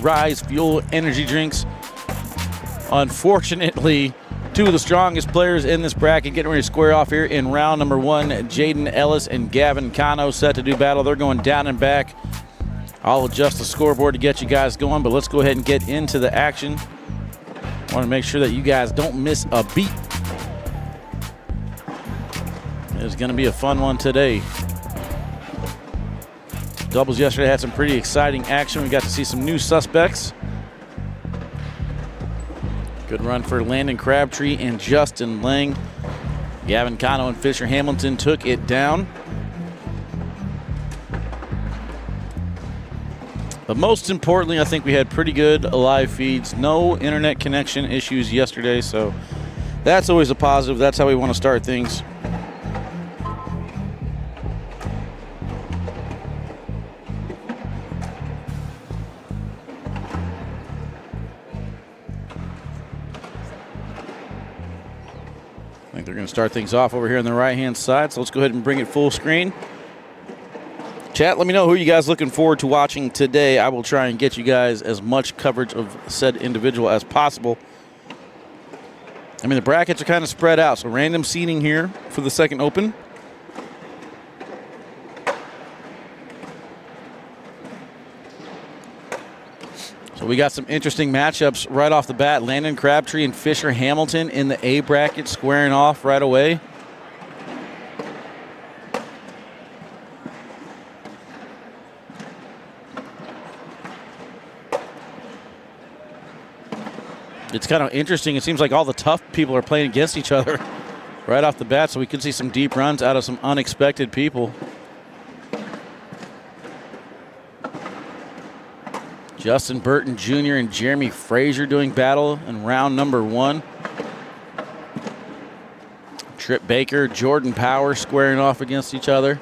Rise Fuel energy drinks. Unfortunately, two of the strongest players in this bracket getting ready to square off here in round number 1. Jaden Ellis and Gavin Cano set to do battle. They're going down and back. I'll adjust the scoreboard to get you guys going, but let's go ahead and get into the action. Want to make sure that you guys don't miss a beat. It's going to be a fun one today. Doubles yesterday had some pretty exciting action. We got to see some new suspects. Good run for Landon Crabtree and Justin Lang. Gavin Cano and Fisher Hamilton took it down. But most importantly, I think we had pretty good live feeds. No internet connection issues yesterday, so that's always a positive. That's how we want to start things. I think they're going to start things off over here on the right-hand side, so let's go ahead and bring it full screen. Chat, let me know who you guys looking forward to watching today. I will try and get you guys as much coverage of said individual as possible. I mean, the brackets are kind of spread out, so random seating here for the second open. So we got some interesting matchups right off the bat. Landon Crabtree and Fisher Hamilton in the A bracket squaring off right away. It's kind of interesting. It seems like all the tough people are playing against each other right off the bat, so we could see some deep runs out of some unexpected people. Justin Burton Jr. and Jeremy Frazier doing battle in round number 1. Trip Baker, Jordan Power squaring off against each other.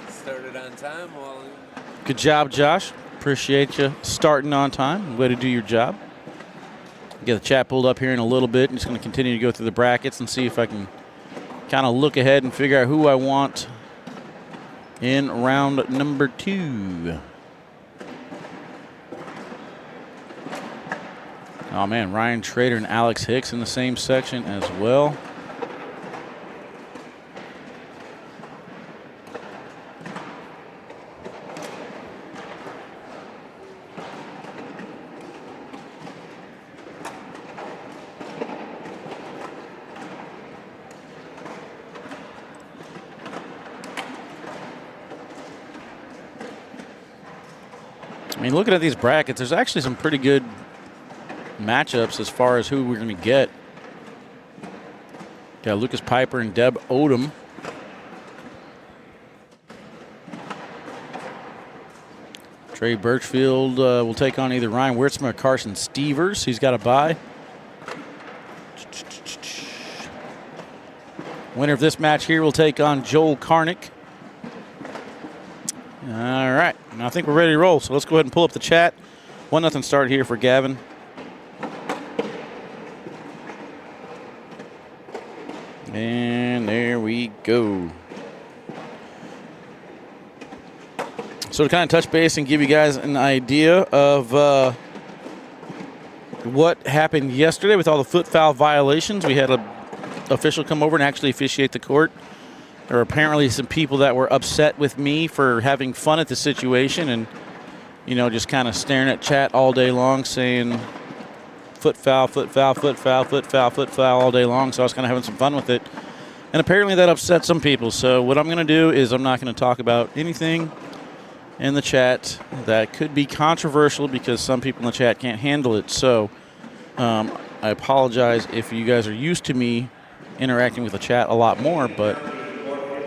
Started on time. Good job, Josh. Appreciate you starting on time. Way to do your job. Get the chat pulled up here in a little bit. I'm just going to continue to go through the brackets and see if I can kind of look ahead and figure out who I want in round number 2. Oh, man, Ryan Trader and Alex Hicks in the same section as well. I mean, looking at these brackets, there's actually some pretty good matchups as far as who we're going to get. Got Lucas Piper and Deb Odom. Trey Birchfield will take on either Ryan Wirtzman or Carson Stevers. He's got a bye. Winner of this match here will take on Joel Karnick. All right, and I think we're ready to roll, so let's go ahead and pull up the chat. 1-0 start here for Gavin. And there we go. So to kind of touch base and give you guys an idea of what happened yesterday with all the foot foul violations, we had an official come over and actually officiate the court. There were apparently some people that were upset with me for having fun at the situation and, you know, just kind of staring at chat all day long saying foot foul, foot foul, foot foul, foot foul, foot foul all day long. So I was kind of having some fun with it. And apparently that upset some people. So what I'm going to do is I'm not going to talk about anything in the chat that could be controversial because some people in the chat can't handle it. So I apologize if you guys are used to me interacting with the chat a lot more, but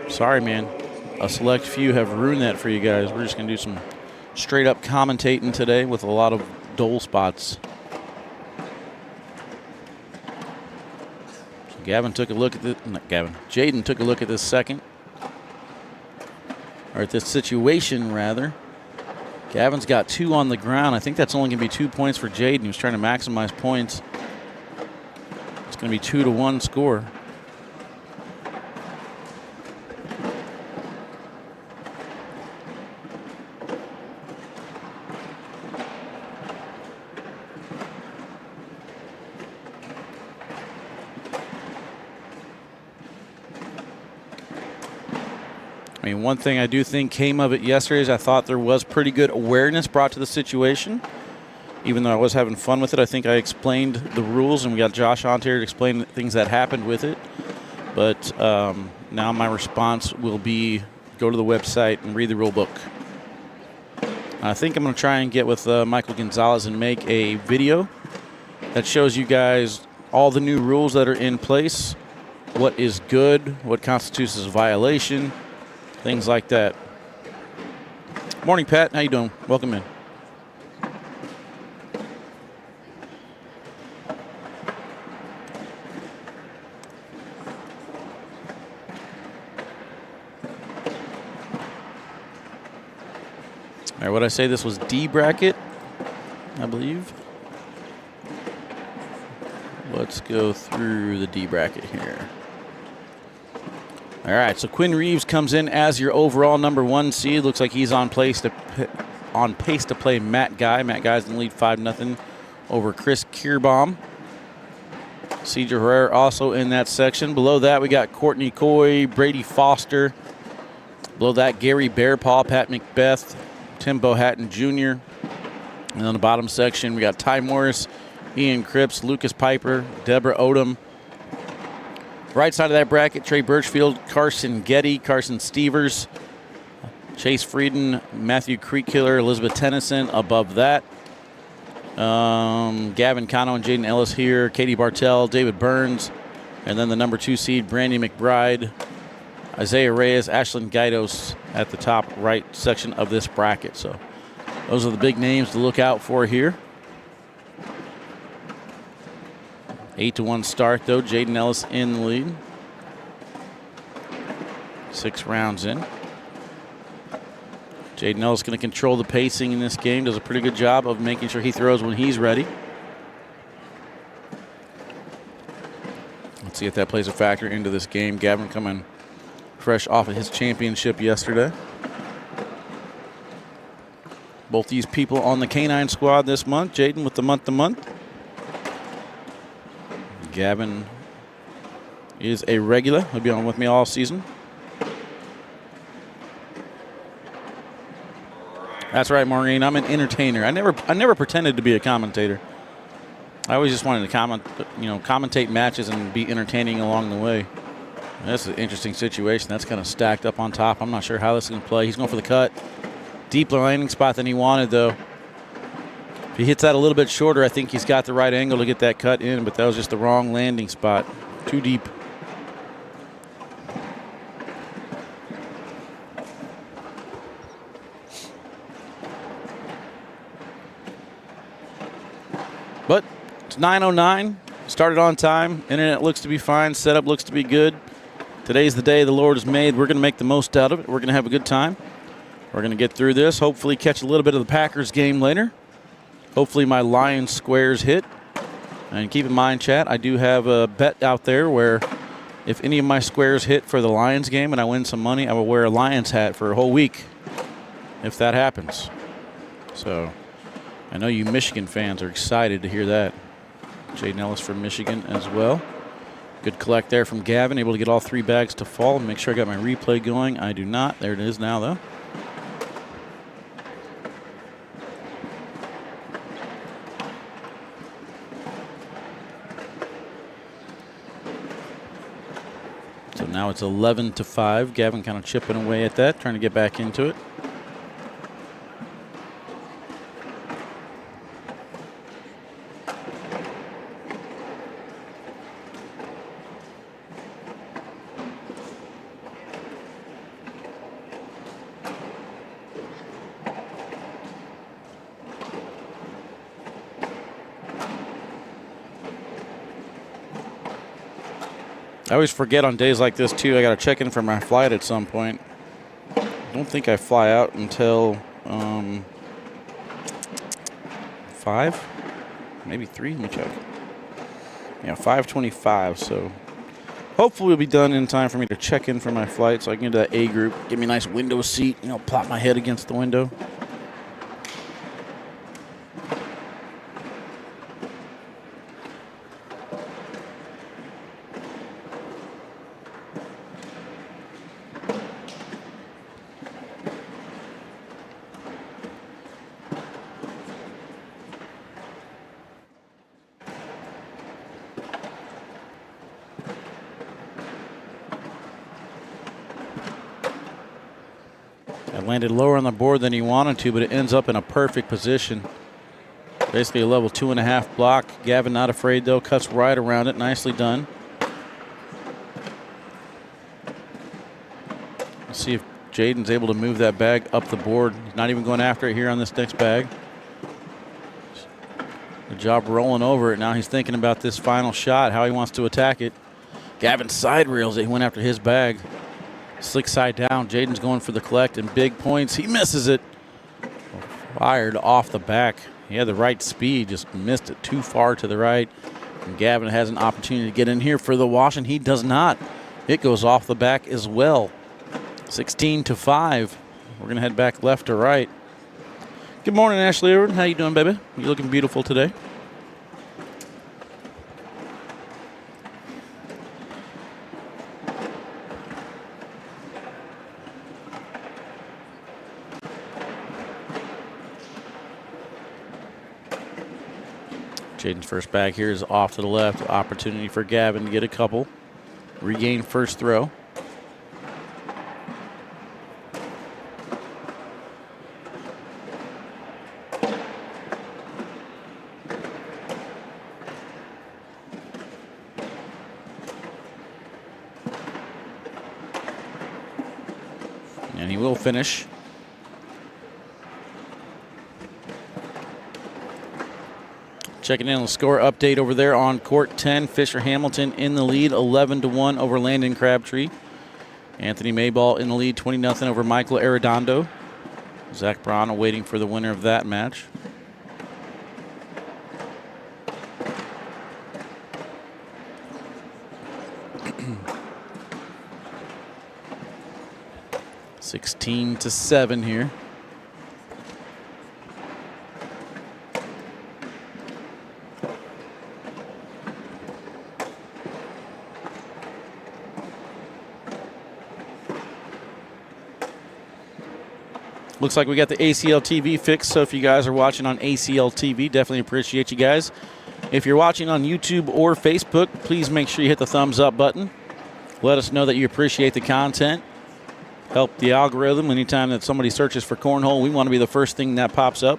sorry, man. A select few have ruined that for you guys. We're just going to do some straight up commentating today with a lot of dole spots. So Gavin took a look at this. Not Gavin. Jaden took a look at this second. Or at this situation, rather. Gavin's got 2 on the ground. I think that's only going to be 2 points for Jaden. He was trying to maximize points. It's going to be 2-1 score. mean, one thing I do think came of it yesterday is I thought there was pretty good awareness brought to the situation. Even though I was having fun with it, I think I explained the rules, and we got Josh on here to explain things that happened with it. But now my response will be go to the website and read the rule book. I think I'm going to try and get with Michael Gonzalez and make a video that shows you guys all the new rules that are in place, what is good, what constitutes as a violation, things like that. Morning, Pat. How you doing? Welcome in. All right, what I say, this was D bracket, I believe. Let's go through the D bracket here. All right, so Quinn Reeves comes in as your overall number 1 seed. Looks like he's on pace to play Matt Guy. Matt Guy's in the lead 5-0 over Chris Kierbaum. CJ Herrera also in that section. Below that, we got Courtney Coy, Brady Foster. Below that, Gary Bearpaw, Pat Macbeth, Tim Bohatton Jr. And on the bottom section, we got Ty Morris, Ian Cripps, Lucas Piper, Deborah Odom. Right side of that bracket, Trey Birchfield, Carson Getty, Carson Stevers, Chase Frieden, Matthew Creekkiller, Elizabeth Tennyson. Above that, Gavin Cano and Jaden Ellis here, Katie Bartell, David Burns, and then the number 2 seed, Brandy McBride, Isaiah Reyes, Ashlyn Gaidos at the top right section of this bracket. So those are the big names to look out for here. 8-1 start, though. Jaden Ellis in the lead. 6 rounds in. Jaden Ellis going to control the pacing in this game. Does a pretty good job of making sure he throws when he's ready. Let's see if that plays a factor into this game. Gavin coming fresh off of his championship yesterday. Both these people on the K9 squad this month. Jaden with the month-to-month. Gavin is a regular. He'll be on with me all season. That's right, Maureen. I'm an entertainer. I never pretended to be a commentator. I always just wanted to commentate matches and be entertaining along the way. That's an interesting situation. That's kind of stacked up on top. I'm not sure how this is going to play. He's going for the cut. Deeper landing spot than he wanted, though. If he hits that a little bit shorter, I think he's got the right angle to get that cut in, but that was just the wrong landing spot. Too deep. But it's 9:09. Started on time. Internet looks to be fine. Setup looks to be good. Today's the day the Lord has made. We're going to make the most out of it. We're going to have a good time. We're going to get through this. Hopefully catch a little bit of the Packers game later. Hopefully my Lions squares hit. And keep in mind, chat, I do have a bet out there where if any of my squares hit for the Lions game and I win some money, I will wear a Lions hat for a whole week if that happens. So I know you Michigan fans are excited to hear that. Jaden Ellis from Michigan as well. Good collect there from Gavin, able to get all 3 bags to fall. Make sure I got my replay going. I do not. There it is now, though. So now it's 11-5. Gavin kind of chipping away at that, trying to get back into it. I always forget on days like this, too. I got to check in for my flight at some point. I don't think I fly out until 5, maybe 3. Let me check. Yeah, 5:25. So hopefully we'll be done in time for me to check in for my flight so I can get to that A group, give me a nice window seat, plop my head against the window. Landed lower on the board than he wanted to, but it ends up in a perfect position. Basically a level 2.5 block. Gavin not afraid though, cuts right around it. Nicely done. Let's see if Jaden's able to move that bag up the board. He's not even going after it here on this next bag. Good job rolling over it. Now he's thinking about this final shot, how he wants to attack it. Gavin side rails it. He went after his bag. Slick side down. Jaden's going for the collect and big points. He misses it. Fired off the back. He had the right speed, just missed it too far to the right. And Gavin has an opportunity to get in here for the wash, and he does not. It goes off the back as well. 16-5. We're going to head back left to right. Good morning, Ashley Irwin. How you doing, baby? You looking beautiful today. Jaden's first bag here is off to the left. Opportunity for Gavin to get a couple. Regain first throw. And he will finish. Checking in on the score update over there on court 10. Fisher Hamilton in the lead, 11-1 over Landon Crabtree. Anthony Mayball in the lead, 20-0 over Michael Arredondo. Zach Braun waiting for the winner of that match. (16-7) here. Looks like we got the ACL TV fixed, so if you guys are watching on ACL TV, definitely appreciate you guys. If you're watching on YouTube or Facebook, please make sure you hit the thumbs up button. Let us know that you appreciate the content. Help the algorithm. Anytime that somebody searches for cornhole, we want to be the first thing that pops up.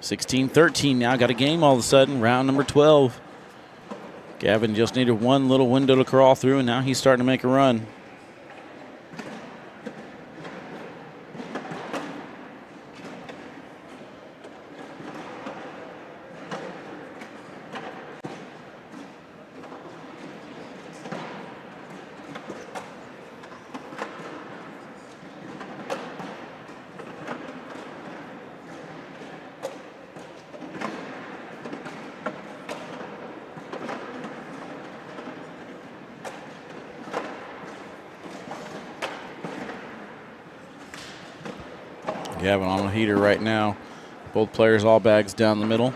16-13 now. Got a game all of a sudden. Round number 12. Gavin just needed one little window to crawl through, and now he's starting to make a run. Gavin on a heater right now. Both players, all bags down the middle.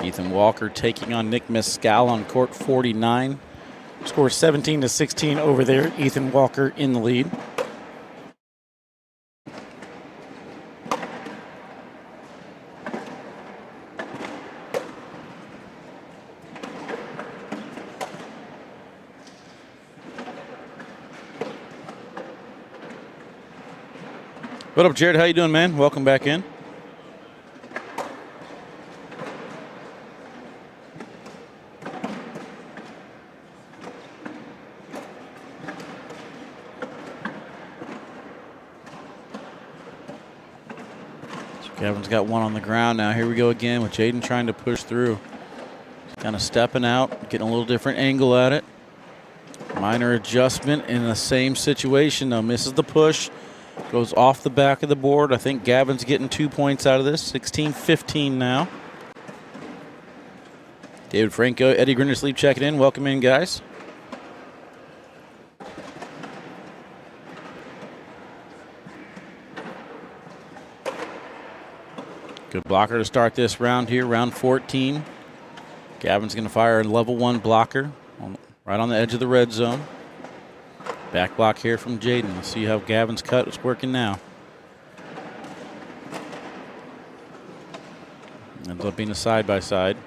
Ethan Walker taking on Nick Mescal on court 49. Score 17-16 over there. Ethan Walker in the lead. What up, Jared? How you doing, man? Welcome back in. So Gavin's got one on the ground now. Here we go again with Jaden trying to push through. Kind of stepping out, getting a little different angle at it. Minor adjustment in the same situation, though. Misses the push. Goes off the back of the board. I think Gavin's getting 2 points out of this. 16-15 now. David Franco, Eddie Grindersleeve checking in. Welcome in, guys. Good blocker to start this round here, round 14. Gavin's going to fire a level 1 blocker right on the edge of the red zone. Back block here from Jaden. Let's see how Gavin's cut is working now. Ends up being a side-by-side.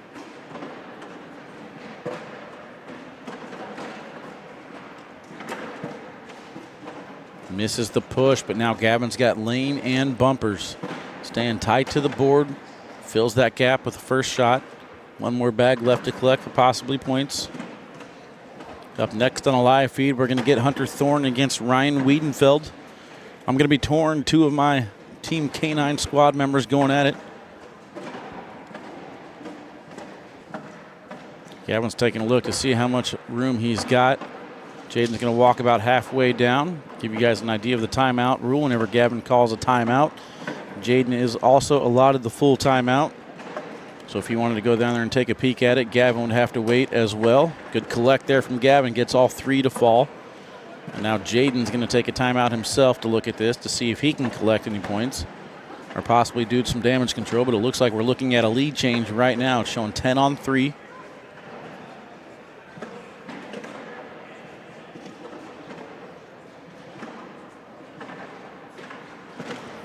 Misses the push, but now Gavin's got lane and bumpers. Staying tight to the board. Fills that gap with the first shot. One more bag left to collect for possibly points. Up next on a live feed, we're going to get Hunter Thorn against Ryan Weedenfeld. I'm going to be torn. Two of my Team K9 squad members going at it. Gavin's taking a look to see how much room he's got. Jaden's going to walk about halfway down. Give you guys an idea of the timeout rule. Whenever Gavin calls a timeout, Jaden is also allotted the full timeout. So if he wanted to go down there and take a peek at it, Gavin would have to wait as well. Good collect there from Gavin. Gets all three to fall. And now Jaden's going to take a timeout himself to look at this to see if he can collect any points or possibly do some damage control. But it looks like we're looking at a lead change right now. It's showing 10 on 3.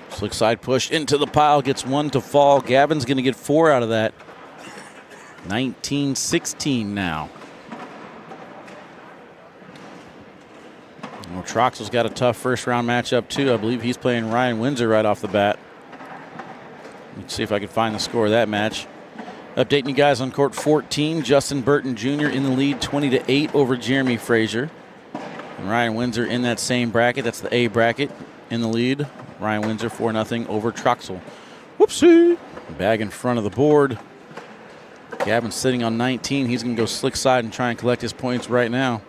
Slick side push into the pile, gets one to fall. Gavin's going to get 4 out of that. 19-16 now. Well, Troxell's got a tough first round matchup too. I believe he's playing Ryan Windsor right off the bat. Let's see if I can find the score of that match. Updating you guys on court 14. Justin Burton Jr. in the lead 20-8 over Jeremy Frazier. And Ryan Windsor in that same bracket. That's the A bracket in the lead. Ryan Windsor 4-0 over Troxell. Whoopsie. Bag in front of the board. Gavin's sitting on 19. He's going to go slick side and try and collect his points right now.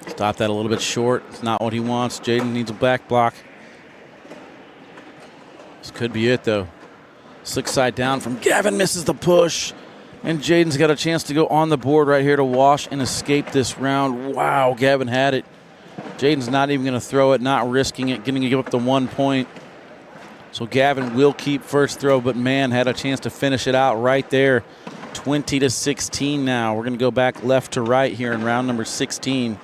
Stop that a little bit short. It's not what he wants. Jaden needs a back block. This could be it, though. Slick side down from Gavin. Misses the push. And Jaden's got a chance to go on the board right here to wash and escape this round. Wow, Gavin had it. Jaden's not even going to throw it, not risking it, going to give up the 1 point. So Gavin will keep first throw, but man, had a chance to finish it out right there. 20-16 now. We're going to go back left to right here in round number 16.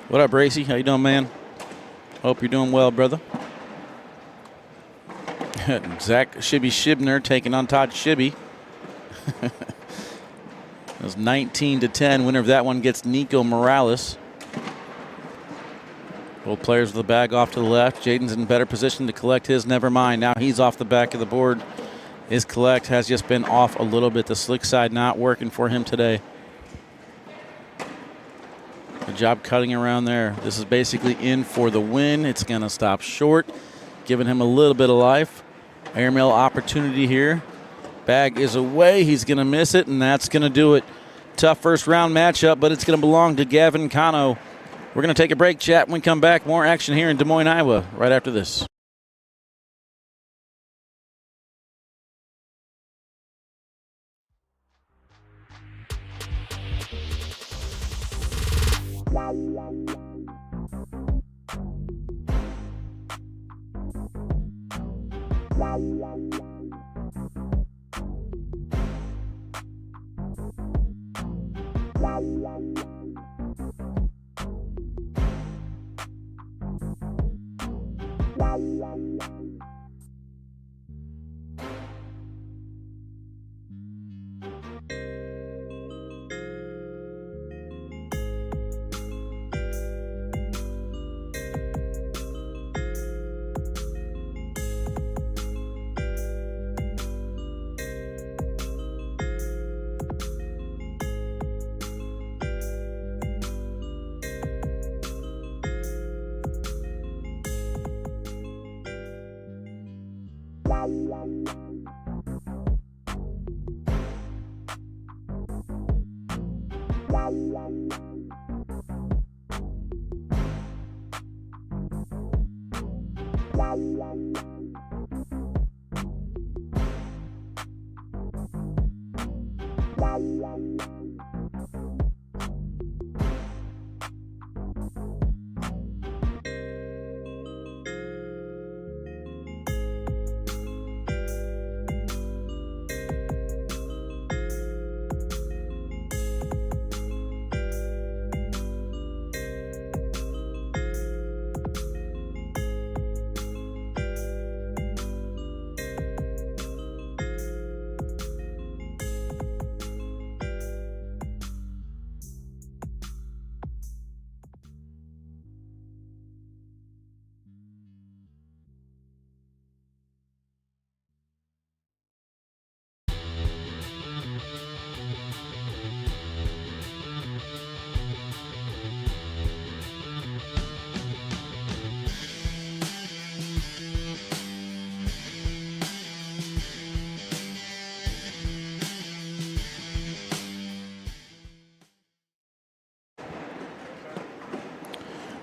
What up, Bracy? How you doing, man? Hope you're doing well, brother. Zach Shibby Shibner taking on Todd Shibby. It was 19-10. Winner of that one gets Nico Morales. Both players with the bag off to the left. Jaden's in better position to collect his. Never mind. Now he's off the back of the board. His collect has just been off a little bit. The slick side not working for him today. Good job cutting around there. This is basically in for the win. It's going to stop short, giving him a little bit of life. Airmail opportunity here. Bag is away. He's going to miss it, and that's going to do it. Tough first round matchup, but it's going to belong to Gavin Cano. We're going to take a break, chat. When we come back, more action here in Des Moines, Iowa, right after this.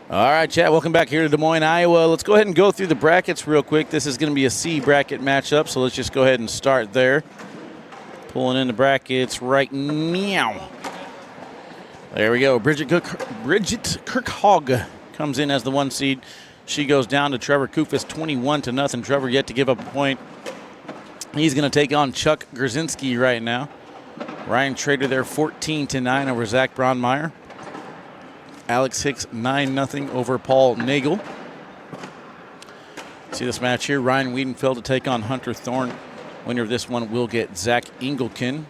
All right, chat. Welcome back here to Des Moines, Iowa. Let's go ahead and go through the brackets real quick. This is going to be a C bracket matchup, so let's just go ahead and start there. Pulling in the brackets right now. There we go. Bridget Kirkhog comes in as the 1 seed. She goes down to Trevor Kufis 21-0. Trevor yet to give up a point. He's going to take on Chuck Grzinski right now. Ryan Trader there 14-9 over Zach Braunmeyer. Alex Hicks 9-0 over Paul Nagel. See this match here. Ryan Weedenfeld to take on Hunter Thorn. Winner of this one will get Zach Engelken.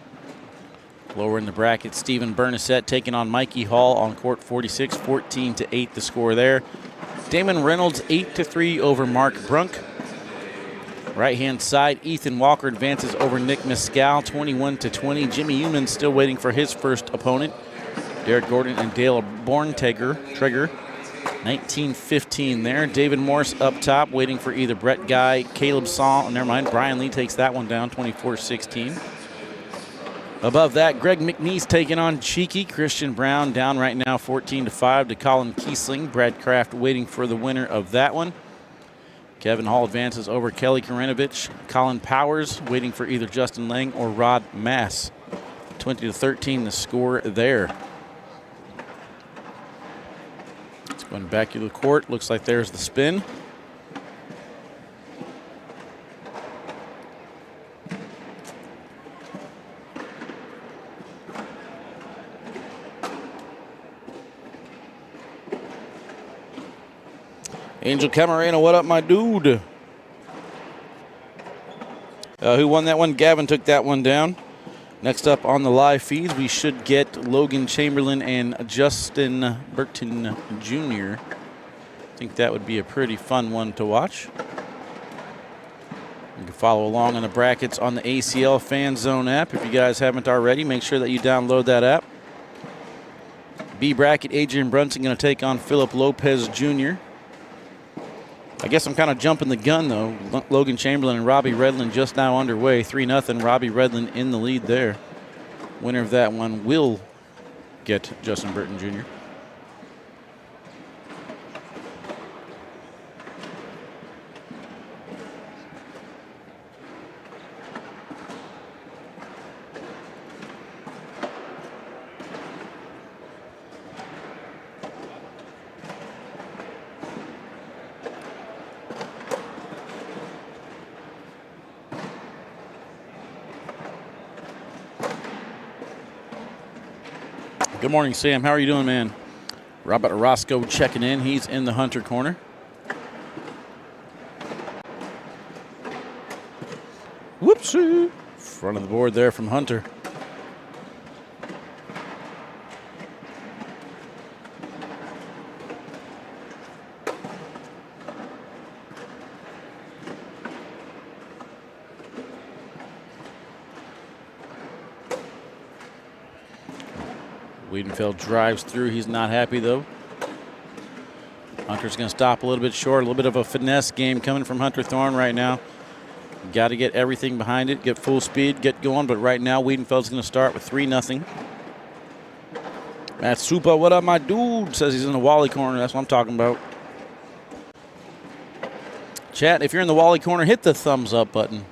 Lower in the bracket, Stephen Bernasette taking on Mikey Hall on court 46, 14-8 the score there. Damon Reynolds 8-3 over Mark Brunk. Right-hand side, Ethan Walker advances over Nick Mescal, 21-20. Jimmy Human still waiting for his first opponent. Derek Gordon and Dale Borntegger, 19-15 there. David Morris up top, waiting for either Brett Guy, Caleb Saul, never mind, Brian Lee takes that one down, 24-16. Above that, Greg McNeese taking on Cheeky. Christian Brown down right now, 14-5 to Colin Kiesling. Brad Kraft waiting for the winner of that one. Kevin Hall advances over Kelly Karanovich. Colin Powers waiting for either Justin Lang or Rod Mass. 20-13 the score there. Going back to the court. Looks like there's the spin. Angel Camarena, what up, my dude? Who won that one? Gavin took that one down. Next up on the live feeds, we should get Logan Chamberlain and Justin Burton Jr. I think that would be a pretty fun one to watch. You can follow along on the brackets on the ACL Fan Zone app. If you guys haven't already, make sure that you download that app. B bracket, Adrian Brunson going to take on Philip Lopez Jr. I guess I'm kind of jumping the gun, though. Logan Chamberlain and Robbie Redland just now underway. 3-0. Robbie Redland in the lead there. Winner of that one will get Justin Burton Jr. Good morning, Sam. How are you doing, man? Robert Orozco checking in. He's in the Hunter corner. Whoopsie. Front of the board there from Hunter. Weedenfeld drives through. He's not happy, though. Hunter's going to stop a little bit short. A little bit of a finesse game coming from Hunter Thorn right now. Got to get everything behind it, get full speed, get going. But right now, Weedenfeld's going to start with 3-0. Matt Supa, what up, my dude? Says he's in the Wally corner. That's what I'm talking about. Chat, if you're in the Wally corner, hit the thumbs up button.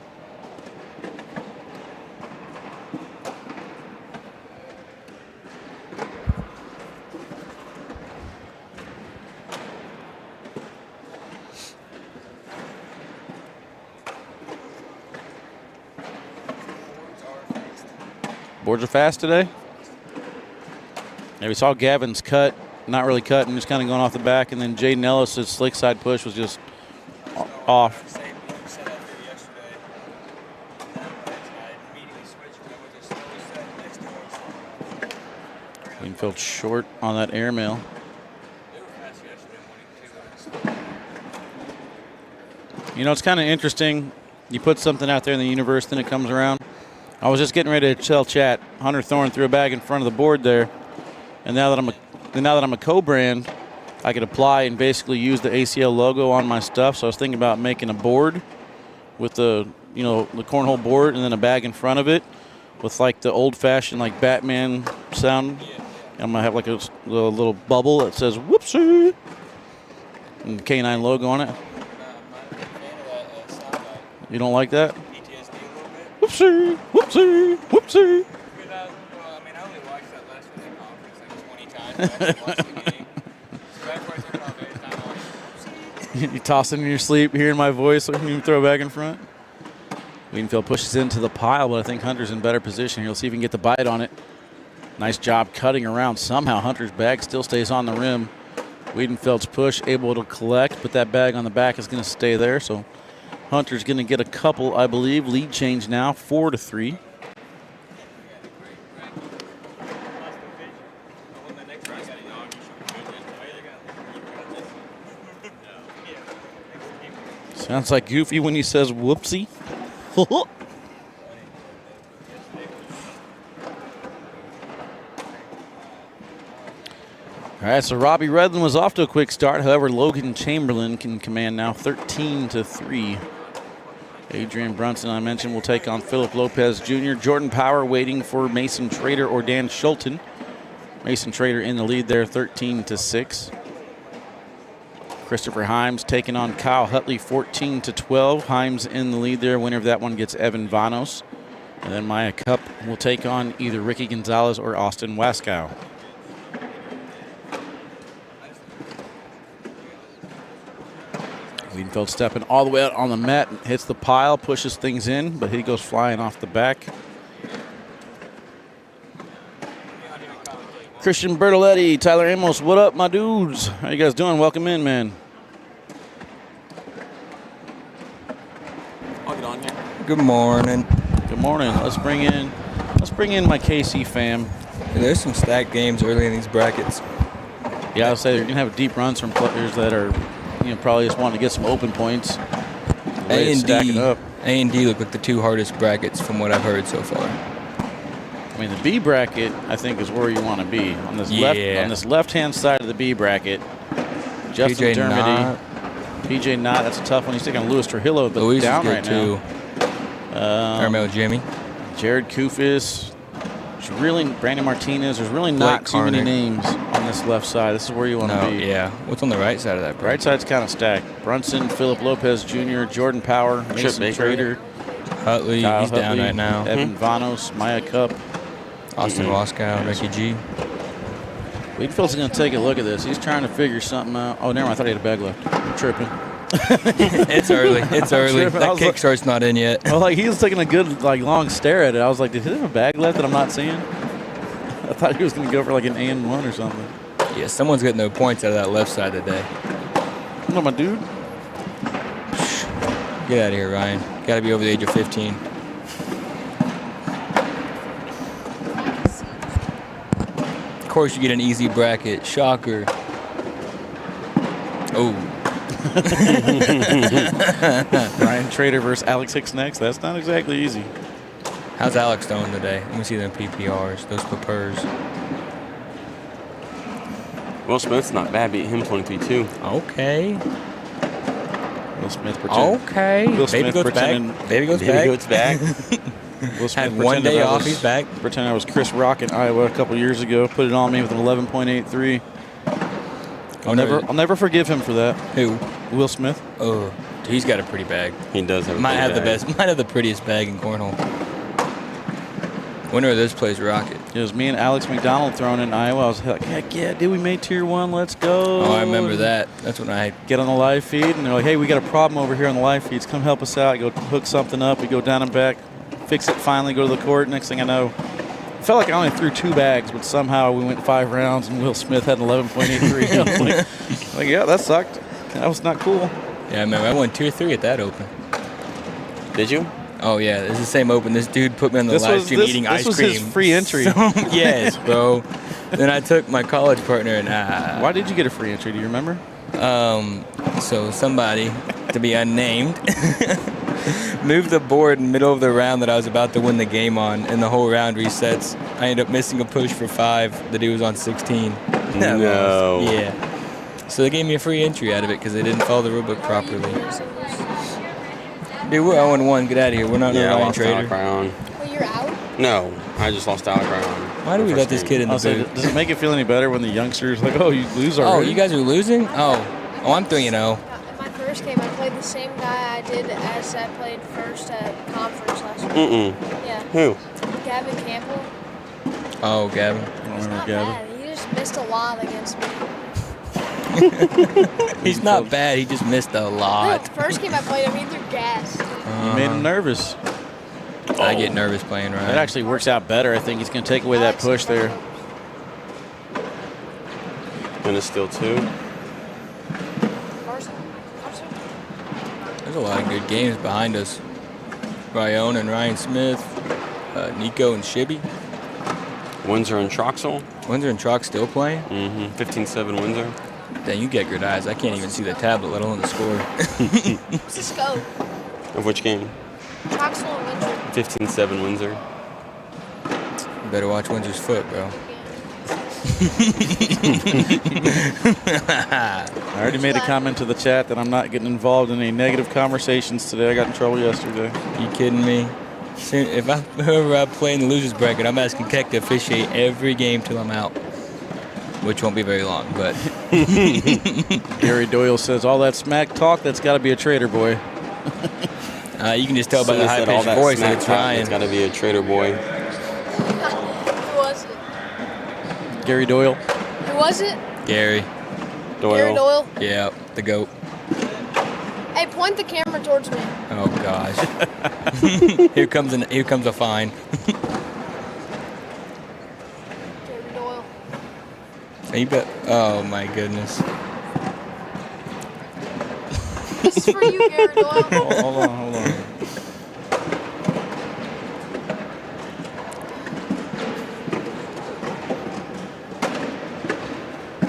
Boards are fast today. Yeah, we saw Gavin's cut, not really cut, and just kind of going off the back, and then Jaden Ellis' slick side push was just off. Weedenfeld short on that airmail. You know, it's kind of interesting. You put something out there in the universe, then it comes around. I was just getting ready to tell chat. Hunter Thorn threw a bag in front of the board there, and now that I'm a co-brand, I could apply and basically use the ACL logo on my stuff. So I was thinking about making a board with the the cornhole board, and then a bag in front of it with like the old-fashioned like Batman sound. I'm gonna have like a little bubble that says "whoopsie." And the K9 logo on it. You don't like that? Whoopsie, whoopsie, whoopsie. I only watched that last minute conference like 20 times. I watched the game. So that's why I took off every time I was You tossing in your sleep, hearing my voice, looking you throw back in front. Weedenfeld pushes into the pile, but I think Hunter's in better position. He'll see if he can get the bite on it. Nice job cutting around. Somehow Hunter's bag still stays on the rim. Weedenfeld's push, able to collect, but that bag on the back is going to stay there. So Hunter's going to get a couple, I believe. Lead change now, 4-3. Sounds like Goofy when he says whoopsie. All right, so Robbie Redland was off to a quick start. However, Logan Chamberlain can command now 13-3. Adrian Brunson, I mentioned, will take on Philip Lopez Jr. Jordan Power waiting for Mason Trader or Dan Schulten. Mason Trader in the lead there, 13-6. Christopher Himes taking on Kyle Hutley, 14-12. Himes in the lead there. Winner of that one gets Evan Vanos. And then Maya Cup will take on either Ricky Gonzalez or Austin Waskow. Weedenfeld stepping all the way out on the mat, hits the pile, pushes things in, but he goes flying off the back. Christian Bertoletti, Tyler Amos, what up, my dudes? How you guys doing? Welcome in, man. I'll get on here. Good morning. Good morning. Let's bring in my KC fam. There's some stacked games early in these brackets. Yeah, I'll say they're gonna have deep runs from players that are, probably just wanting to get some open points. A and stacking D. up. A and D look like the two hardest brackets from what I've heard so far. I mean, the B bracket, I think, is where you want to be. On this left-hand side of the B bracket, Justin Dermody, PJ Knott, that's a tough one. He's taking Luis Trujillo, but Luis down is good right too. now. Carmel Jimmy. Jared Kufis. Brandon Martinez. There's really not too many names on this left side. This is where you want to be. Yeah. What's on the right side of that bracket? Right side's kind of stacked. Brunson, Philip Lopez Jr., Jordan Power, Mason Trader, Hutley, he's down right now. Evan Vanos, Maya Cup. Austin Waskow, Ricky G. Weedenfeld's going to take a look at this. He's trying to figure something out. Oh, never mind. I thought he had a bag left. I'm tripping. It's early. It's early. That kickstart's not in yet. Well, he was taking a good, long stare at it. I was like, did he have a bag left that I'm not seeing? I thought he was going to go for an and one or something. Yeah, someone's getting no points out of that left side today. No, my dude. Get out of here, Ryan. Got to be over the age of 15. Of course, you get an easy bracket. Shocker. Oh. Ryan Trader versus Alex Hicks next. That's not exactly easy. How's Alex doing today? Let me see them PPRs, those papers. Will Smith's not bad. Beat him 23-2. Okay. Will Smith pretending. Okay. Will Baby Smith goes back. Baby goes back. Goes back. Will Smith Had one day off. He's back. Pretend I was Chris Rock in Iowa a couple years ago. Put it on me with an 11.83. I'll never forgive him for that. Who? Will Smith. Oh, he's got a pretty bag. He does have a Might have bag. the prettiest bag in cornhole. Winner of this plays Rocket. It was me and Alex McDonald thrown in Iowa. I was like, heck yeah, dude, we made tier 1. Let's go. Oh, I remember that. That's when I get on the live feed, and they're like, hey, we got a problem over here on the live feeds. Come help us out. I go hook something up. We go down and back, fix it finally, go to the court. Next thing I know, I felt like I only threw 2 bags, but somehow we went 5 rounds, and Will Smith had an 11.83. like, yeah, that sucked. That was not cool. Yeah, I remember. I won tier 3 at that open. Did you? Oh, yeah. It's the same open. This dude put me on the live stream eating ice cream. This was his free entry. Yes, bro. Then I took my college partner and Why did you get a free entry? Do you remember? So somebody, to be unnamed, moved the board in the middle of the round that I was about to win the game on, and the whole round resets. I ended up missing a push for 5. The dude was on 16. No. Yeah. So they gave me a free entry out of it because they didn't follow the rulebook properly. Dude, we're 0-1. Get out of here. We're not I Ryan lost Trader. Alec Ryan. Well, you're out? No, I just lost Alec Ryan. Why do we let this kid in the booth? Does it make it feel any better when the youngsters like, oh, you lose already? Oh, you guys are losing? Oh. Oh, I'm 3-0. In my first game, I played the same guy I did as I played first at conference last week. Yeah. Who? Gavin Campbell. Oh, Gavin. I don't He's remember not Gavin. bad. He just missed a lot against me. He's not bad. He just missed a No, lot. first game I played him, he threw gas. You made him nervous. I get nervous playing Ryan. That actually works out better. I think he's going to take away that push there. Gonna steal 2. There's a lot of good games behind us. Ryan and Ryan Smith, Nico and Shibby. Windsor and Troxel. Windsor and Trox still playing? 15-7 Windsor. Dang, you get good eyes. I can't even see the tablet, let alone the score. What's the scope? Of which game? Troxel and Windsor. 15-7 Windsor. You better watch Windsor's foot, bro. I already made a comment to the chat that I'm not getting involved in any negative conversations today. I got in trouble yesterday. You kidding me? If whoever I play in the losers bracket, I'm asking Keck to officiate every game till I'm out, which won't be very long. But Gary Doyle says, all that smack talk, that's got to be a traitor boy. You can just tell by the Someone said all high-pitched voice that smack it's talk, Ryan. It's gotta be a traitor boy. Who was it? Gary Doyle. Who was it? Gary. Doyle. Gary Doyle. Yeah, the GOAT. Hey, point the camera towards me. Oh gosh. here comes a fine. Gary Doyle. You bet. Oh my goodness. This is for you, Gary Doyle. Hold on.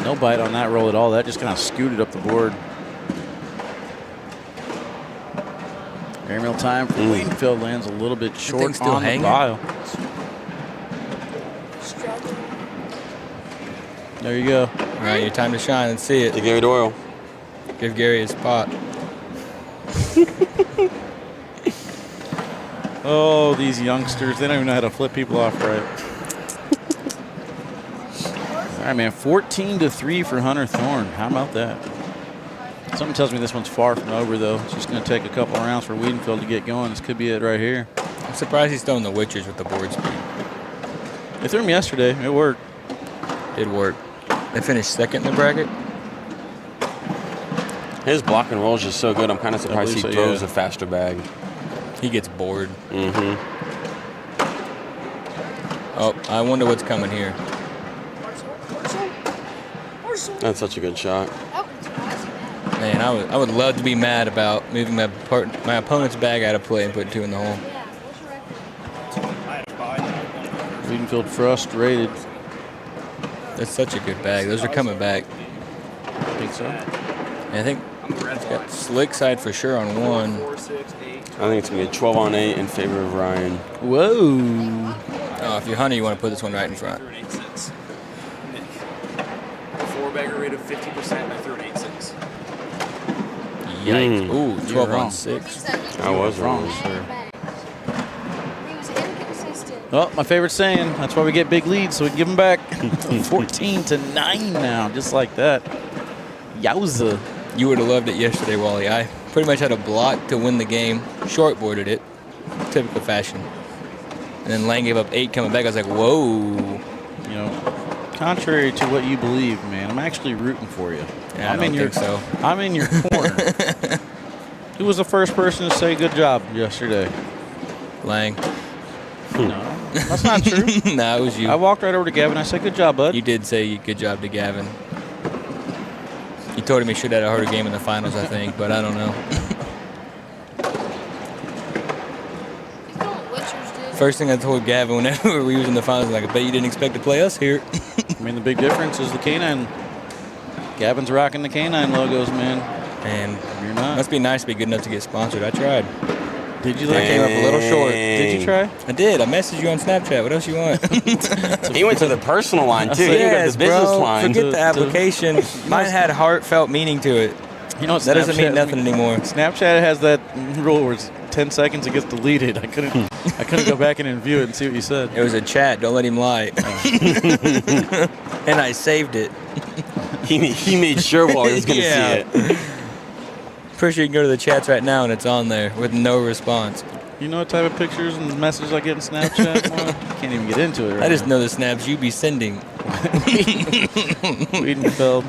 No bite on that roll at all. That just kind of scooted up the board. Airmail time for Weedenfeld lands a little bit short still on hanging? the pile. Struggling. There you go. All right, your time to shine. Let's see To it. Gary Doyle. Give Gary his spot. Oh, these youngsters, they don't even know how to flip people off right. All right, man, 14-3 for Hunter Thorn. How about that? Something tells me this one's far from over, though. It's just going to take a couple of rounds for Weedenfeld to get going. This could be it right here. I'm surprised he's throwing the Witchers with the board speed. They threw him yesterday. It worked. Did work. They finished second in the bracket. His block and roll is just so good. I'm kind of surprised he believe so, throws yeah. a faster bag. He gets bored. Oh, I wonder what's coming here. That's such a good shot. Man, I would love to be mad about moving my opponent's bag out of play and putting 2 in the hole. Weedenfeld frustrated. That's such a good bag. Those are coming back. I think so. And I think it's got slick side for sure on one. I think it's going to be a 12-on-8 in favor of Ryan. Whoa. Oh, if you're Hunter, you want to put this one right in front. 4-bagger rate of 50%, I threw an 8-6. Yikes. Ooh, 12 wrong. on 6. I was wrong. sir. He was inconsistent. Oh, my favorite saying. That's why we get big leads, so we can give them back. 14-9 now, just like that. Yowza. You would have loved it yesterday, Wally. I pretty much had a block to win the game, shortboarded it, typical fashion. And then Lang gave up 8 coming back. I was like, whoa. You know, contrary to what you believe, man, I'm actually rooting for you. Yeah, I don't think so. I'm in your corner. Who was the first person to say good job yesterday? Lang. No, that's not true. Nah, it was you. I walked right over to Gavin. I said, good job, bud. You did say good job to Gavin. You told him he should have had a harder game in the finals, I think, but I don't know. He's going Witchers, dude. First thing I told Gavin whenever we was in the finals, like, I bet you didn't expect to play us here. I mean, the big difference is the canine. Gavin's rocking the canine logos, man. And You're not. must be nice to be good enough to get sponsored. I tried. Did you? I came up a little short. Did you try? I did. I messaged you on Snapchat. What else you want? He went to the personal line, too. He didn't go to the business bro. line. Forget the application. Mine had heartfelt meaning to it. You know, That doesn't mean nothing anymore. Snapchat has that rule where it's 10 seconds it gets deleted. I couldn't go back in and view it and see what you said. It was a chat. Don't let him lie. And I saved it. He made sure Wally was going to Yeah. see it. Pretty sure you can go to the chats right now and it's on there with no response. You know what type of pictures and messages I get in Snapchat? Well, can't even get into it right I just now. know the snaps you be sending. Weedenfeld.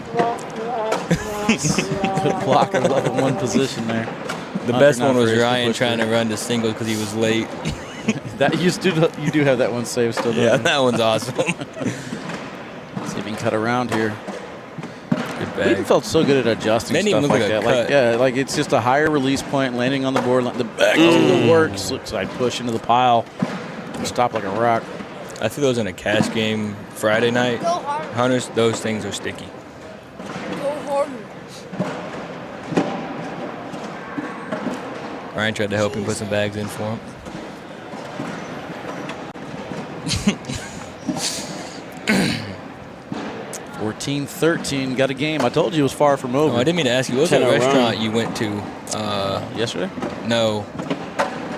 Good blocker, level 1 position there. The Hunter best not one was afraid to Ryan push trying to through. run to singles because he was late. That you do have that one saved still. Yeah, Don't that one's awesome. you? See if you can cut around here. Good bag. Weedenfeld's so good at adjusting Made him stuff look like like a that. Like cut. like it's just a higher release point, landing on the board, the back to the works. Looks like push into the pile, stop like a rock. I threw those in a cash game Friday night. Go hard. Hunters, those things are sticky. Go hard. Ryan tried to help him put some bags in for him. 14-13, got a game. I told you it was far from over. Oh, I didn't mean to ask you. What was that 10-0 restaurant run. you went to? Yesterday? No.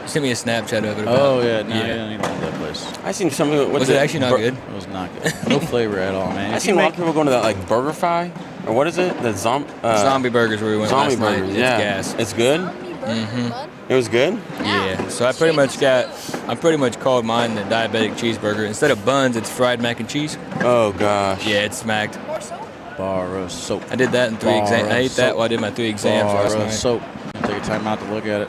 You sent me a Snapchat of it. About, Oh yeah, no, I didn't love that place. I seen some of it. Was it actually not good? It was not good. No flavor at all, man. I If seen you a lot of people going to that like BurgerFi, or what is it? The Zombie Burgers where we went Zombie last night. Burgers. It's Yeah, gas. it's good. Bud. It was good. Yeah. So I pretty much called mine the diabetic cheeseburger. Instead of buns, it's fried mac and cheese. Oh gosh. Yeah, it's smacked. More soap. bar of soap. I did that in 3 exams. I ate that soap. while I did my 3 exams Bar last of night. soap. Take a time out to look at it.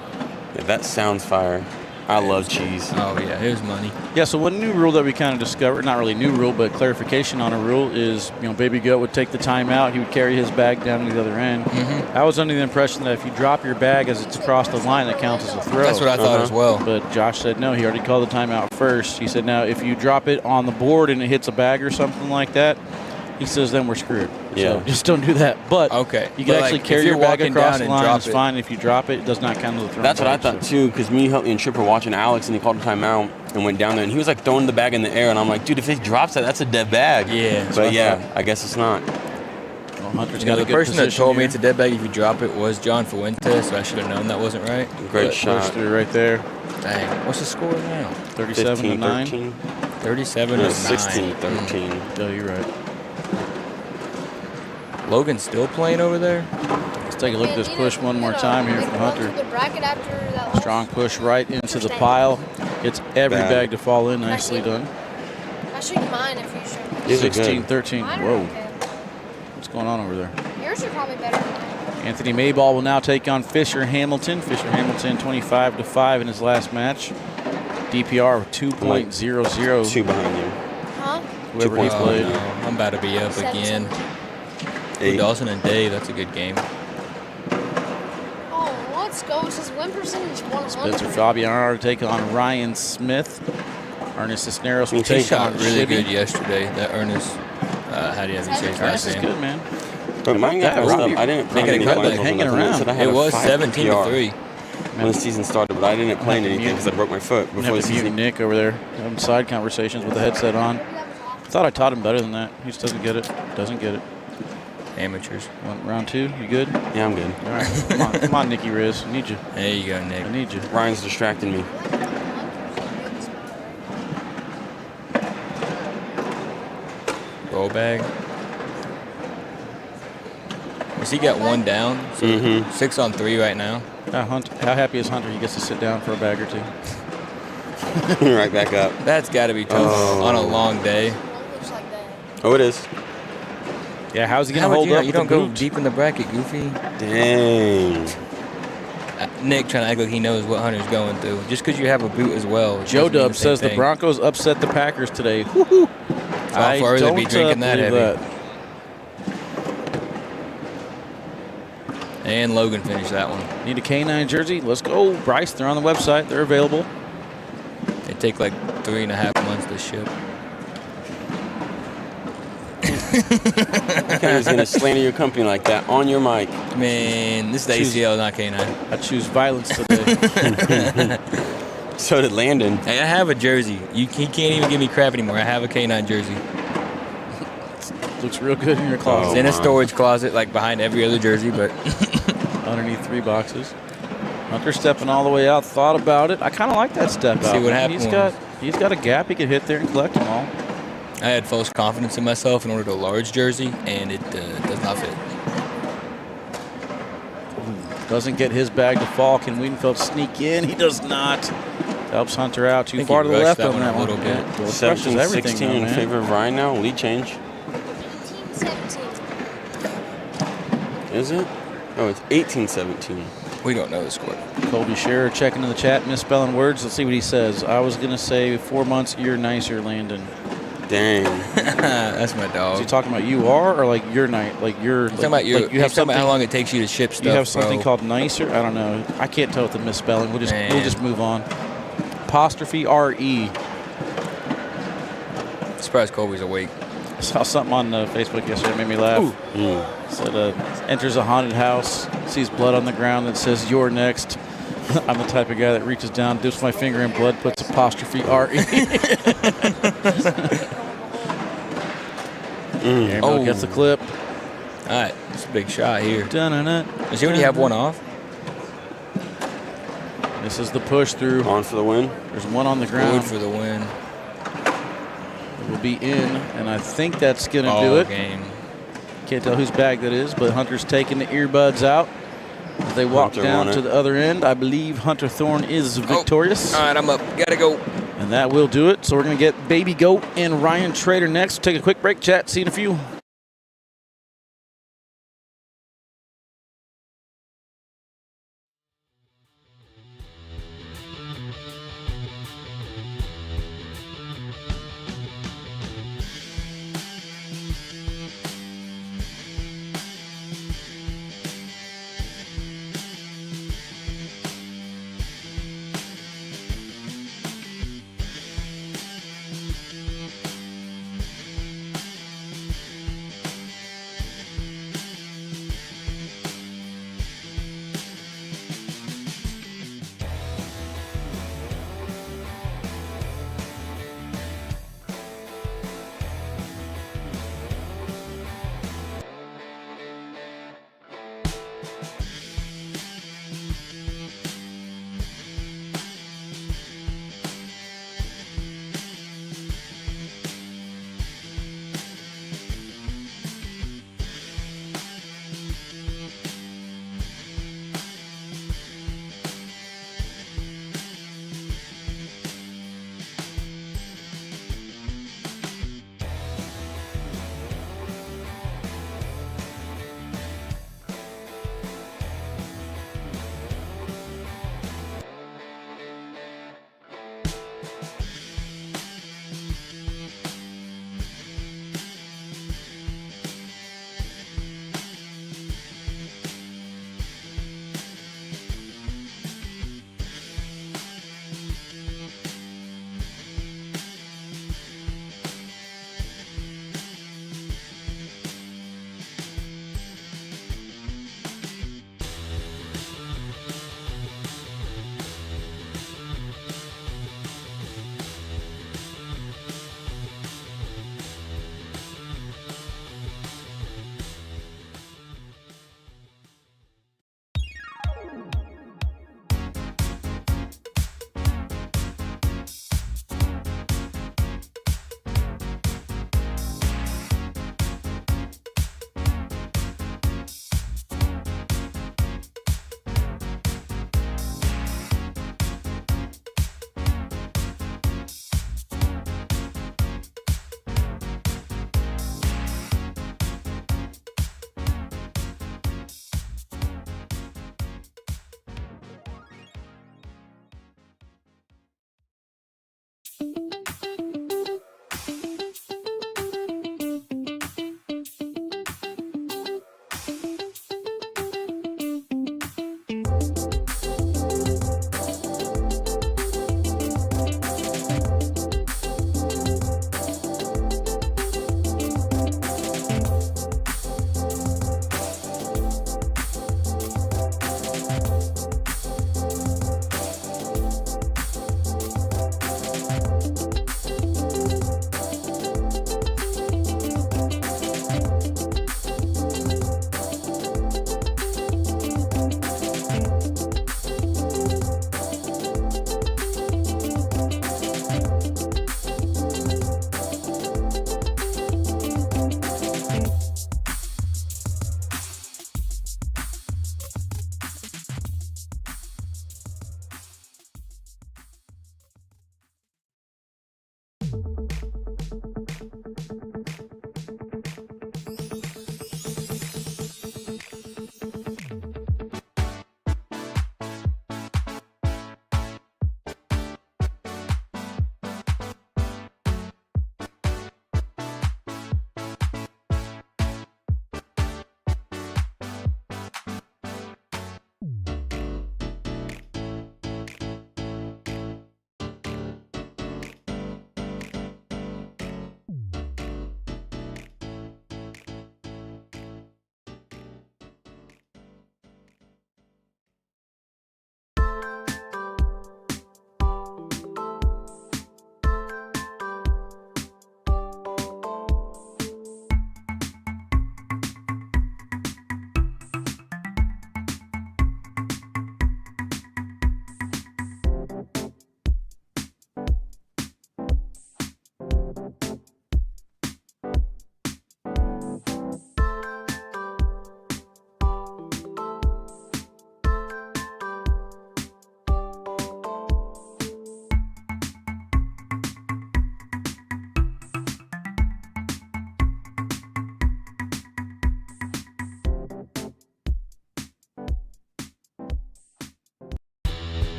Yeah, that sounds fire. I love cheese. Oh yeah, it was money. Yeah, so one new rule that we kind of discovered, not really new rule, but clarification on a rule is, Baby Goat would take the time out. He would carry his bag down to the other end. Mm-hmm. I was under the impression that if you drop your bag as it's across the line, that counts as a throw. That's what I thought as well. But Josh said no, he already called the timeout first. He said now if you drop it on the board and it hits a bag or something like that, he says then we're screwed. Yeah. So just don't do that. But Okay. you But, can like, actually if carry you're your bag walking across down the and line. drop It's it- fine. If you drop it, it does not count as a throw. That's what I bag, thought so. too, because me, Hutley, and Chip were watching Alex, and he called a timeout and went down there, and he was like throwing the bag in the air, and I'm like, dude, if he drops that, that's a dead bag. Yeah. But yeah, I guess it's not. Well, Hunter's You know, got a the good person that position told me here. it's a dead bag if you drop it was John Fuentes, so I should have known that wasn't right. Great Push shot. through right there. Dang. What's the score now? 37-9. 15-13. 37 No, to 9. 16-13. Oh, you're right. Logan's still playing over there? Let's take a look at this push one more time here from Hunter. The bracket after that last- Strong push right into the pile. Gets every Bad. bag to fall in. Nicely done. I should get mine if you should. These are good. 16-13. Mine are Whoa. okay. What's going on over there? Yours are probably better than mine. Anthony Mayball will now take on Fisher Hamilton. Fisher Hamilton 25-5 in his last match. DPR of 2.00. Two behind you. Huh? Whoever 2 he points Oh, played. no. I'm about to be up again. Eight. Dawson and Dave, that's a good game. Oh, let's go. It says win percentage 100. Spencer Fabiano to take on Ryan Smith. Ernest Cisneros will He take Shot on really Shibby. good yesterday. That Ernest, how do you have to say his Ernest last is name? good, man. But mine got Yeah, messed Robbie, up. I didn't play making any a comeback, finals. hanging or nothing. around. It said I had It a was 5 17-3. when the season started, but I didn't play Have to anything mute. because I broke my foot I'm before gonna the have to mute season. Nick over there having side conversations with the headset on. Thought I taught him better than that. He just doesn't get it. Doesn't get it. Amateurs. Round 2, you good? Yeah, I'm good. All right. Come on, Nicky Riz. I need you. There you go, Nick. I need you. Ryan's distracting me. Roll bag. Has he got one down? So Mhm. 6 on 3 right now. How happy is Hunter? He gets to sit down for a bag or two. Right back up. That's got to be tough Oh. on a long day. Looks like that. Oh, it is. Yeah, how's he How gonna would hold you up? not? You with don't the go boot? deep in the bracket, Goofy. Dang. Nick trying to act like he knows what Hunter's going through. Just because you have a boot as well. Joe doesn't mean Dub same says the thing. Broncos upset the Packers today. Woo-hoo. I'll further be drinking that believe heavy. And Logan finished that one. Need a K9 jersey? Let's go. Bryce, they're on the website. They're available. They take like 3.5 months to ship. I was going to slander your company like that on your mic. Man, this is the Choose- ACL, not K9. I choose violence today. So did Landon. Hey, I have a jersey. He can't even give me crap anymore. I have a K9 jersey. Looks real good in your It's closet. in a wow. storage closet, like behind every other jersey, but Underneath 3 boxes. Hunter stepping all the way out. Thought about it. I kind of like that step See out. what happened He's got a gap he could hit there and collect them all. I had false confidence in myself and ordered a large jersey, and it does not fit. Doesn't get his bag to fall. Can Weedenfeld sneak in? He does not. Helps Hunter out too far to the left on that a little bit. Yeah, well, it crushes everything 17-16 though, in man. favor of Ryan now. Lead change. 18-17. Is it? Oh, it's 18-17. We don't know the score. Colby Scherer checking in the chat, misspelling words. Let's see what he says. I was going to say 4 months, you're nicer, Landon. Dang. That's my Is dog. he talking about you are or like your night? Like you're Talking about you. like you have Talking about how something, long it takes you to ship stuff. you have something bro. called nicer? I don't know. I can't tell with the misspelling. We'll Man. just move on. Apostrophe R-E. Surprised Colby's awake. I saw something on Facebook yesterday that made me laugh. Said enters a haunted house, sees blood on the ground that says you're next. I'm the type of guy that reaches down, dips my finger in blood, puts apostrophe R-E. Airmail gets the clip. All right, it's a big shot here. Dun-dun-dun. Does he already have one off? This is the push through. On for the win. There's one on the Good ground. for the win. It will be in, and I think that's going to do Ball it. game. Can't tell whose bag that is, but Hunter's taking the earbuds out. As they walk Hunter down won to it. the other end, I believe Hunter Thorn is victorious. All right, I'm up. Gotta go. And that will do it. So we're going to get Baby Goat and Ryan Trader next. Take a quick break, chat. See you in a few.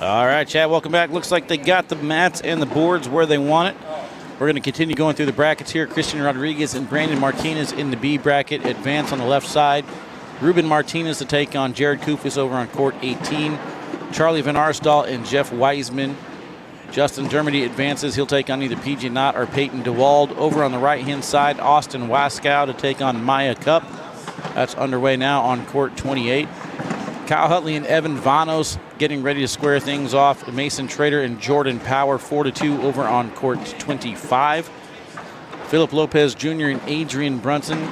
All right, Chad, welcome back. Looks like they got the mats and the boards where they want it. We're going to continue going through the brackets here. Christian Rodriguez and Brandon Martinez in the B bracket advance on the left side. Ruben Martinez to take on Jared Kufis over on court 18. Charlie Van Arsdal and Jeff Wiseman. Justin Dermody advances. He'll take on either PJ Knott or Peyton DeWald. Over on the right-hand side, Austin Waskow to take on Maya Cup. That's underway now on court 28. Kyle Hutley and Evan Vanos getting ready to square things off. Mason Trader and Jordan Power 4-2 over on court 25. Philip Lopez Jr. and Adrian Brunson.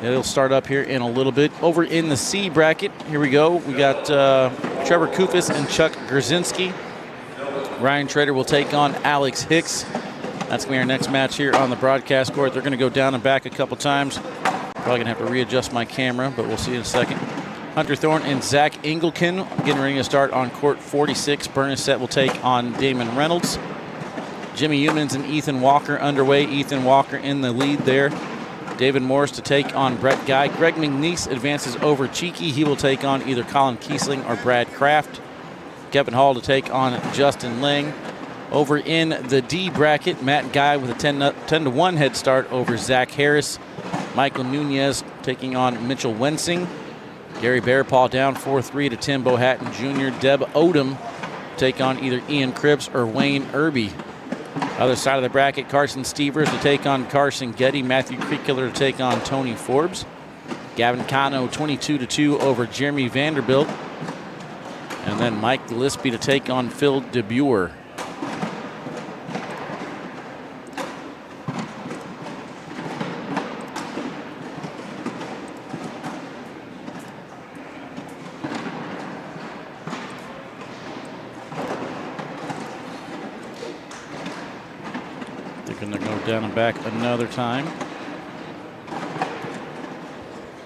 It'll start up here in a little bit. Over in the C bracket, here we go. We got Trevor Kufis and Chuck Grzinski. Ryan Trader will take on Alex Hicks. That's going to be our next match here on the broadcast court. They're going to go down and back a couple times. Probably going to have to readjust my camera, but we'll see in a second. Hunter Thorn and Zach Engelken getting ready to start on court 46. Bernasette will take on Damon Reynolds. Jimmy Humans and Ethan Walker underway. Ethan Walker in the lead there. David Morris to take on Brett Guy. Greg McNeese advances over Cheeky. He will take on either Colin Kiesling or Brad Kraft. Kevin Hall to take on Justin Lang. Over in the D bracket, Matt Guy with a 10-1 head start over Zach Harris. Michael Nunez taking on Mitchell Wensing. Gary Bearpaw down 4-3 to Tim Bohatton Jr. Deb Odom take on either Ian Cripps or Wayne Irby. Other side of the bracket, Carson Stevers to take on Carson Getty. Matthew Creekiller to take on Tony Forbes. Gavin Cano 22-2 over Jeremy Vanderbilt. And then Mike Gillespie to take on Phil DeBuer. They're going to go down and back another time.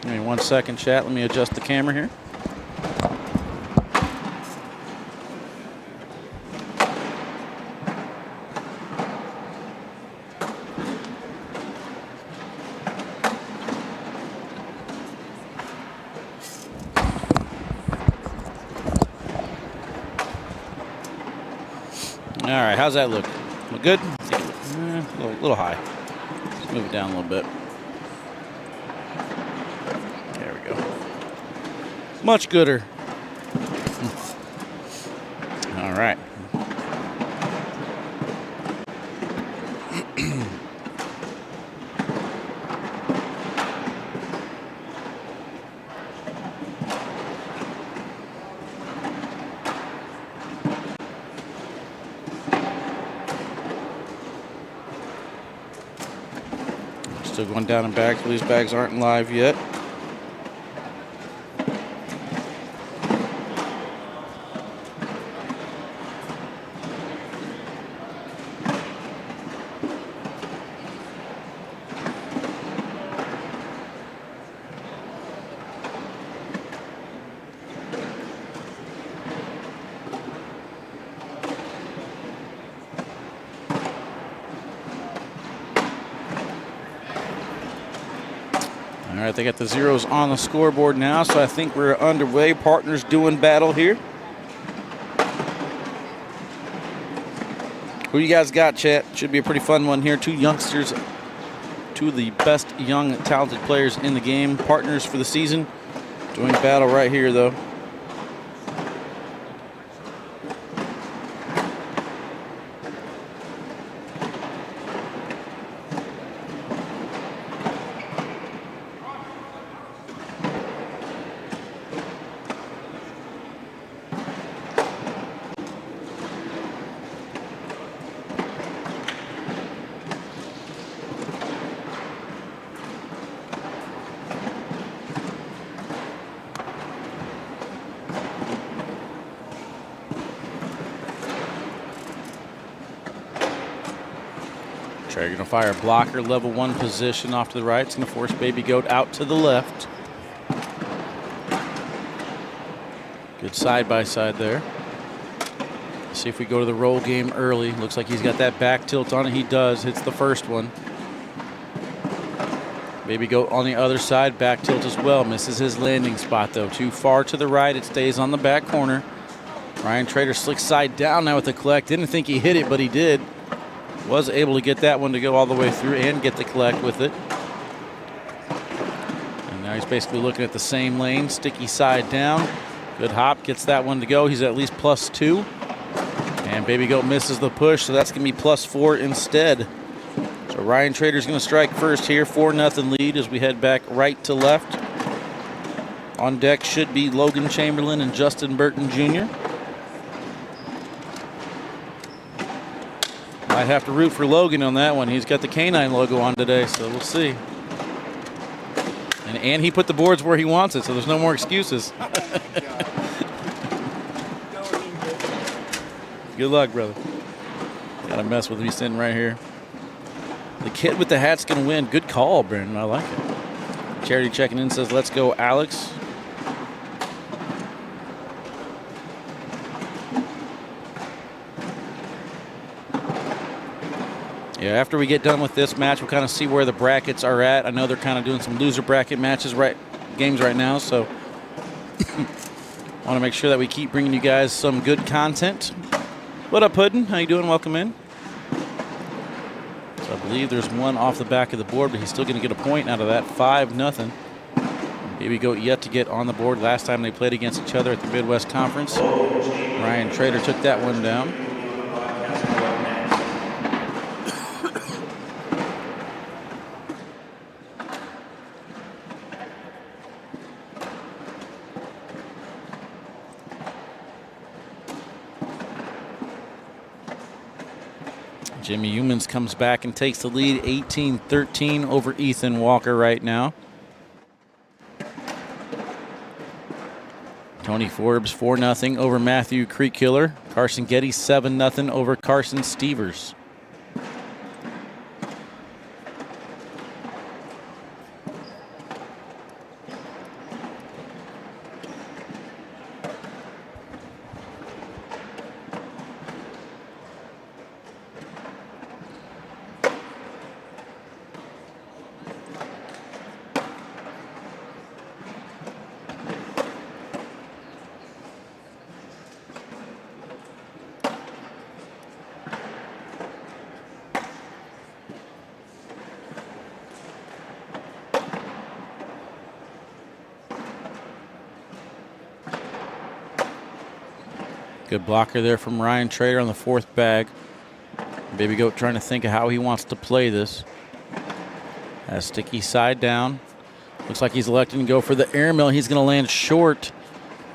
Give me 1 second, chat. Let me adjust the camera here. All right, how's that look? Look good? A little high. Let's move it down a little bit. There we go. Much gooder. All right. Still going down and back. These bags aren't live yet. All right, they got the zeros on the scoreboard now, so I think we're underway. Partners doing battle here. Who you guys got, chat? Should be a pretty fun one here. Two youngsters, two of the best young, talented players in the game. Partners for the season. Doing battle right here, though. Trader going to fire a blocker, level 1 position off to the right. It's going to force Baby Goat out to the left. Good side-by-side there. See if we go to the roll game early. Looks like he's got that back tilt on it. He does. Hits the first one. Baby Goat on the other side. Back tilt as well. Misses his landing spot, though. Too far to the right. It stays on the back corner. Ryan Trader slicks side down now with the collect. Didn't think he hit it, but he did. Was able to get that one to go all the way through and get the collect with it. And now he's basically looking at the same lane. Sticky side down. Good hop. Gets that one to go. He's at least +2. And Baby Goat misses the push, so that's going to be +4 instead. So Ryan Trader's going to strike first here. 4-0 lead as we head back right to left. On deck should be Logan Chamberlain and Justin Burton Jr. Might have to root for Logan on that one. He's got the canine logo on today, so we'll see. And he put the boards where he wants it, so there's no more excuses. Good luck, brother. Gotta mess with him. He's sitting right here. The kid with the hat's gonna win. Good call, Brandon. I like it. Charity checking in says, let's go, Alex. Yeah, after we get done with this match, we'll kind of see where the brackets are at. I know they're kind of doing some loser bracket matches games right now, so want to make sure that we keep bringing you guys some good content. What up, Puddin'? How you doing? Welcome in. So I believe there's one off the back of the board, but he's still going to get a point out of that. 5-0. Baby Goat yet to get on the board. Last time they played against each other at the Midwest Conference, Ryan Trader took that one down. Jimmy Humans comes back and takes the lead 18-13 over Ethan Walker right now. Tony Forbes 4-0 over Matthew Creekkiller. Carson Getty 7-0 over Carson Stevers. Good blocker there from Ryan Trader on the fourth bag. Baby Goat trying to think of how he wants to play this. Has sticky side down. Looks like he's electing to go for the airmail. He's going to land short.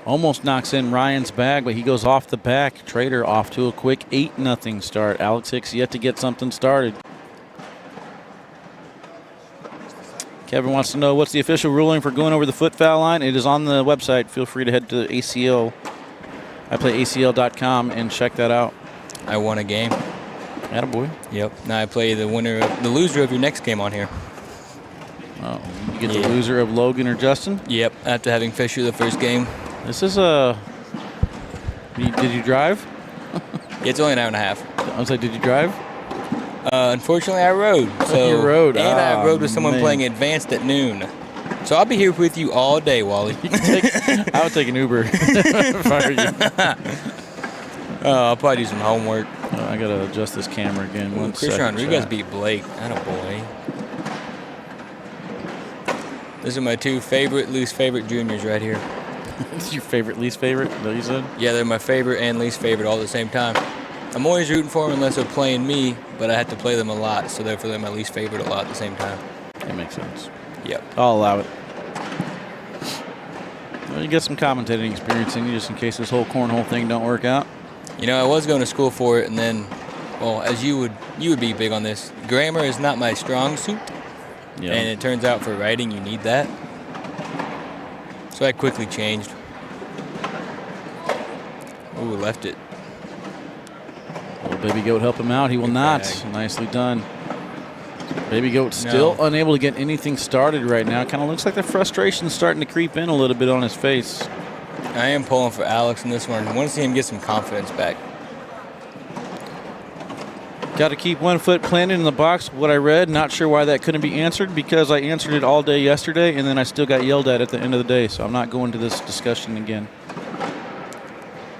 Almost knocks in Ryan's bag, but he goes off the back. Trader off to a quick 8-0 start. Alex Hicks yet to get something started. Kevin wants to know what's the official ruling for going over the foot foul line. It is on the website. Feel free to head to ACL. I play ACL.com and check that out. I won a game. Attaboy. Yep. Now I play the loser of your next game on here. Oh, you get the loser of Logan or Justin? Yep. After having Fisher the first game. This is a. Did you drive? It's only an hour and a half. I was like, did you drive? Unfortunately, I rode. So you rode. And I rode with someone playing advanced at noon. So I'll be here with you all day, Wally. I would take an Uber if I were you. I'll probably do some homework. I got to adjust this camera again. One Christian second, Rodriguez chat. beat Blake. Attaboy. These are my two least favorite juniors right here. This is your favorite, least favorite, is that what you said? Yeah, they're my favorite and least favorite all at the same time. I'm always rooting for them unless they're playing me, but I have to play them a lot, so therefore they're my least favorite a lot at the same time. That makes sense. Yep. I'll allow it. Well, you get some commentating experience in you just in case this whole cornhole thing don't work out. You know, I was going to school for it, and then, well, as you would be big on this. Grammar is not my strong suit, and it turns out for writing you need that. So I quickly changed. Ooh, left it. Will Baby Goat help him out? He will Good not. bag. Nicely done. Baby Goat still unable to get anything started right now. Kind of looks like the frustration's starting to creep in a little bit on his face. I am pulling for Alex in this one. I want to see him get some confidence back. Got to keep one foot planted in the box. What I read, not sure why that couldn't be answered, because I answered it all day yesterday, and then I still got yelled at the end of the day, so I'm not going to this discussion again.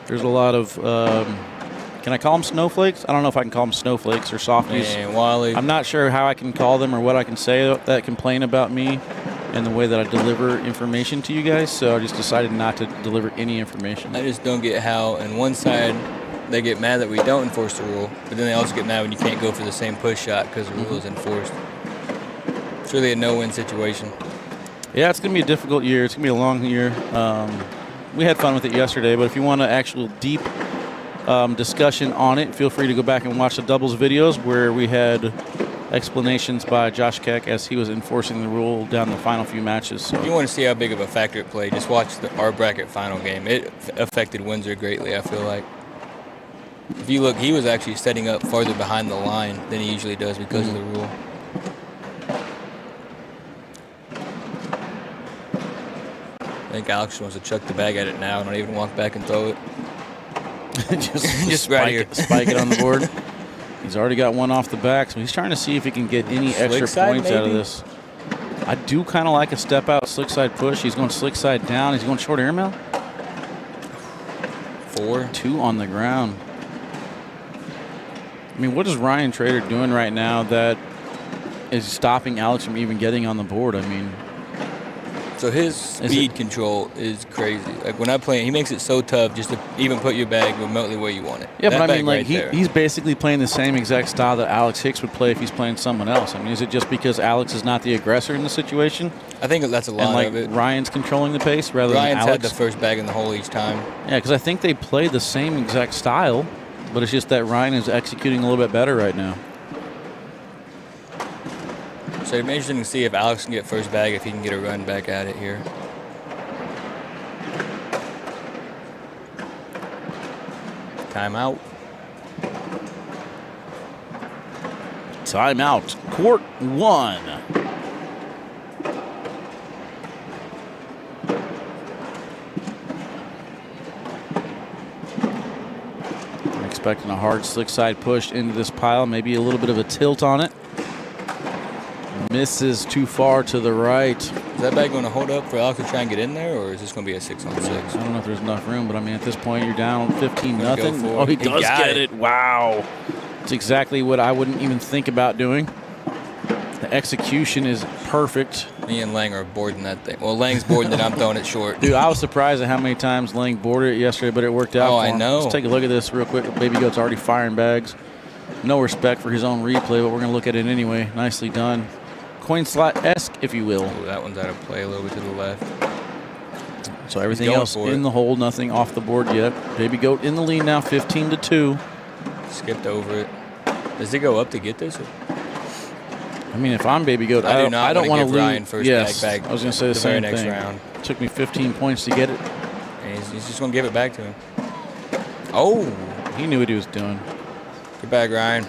There's a lot of, can I call them snowflakes? I don't know if I can call them snowflakes or softies. Man, Wally. I'm not sure how I can call them or what I can say that complain about me and the way that I deliver information to you guys, so I just decided not to deliver any information. I just don't get how, on one side, they get mad that we don't enforce the rule, but then they also get mad when you can't go for the same push shot because the rule is enforced. It's really a no-win situation. Yeah, it's going to be a difficult year. It's going to be a long year. We had fun with it yesterday, but if you want an actual deep discussion on it, feel free to go back and watch the doubles videos where we had explanations by Josh Keck as he was enforcing the rule down the final few matches. So. If you want to see how big of a factor it played, just watch our bracket final game. It affected Windsor greatly, I feel like. If you look, he was actually setting up farther behind the line than he usually does because of the rule. I think Alex wants to chuck the bag at it now and not even walk back and throw it. just right here. Spike it on the board. He's already got one off the back, so he's trying to see if he can get any extra points out of this. I do kind of like a step out slick side push. He's going slick side down. He's going short airmail. 4-2 on the ground. I mean, what is Ryan Trader doing right now that is stopping Alex from even getting on the board? I mean, so his speed control is crazy. Like when I play, he makes it so tough just to even put your bag remotely where you want it. Yeah, that but I mean, like right he's basically playing the same exact style that Alex Hicks would play if he's playing someone else. I mean, is it just because Alex is not the aggressor in the situation? I think that's a lot of it. Ryan's controlling the pace rather than Alex. Ryan's had the first bag in the hole each time. Yeah, because I think they play the same exact style, but it's just that Ryan is executing a little bit better right now. So it'd be interesting to see if Alex can get first bag, if he can get a run back at it here. Timeout. Timeout. Court 1. I'm expecting a hard slick side push into this pile. Maybe a little bit of a tilt on it. Misses too far to the right. Is that bag going to hold up for Alex to try and get in there, or is this going to be a 6-on-6? I don't know if there's enough room, but I mean, at this point, you're down 15-0. Oh, he does get it. Wow. It's exactly what I wouldn't even think about doing. The execution is perfect. Me and Lang are boarding that thing. Well, Lang's boarding it. I'm throwing it short. Dude, I was surprised at how many times Lang boarded it yesterday, but it worked out for him. I know. Let's take a look at this real quick. Baby Goat's already firing bags. No respect for his own replay, but we're going to look at it anyway. Nicely done. Coin slot-esque, if you will. Ooh, that one's out of play a little bit to the left. So everything else in the hole, nothing off the board yet. Baby Goat in the lead now, 15-2. Skipped over it. Does it go up to get this? I mean, if I'm Baby Goat, I don't want to lose. Ryan first back I was going to say the same very next thing. round. It took me 15 points to get it. And he's just going to give it back to him. Oh! He knew what he was doing. Get back, Ryan.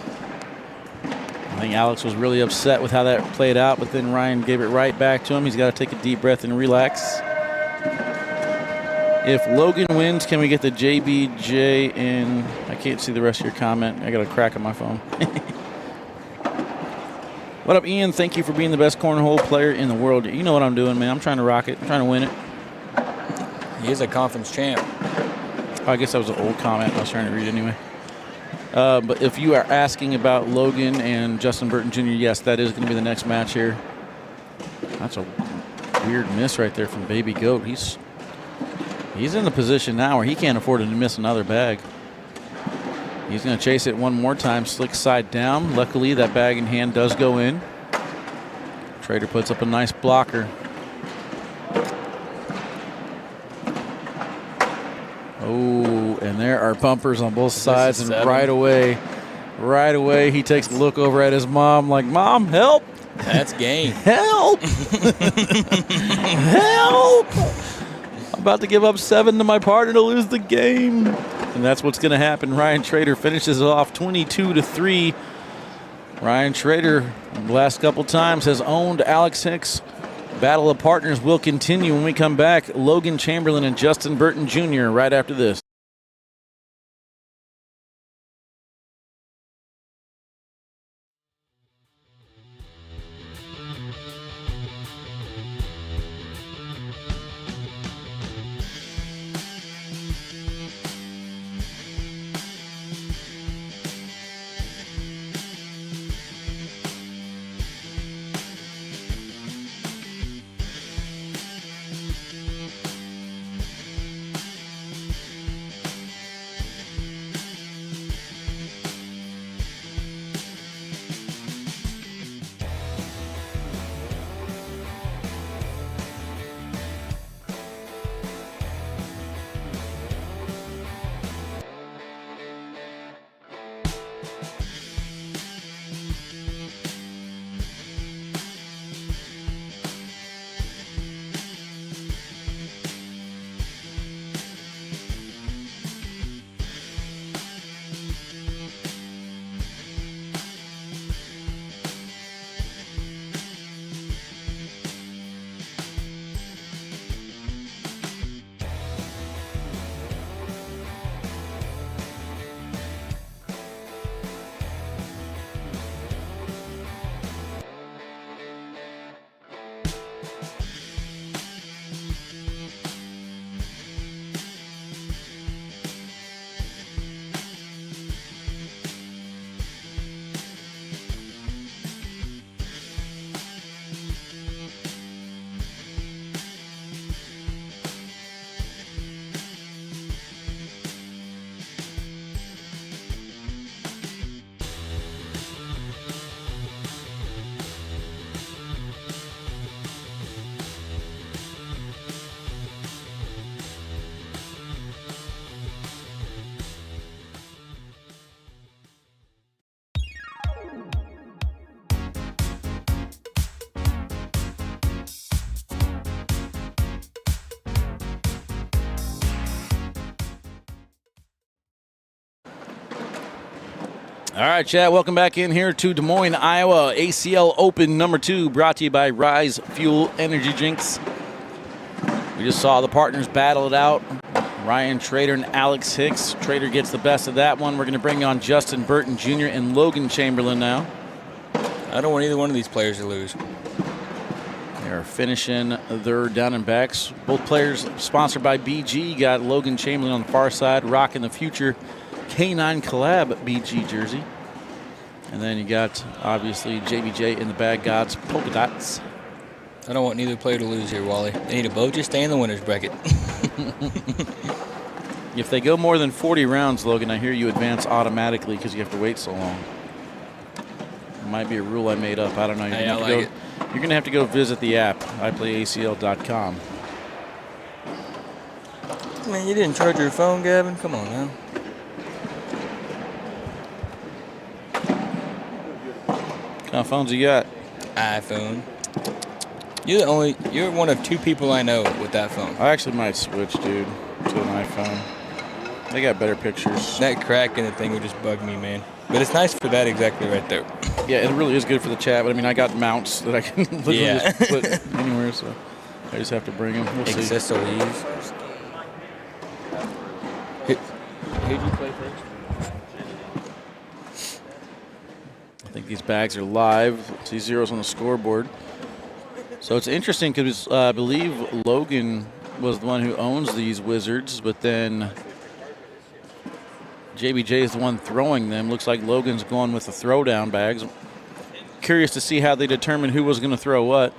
I think Alex was really upset with how that played out, but then Ryan gave it right back to him. He's got to take a deep breath and relax. If Logan wins, can we get the JBJ in? I can't see the rest of your comment. I got a crack on my phone. What up, Ian? Thank you for being the best cornhole player in the world. You know what I'm doing, man. I'm trying to rock it. I'm trying to win it. He is a conference champ. Oh, I guess that was an old comment I was trying to read anyway. But if you are asking about Logan and Justin Burton Jr., yes, that is going to be the next match here. That's a weird miss right there from Baby Goat. He's in the position now where he can't afford to miss another bag. He's going to chase it one more time, slick side down. Luckily, that bag in hand does go in. Trader puts up a nice blocker. Oh, and there are bumpers on both sides, and right away, he takes a look over at his mom like, Mom, help! That's game. Help! Help! I'm about to give up 7 to my partner to lose the game. And that's what's going to happen. Ryan Trader finishes it off 22-3. Ryan Schrader, the last couple times, has owned Alex Hicks. Battle of Partners will continue when we come back. Logan Chamberlain and Justin Burton Jr. right after this. All right, chat. Welcome back in here to Des Moines, Iowa. ACL Open number 2, brought to you by Rise Fuel Energy Drinks. We just saw the partners battle it out. Ryan Schrader and Alex Hicks. Schrader gets the best of that one. We're going to bring on Justin Burton Jr. and Logan Chamberlain now. I don't want either one of these players to lose. They are finishing their down and backs. Both players sponsored by BG. You got Logan Chamberlain on the far side, rocking the future K9 Collab BG jersey. And then you got, obviously, JBJ in the Bad Gods polka dots. I don't want neither player to lose here, Wally. They need to both just stay in the winner's bracket. If they go more than 40 rounds, Logan, I hear you advance automatically because you have to wait so long. It might be a rule I made up. I don't know. You're going to have to go visit the app, iPlayACL.com. Man, you didn't charge your phone, Gavin? Come on now. What kind of phones you got? iPhone. You're one of 2 people I know with that phone. I actually might switch, dude, to an iPhone. They got better pictures. That crack in the thing would just bug me, man. But it's nice for that exactly right there. Yeah, it really is good for the chat. But I mean, I got mounts that I can literally just put anywhere, so I just have to bring them. We'll see. Accessories. Who'd you play first? I think these bags are live. See zeros on the scoreboard. So it's interesting because I believe Logan was the one who owns these Wizards, but then JBJ is the one throwing them. Looks like Logan's going with the throwdown bags. Curious to see how they determine who was going to throw what.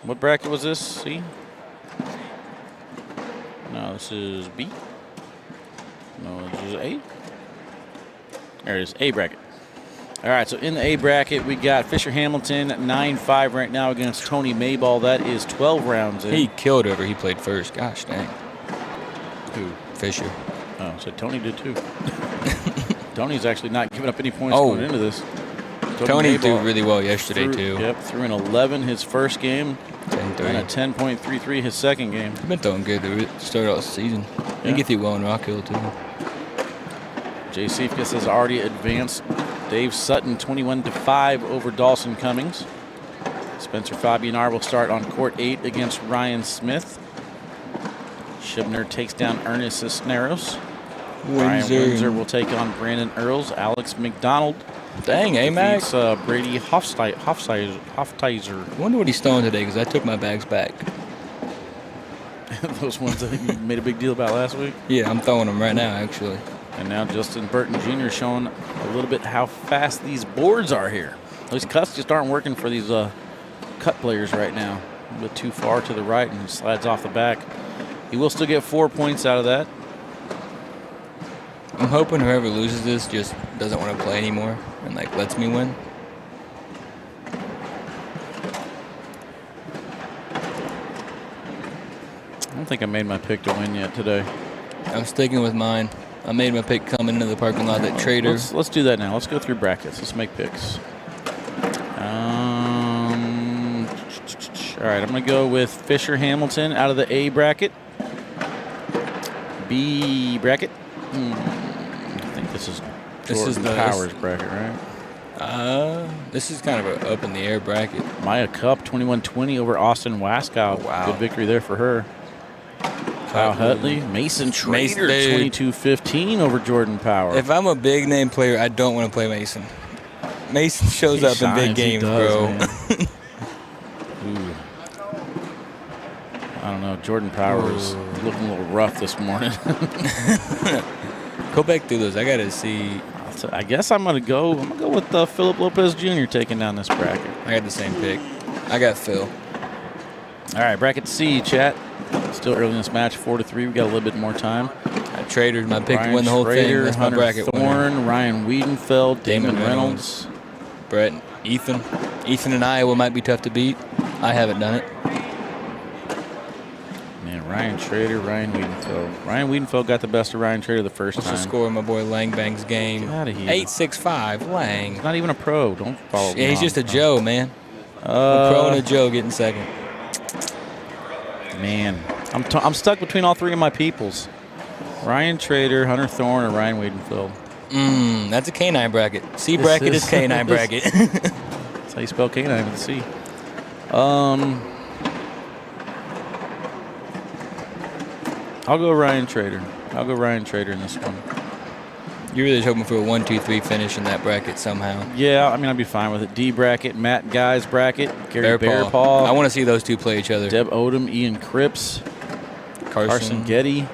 What bracket was this? C? No, this is B. No, this is A. There it is, A bracket. All right, so in the A bracket, we got Fisher Hamilton 9-5 right now against Tony Mayball. That is 12 rounds in. He killed whoever he played first. Gosh dang. Who? Fisher. Oh, so Tony did too. Tony's actually not giving up any points going into this. Tony threw Maybaugh really well yesterday, too. Yep, threw an 11 his first game. 10-3. And a 10.33 his second game. He's been throwing good to start out the season. I think he threw well in Rock Hill, too. Jay Seifkes has already advanced. Dave Sutton 21-5 over Dawson Cummings. Spencer Fabianar will start on court 8 against Ryan Smith. Shibner takes down Ernest Cisneros. Ryan Windsor will take on Brandon Earls. Alex McDonald. Dang, A-Mac. Defeats Brady Hofsteiser. I wonder what he's throwing today because I took my bags back. Those ones that you made a big deal about last week. Yeah, I'm throwing them right now, actually. And now Justin Burton Jr. showing a little bit how fast these boards are here. Those cuts just aren't working for these cut players right now. A bit too far to the right and slides off the back. He will still get 4 points out of that. I'm hoping whoever loses this just doesn't want to play anymore and like lets me win. I don't think I made my pick to win yet today. I'm sticking with mine. I made my pick coming into the parking lot at Trader. Let's do that now. Let's go through brackets. Let's make picks. All right, I'm going to go with Fisher Hamilton out of the A bracket. B bracket. I think this is Jordan Powers bracket, right? This is kind of an up in the air bracket. Maya Cup 21-20 over Austin Waskow. Oh, wow. Good victory there for her. Kyle Hutley, Mason Trader 22-15 over Jordan Power. If I'm a big name player, I don't want to play Mason. Mason shows up in big games, bro. Ooh. I don't know. Jordan Power is looking a little rough this morning. Go back through those. I gotta see. I guess I'm gonna go with Philip Lopez Jr. taking down this bracket. I got the same pick. I got Phil. All right, bracket C, chat. Still early in this match, 4-3. We got a little bit more time. Trader's my pick Ryan to win the whole Schrader, thing. That's my Hunter bracket Thorn, winner. Ryan Weedenfeld, Damon Reynolds, Brett, Ethan. Ethan and Iowa might be tough to beat. I haven't done it. Man, Ryan Schrader, Ryan Weedenfeld. Ryan Weedenfeld got the best of Ryan Schrader the first What's time. the score of my boy Langbang's game? Get out of here. 8-6-5, Lang. He's not even a pro. Don't follow Yeah, he's just a Joe, man. A Uh, pro and a Joe getting second. Man, I'm stuck between all three of my peoples. Ryan Trader, Hunter Thorn, or Ryan Weedenfeld. That's a canine bracket. C bracket is canine bracket. That's how you spell canine with a C. I'll go Ryan Trader. I'll go Ryan Trader in this one. You're really hoping for a 1-2-3 finish in that bracket somehow. Yeah, I mean, I'd be fine with it. D bracket, Matt Guy's bracket, Gary Bearpaw. I want to see those two play each other. Deb Odom, Ian Cripps, Carson Getty.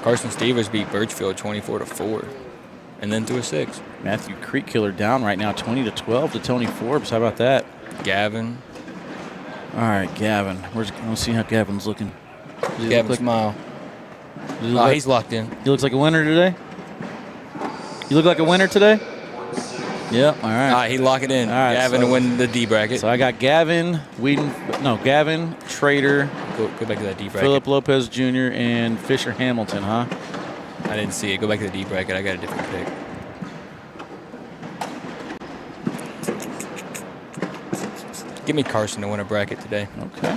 Carson Stevers beat Birchfield 24-4, and then threw a 6. Matthew Creekkiller down right now, 20-12 to Tony Forbes. How about that? Gavin. All right, Gavin. Let's see how Gavin's looking. Gavin smile. He's locked in. He looks like a winner today. You look like a winner today? Yep. All right. He lock it in. All right, Gavin to win the D bracket. So I got Gavin, Gavin, Trader, Go back to that D bracket. Philip Lopez Jr., and Fisher Hamilton, huh? I didn't see it. Go back to the D bracket. I got a different pick. Give me Carson to win a bracket today. Okay.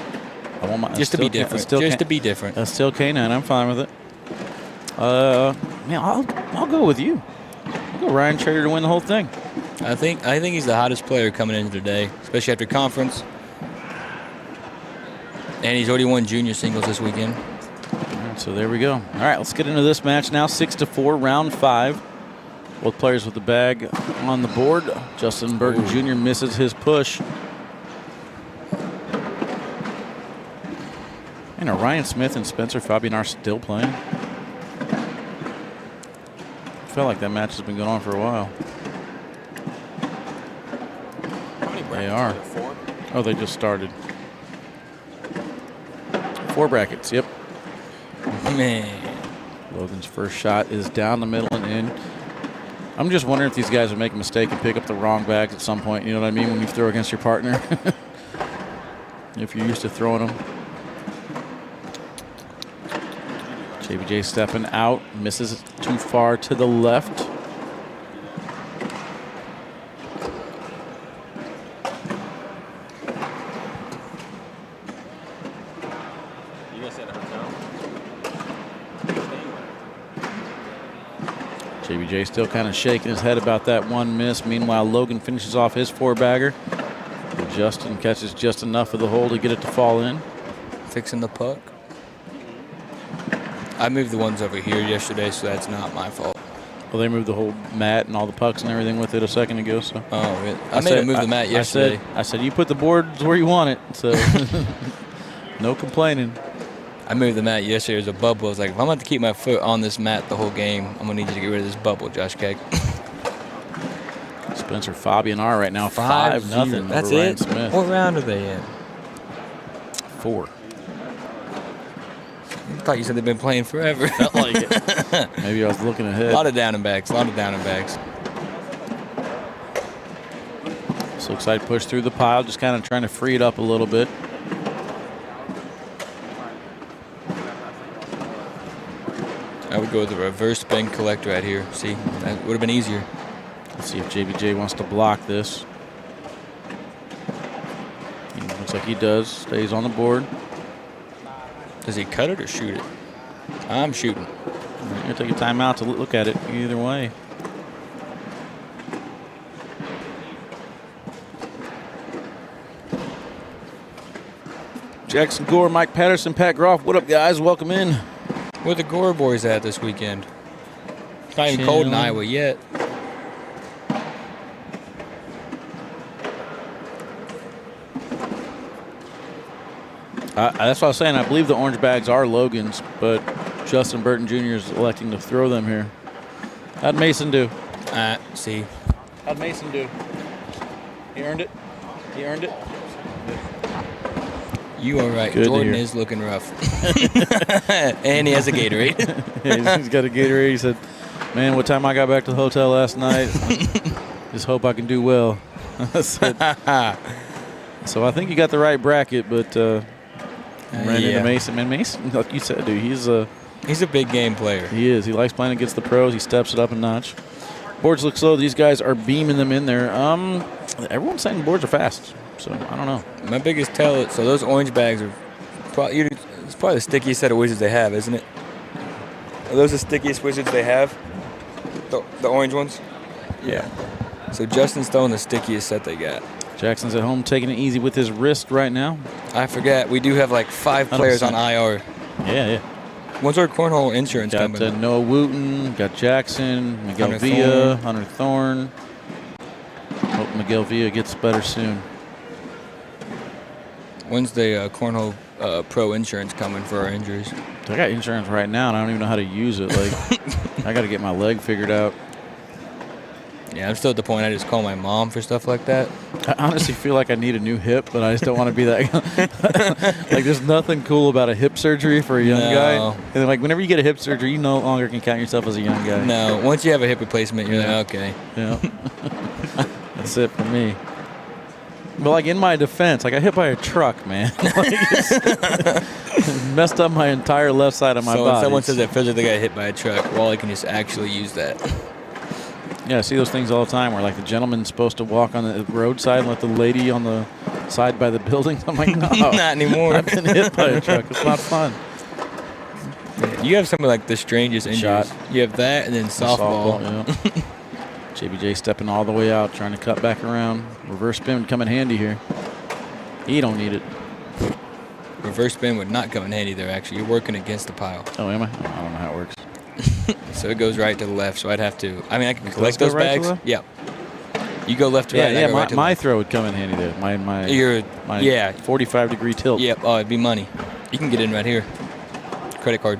I want my Just to be different. Just to be different. That's still K9. I'm fine with it. Man, I'll go with you. I'll go Ryan Trader to win the whole thing. I think he's the hottest player coming into today, especially after conference. And he's already won junior singles this weekend. All right, so there we go. All right, let's get into this match now. 6-4, round 5. Both players with the bag on the board. Justin Burton Jr. misses his push. And Ryan Smith and Spencer Fabian are still playing. I felt like that match has been going on for a while. How many They brackets are. there? 4? Oh, they just started. 4 brackets, yep. Man. Logan's first shot is down the middle and in. I'm just wondering if these guys would make a mistake and pick up the wrong bags at some point. You know what I mean? When you throw against your partner. If you're used to throwing them. JBJ stepping out. Misses too far to the left. JBJ still kind of shaking his head about that one miss. Meanwhile, Logan finishes off his 4-bagger. Justin catches just enough of the hole to get it to fall in. Fixing the puck. I moved the ones over here yesterday, so that's not my fault. Well, they moved the whole mat and all the pucks and everything with it a second ago. So. Oh, really? I made him move the mat yesterday. I said you put the boards where you want it, so no complaining. I moved the mat yesterday. There's a bubble. I was like, if I'm going to keep my foot on this mat the whole game, I'm going to need you to get rid of this bubble, Josh Keck. Spencer Fabian are right now 5-0. That's over Ryan it? Smith. What round are they in? 4. I thought you said they've been playing forever. Felt like it. Maybe I was looking ahead. A lot of down and backs. So excited, push through the pile, just kind of trying to free it up a little bit. I would go with a reverse spin collect right here. See, that would have been easier. Let's see if JBJ wants to block this. Looks like he does. Stays on the board. Does he cut it or shoot it? I'm shooting. You're going to take a timeout to look at it either way. Jackson Gore, Mike Patterson, Pat Groff. What up, guys? Welcome in. Where the Gore boys at this weekend? It's not even cold in Iowa yet. That's what I was saying. I believe the orange bags are Logan's, but Justin Burton Jr. is electing to throw them here. How'd Mason do? See. How'd Mason do? He earned it. He earned it. You are right. Good Jordan is looking rough. And he has a Gatorade. Yeah, he's got a Gatorade. He said, man, what time I got back to the hotel last night, just hope I can do well. So I think you got the right bracket, but ran into Mason. Man, Mason, like you said, dude, he's a big game player. He is. He likes playing against the pros. He steps it up a notch. Boards look slow. These guys are beaming them in there. Everyone's saying boards are fast, so I don't know. My biggest tell, so those orange bags are probably, it's probably the stickiest set of wizards they have, isn't it? Are those the stickiest wizards they have? The orange ones? Yeah. So Justin's throwing the stickiest set they got. Jackson's at home taking it easy with his wrist right now. I forgot. We do have like 5 players 100%. on IR. Yeah. When's our cornhole insurance Got coming? Noah Wooten, got Jackson, Miguel Hunter Villa, Thorn. Hunter Thorn. Hope Miguel Villa gets better soon. When's the cornhole pro insurance coming for our injuries? I got insurance right now, and I don't even know how to use it. Like, I got to get my leg figured out. Yeah, I'm still at the point I just call my mom for stuff like that. I honestly feel like I need a new hip, but I just don't want to be that. Like, there's nothing cool about a hip surgery for a young guy. And like, whenever you get a hip surgery, you no longer can count yourself as a young guy. No, once you have a hip replacement, you're like, okay. Yeah. That's it for me. But like, in my defense, like, I got hit by a truck, man. Like, it's messed up my entire left side of my So body. when someone says that physically got hit by a truck, Wally can just actually use that. Yeah, I see those things all the time where, like, the gentleman's supposed to walk on the roadside and let the lady on the side by the building. I'm like, no. Not anymore. I've been hit by a truck. It's not fun. You have some of like the strangest injuries. Shot. You have that and then softball. Yeah. JBJ stepping all the way out, trying to cut back around. Reverse spin would come in handy here. He don't need it. Reverse spin would not come in handy there, actually. You're working against the pile. Oh, am I? I don't know how it works. So it goes right to the left, so I'd have to. I mean, I can Does collect it go those right to bags. left? Yeah. You go left to right. Yeah, I go right to my left. throw would come in handy there. My 45-degree tilt. Yep. Oh, it'd be money. You can get in right here. Credit card.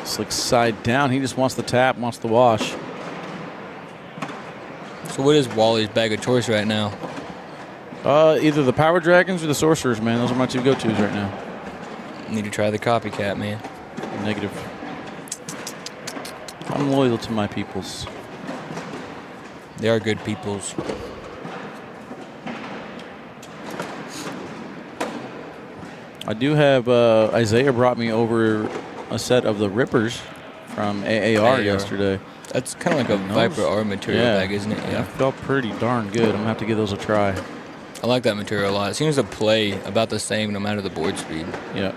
Slick side down. He just wants the tap, wants the wash. So what is Wally's bag of choice right now? Either the Power Dragons or the Sorcerers, man. Those are my 2 go-tos right now. Need to try the copycat, man. Negative. I'm loyal to my peoples. They are good peoples. I do have Isaiah brought me over a set of the Rippers from AAR yesterday. That's kind of like a Viper R material bag, isn't it? Yeah, it felt pretty darn good. I'm going to have to give those a try. I like that material a lot. It seems to play about the same no matter the board speed. Yeah.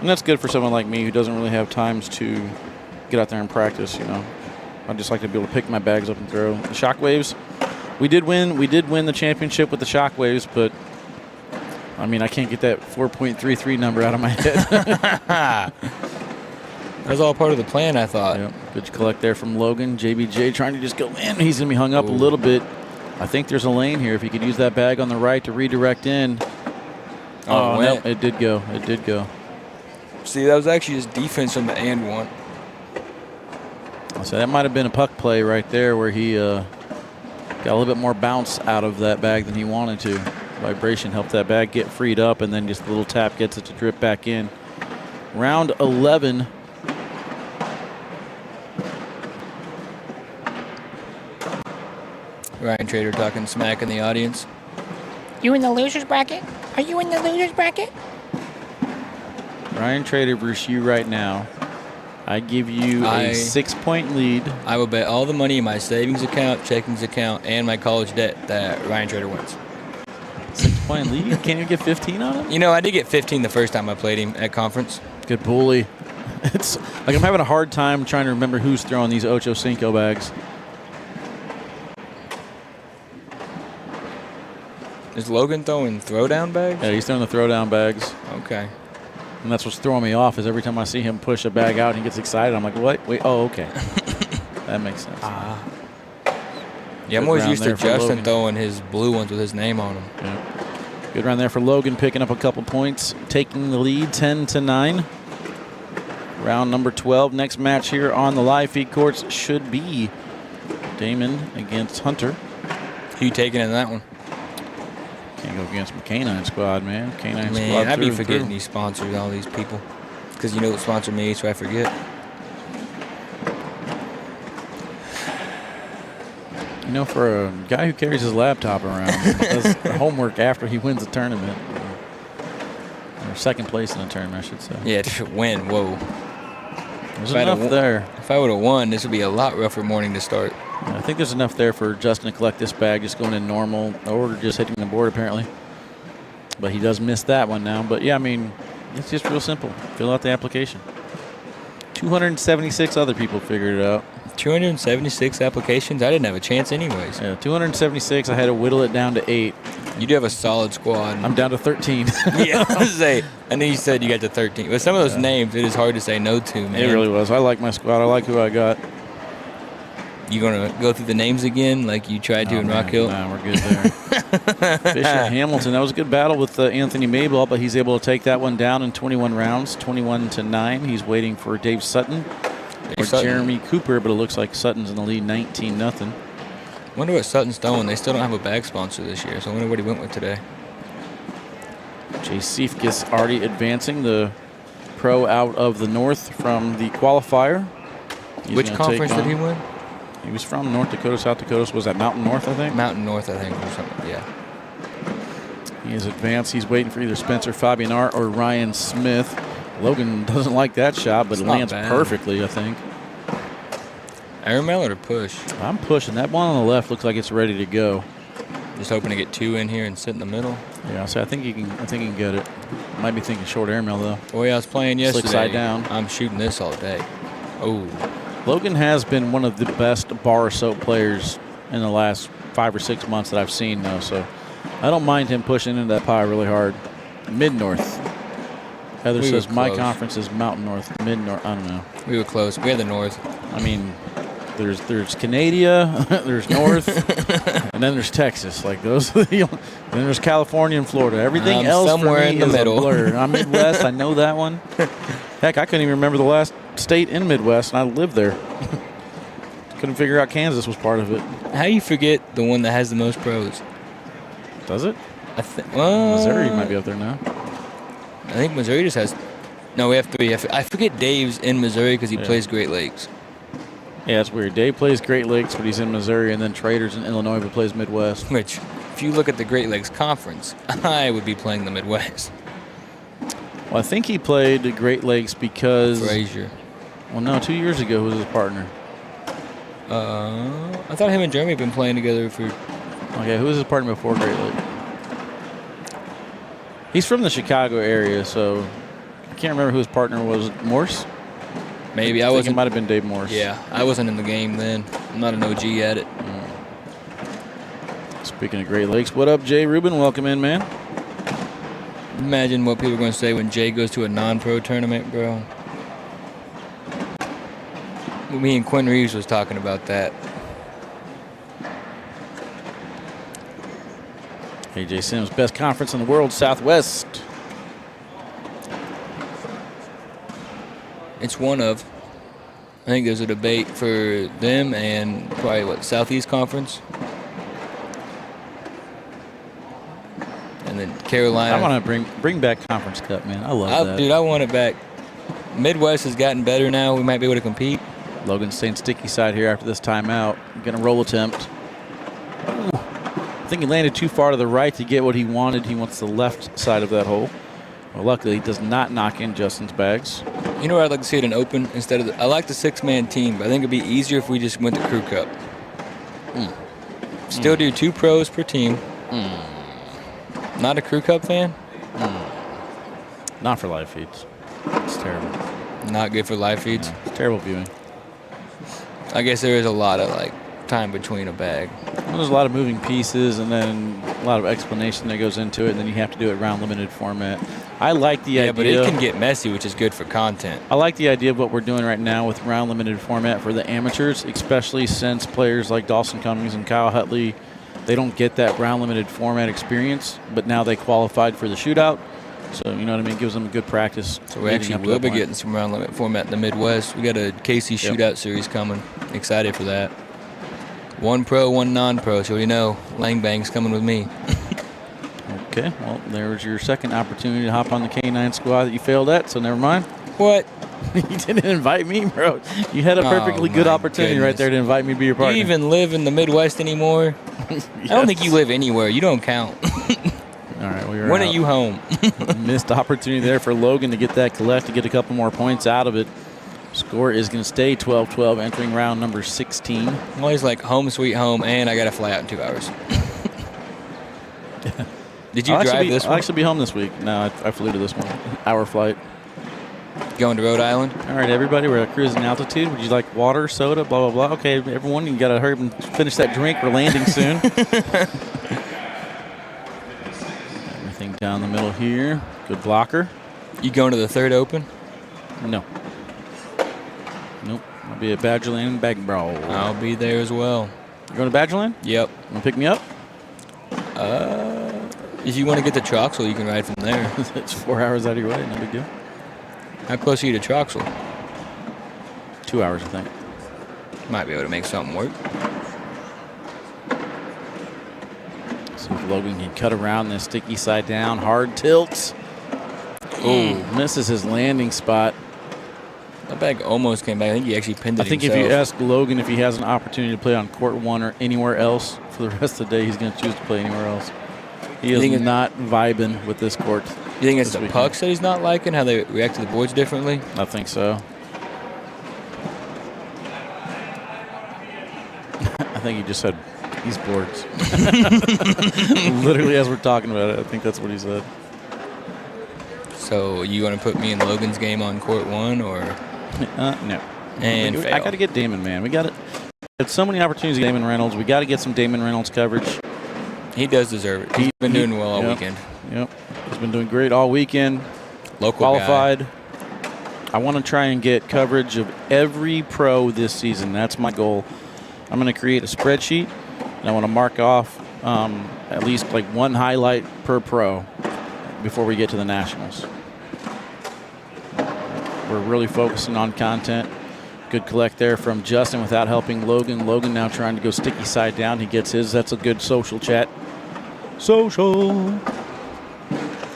And that's good for someone like me who doesn't really have times to get out there and practice, you know. I just like to be able to pick my bags up and throw. The Shockwaves, we did win the championship with the Shockwaves, but I mean, I can't get that 4.33 number out of my head. That was all part of the plan, I thought. Yep. Good collect there from Logan. JBJ trying to just go in. He's going to be hung up a little bit. I think there's a lane here. If he could use that bag on the right to redirect in. Oh, no, it did go. It did go. See, that was actually his defense from the and one. So that might have been a puck play right there where he got a little bit more bounce out of that bag than he wanted to. Vibration helped that bag get freed up, and then just a little tap gets it to drip back in. Round 11. Ryan Trader talking smack in the audience. You in the losers bracket? Are you in the losers bracket? Ryan Trader versus you right now. I give you a 6-point lead. I will bet all the money in my savings account, checkings account, and my college debt that Ryan Trader wins. 6-point lead? Can't you get 15 on him? You know, I did get 15 the first time I played him at conference. Good bully. It's like I'm having a hard time trying to remember who's throwing these Ocho Cinco bags. Is Logan throwing throwdown bags? Yeah, he's throwing the throwdown bags. Okay. And that's what's throwing me off is every time I see him push a bag out and he gets excited, I'm like, what? Wait, oh, okay. That makes sense. Yeah, I'm always used to Justin Logan throwing his blue ones with his name on them. Yeah. Good round there for Logan, picking up a couple points, taking the lead 10-9. Round number 12. Next match here on the live feed courts should be Damon against Hunter. Who you taking in that one? Can't go against my Canine squad, man. Canine squad. Man, I'd be through and forgetting through. these sponsors, all these people. Because you know what sponsored me, so I forget. You know, for a guy who carries his laptop around, does homework after he wins a tournament, or second place in a tournament, I should say. Yeah, to win, whoa. There's enough there. If I would have won, this would be a lot rougher morning to start. I think there's enough there for Justin to collect this bag, just going in normal, or just hitting the board, apparently. But he does miss that one now. But, yeah, I mean, it's just real simple. Fill out the application. 276 other people figured it out. 276 applications? I didn't have a chance anyways. Yeah, 276. I had to whittle it down to 8. You do have a solid squad. I'm down to 13. Yeah, I was say. I know you said you got to 13. But some of those names, it is hard to say no to, man. It really was. I like my squad. I like who I got. You going to go through the names again like you tried to in Rock Hill? Nah, we're good there. Bishop Hamilton. That was a good battle with Anthony Maybell, but he's able to take that one down in 21 rounds, 21-9. He's waiting for Dave Sutton or Jeremy Cooper, but it looks like Sutton's in the lead 19-0. Wonder what Sutton's doing. They still don't have a bag sponsor this year, so I wonder what he went with today. Jay Seifkis already advancing, the pro out of the north from the qualifier. Which conference did he win? He was from North Dakota, South Dakota. Was that Mountain North, I think? Mountain North, I think, or something, yeah. He is advanced. He's waiting for either Spencer Fabianart or Ryan Smith. Logan doesn't like that shot, but it lands perfectly, I think. Airmail or push? I'm pushing. That one on the left looks like it's ready to go. Just hoping to get 2 in here and sit in the middle. Yeah, so I think he can get it. Might be thinking short airmail, though. Boy, I was playing yesterday. Slick side down. I'm shooting this all day. Oh. Logan has been one of the best bar soap players in the last 5 or 6 months that I've seen, though. So I don't mind him pushing into that pie really hard. Mid-North. Heather says my conference is Mountain North. Mid-North. I don't know. We were close. We had the North. I mean, there's Canada, there's North, and then there's Texas. Like those. Then there's California and Florida. Everything else somewhere for me in the is middle. a blur. I'm Midwest. I know that one. Heck, I couldn't even remember the last state in Midwest, and I lived there. Couldn't figure out Kansas was part of it. How do you forget the one that has the most pros? Does it? Well, Missouri might be up there now. I think Missouri just has. No, we have 3. I forget Dave's in Missouri because he plays Great Lakes. Yeah, it's weird. Dave plays Great Lakes, but he's in Missouri, and then Trader's in Illinois, but plays Midwest. Which, if you look at the Great Lakes Conference, I would be playing the Midwest. Well, I think he played the Great Lakes because Frazier. Well, no, 2 years ago was his partner. I thought him and Jeremy had been playing together for. Okay, who was his partner before Great Lake? He's from the Chicago area, so I can't remember who his partner was. Morse? Maybe I think wasn't. it might have been Dave Morse. Yeah, I wasn't in the game then. I'm not an OG at it. Speaking of Great Lakes, what up, Jay Rubin? Welcome in, man. Imagine what people are going to say when Jay goes to a non-pro tournament, bro. Me and Quinn Reeves was talking about that. AJ Sims, best conference in the world, Southwest. It's one of. I think there's a debate for them and probably, Southeast Conference? And then Carolina. I want to bring back Conference Cup, man. I love that. Dude, I want it back. Midwest has gotten better now. We might be able to compete. Logan staying sticky side here after this timeout. Going to roll attempt. I think he landed too far to the right to get what he wanted. He wants the left side of that hole. Well, luckily, he does not knock in Justin's bags. You know where I'd like to see it in open instead of I like the 6-man team, but I think it'd be easier if we just went the Crew Cup. Still do 2 pros per team. Not a Crew Cup fan? Not for live feeds. It's terrible. Not good for live feeds. Yeah, it's terrible viewing. I guess there is a lot of time between a bag. Well, there's a lot of moving pieces and then a lot of explanation that goes into it, and then you have to do it round limited format. I like the idea. Yeah, but it can get messy, which is good for content. I like the idea of what we're doing right now with round limited format for the amateurs, especially since players like Dawson Cummings and Kyle Hutley, they don't get that round limited format experience, but now they qualified for the shootout. So, you know what I mean? Gives them a good practice. So we actually will be getting some round limit format in the Midwest. We got a KC shootout series coming. Excited for that. 1 pro, 1 non-pro. So you know, Langbang's coming with me. Okay, well, there's your second opportunity to hop on the K9 squad that you failed at, so never mind. What? You didn't invite me, bro. You had a perfectly good opportunity right there to invite me to be your partner. Do you even live in the Midwest anymore? Yes. I don't think you live anywhere. You don't count. All right, well, when are you home? Missed opportunity there for Logan to get that collect, to get a couple more points out of it. Score is going to stay 12-12, entering round number 16. I'm always like home sweet home, and I got to fly out in 2 hours. Did you drive this one? I'll actually be home this week. No, I flew to this one. Hour flight. Going to Rhode Island? All right, everybody, we're at cruising altitude. Would you like water, soda, blah, blah, blah? Okay, everyone, you got to hurry and finish that drink. We're landing soon. Everything down the middle here. Good blocker. You going to the 3rd Open? No. Nope. I'll be at Badgerland and Bag Brawl. I'll be there as well. You going to Badgerland? Yep. You want to pick me up? If you want to get to Troxel, you can ride from there. It's 4 hours out of your way. No big deal. How close are you to Troxel? 2 hours, I think. Might be able to make something work. See if Logan can cut around this sticky side down. Hard tilts. Ooh, misses his landing spot. That bag almost came back. I think he actually pinned it I think himself. if you ask Logan if he has an opportunity to play on court 1 or anywhere else for the rest of the day, he's going to choose to play anywhere else. He is not vibing with this court. You think it's the pucks that he's not liking, how they react to the boards differently? I think so. I think he just said these boards. Literally as we're talking about it, I think that's what he said. So you want to put me in Logan's game on court 1 or? No. And I got to get Damon, man. We got it. There's so many opportunities to get Damon Reynolds. We got to get some Damon Reynolds coverage. He does deserve it. He's been doing well all weekend. Yep. He's been doing great all weekend. Local qualified. Guy. I want to try and get coverage of every pro this season. That's my goal. I'm going to create a spreadsheet, and I want to mark off at least like 1 highlight per pro before we get to the Nationals. We're really focusing on content. Good collect there from Justin without helping Logan. Logan now trying to go sticky side down. He gets his. That's a good social chat. Social.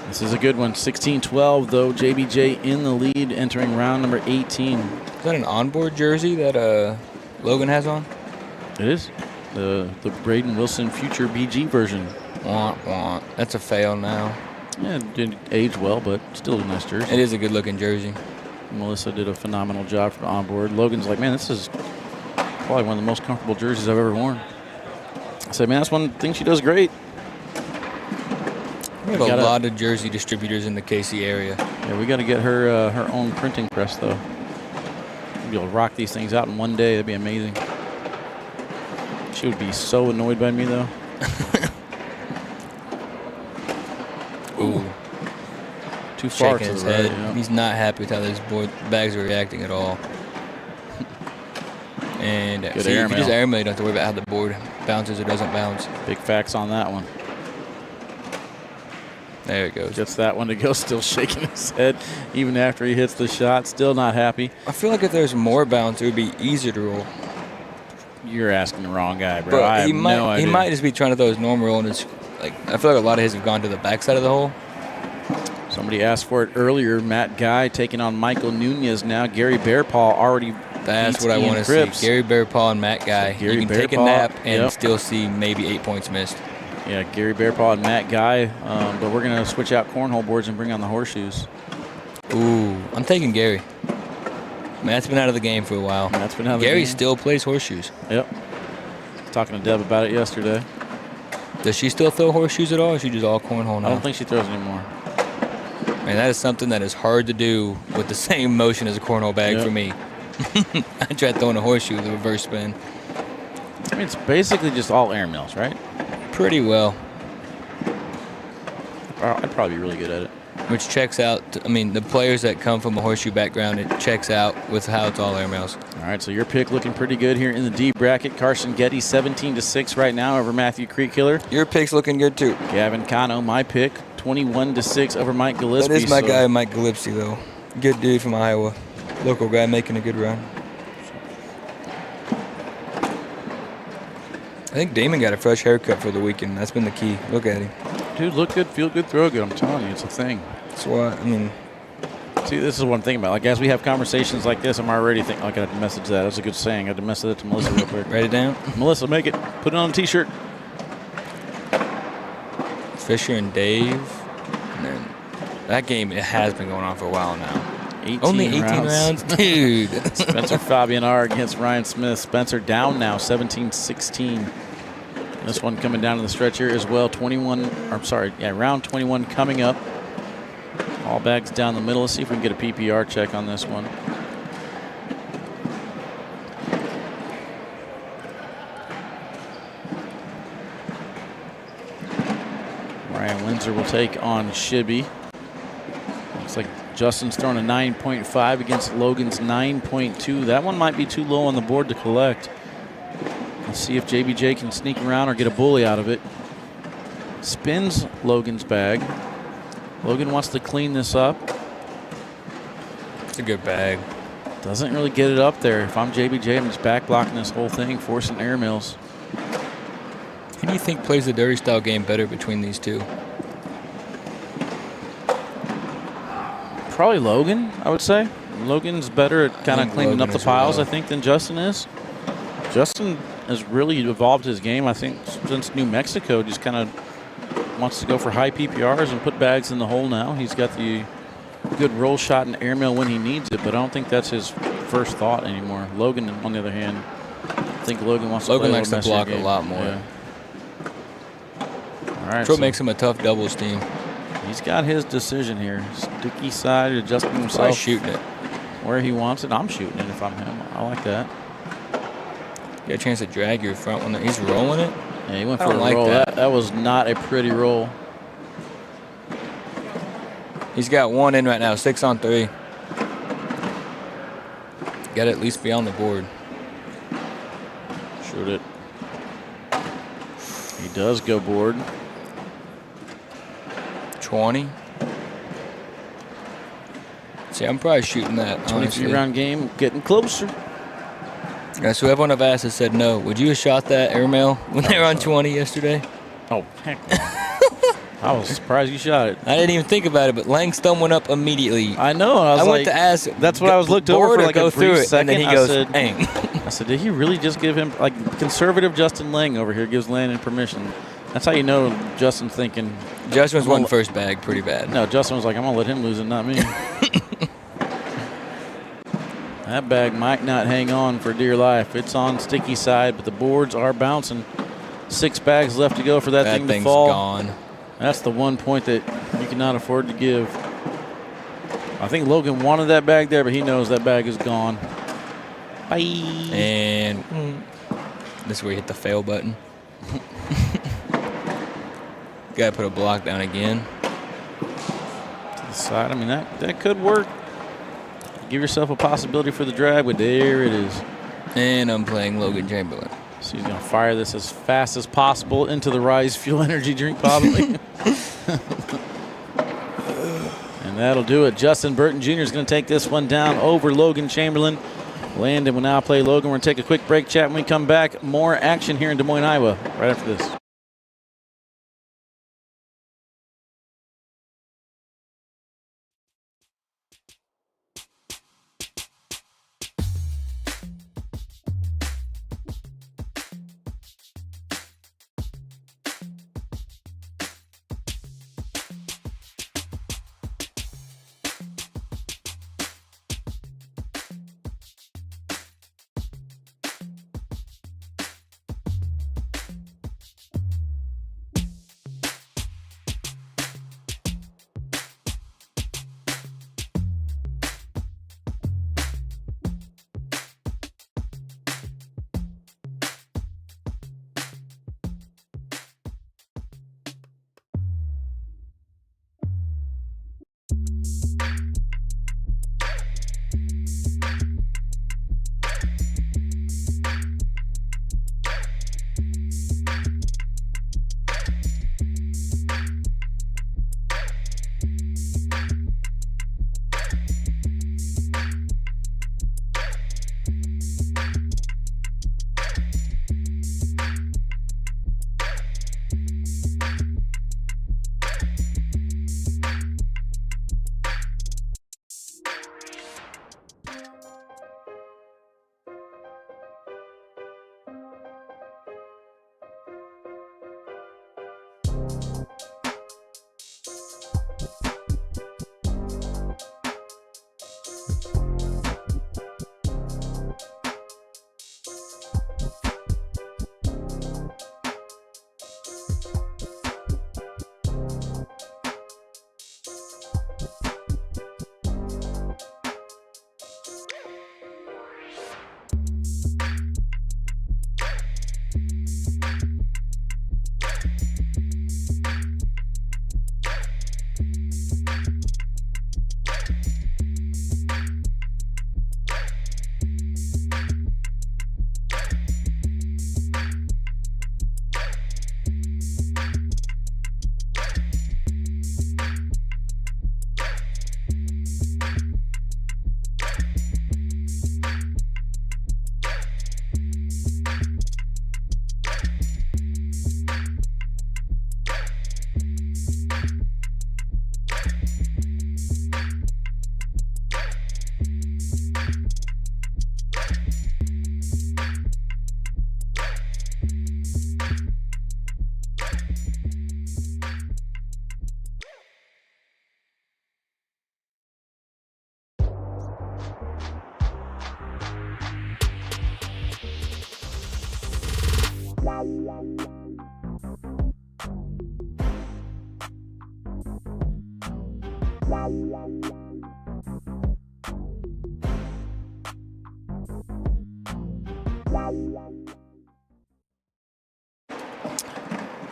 This is a good one. 16-12, though. JBJ in the lead, entering round number 18. Is that an onboard jersey that Logan has on? It is. The Braden Wilson future BG version. That's a fail now. Yeah, it didn't age well, but still a nice jersey. It is a good-looking jersey. Melissa did a phenomenal job for the onboard. Logan's like, man, this is probably one of the most comfortable jerseys I've ever worn. I said, man, that's one thing she does great. I We have a lot of jersey distributors in the KC area. Yeah, we got to get her her own printing press, though. We'll be able to rock these things out in one day. That'd be amazing. She would be so annoyed by me, though. Ooh. Too far Shaking to his the right, head. yeah. He's not happy with how those bags are reacting at all. And Good see, if you just airmail. airmail, you don't have to worry about how the board bounces or doesn't bounce. Big facts on that one. There it goes. Gets that one to go, still shaking his head even after he hits the shot. Still not happy. I feel like if there's more bounce, it would be easier to roll. You're asking the wrong guy, bro. But I have he might, no idea. he might just be trying to throw his normal roll, and it's like I feel like a lot of his have gone to the backside of the hole. Somebody asked for it earlier. Matt Guy taking on Michael Nunez now. Gary Bearpaw already That's beats what I Ian want to Cripps. see. Gary Bearpaw and Matt Guy. So Gary you can take a Bearpaw, nap and yep. still see maybe 8 points missed. Yeah, Gary Bearpaw and Matt Guy. But we're going to switch out cornhole boards and bring on the horseshoes. Ooh, I'm taking Gary. Matt's been out of the game for a while. Matt's been out of the Gary game. still plays horseshoes. Yep. Talking to Deb about it yesterday. Does she still throw horseshoes at all, or is she just all cornhole now? I don't think she throws anymore. Man, that is something that is hard to do with the same motion as a cornhole bag Yep. for me. I tried throwing a horseshoe with a reverse spin. I mean, it's basically just all airmails, right? Pretty well, I'd probably be really good at it. which checks out. I mean, the players that come from a horseshoe background, it checks out with how it's all airmails. All right, so your pick looking pretty good here in the D bracket. Carson Getty 17-6 right now over Matthew Creekkiller. Your pick's looking good too. Gavin Cano, my pick, 21-6 over Mike Gillespie. That is my So guy, Mike Gillespie, though. Good dude from Iowa. Local guy making a good run. I think Damon got a fresh haircut for the weekend. That's been the key. Look at him. Dude, look good, feel good, throw good. I'm telling you, it's a thing. That's why, I mean, See, this is one thing about, like, as we have conversations like this, I'm already thinking, like, I have to message that. That's a good saying. I have to message that to Melissa real quick. write it down. Melissa, make it. Put it on a T-shirt. Fisher and Dave. And then that game, it has been going on for a while now. 18 Only 18 rounds? Dude. Spencer Fabianar against Ryan Smith. Spencer down now, 17-16. This one coming down to the stretch here as well. Round 21 coming up. All bags down the middle. Let's see if we can get a PPR check on this one. Ryan Windsor will take on Shibby. Looks like Justin's throwing a 9.5 against Logan's 9.2. That one might be too low on the board to collect. Let's see if JBJ can sneak around or get a bully out of it. Spins Logan's bag. Logan wants to clean this up. It's a good bag. Doesn't really get it up there. If I'm JBJ, I'm just back blocking this whole thing, forcing airmails. Who do you think plays the dirty style game better between these two? Probably Logan, I would say. Logan's better at kind of think cleaning up Logan the as piles, well. I think, than Justin is. Justin has really evolved his game, I think, since New Mexico. Just kind of wants to go for high PPRs and put bags in the hole now. He's got the good roll shot and airmail when he needs it, but I don't think that's his first thought anymore. Logan, on the other hand, I think Logan wants to play Logan likes to messier block a game. lot more. Yeah. All right, That's what so makes him a tough doubles team. he's got his decision here. Sticky side, adjusting Probably himself shooting it. where he wants it. I'm shooting it if I'm him. I like that. You got a chance to drag your front one. He's rolling it. Yeah, he went I for a don't like roll. that. That was not a pretty roll. He's got one in right now, 6 on 3. Got to at least be on the board. Shoot it. He does go board. 20. See, I'm probably shooting that, honestly. 23-round game, getting closer. Guys, whoever I've asked has said no. Would you have shot that airmail when they were on 20 yesterday? Oh, heck no. I was surprised you shot it. I didn't even think about it, but Lang's thumb went up immediately. I know. I went like, to ask. that's what I was looked over board for or like go a through brief it, second. and then he I goes, said, "Dang." I said, did he really just give him, like, conservative Justin Lang over here gives Landon permission? That's how you know Justin's thinking. Justin was one first bag pretty bad. No, Justin was like, I'm going to let him lose it, not me. That bag might not hang on for dear life. It's on sticky side, but the boards are bouncing. 6 bags left to go for that thing to thing's fall. gone. That's the one point that you cannot afford to give. I think Logan wanted that bag there, but he knows that bag is gone. Bye. And this is where you hit the fail button. Got to put a block down again. To the side. I mean, that could work. Give yourself a possibility for the drag, but there it is. And I'm playing Logan Chamberlain. So he's going to fire this as fast as possible into the Rise Fuel Energy drink, probably. And that'll do it. Justin Burton Jr. is going to take this one down over Logan Chamberlain. Landon will now play Logan. We're going to take a quick break, chat. When we come back, more action here in Des Moines, Iowa, right after this.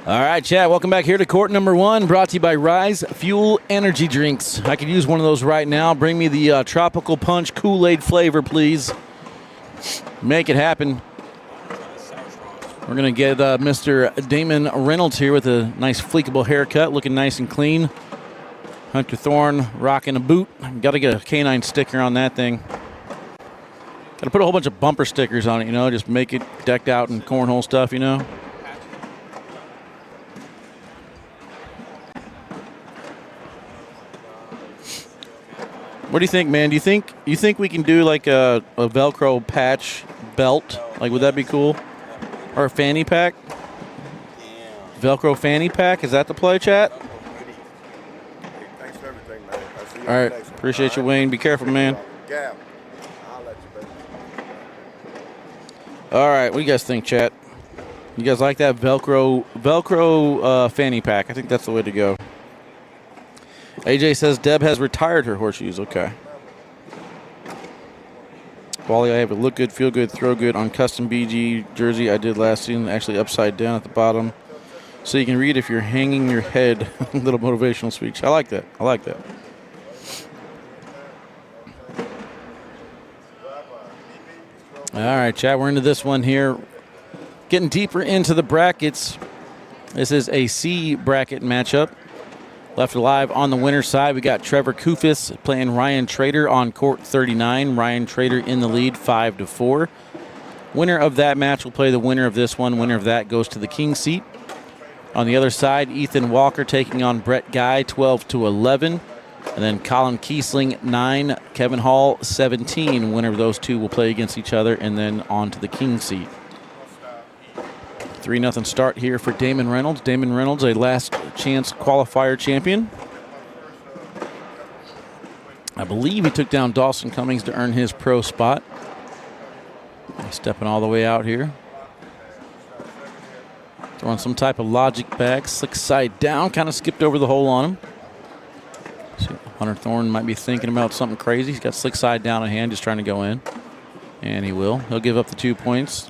All right, chat, welcome back here to court number one, brought to you by Rise Fuel Energy Drinks. I could use one of those right now. Bring me the Tropical Punch Kool-Aid flavor, please. Make it happen. We're going to get Mr. Damon Reynolds here with a nice fleekable haircut, looking nice and clean. Hunter Thorn rocking a boot. Got to get a canine sticker on that thing. Got to put a whole bunch of bumper stickers on it, you know, just make it decked out in cornhole stuff, you know. What do you think, man? Do you think we can do like a Velcro patch belt? Like, would that be cool? Or a fanny pack? Velcro fanny pack? Is that the play, chat? Thanks for everything, man. I'll see you All right. next time. Appreciate you, Wayne. Be careful, man. Gab, I'll let you, baby. All right. What do you guys think, chat? You guys like that Velcro fanny pack? I think that's the way to go. AJ says Deb has retired her horseshoes. Okay. Wally, I have a look good, feel good, throw good on custom BG jersey I did last season, actually upside down at the bottom. So you can read if you're hanging your head. Little motivational speech. I like that. I like that. All right, Chad, we're into this one here. Getting deeper into the brackets. This is a C bracket matchup. Left alive on the winner's side, we got Trevor Kufis playing Ryan Trader on court 39. Ryan Trader in the lead, 5-4. Winner of that match will play the winner of this one. Winner of that goes to the king seat. On the other side, Ethan Walker taking on Brett Guy, 12-11. And then Colin Kiesling, 9. Kevin Hall, 17. Winner of those two will play against each other, and then on to the king seat. 3-0 start here for Damon Reynolds. Damon Reynolds, a last chance qualifier champion. I believe he took down Dawson Cummings to earn his pro spot. Stepping all the way out here. Throwing some type of logic bag, slick side down, kind of skipped over the hole on him. So Hunter Thorn might be thinking about something crazy. He's got slick side down in hand, just trying to go in. And he will. He'll give up the 2 points.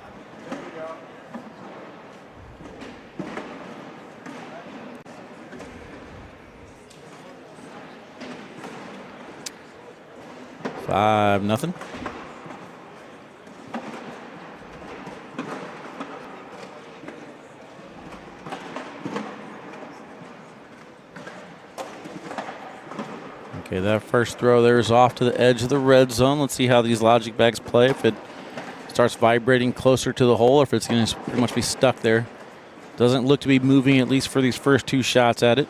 Nothing. Okay, that first throw there is off to the edge of the red zone. Let's see how these logic bags play. If it starts vibrating closer to the hole, or if it's going to pretty much be stuck there. Doesn't look to be moving, at least for these first 2 shots at it.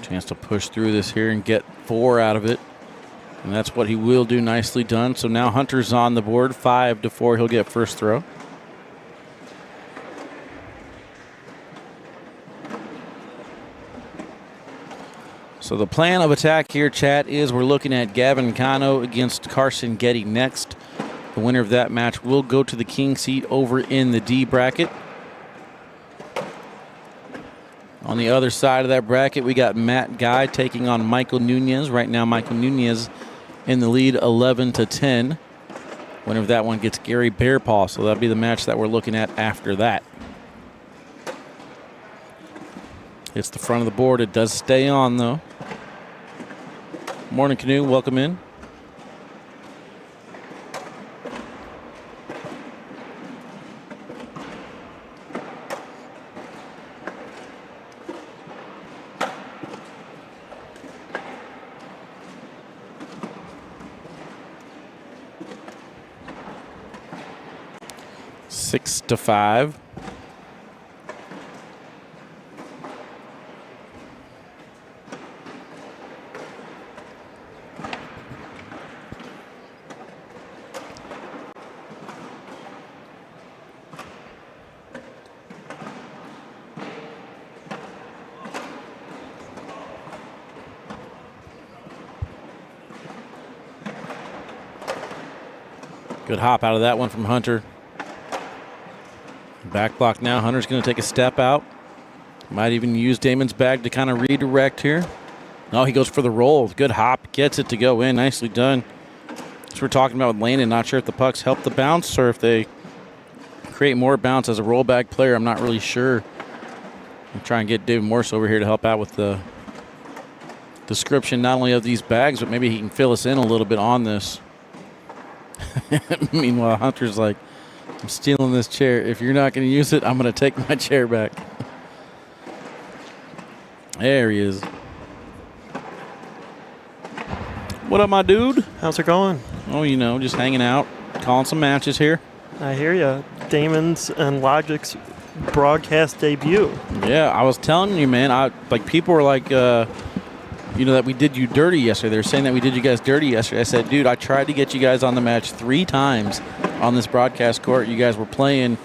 Chance to push through this here and get 4 out of it. And that's what he will do. Nicely done. So now Hunter's on the board. 5-4. He'll get first throw. So the plan of attack here, chat, is we're looking at Gavin Cano against Carson Getty next. The winner of that match will go to the king seat over in the D bracket. On the other side of that bracket, we got Matt Guy taking on Michael Nunez. Right now, Michael Nunez in the lead, 11-10. Winner of that one gets Gary Bearpaw, so that'll be the match that we're looking at after that. It's the front of the board. It does stay on, though. Morning, Canoe. Welcome in. Six to 5. Good hop out of that one from Hunter. Back block now. Hunter's going to take a step out. Might even use Damon's bag to kind of redirect here. No, he goes for the roll. Good hop. Gets it to go in. Nicely done. As we're talking about with Landon, not sure if the pucks help the bounce or if they create more bounce as a rollback player. I'm not really sure. I'm trying to get David Morse over here to help out with the description not only of these bags, but maybe he can fill us in a little bit on this. Meanwhile, Hunter's like, I'm stealing this chair. If you're not going to use it, I'm going to take my chair back. There he is. What up, my dude? How's it going? Oh, you know, just hanging out, calling some matches here. I hear you. Damon's and Logic's broadcast debut. Yeah, I was telling you, man. People were like, that we did you dirty yesterday. They're saying that we did you guys dirty yesterday. I said, dude, I tried to get you guys on the match 3 times on this broadcast court. You guys were playing,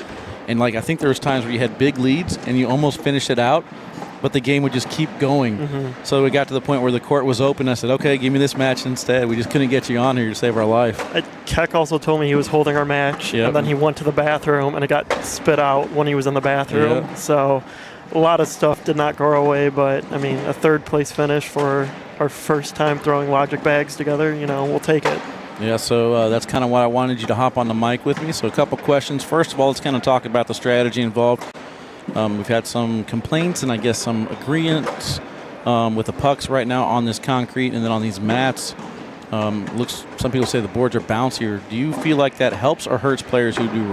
and I think there was times where you had big leads and you almost finished it out, but the game would just keep going. Mm-hmm. So we got to the point where the court was open. I said, okay, give me this match instead. We just couldn't get you on here to save our life. Keck also told me he was holding our match, Yep. and then he went to the bathroom, and it got spit out when he was in the bathroom. Yep. So a lot of stuff did not go our way, but, I mean, a 3rd-place finish for our first time throwing Logic bags together, we'll take it. Yeah, so that's kind of why I wanted you to hop on the mic with me. So a couple questions. First of all, let's kind of talk about the strategy involved. We've had some complaints and I guess some agreements with the pucks right now on this concrete and then on these mats. Some people say the boards are bouncier. Do you feel like that helps or hurts players who do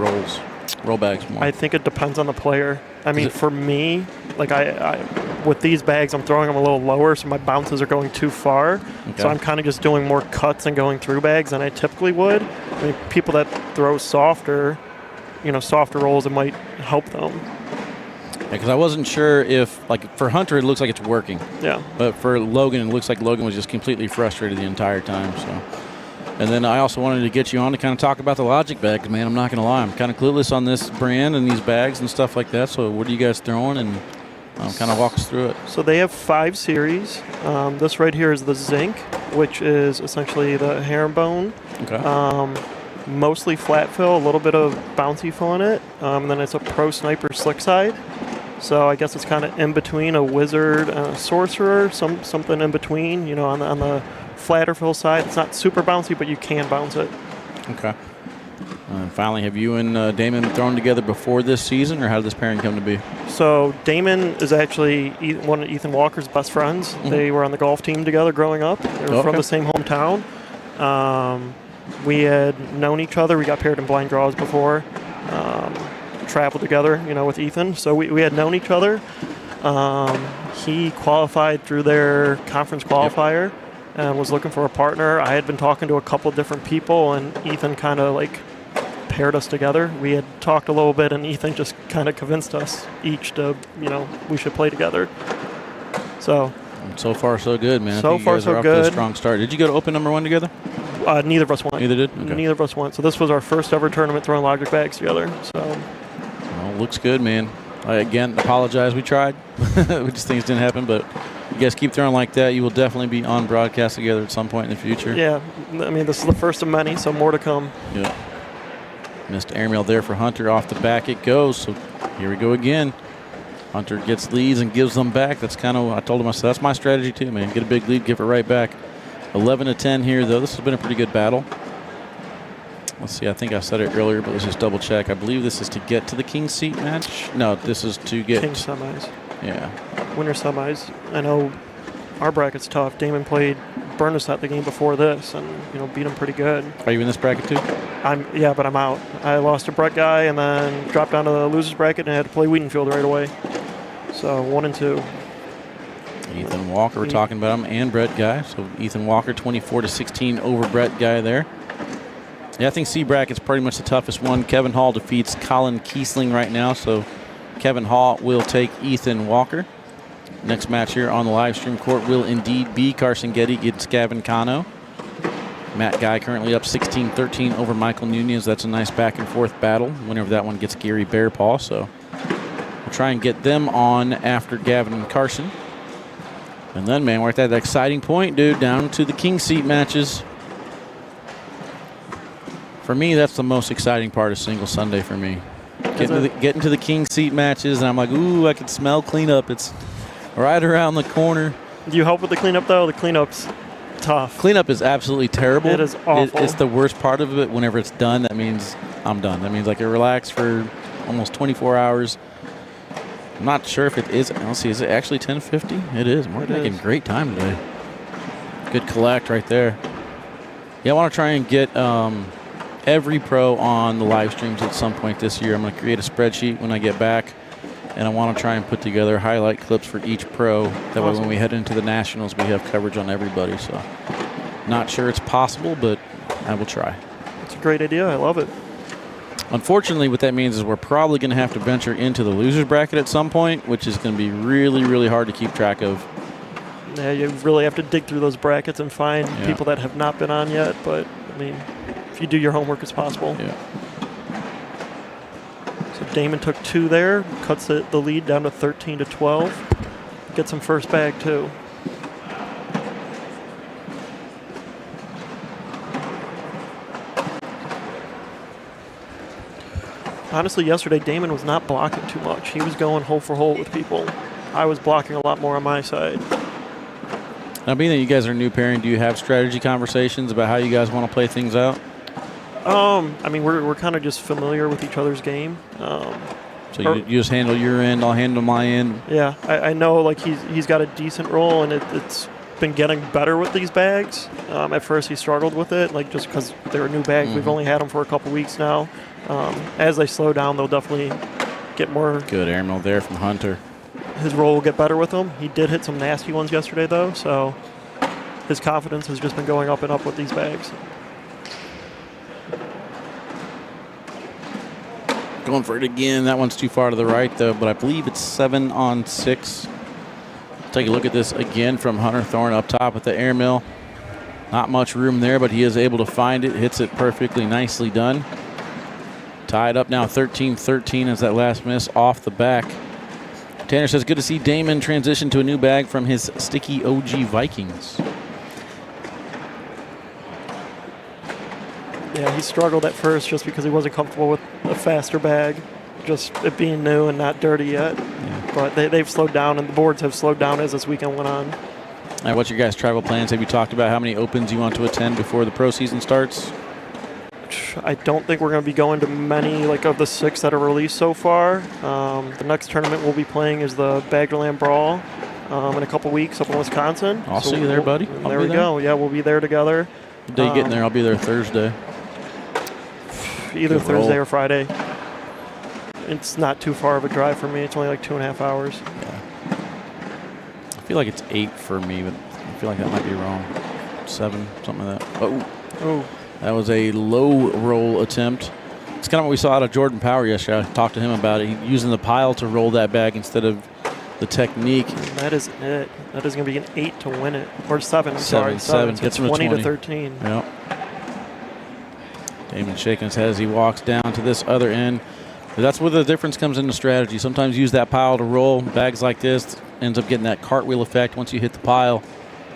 roll bags more? I think it depends on the player. I mean, for me, I with these bags, I'm throwing them a little lower, so my bounces are going too far. Okay. So I'm kind of just doing more cuts and going through bags than I typically would. I mean, people that throw softer rolls, it might help them. Yeah, because I wasn't sure if, for Hunter, it looks like it's working. Yeah. But for Logan, it looks like Logan was just completely frustrated the entire time. So, and then I also wanted to get you on to kind of talk about the Logic bags, man. I'm not going to lie. I'm kind of clueless on this brand and these bags and stuff like that. So what are you guys throwing? And kind of walk us through it. So they have 5 series. This right here is the Zinc, which is essentially the herringbone. Okay. Mostly flat fill, a little bit of bouncy fill in it. And then it's a Pro Sniper slick side. So I guess it's kind of in between a Wizard and a Sorcerer, something in between, on the flatter fill side. It's not super bouncy, but you can bounce it. Okay. Finally, have you and Damon thrown together before this season, or how did this pairing come to be? So Damon is actually one of Ethan Walker's best friends. Mm-hmm. They were on the golf team together growing up. They were from the same hometown. We had known each other. We got paired in blind draws before. Traveled together, with Ethan. So we had known each other. He qualified through their conference qualifier and was looking for a partner. I had been talking to a couple different people, and Ethan kind of paired us together. We had talked a little bit, and Ethan just kind of convinced us each to, we should play together. So far, so good, man. So I think far, you guys so are off good. To a strong start. Did you go to Open number 1 together? Neither of us went. Neither did? Okay. Neither of us went. So this was our first ever tournament throwing Logic bags together. So. Well, looks good, man. I, again, apologize. We tried. We just things didn't happen, but you guys keep throwing like that. You will definitely be on broadcast together at some point in the future. Yeah. I mean, this is the first of many, so more to come. Yeah. Missed airmail there for Hunter. Off the back it goes. So here we go again. Hunter gets leads and gives them back. That's kind of, I told him, I said, that's my strategy too, man. Get a big lead, give it right back. 11-10 here, though. This has been a pretty good battle. Let's see. I think I said it earlier, but let's just double check. I believe this is to get to the King seat match. No, this is to get. King semis. Yeah. Winter semis. I know our bracket's tough. Damon played Burton the game before this and, beat him pretty good. Are you in this bracket too? But I'm out. I lost to Brett guy and then dropped down to the losers bracket and had to play Weedenfeld right away. So 1 and 2. Ethan Walker, we're talking about him, and Brett Guy. So Ethan Walker, 24-16 over Brett Guy there. Yeah, I think C bracket's pretty much the toughest one. Kevin Hall defeats Colin Kiesling right now, so Kevin Hall will take Ethan Walker. Next match here on the live stream court will indeed be Carson Getty against Gavin Cano. Matt Guy currently up 16-13 over Michael Nunez. That's a nice back and forth battle. Winner of that one gets Gary Bearpaw, so we'll try and get them on after Gavin and Carson. And then, man, we're at that exciting point, dude, down to the King seat matches. For me, that's the most exciting part of Single Sunday for me. Getting to the King seat matches, and I'm like, ooh, I can smell cleanup. It's right around the corner. Do you help with the cleanup, though? The cleanup's tough. Cleanup is absolutely terrible. It is awful. It's the worst part of it. Whenever it's done, that means I'm done. That means I can relax for almost 24 hours. I'm not sure if it is. Let's see. Is it actually 10:50? It is. We're making great time today. Good collect right there. Yeah, I want to try and get every pro on the live streams at some point this year. I'm going to create a spreadsheet when I get back, and I want to try and put together highlight clips for each pro. That way when we head into the Nationals, we have coverage on everybody. So not sure it's possible, but I will try. It's a great idea. I love it. Unfortunately, what that means is we're probably going to have to venture into the losers bracket at some point, which is going to be really, really hard to keep track of. Yeah, you really have to dig through those brackets and find people that have not been on yet. But, I mean, if you do your homework, it's possible. Yeah. So Damon took 2 there, cuts the lead down to 13-12. Gets some first bag, too. Honestly, yesterday, Damon was not blocking too much. He was going hole for hole with people. I was blocking a lot more on my side. Now, being that you guys are a new pairing, do you have strategy conversations about how you guys want to play things out? I mean, we're kind of just familiar with each other's game. So you just handle your end, I'll handle my end. Yeah, I know like he's got a decent roll, and it's been getting better with these bags. At first, he struggled with it, like just because they were new bags. We've only had them for a couple weeks now. As they slow down, they'll definitely get more. Good airmail there from Hunter. His roll will get better with them. He did hit some nasty ones yesterday, though, so his confidence has just been going up and up with these bags. Going for it again. That one's too far to the right, though, but I believe it's 7 on 6. Take a look at this again from Hunter Thorn up top at the airmill. Not much room there, but he is able to find it. Hits it perfectly, nicely done. Tied up now 13-13 as that last miss off the back. Tanner says, good to see Damon transition to a new bag from his sticky OG Vikings. Yeah, he struggled at first just because he wasn't comfortable with a faster bag, just it being new and not dirty yet. Yeah. But they've slowed down, and the boards have slowed down as this weekend went on. All right, what's your guys' travel plans? Have you talked about how many opens you want to attend before the pro season starts? I don't think we're going to be going to many of the 6 that are released so far. The next tournament we'll be playing is the Baggerland Brawl in a couple weeks up in Wisconsin. I'll see you there, buddy. There we go. Yeah, we'll be there together. What day you getting there? I'll be there Thursday. Either Thursday or Friday. It's not too far of a drive for me. It's only like 2.5 hours. Yeah. I feel like it's 8 for me, but I feel like that might be wrong. 7, something like that. Oh. That was a low roll attempt. It's kind of what we saw out of Jordan Power yesterday. I talked to him about it. Using the pile to roll that bag instead of the technique. That is it. That is going to be an 8 to win it. Or 7, I'm sorry. 7. Gets 20 to 13. Yep. Damon shaking his head as he walks down to this other end. But that's where the difference comes into strategy. Sometimes use that pile to roll. Bags like this ends up getting that cartwheel effect once you hit the pile.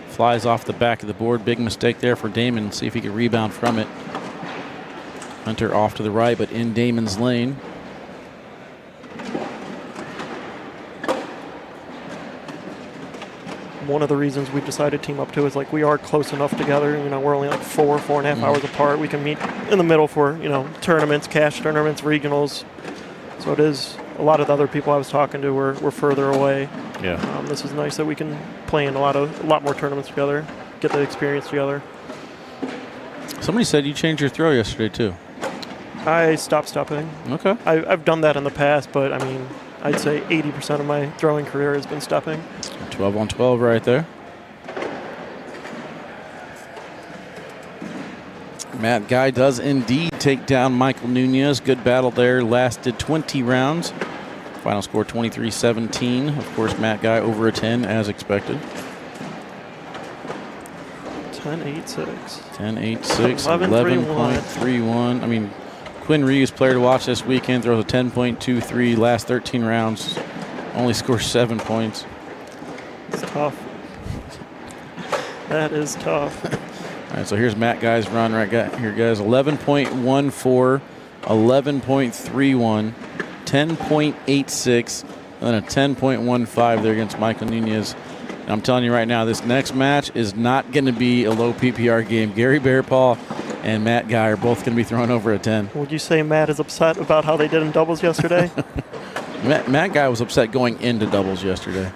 Flies off the back of the board. Big mistake there for Damon. See if he can rebound from it. Hunter off to the right, but in Damon's lane. One of the reasons we decided to team up too is we are close enough together. You know, we're only 4.5 hours apart. We can meet in the middle for tournaments, cash tournaments, regionals. So it is. A lot of the other people I was talking to were further away. Yeah. This is nice that we can play in a lot more tournaments together, get the experience together. Somebody said you changed your throw yesterday too. I stopped stepping. Okay. I've done that in the past, but I mean, I'd say 80% of my throwing career has been stepping. 12 on 12 right there. Matt Guy does indeed take down Michael Nunez. Good battle there. Lasted 20 rounds. Final score 23-17. Of course, Matt Guy over a 10 as expected. 10-8-6. 10-8-6. 11.31. I mean, Quinn Reeves, player to watch this weekend, throws a 10.23 last 13 rounds. Only scores 7 points. It's tough. That is tough. All right, so here's Matt Guy's run right here, guys. 11.14, 11.31, 10.86, and then a 10.15 there against Michael Nunez. And I'm telling you right now, this next match is not going to be a low PPR game. Gary Bearpaw and Matt Guy are both going to be throwing over a 10. Would you say Matt is upset about how they did in doubles yesterday? Matt Guy was upset going into doubles yesterday.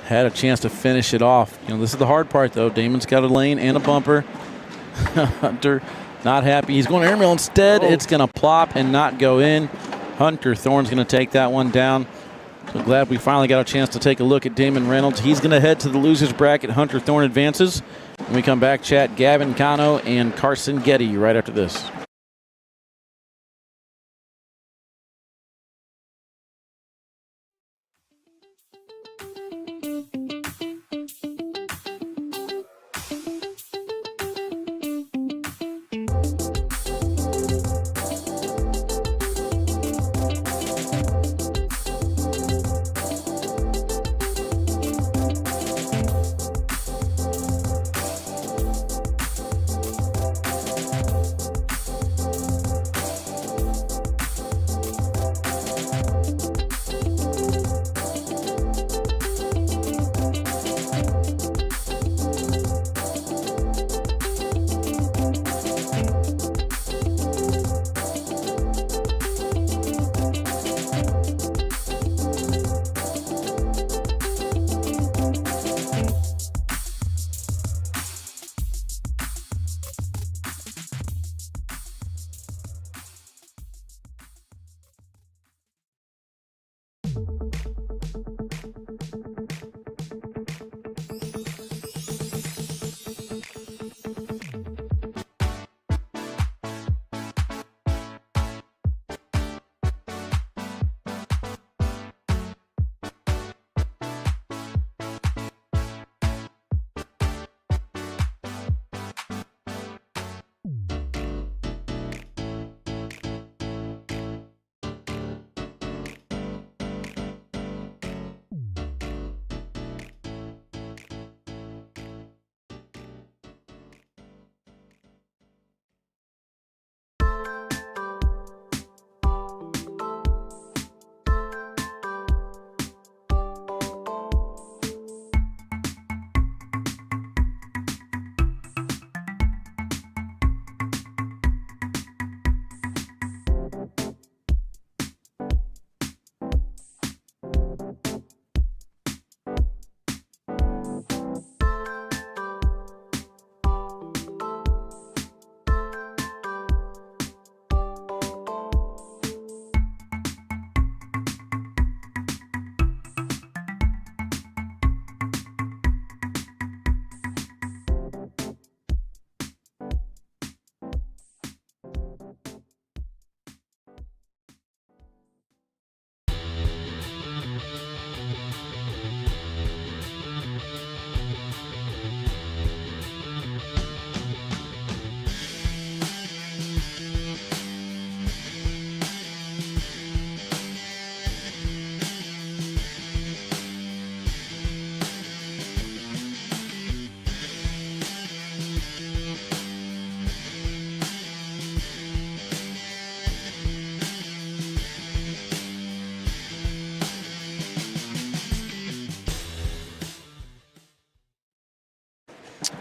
Had a chance to finish it off. This is the hard part, though. Damon's got a lane and a bumper. Hunter not happy. He's going airmail instead. It's going to plop and not go in. Hunter Thorn's going to take that one down. So glad we finally got a chance to take a look at Damon Reynolds. He's going to head to the losers bracket. Hunter Thorn advances. When we come back, chat Gavin Cano and Carson Getty right after this.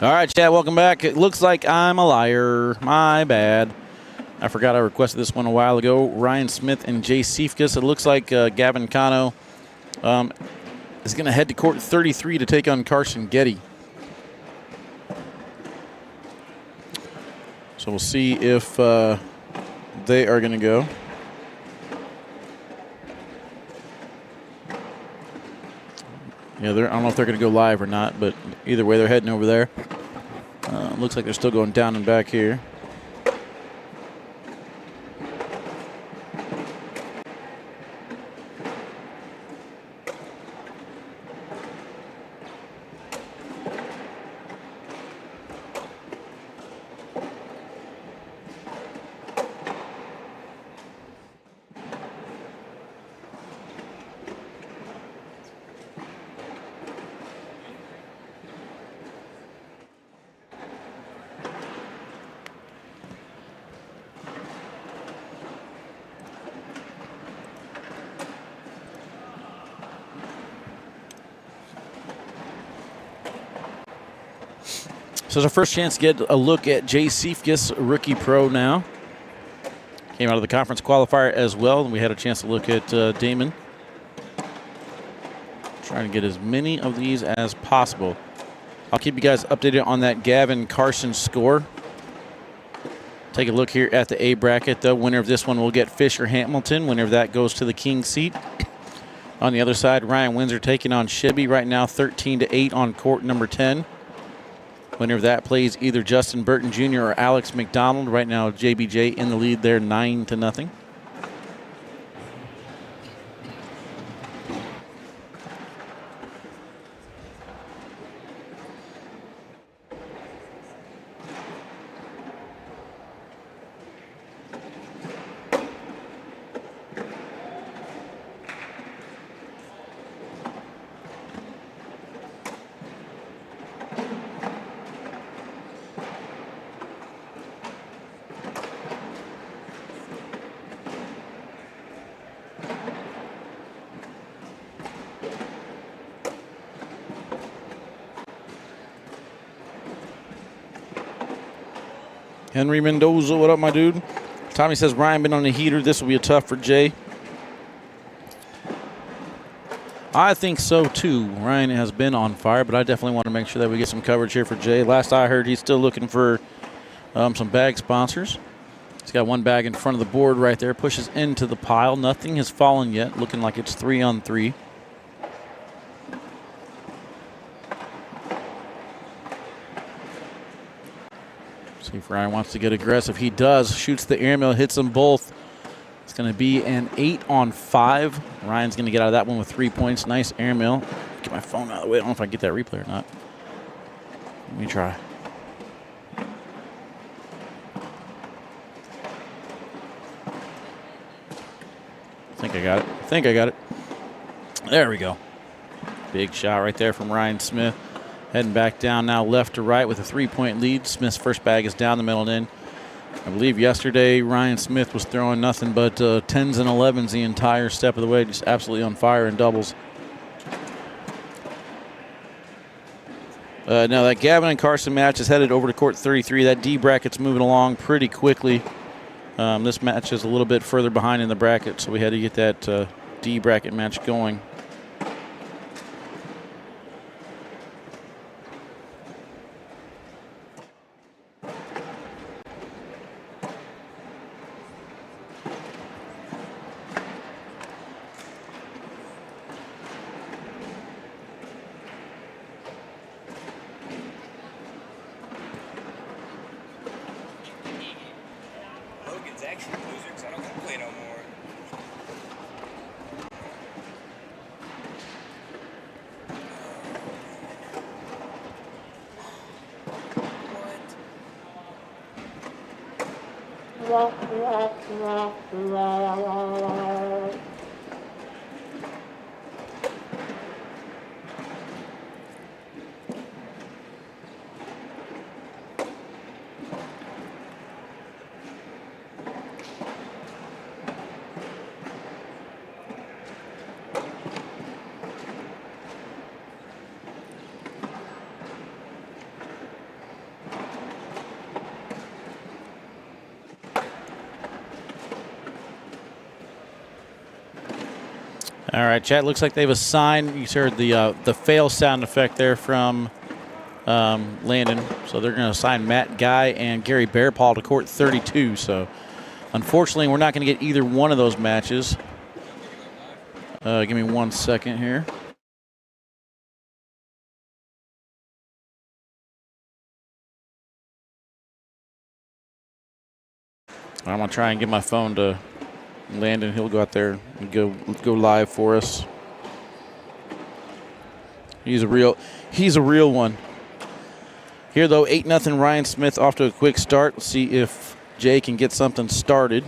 All right, Chad, welcome back. It looks like I'm a liar. My bad. I forgot I requested this one a while ago. Ryan Smith and Jay Siefkas. It looks like Gavin Cano is going to head to court 33 to take on Carson Getty. So we'll see if they are going to go. Yeah, I don't know if they're going to go live or not, but either way, they're heading over there. Looks like they're still going down and back here. So it's our first chance to get a look at Jay Siefkas, rookie pro now. Came out of the conference qualifier as well, and we had a chance to look at Damon. Trying to get as many of these as possible. I'll keep you guys updated on that Gavin Carson score. Take a look here at the A bracket. The winner of this one will get Fisher Hamilton. Winner of that goes to the king seat. On the other side, Ryan Windsor taking on Shibby right now, 13-8 on court number 10. Winner of that plays either Justin Burton Jr. or Alex McDonald. Right now, JBJ in the lead there, 9-0. Henry Mendoza, what up, my dude? Tommy says Ryan been on the heater. This will be a tough for Jay. I think so, too. Ryan has been on fire, but I definitely want to make sure that we get some coverage here for Jay. Last I heard, he's still looking for some bag sponsors. He's got one bag in front of the board right there. Pushes into the pile. Nothing has fallen yet. Looking like it's 3-on-3. See if Ryan wants to get aggressive. He does. Shoots the airmail, hits them both. It's going to be an 8-on-5. Ryan's going to get out of that one with 3 points. Nice airmail. Get my phone out of the way. I don't know if I can get that replay or not. Let me try. I think I got it. There we go. Big shot right there from Ryan Smith. Heading back down now left to right with a 3-point lead. Smith's first bag is down the middle and in. I believe yesterday Ryan Smith was throwing nothing but 10s and 11s the entire step of the way. Just absolutely on fire in doubles. Now that Gavin and Carson match is headed over to court 33. That D bracket's moving along pretty quickly. This match is a little bit further behind in the bracket, so we had to get that D bracket match going. Logan's actually a loser because I don't want to play no more. All right, chat. Looks like they've assigned. You heard the fail sound effect there from Landon. So they're going to assign Matt Guy and Gary Bearpaw to court 32. So unfortunately, we're not going to get either one of those matches. Give me 1 second here. I'm going to try and get my phone to Landon. He'll go out there and go live for us. He's a real one. Here, though, 8-0 Ryan Smith off to a quick start. Let's see if Jay can get something started.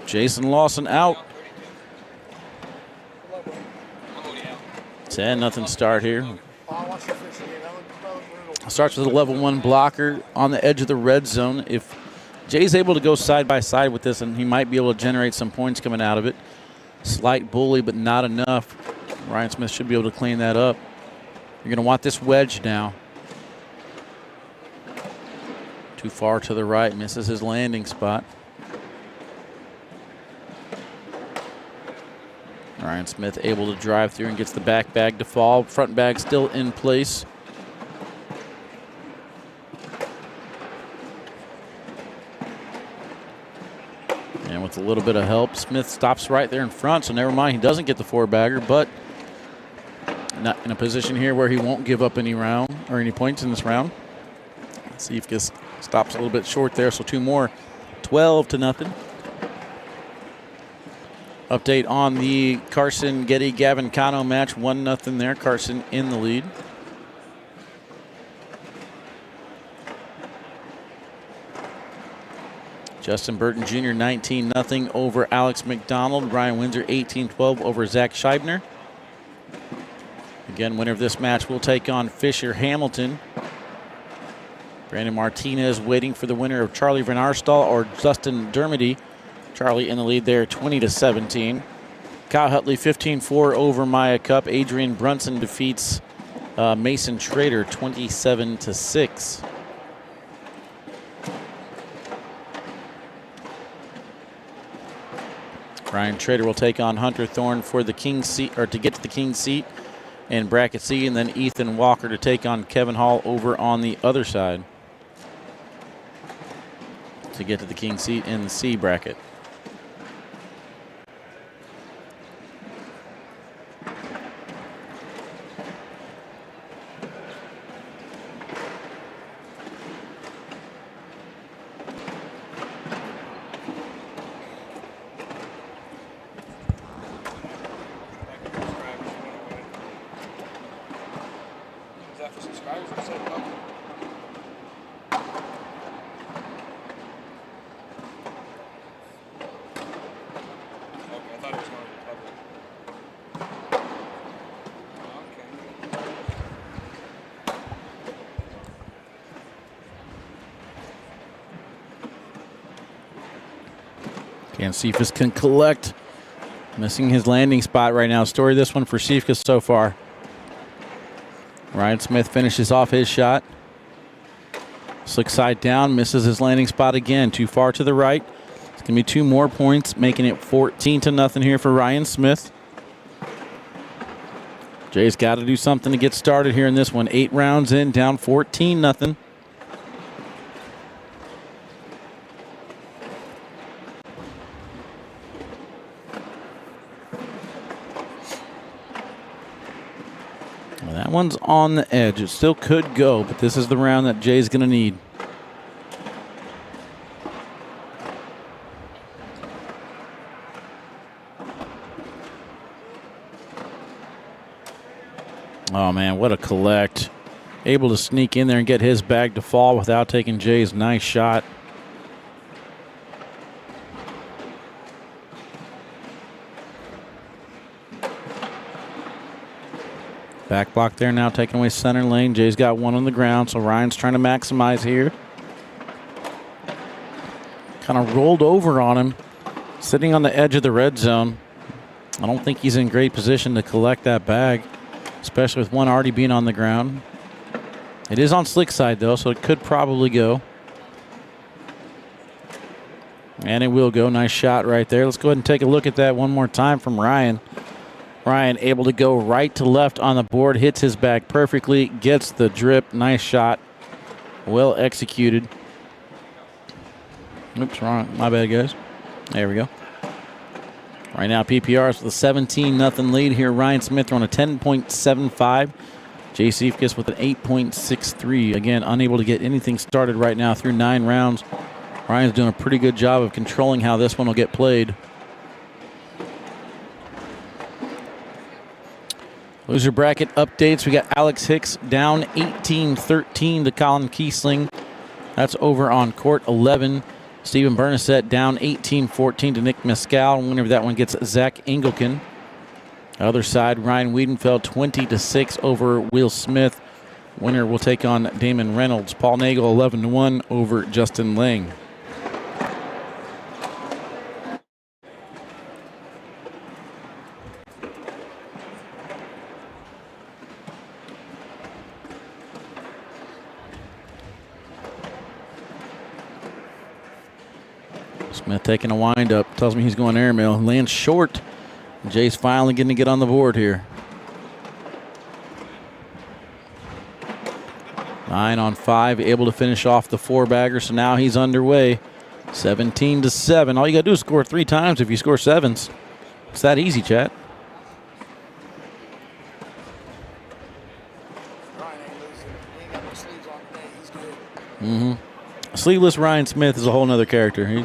Jason Lawson out. 10-0 start here. Starts with a level 1 blocker on the edge of the red zone. If Jay's able to go side by side with this, and he might be able to generate some points coming out of it. Slight bully, but not enough. Ryan Smith should be able to clean that up. You're going to want this wedge now. Too far to the right, misses his landing spot. Ryan Smith able to drive through and gets the back bag to fall. Front bag still in place. And with a little bit of help, Smith stops right there in front, so never mind, he doesn't get the 4-bagger, but not in a position here where he won't give up any round or any points in this round. Let's see if he stops a little bit short there, so 2 more. 12-0. Update on the Carson Getty Gavin Cano match. 1-0 there. Carson in the lead. Justin Burton Jr. 19-0 over Alex McDonald. Ryan Windsor 18-12 over Zach Scheibner. Again, winner of this match will take on Fisher Hamilton. Brandon Martinez waiting for the winner of Charlie Van Arstal or Justin Dermody. Charlie in the lead there, 20-17. Kyle Hutley 15-4 over Maya Cup. Adrian Brunson defeats Mason Trader 27-6. Ryan Trader will take on Hunter Thorn for the King's seat, or to get to the King's seat in bracket C, and then Ethan Walker to take on Kevin Hall over on the other side to get to the King's seat in the C bracket. And Cephas can collect. Missing his landing spot right now. Story this one for Cephas so far. Ryan Smith finishes off his shot. Slick side down, misses his landing spot again. Too far to the right. It's going to be 2 more points, making it 14-0 here for Ryan Smith. Jay's got to do something to get started here in this one. 8 rounds in, down 14-0. That one's on the edge. It still could go, but this is the round that Jay's going to need. Oh, man, what a collect. Able to sneak in there and get his bag to fall without taking Jay's nice shot. Back block there now, taking away center lane. Jay's got one on the ground, so Ryan's trying to maximize here. Kind of rolled over on him, sitting on the edge of the red zone. I don't think he's in great position to collect that bag, especially with one already being on the ground. It is on slick side, though, so it could probably go. And it will go. Nice shot right there. Let's go ahead and take a look at that one more time from Ryan. Ryan able to go right to left on the board, hits his bag perfectly, gets the drip. Nice shot. Well executed. Oops, wrong. My bad, guys. There we go. Right now, PPR is with a 17-0 lead here. Ryan Smith on a 10.75. Jay Seifkes with an 8.63. Again, unable to get anything started right now through 9 rounds. Ryan's doing a pretty good job of controlling how this one will get played. Loser bracket updates. We got Alex Hicks down 18-13 to Colin Kiesling. That's over on court 11. Stephen Bernasette down 18-14 to Nick Mescal. Winner of that one gets Zach Engelken. Other side, Ryan Weedenfeld 20-6 over Will Smith. Winner will take on Damon Reynolds. Paul Nagel 11-1 over Justin Lang. Smith taking a windup. Tells me he's going airmail. Lands short. Jay's finally getting to get on the board here. 9 on 5, able to finish off the 4-bagger, so now he's underway. 17-7. All you got to do is score 3 times if you score 7s. It's that easy, chat. Sleeveless Ryan Smith is a whole nother character.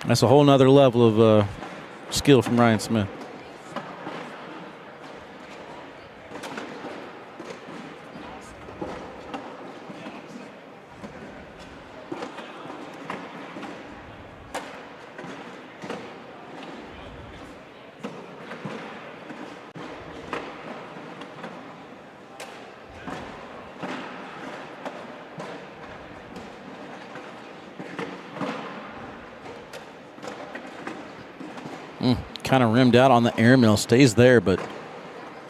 That's a whole nother level of skill from Ryan Smith. Kind of rimmed out on the airmail, stays there, but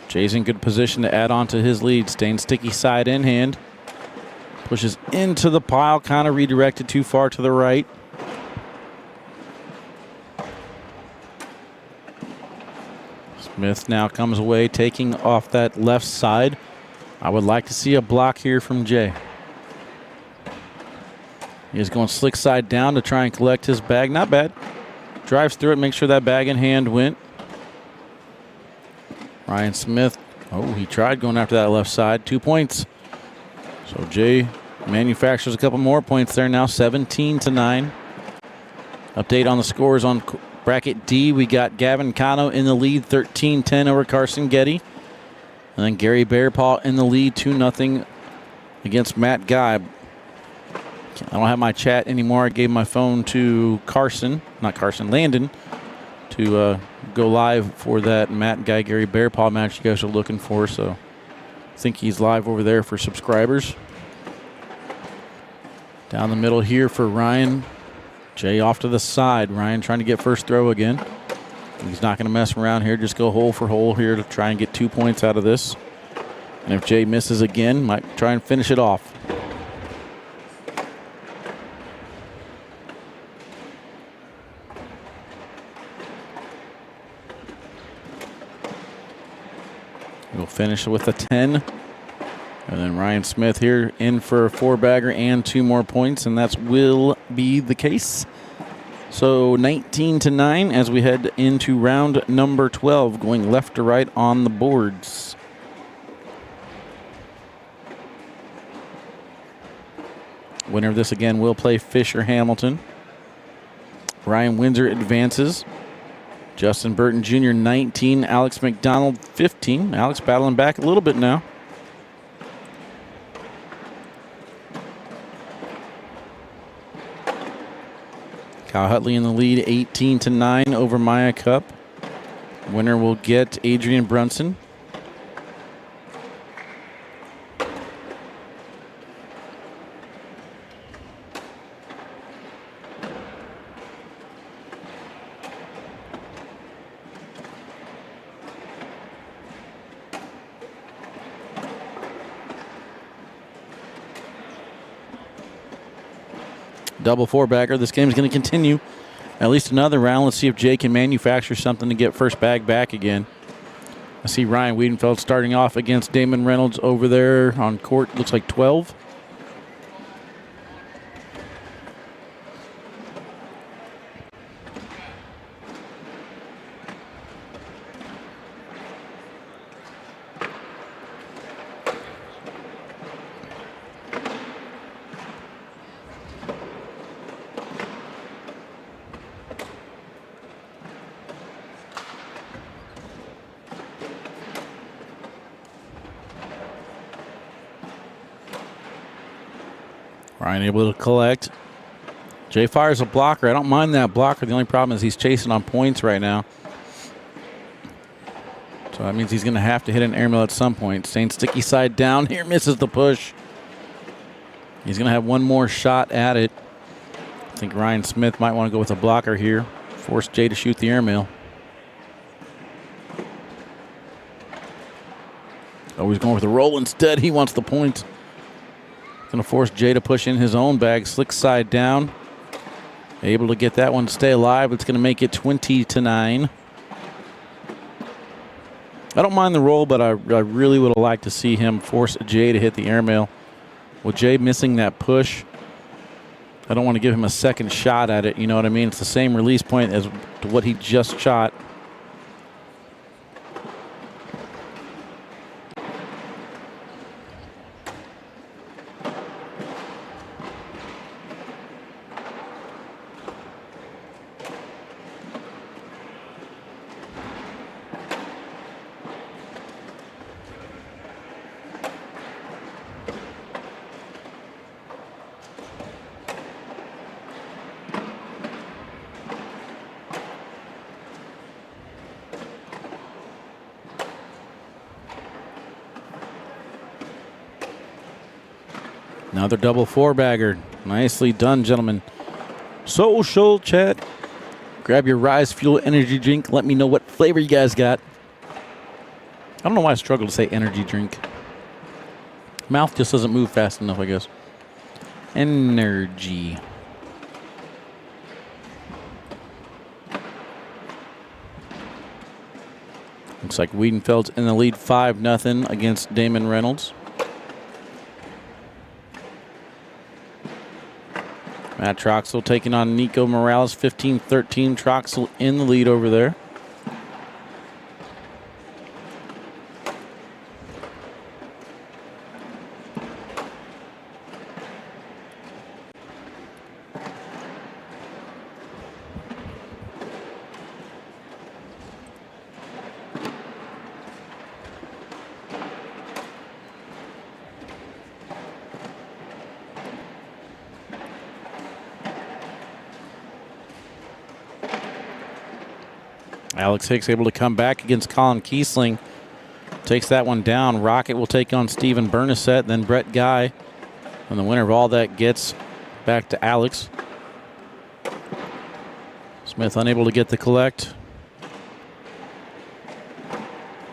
Jay's in good position to add on to his lead. Staying sticky side in hand. Pushes into the pile, kind of redirected too far to the right. Smith now comes away, taking off that left side. I would like to see a block here from Jay. He is going slick side down to try and collect his bag. Not bad. Drives through it, makes sure that bag in hand went. Ryan Smith, he tried going after that left side. 2 points. So Jay manufactures a couple more points there now, 17-9. Update on the scores on bracket D. We got Gavin Cano in the lead, 13-10 over Carson Getty. And then Gary Bearpaw in the lead, 2-0 against Matt Guy. I don't have my chat anymore. I gave my phone to Landon, to go live for that Matt Guy Gary Bearpaw match you guys are looking for. So I think he's live over there for subscribers. Down the middle here for Ryan. Jay off to the side. Ryan trying to get first throw again. He's not going to mess around here. Just go hole for hole here to try and get 2 points out of this. And if Jay misses again, might try and finish it off. We'll finish with a 10. And then Ryan Smith here in for a 4-bagger and 2 more points, and that will be the case. So 19-9 as we head into round number 12, going left to right on the boards. Winner of this again will play Fisher Hamilton. Ryan Windsor advances. Justin Burton Jr. 19, Alex McDonald 15. Alex battling back a little bit now. Kyle Hutley in the lead, 18-9 over Maya Cup. Winner will get Adrian Brunson. Double four-bagger. This game is going to continue at least another round. Let's see if Jay can manufacture something to get first bag back again. I see Ryan Weedenfeld starting off against Damon Reynolds over there on court. Looks like 12. Ryan able to collect. Jay fires a blocker. I don't mind that blocker. The only problem is he's chasing on points right now. So that means he's going to have to hit an air mill at some point. Staying sticky side down here. Misses the push. He's going to have one more shot at it. I think Ryan Smith might want to go with a blocker here. Force Jay to shoot the air mill. Oh, he's going with the roll instead. He wants the point. Going to force Jay to push in his own bag. Slick side down. Able to get that one to stay alive. It's going to make it 20-9. I don't mind the roll, but I really would have liked to see him force Jay to hit the air mail. With Jay missing that push, I don't want to give him a second shot at it. You know what I mean? It's the same release point as to what he just shot. Another double four-bagger. Nicely done, gentlemen. Social chat. Grab your Rise Fuel energy drink. Let me know what flavor you guys got. I don't know why I struggle to say energy drink. Mouth just doesn't move fast enough, I guess. Energy. Looks like Weedenfeld's in the lead 5-0 against Damon Reynolds. Matt Troxel taking on Nico Morales, 15-13. Troxel in the lead over there. Alex Hicks able to come back against Colin Kiesling. Takes that one down. Rocket will take on Steven Bernasette, then Brett Guy. And the winner of all that gets back to Alex. Smith unable to get the collect.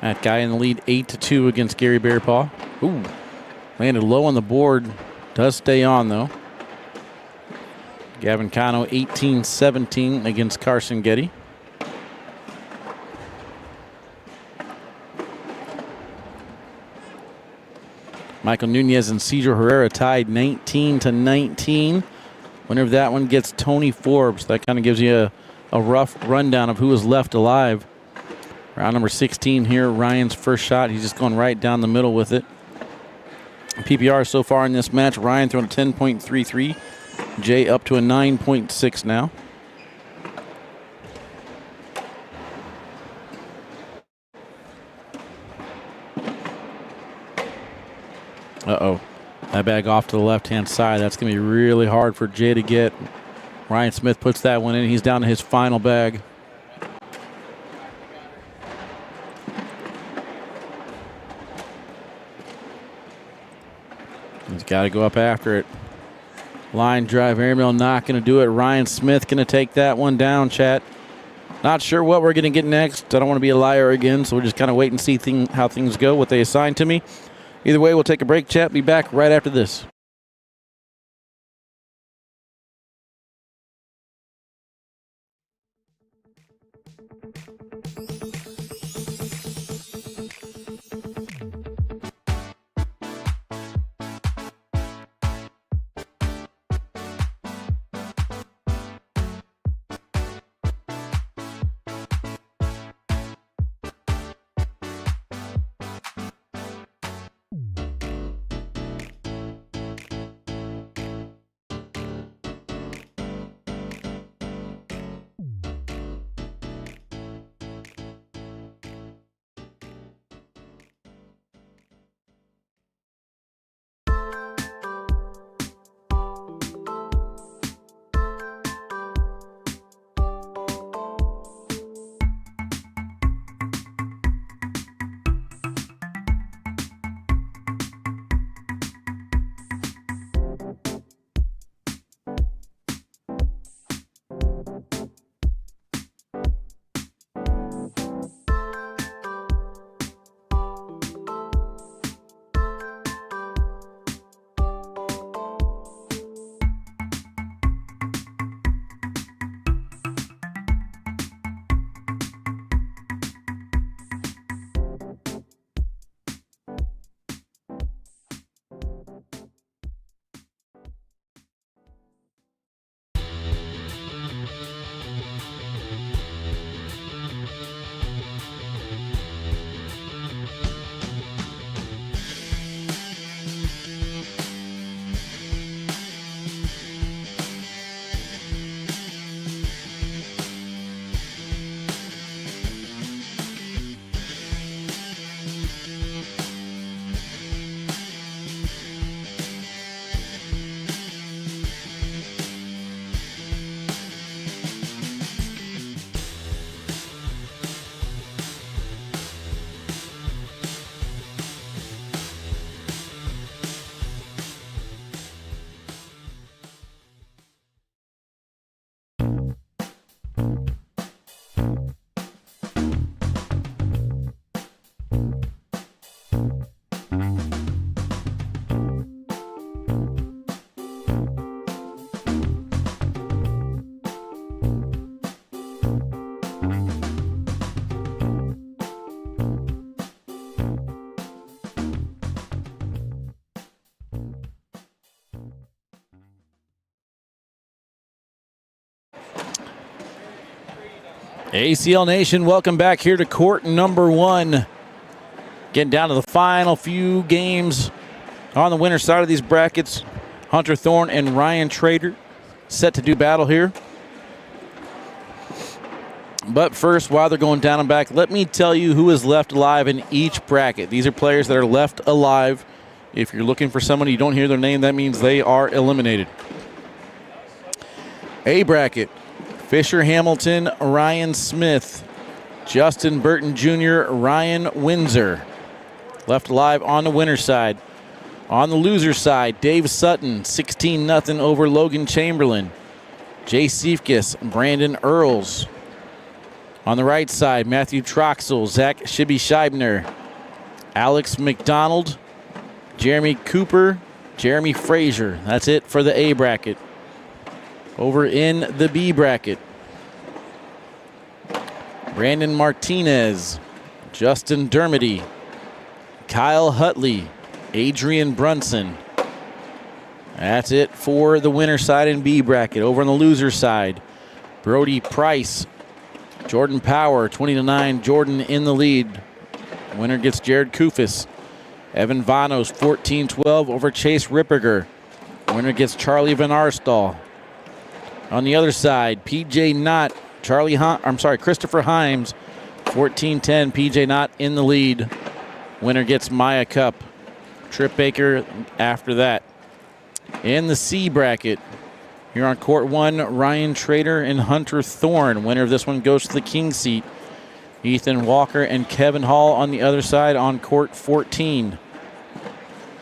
That guy in the lead 8-2 against Gary Bearpaw. Ooh, landed low on the board. Does stay on though. Gavin Cano 18-17 against Carson Getty. Michael Nunez and Cedro Herrera tied 19-19. Winner of that one gets Tony Forbes. That kind of gives you a rough rundown of who is left alive. Round number 16 here. Ryan's first shot. He's just going right down the middle with it. PPR so far in this match. Ryan throwing a 10.33. Jay up to a 9.6 now. Uh-oh. That bag off to the left-hand side. That's going to be really hard for Jay to get. Ryan Smith puts that one in. He's down to his final bag. He's got to go up after it. Line drive, airmail not going to do it. Ryan Smith going to take that one down, chat. Not sure what we're going to get next. I don't want to be a liar again, so we'll just kind of wait and see how things go, what they assign to me. Either way, we'll take a break, chat. Be back right after this. ACL Nation, welcome back here to court number 1. Getting down to the final few games on the winner's side of these brackets. Hunter Thorn and Ryan Trader set to do battle here. But first, while they're going down and back, let me tell you who is left alive in each bracket. These are players that are left alive. If you're looking for someone, you don't hear their name, that means they are eliminated. A bracket. Fisher Hamilton, Ryan Smith, Justin Burton Jr., Ryan Windsor. Left alive on the winner's side. On the loser's side, Dave Sutton, 16-0 over Logan Chamberlain. Jay Siefkis, Brandon Earls. On the right side, Matthew Troxel, Zach Shibby-Scheibner, Alex McDonald, Jeremy Cooper, Jeremy Frazier. That's it for the A bracket. Over in the B bracket, Brandon Martinez, Justin Dermody, Kyle Hutley, Adrian Brunson. That's it for the winner side in B bracket. Over on the loser side, Brody Price, Jordan Power, 20-9. Jordan in the lead. Winner gets Jared Kufis. Evan Vanos, 14-12 over Chase Ripperger. Winner gets Charlie Van Arstal. On the other side, PJ Knott, Christopher Himes, 14-10. PJ Knott in the lead. Winner gets Maya Cup. Trip Baker after that. In the C bracket, here on court 1, Ryan Trader and Hunter Thorn. Winner of this one goes to the king seat. Ethan Walker and Kevin Hall on the other side on court 14.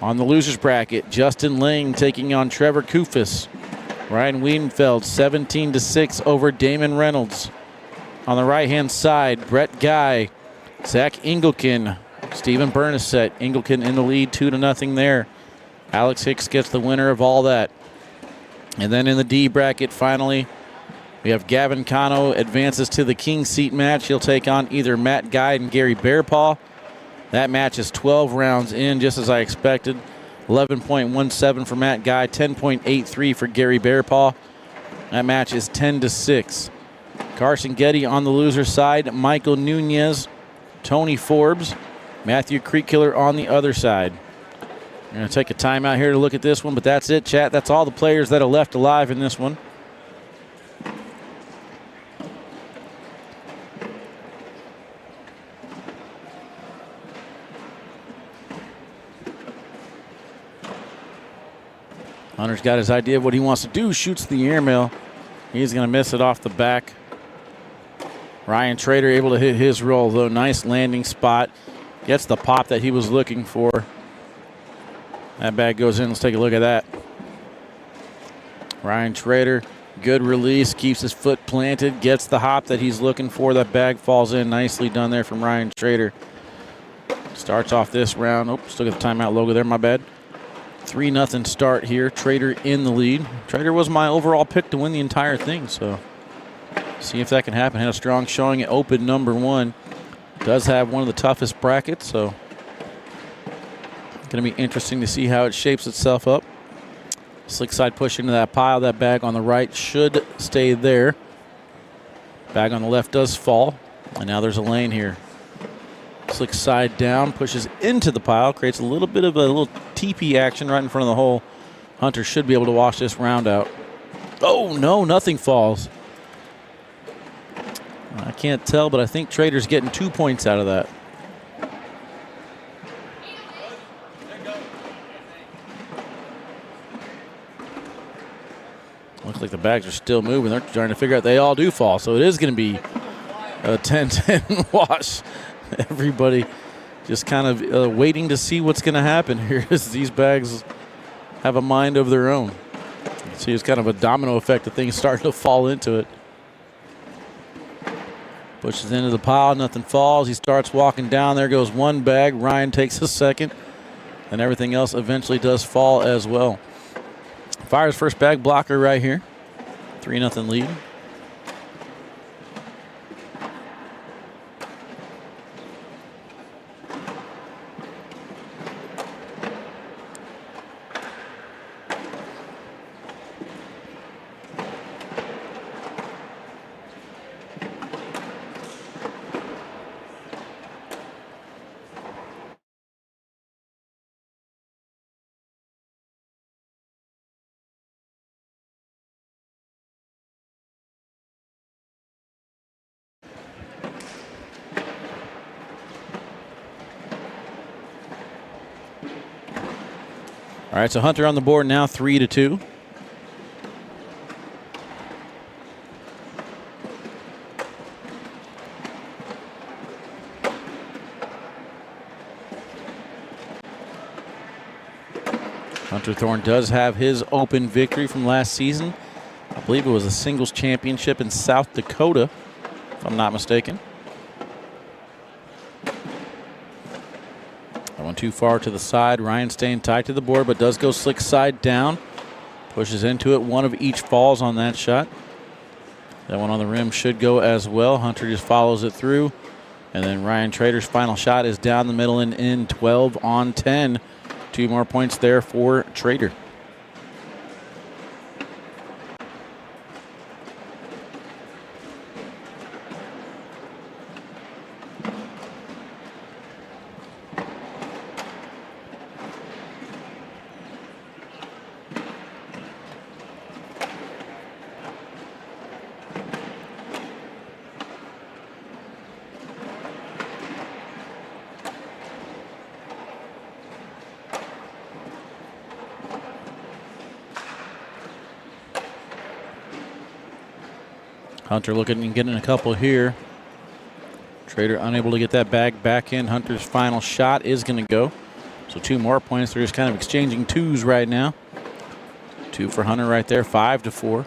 On the losers bracket, Justin Lang taking on Trevor Kufis. Ryan Weedenfeld 17-6 over Damon Reynolds. On the right-hand side, Brett Guy, Zach Engelken, Stephen Bernasette. Engelken in the lead, 2-0 there. Alex Hicks gets the winner of all that. And then in the D bracket, finally, we have Gavin Cano advances to the king seat match. He'll take on either Matt Guy and Gary Bearpaw. That match is 12 rounds in, just as I expected. 11.17 for Matt Guy, 10.83 for Gary Bearpaw. That match is 10-6. Carson Getty on the loser side, Michael Nunez, Tony Forbes, Matthew Creekkiller on the other side. We're going to take a timeout here to look at this one, but that's it, chat. That's all the players that are left alive in this one. Hunter's got his idea of what he wants to do. Shoots the airmail. He's going to miss it off the back. Ryan Trader able to hit his roll, though. Nice landing spot. Gets the pop that he was looking for. That bag goes in. Let's take a look at that. Ryan Trader, good release. Keeps his foot planted. Gets the hop that he's looking for. That bag falls in. Nicely done there from Ryan Trader. Starts off this round. Oh, still got the timeout logo there. My bad. 3-0 start here. Trader in the lead. Trader was my overall pick to win the entire thing, so see if that can happen. Had a strong showing at Open number 1. Does have one of the toughest brackets, so going to be interesting to see how it shapes itself up. Slick side push into that pile. That bag on the right should stay there. Bag on the left does fall, and now there's a lane here. Slick side down, pushes into the pile, creates a little bit of a little TP action right in front of the hole. Hunter should be able to wash this round out. Oh, no, nothing falls. I can't tell, but I think Trader's getting 2 points out of that. Looks like the bags are still moving. They're trying to figure out they all do fall, so it is going to be a 10-10 wash. Everybody just kind of waiting to see what's going to happen here as these bags have a mind of their own. See, it's kind of a domino effect of things starting to fall into it. Pushes into the pile, nothing falls. He starts walking down. There goes one bag. Ryan takes a second, and everything else eventually does fall as well. Fires first bag blocker right here. 3-0 lead. All right, so Hunter on the board now, 3-2. Hunter Thorn does have his Open victory from last season. I believe it was a singles championship in South Dakota, if I'm not mistaken. That one too far to the side. Ryan staying tight to the board, but does go slick side down. Pushes into it. One of each falls on that shot. That one on the rim should go as well. Hunter just follows it through. And then Ryan Trader's final shot is down the middle and in. 12-10. 2 more points there for Trader. Hunter looking and getting a couple here. Trader unable to get that bag back in. Hunter's final shot is going to go. So 2 more points. They're just kind of exchanging twos right now. 2 for Hunter right there, 5-4.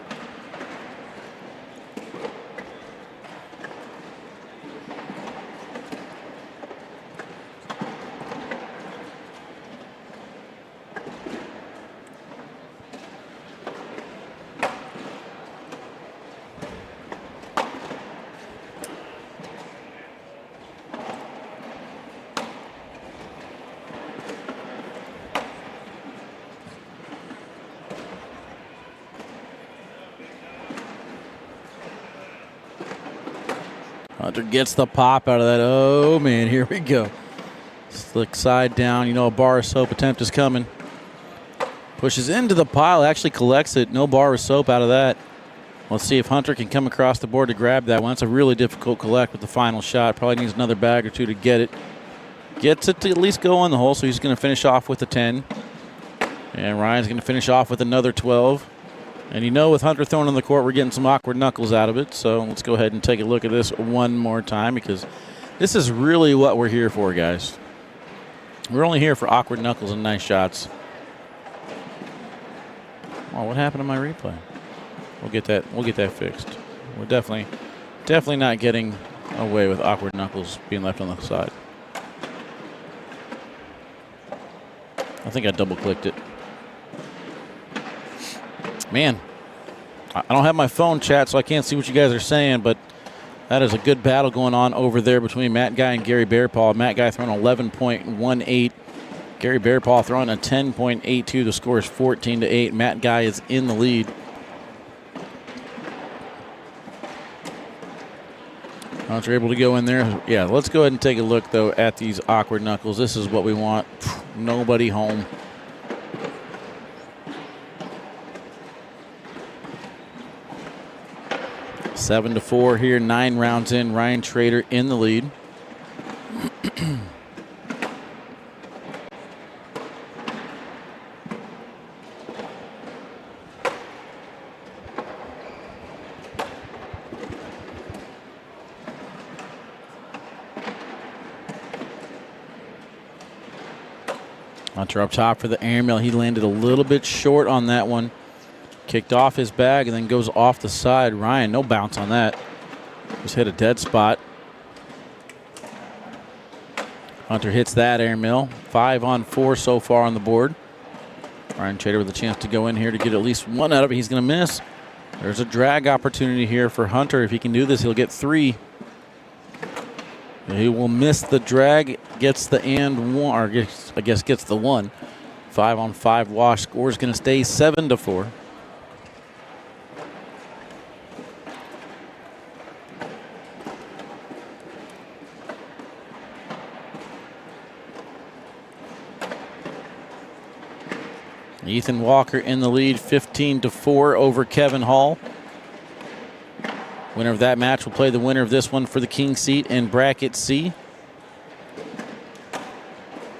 Hunter gets the pop out of that. Oh, man, here we go. Slick side down. You know a bar of soap attempt is coming. Pushes into the pile, actually collects it. No bar of soap out of that. Let's see if Hunter can come across the board to grab that one. It's a really difficult collect with the final shot. Probably needs another bag or 2 to get it. Gets it to at least go on the hole, so he's going to finish off with a 10. And Ryan's going to finish off with another 12. And you know with Hunter throwing on the court, we're getting some awkward knuckles out of it. So let's go ahead and take a look at this one more time because this is really what we're here for, guys. We're only here for awkward knuckles and nice shots. Oh, what happened to my replay? We'll get that fixed. We're definitely not getting away with awkward knuckles being left on the side. I think I double clicked it. Man, I don't have my phone chat, so I can't see what you guys are saying, but that is a good battle going on over there between Matt Guy and Gary Bearpaw. Matt Guy throwing 11.18. Gary Bearpaw throwing a 10.82. The score is 14-8. Matt Guy is in the lead. Hunter able to go in there. Yeah, let's go ahead and take a look, though, at these awkward knuckles. This is what we want. Nobody home. Seven to 4 here, 9 rounds in. Ryan Trader in the lead. Hunter up top for the airmail. He landed a little bit short on that one. Kicked off his bag and then goes off the side. Ryan, no bounce on that. Just hit a dead spot. Hunter hits that airmail. 5 on 4 so far on the board. Ryan Trader with a chance to go in here to get at least 1 out of it. He's going to miss. There's a drag opportunity here for Hunter. If he can do this, he'll get 3. He will miss the drag, gets the and 1, or I guess gets the 1. 5 on 5 wash. Score is going to stay 7 to 4. Ethan Walker in the lead, 15 to 4 over Kevin Hall. Winner of that match will play the winner of this one for the king seat in bracket C.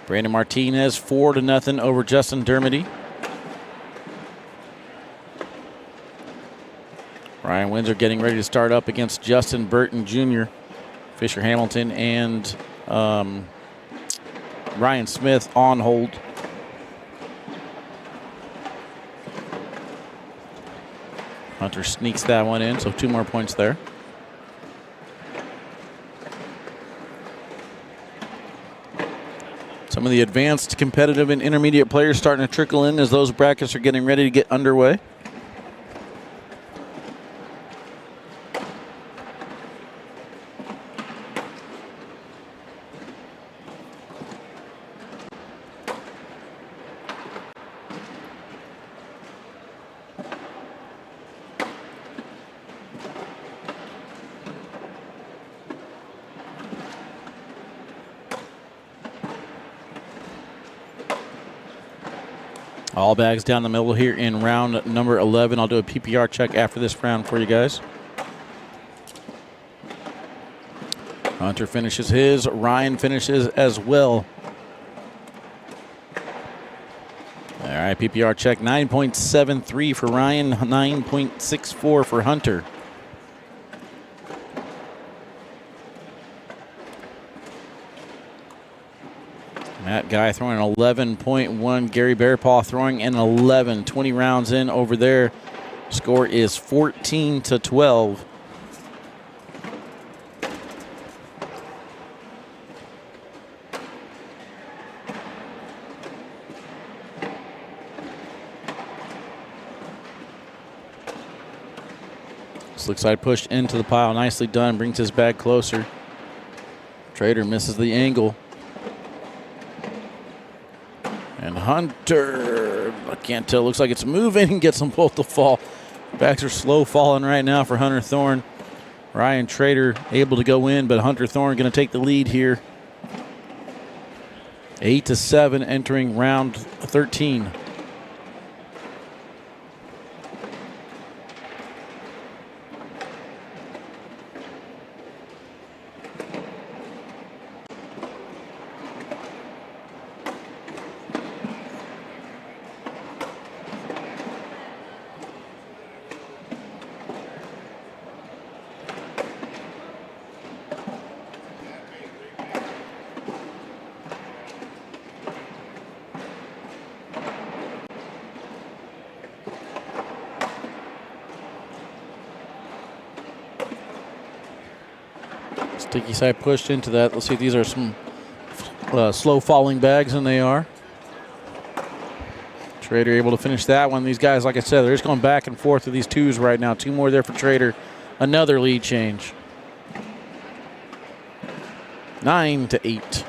Brandon Martinez 4-0 over Justin Dermody. Ryan Windsor getting ready to start up against Justin Burton Jr., Fisher Hamilton, and Ryan Smith on hold. Hunter sneaks that one in, so 2 more points there. Some of the advanced competitive and intermediate players starting to trickle in as those brackets are getting ready to get underway. All bags down the middle here in round number 11. I'll do a PPR check after this round for you guys. Hunter finishes his. Ryan finishes as well. All right, PPR check. 9.73 for Ryan, 9.64 for Hunter. Matt Guy throwing an 11.1. Gary Bearpaw throwing an 11. 20 rounds in over there. Score is 14-12. Slick side pushed into the pile. Nicely done. Brings his bag closer. Trader misses the angle. And Hunter, I can't tell. Looks like it's moving. Gets them both to fall. Bags are slow falling right now for Hunter Thorn. Ryan Trader able to go in, but Hunter Thorn going to take the lead here. 8-7 entering round 13. Sticky side pushed into that. Let's see if these are some slow falling bags, and they are. Trader able to finish that one. These guys, like I said, they're just going back and forth with these twos right now. 2 more there for Trader. Another lead change. 9-8.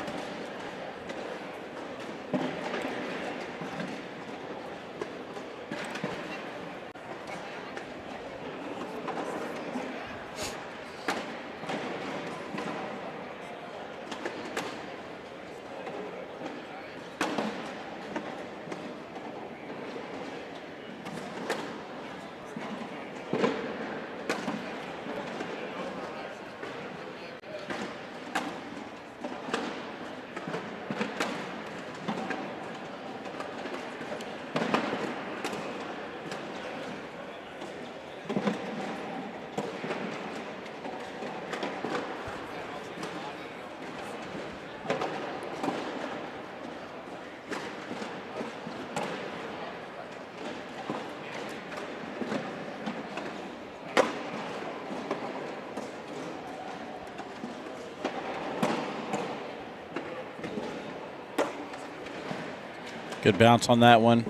Good bounce on that one.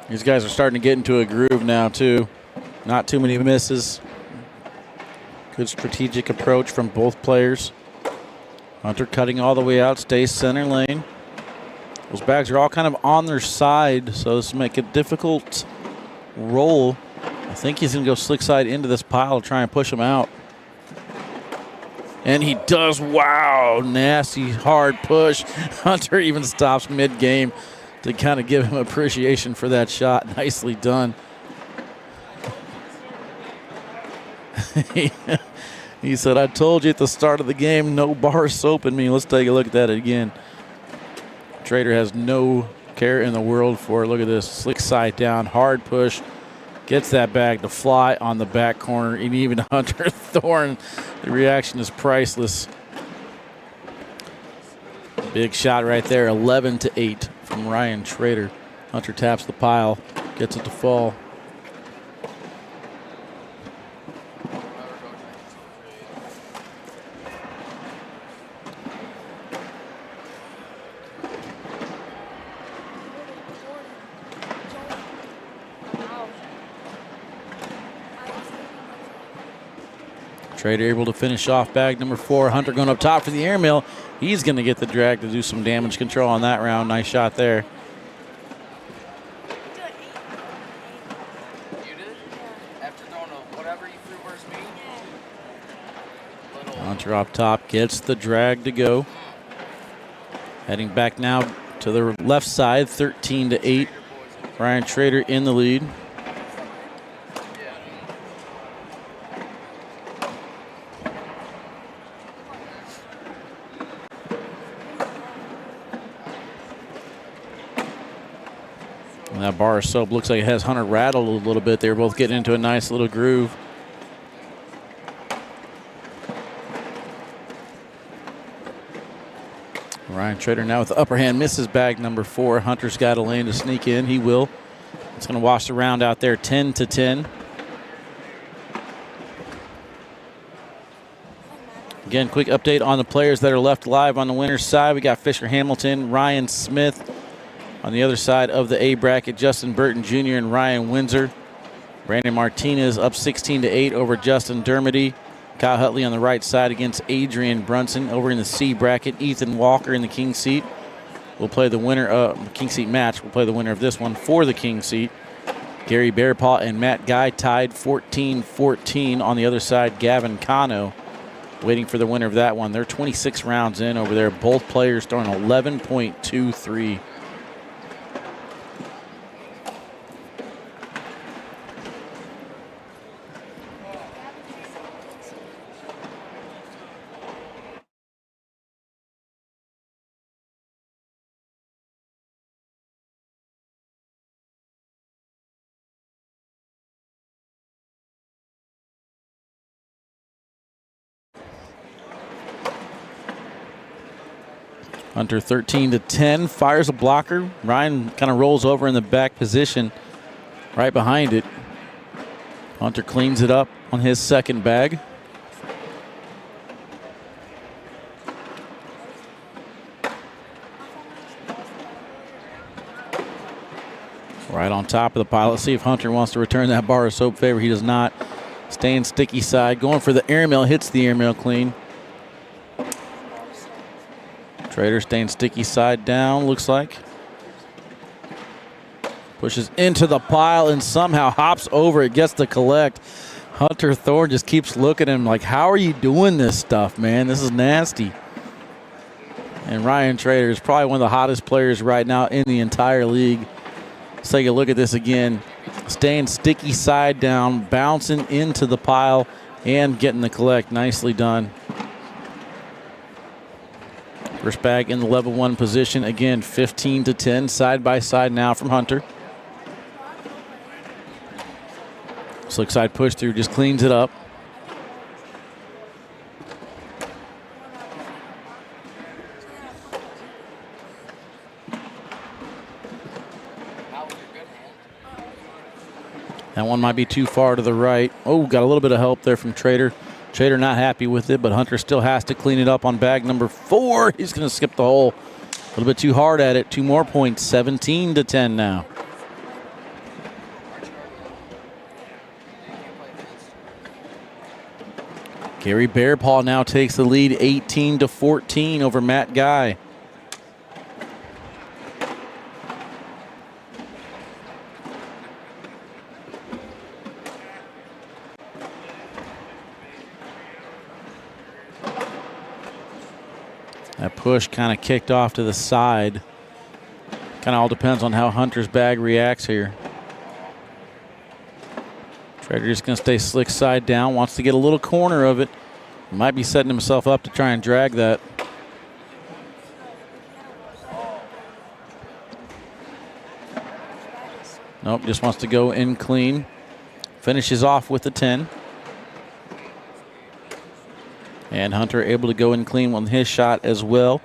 These guys are starting to get into a groove now, too. Not too many misses. Good strategic approach from both players. Hunter cutting all the way out, stays center lane. Those bags are all kind of on their side, so this will make a difficult roll. I think he's going to go slick side into this pile to try and push him out. And he does. Wow, nasty hard push. Hunter even stops mid-game to kind of give him appreciation for that shot. Nicely done. He said, I told you at the start of the game, no bar soap in me. Let's take a look at that again. Trader has no care in the world for it. Look at this. Slick side down, hard push. Gets that bag to fly on the back corner. And even Hunter Thorn, the reaction is priceless. Big shot right there, 11-8 from Ryan Trader. Hunter taps the pile, gets it to fall. Trader able to finish off bag number 4. Hunter going up top for the airmail. He's going to get the drag to do some damage control on that round. Nice shot there. You did? After throwing whatever you threw versus me? Hunter up top gets the drag to go. Heading back now to the left side, 13-8. Ryan Trader in the lead. That bar of soap looks like it has Hunter rattled a little bit. They were both getting into a nice little groove. Ryan Trader now with the upper hand, misses bag number 4. Hunter's got a lane to sneak in. He will. It's going to wash the round out there, 10-10. Again, quick update on the players that are left live on the winner's side. We got Fisher Hamilton, Ryan Smith. On the other side of the A bracket, Justin Burton Jr. and Ryan Windsor. Brandon Martinez up 16-8 over Justin Dermody. Kyle Hutley on the right side against Adrian Brunson. Over in the C bracket, Ethan Walker in the king seat. We'll play the winner of king seat match. We'll play the winner of this one for the king seat. Gary Bearpaw and Matt Guy tied 14-14. On the other side, Gavin Cano waiting for the winner of that one. They're 26 rounds in over there. Both players throwing 11.23. Hunter 13-10, fires a blocker. Ryan kind of rolls over in the back position right behind it. Hunter cleans it up on his second bag. Right on top of the pile. Let's see if Hunter wants to return that bar of soap favor. He does not. Staying sticky side, going for the airmail, hits the airmail clean. Trader staying sticky side down, looks like. Pushes into the pile and somehow hops over it, gets the collect. Hunter Thorn just keeps looking at him like, how are you doing this stuff, man? This is nasty. And Ryan Trader is probably one of the hottest players right now in the entire league. Let's take a look at this again. Staying sticky side down, bouncing into the pile and getting the collect. Nicely done. First bag in the level 1 position. Again, 15-10, side by side now from Hunter. Slick side push through, just cleans it up. That one might be too far to the right. Oh, got a little bit of help there from Trader. Trader not happy with it, but Hunter still has to clean it up on bag number 4. He's going to skip the hole. A little bit too hard at it. 2 more points, 17-10 now. Gary Bearpaw now takes the lead, 18-14 over Matt Guy. That push kind of kicked off to the side. Kind of all depends on how Hunter's bag reacts here. Trader just going to stay slick side down. Wants to get a little corner of it. Might be setting himself up to try and drag that. Nope, just wants to go in clean. Finishes off with the 10. And Hunter able to go in clean on his shot as well.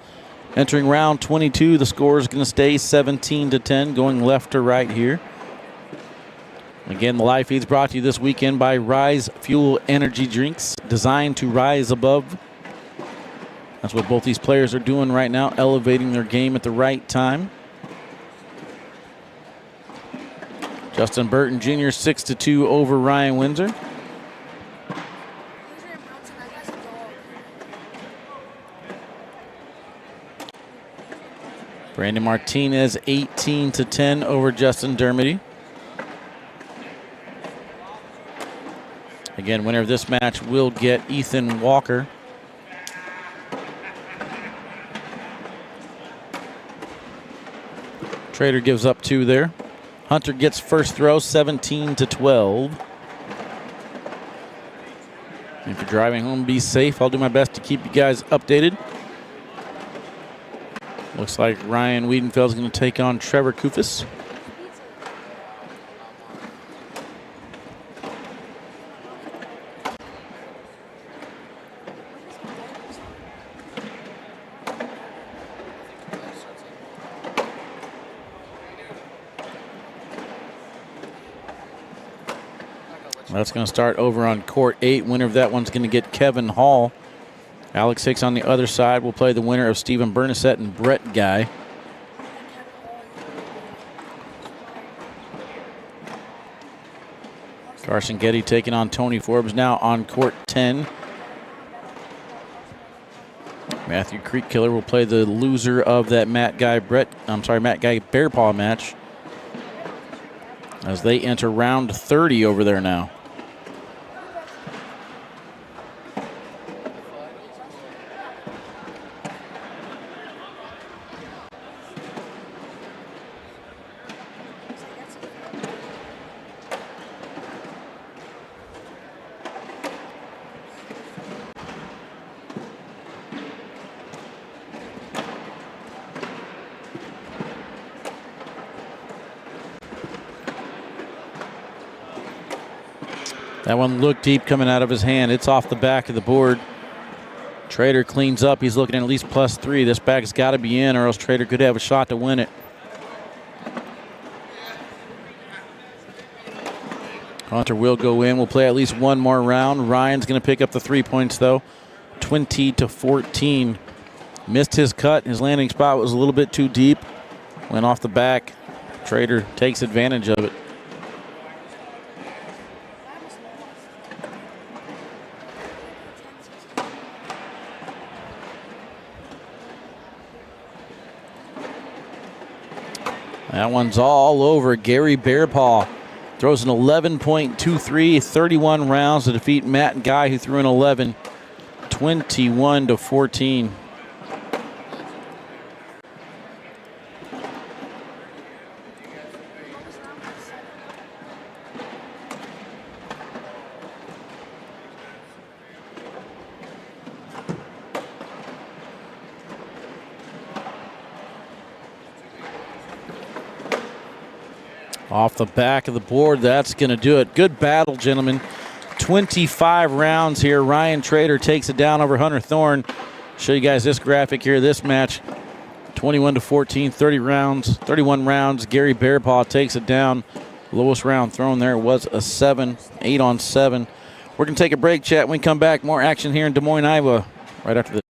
Entering round 22, the score is going to stay 17-10, going left to right here. Again, the live feed's brought to you this weekend by Rise Fuel Energy Drinks, designed to rise above. That's what both these players are doing right now, elevating their game at the right time. Justin Burton Jr. 6-2 over Ryan Windsor. Brandon Martinez 18-10 over Justin Dermody. Again, winner of this match will get Ethan Walker. Trader gives up 2 there. Hunter gets first throw, 17-12. If you're driving home, be safe. I'll do my best to keep you guys updated. Looks like Ryan Weedenfeld is going to take on Trevor Kufis. That's going to start over on court 8. Winner of that one's going to get Kevin Hall. Alex Hicks on the other side will play the winner of Stephen Bernasette and Brett Guy. Carson Getty taking on Tony Forbes now on court 10. Matthew Creekkiller will play the loser of that Matt Guy Bearpaw match as they enter round 30 over there now. That one looked deep coming out of his hand. It's off the back of the board. Trader cleans up. He's looking at least +3. This bag's got to be in, or else Trader could have a shot to win it. Hunter will go in. We'll play at least one more round. Ryan's going to pick up the 3 points, though. 20-14. Missed his cut. His landing spot was a little bit too deep. Went off the back. Trader takes advantage of it. That one's all over. Gary Bearpaw throws an 11.23, 31 rounds to defeat Matt Guy, who threw an 11, 21-14. Off the back of the board, that's going to do it. Good battle, gentlemen. 25 rounds here. Ryan Trader takes it down over Hunter Thorn. Show you guys this graphic here. This match, 21-14, 31 rounds. Gary Bearpaw takes it down. Lowest round thrown there was a 7, 8 on 7. We're going to take a break, chat. When we come back, more action here in Des Moines, Iowa, right after this.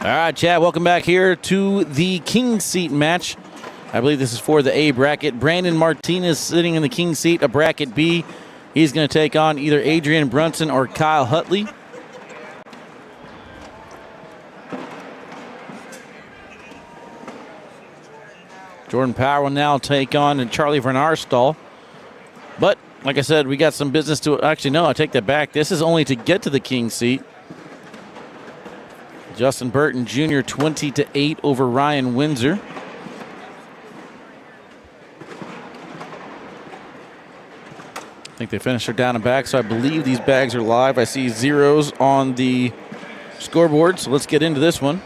All right, Chad, welcome back here to the King Seat match. I believe this is for the A bracket. Brandon Martinez sitting in the King Seat, a bracket B. He's going to take on either Adrian Brunson or Kyle Hutley. Jordan Power will now take on Charlie Vernarstal. But, like I said, we got some business to... Actually, no, I take that back. This is only to get to the King Seat. Justin Burton Jr. 20-8 over Ryan Windsor. I think they finished her down and back, so I believe these bags are live. I see zeros on the scoreboard, so let's get into this one.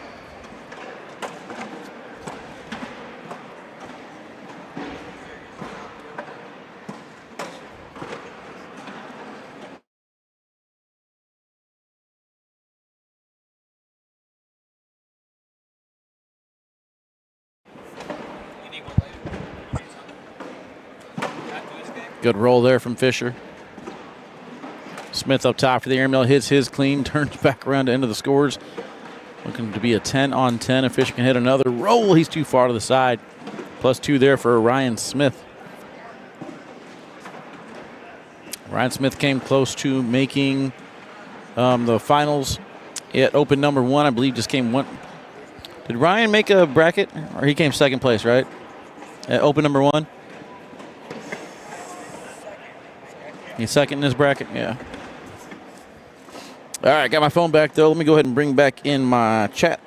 Good roll there from Fisher. Smith up top for the airmail, hits his clean, turns back around to enter the scores. Looking to be a 10-on-10. If Fisher can hit another roll, he's too far to the side. +2 there for Ryan Smith. Ryan Smith came close to making the finals at Open number 1. I believe just came one. Did Ryan make a bracket? Or he came second place, right? At Open number 1? He's second in this bracket? Yeah. All right, got my phone back, though. Let me go ahead and bring back in my chat.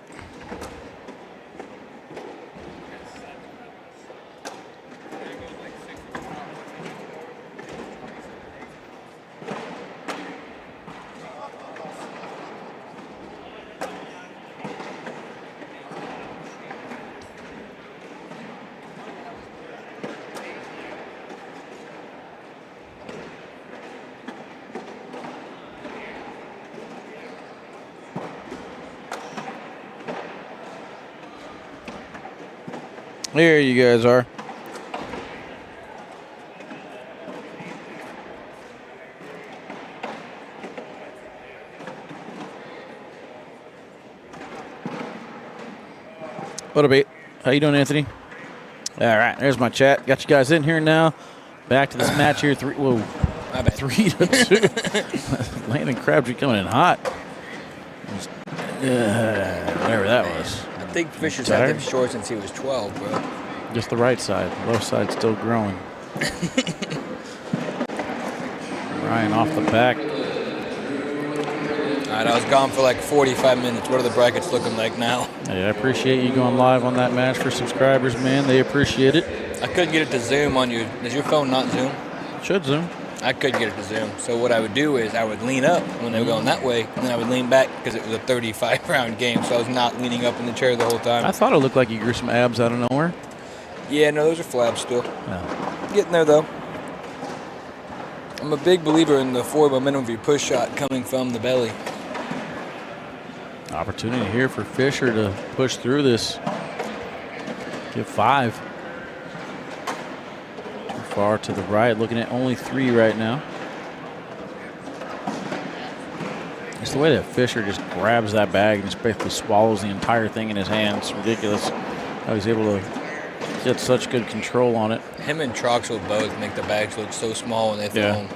There you guys are. What up, mate? How you doing, Anthony? All right, there's my chat. Got you guys in here now. Back to this match here. 3-2. Landon Crabtree coming in hot. Whatever that was. I think Fisher's had them short since he was 12, bro. Just the right side. Left side still growing. Ryan off the back. All right, I was gone for like 45 minutes. What are the brackets looking like now? Hey, I appreciate you going live on that match for subscribers, man. They appreciate it. I couldn't get it to zoom on you. Does your phone not zoom? It should zoom. I couldn't get it to zoom. So what I would do is I would lean up when they were going that way, and then I would lean back because it was a 35-round game, so I was not leaning up in the chair the whole time. I thought it looked like you grew some abs out of nowhere. Yeah, no, those are flabs still. Oh. Getting there, though. I'm a big believer in the forward momentum of your push shot coming from the belly. Opportunity here for Fisher to push through this. Give 5. Too far to the right, looking at only 3 right now. It's the way that Fisher just grabs that bag and just basically swallows the entire thing in his hand. It's ridiculous how he's able to get such good control on it. Him and Troxel both make the bags look so small when they throw them.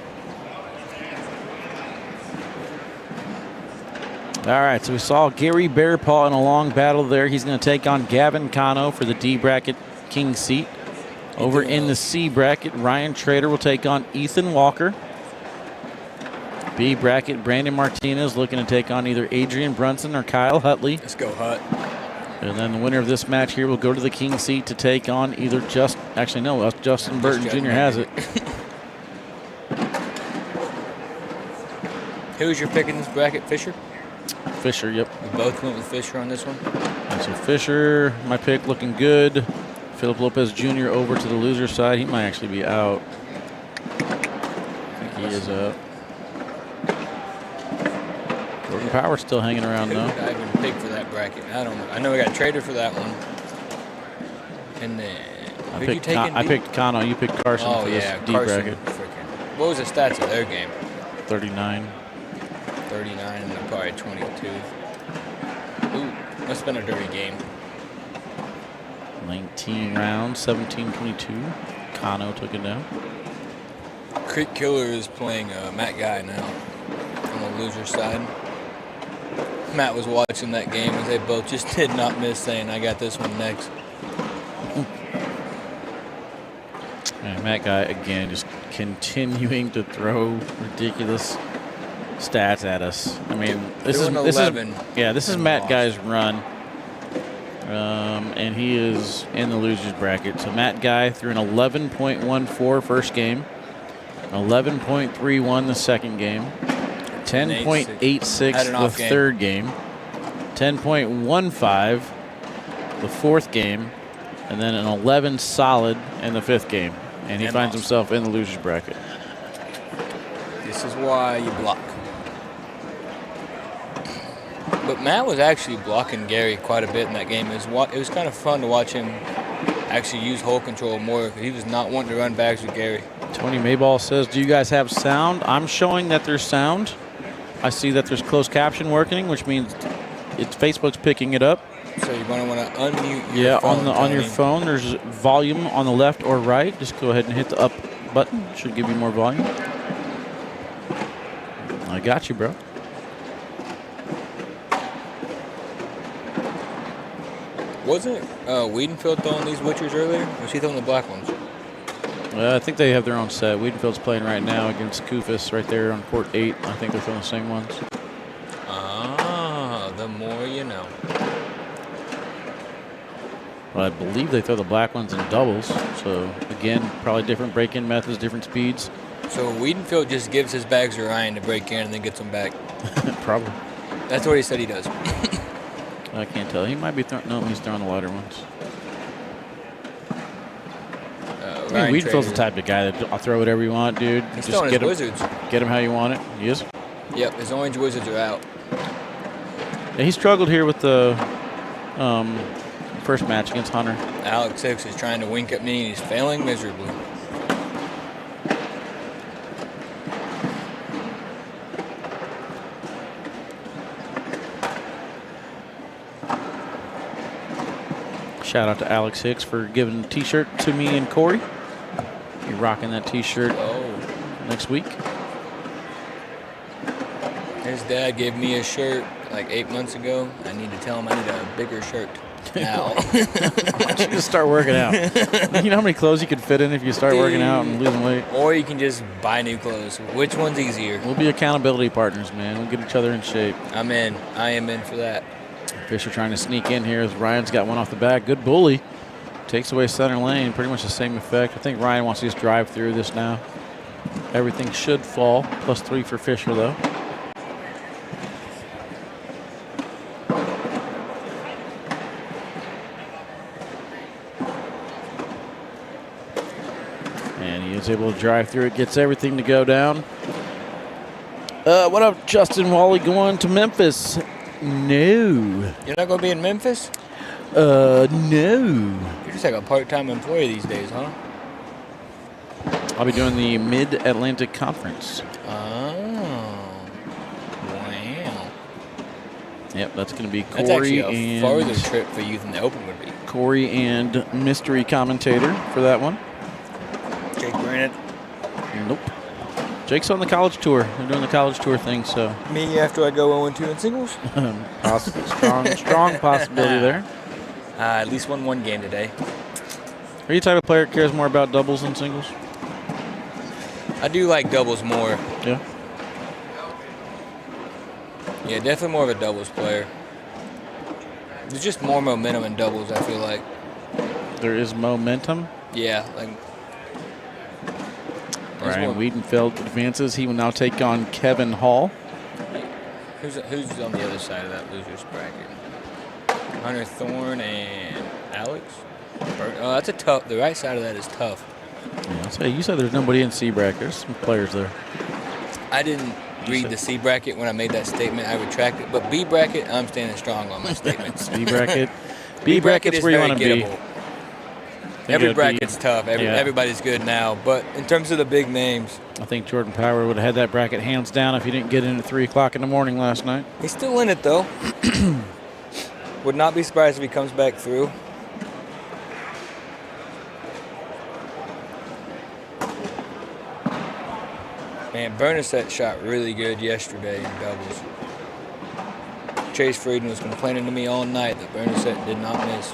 All right, so we saw Gary Bearpaw in a long battle there. He's going to take on Gavin Cano for the D bracket king seat. Over in the C bracket, Ryan Trader will take on Ethan Walker. B bracket, Brandon Martinez looking to take on either Adrian Brunson or Kyle Hutley. Let's go, Hut. And then the winner of this match here will go to the king seat to take on either Justin Burton Jr. has it. Who's your pick in this bracket, Fisher? Fisher, yep. We both went with Fisher on this one. And so Fisher, my pick looking good. Philip Lopez Jr. over to the loser side. He might actually be out. I think he is out. Gordon Power's still hanging around though. I even pick for that bracket. I don't know. I know we got Trader for that one. And then I picked Cano. You picked Carson for this D bracket. What was the stats of their game? 39. 39 and probably 22. Ooh, must have been a dirty game. 19 rounds, 17-22. Cano took it down. Creek Killer is playing Matt Guy now on the loser side. Matt was watching that game as they both just did not miss, saying, I got this one next. And Matt Guy, again, just continuing to throw ridiculous stats at us. I mean, this is Matt Guy's run. And he is in the losers bracket. So Matt Guy threw an 11.14 first game, 11.31 the second game, 10.86 the third game, 10.15 the fourth game, and then an 11 solid in the fifth game. And he finds himself in the losers bracket. This is why you block. But Matt was actually blocking Gary quite a bit in that game. It was kind of fun to watch him actually use hole control more because he was not wanting to run bags with Gary. Tony Mayball says, do you guys have sound? I'm showing that there's sound. I see that there's closed caption working, which means Facebook's picking it up. So you're going to want to unmute your phone. On your phone, there's volume on the left or right. Just go ahead and hit the up button. Should give you more volume. I got you, bro. Wasn't Weedenfeld throwing these Witchers earlier? Or was he throwing the black ones? I think they have their own set. Wiedenfeld's playing right now against Kufis right there on court 8. I think they're throwing the same ones. Ah, the more you know. Well, I believe they throw the black ones in doubles. So, again, probably different break-in methods, different speeds. So Weedenfeld just gives his bags to Ryan to break in and then gets them back? Probably. That's what he said he does. I can't tell. He might be throwing. No, he's throwing the lighter ones. I mean, Wiedenfeld's the type of guy that I'll throw whatever you want, dude. He's just throwing his Wizards. Get him how you want it. He is. Yep, his orange Wizards are out. Yeah, he struggled here with the first match against Hunter. Alex Hicks is trying to wink at me, and he's failing miserably. Shout out to Alex Hicks for giving the T-shirt to me and Corey. You're rocking that T-shirt next week. His dad gave me a shirt like 8 months ago. I need to tell him I need a bigger shirt now. Why don't you just start working out? You know how many clothes you could fit in if you start working out and losing weight? Or you can just buy new clothes. Which one's easier? We'll be accountability partners, man. We'll get each other in shape. I'm in. I am in for that. Fisher trying to sneak in here as Ryan's got one off the back. Good bully. Takes away center lane. Pretty much the same effect. I think Ryan wants to just drive through this now. Everything should fall. +3 for Fisher, though. And he is able to drive through it. Gets everything to go down. What up, Justin Wally going to Memphis? No. You're not going to be in Memphis? No. You're just like a part-time employee these days, huh? I'll be doing the Mid-Atlantic Conference. Oh. Wow. Yep, that's going to be That's actually Corey a farther trip for you than the Open would be. Corey and mystery commentator for that one. Jake Brannett. Nope. Jake's on the college tour. They're doing the college tour thing, so Me after I go 0-2 in singles? strong possibility there. At least won one game today. Are you the type of player that cares more about doubles than singles? I do like doubles more. Yeah. Yeah, definitely more of a doubles player. There's just more momentum in doubles, I feel like. There is momentum. Yeah, like. Ryan Weedenfeld advances. He will now take on Kevin Hall. Who's on the other side of that losers bracket? Hunter, Thorn, and Alex? Oh, that's a tough. The right side of that is tough. Yeah, I'll say, you said there's nobody in C bracket. There's some players there. I didn't read the C bracket when I made that statement. I retracted. But B bracket, I'm standing strong on my statements. B bracket. B bracket's where you want to be. Every bracket's tough. Everybody's good now. But in terms of the big names, I think Jordan Power would have had that bracket hands down if he didn't get in at 3 o'clock in the morning last night. he's still in it, though. Would not be surprised if he comes back through. Man, Bernasette shot really good yesterday in doubles. Chase Frieden was complaining to me all night that Bernasette did not miss.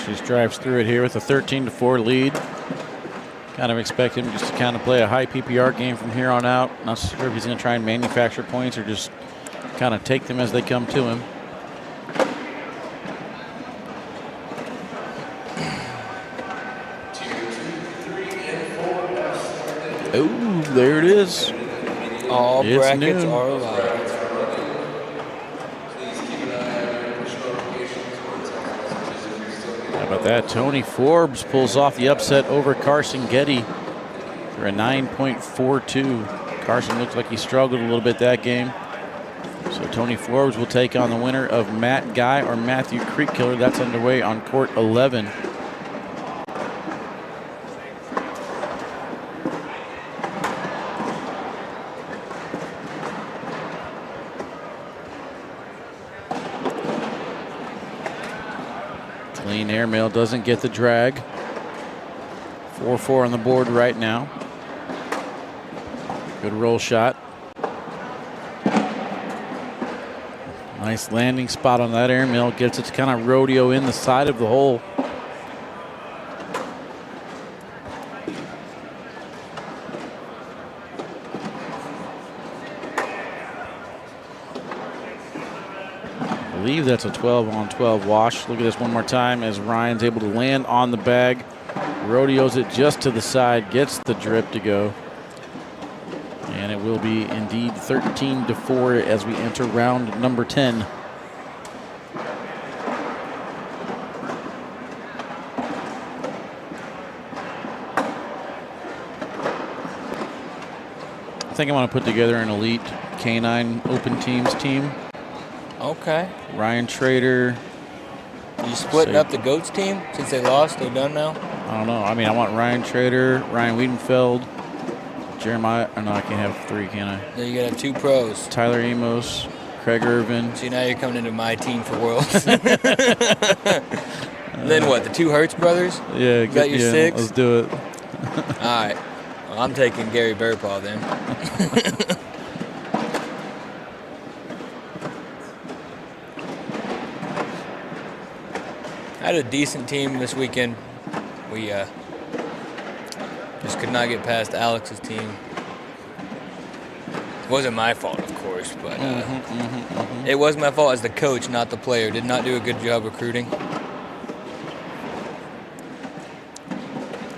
Just drives through it here with a 13-4 lead. Kind of expect him just to kind of play a high PPR game from here on out. Not sure if he's going to try and manufacture points or just kind of take them as they come to him. Oh, there it is. All It's brackets noon. are alive. How about that? Tony Forbes pulls off the upset over Carson Getty for a 9.42. Carson looks like he struggled a little bit that game. So Tony Forbes will take on the winner of Matt Guy or Matthew Creekkiller. That's underway on court 11. Clean airmail doesn't get the drag. 4-4 on the board right now. Good roll shot. Nice landing spot on that airmail. Gets it to kind of rodeo in the side of the hole. I believe that's a 12-on-12 wash. Look at this one more time as Ryan's able to land on the bag. Rodeos it just to the side, gets the drip to go. And it will be indeed 13-4 as we enter round number 10. I think I want to put together an elite canine open teams team. Okay. Ryan Trader. You splitting up the GOATS team since they lost? They're done now? I don't know. I mean, I want Ryan Trader, Ryan Weedenfeld, Jeremiah. Oh, no, I can't have 3, can I? Then you got to have 2 pros. Tyler Amos, Craig Irvin. See, now you're coming into my team for Worlds. Then what, the 2 Hertz brothers? Yeah, Is that your 6? Let's do it. All right. Well, I'm taking Gary Bearpaw then. I had a decent team this weekend. We just could not get past Alex's team. It wasn't my fault, of course, but it was my fault as the coach, not the player. Did not do a good job recruiting.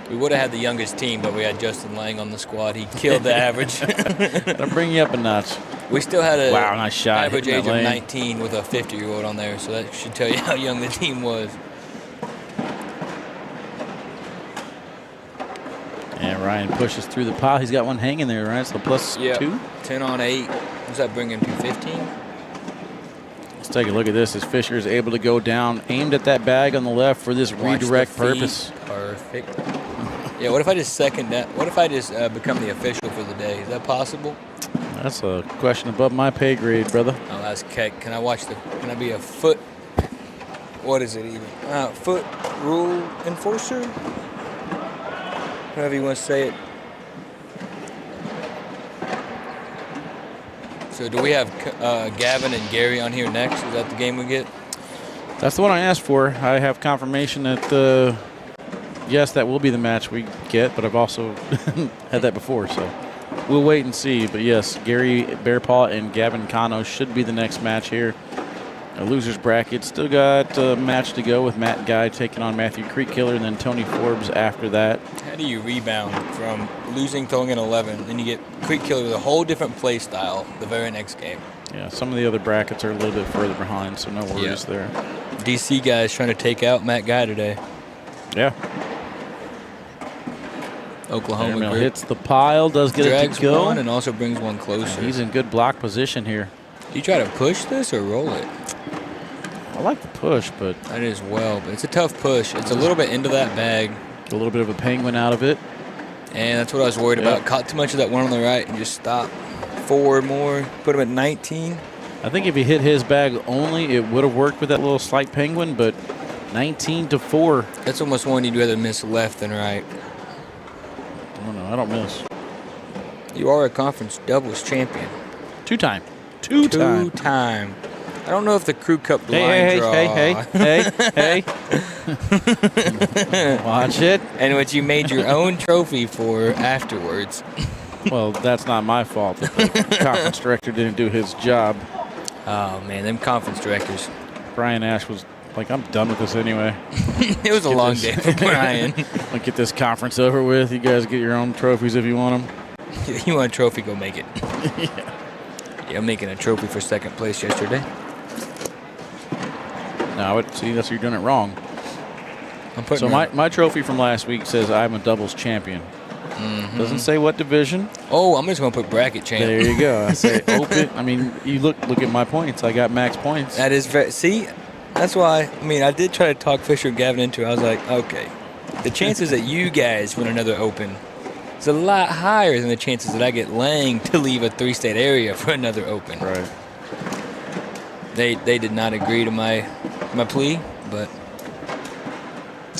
We would have had the youngest team, but we had Justin Lang on the squad. He killed the average. That'll bring you up a notch. We still had a nice shot. average age of 19 with a 50-year-old on there, so that should tell you how young the team was. And Ryan pushes through the pile. He's got one hanging there, right? So plus 2. 10 on 8. Does that bring him to 15? Let's take a look at this as Fisher is able to go down, aimed at that bag on the left for this Watch redirect the feet. purpose. Perfect. Yeah, what if I just second that? What if I just become the official for the day? Is that possible? That's a question above my pay grade, brother. I'll ask Keck. Can I be a foot, what is it even? Foot rule enforcer? However you want to say it. So do we have Gavin and Gary on here next? Is that the game we get? That's the one I asked for. I have confirmation that, yes, that will be the match we get, but I've also had that before, so we'll wait and see. But yes, Gary Bearpaw and Gavin Cano should be the next match here. A loser's bracket. Still got a match to go with Matt Guy taking on Matthew Creekkiller and then Tony Forbes after that. How do you rebound from losing throwing in 11, then you get Creekkiller with a whole different play style the very next game? Yeah, some of the other brackets are a little bit further behind, so no worries there. DC guys trying to take out Matt Guy today. Yeah. Oklahoma Airmail grip. hits the pile, does get Drags it to go. one and also brings one closer. He's in good block position here. Do you try to push this or roll it? I like the push, but I did as well, but it's a tough push. It's a little bit into that bag. a little bit of a penguin out of it. And that's what I was worried about. Caught too much of that one on the right and just stopped. 4 more, put him at 19. I think if he hit his bag only, it would have worked with that little slight penguin, but 19-4. That's almost one you'd rather miss left than right. Oh, no, I don't miss. You are a conference doubles champion. Two-time. Two-time. I don't know if the Crew Cup line draw. Hey. Watch it. And what you made your own trophy for afterwards. Well, that's not my fault that the conference director didn't do his job. Oh, man, them conference directors. Brian Ash was like, I'm done with this anyway. It was a long day for Brian. Let's get this conference over with. You guys get your own trophies if you want them. You want a trophy, go make it. Yeah, I'm making a trophy for second place yesterday. No, see, that's you're doing it wrong. So my trophy from last week says I'm a doubles champion. Mm-hmm. Doesn't say what division. Oh, I'm just gonna put bracket champ. There you go. I say open. I mean, you look at my points. I got max points. That is very. See, that's why. I mean, I did try to talk Fisher and Gavin into it. I was like, okay, the chances that you guys win another open is a lot higher than the chances that I get Lang to leave a 3-state area for another open. Right. They did not agree to my plea, but.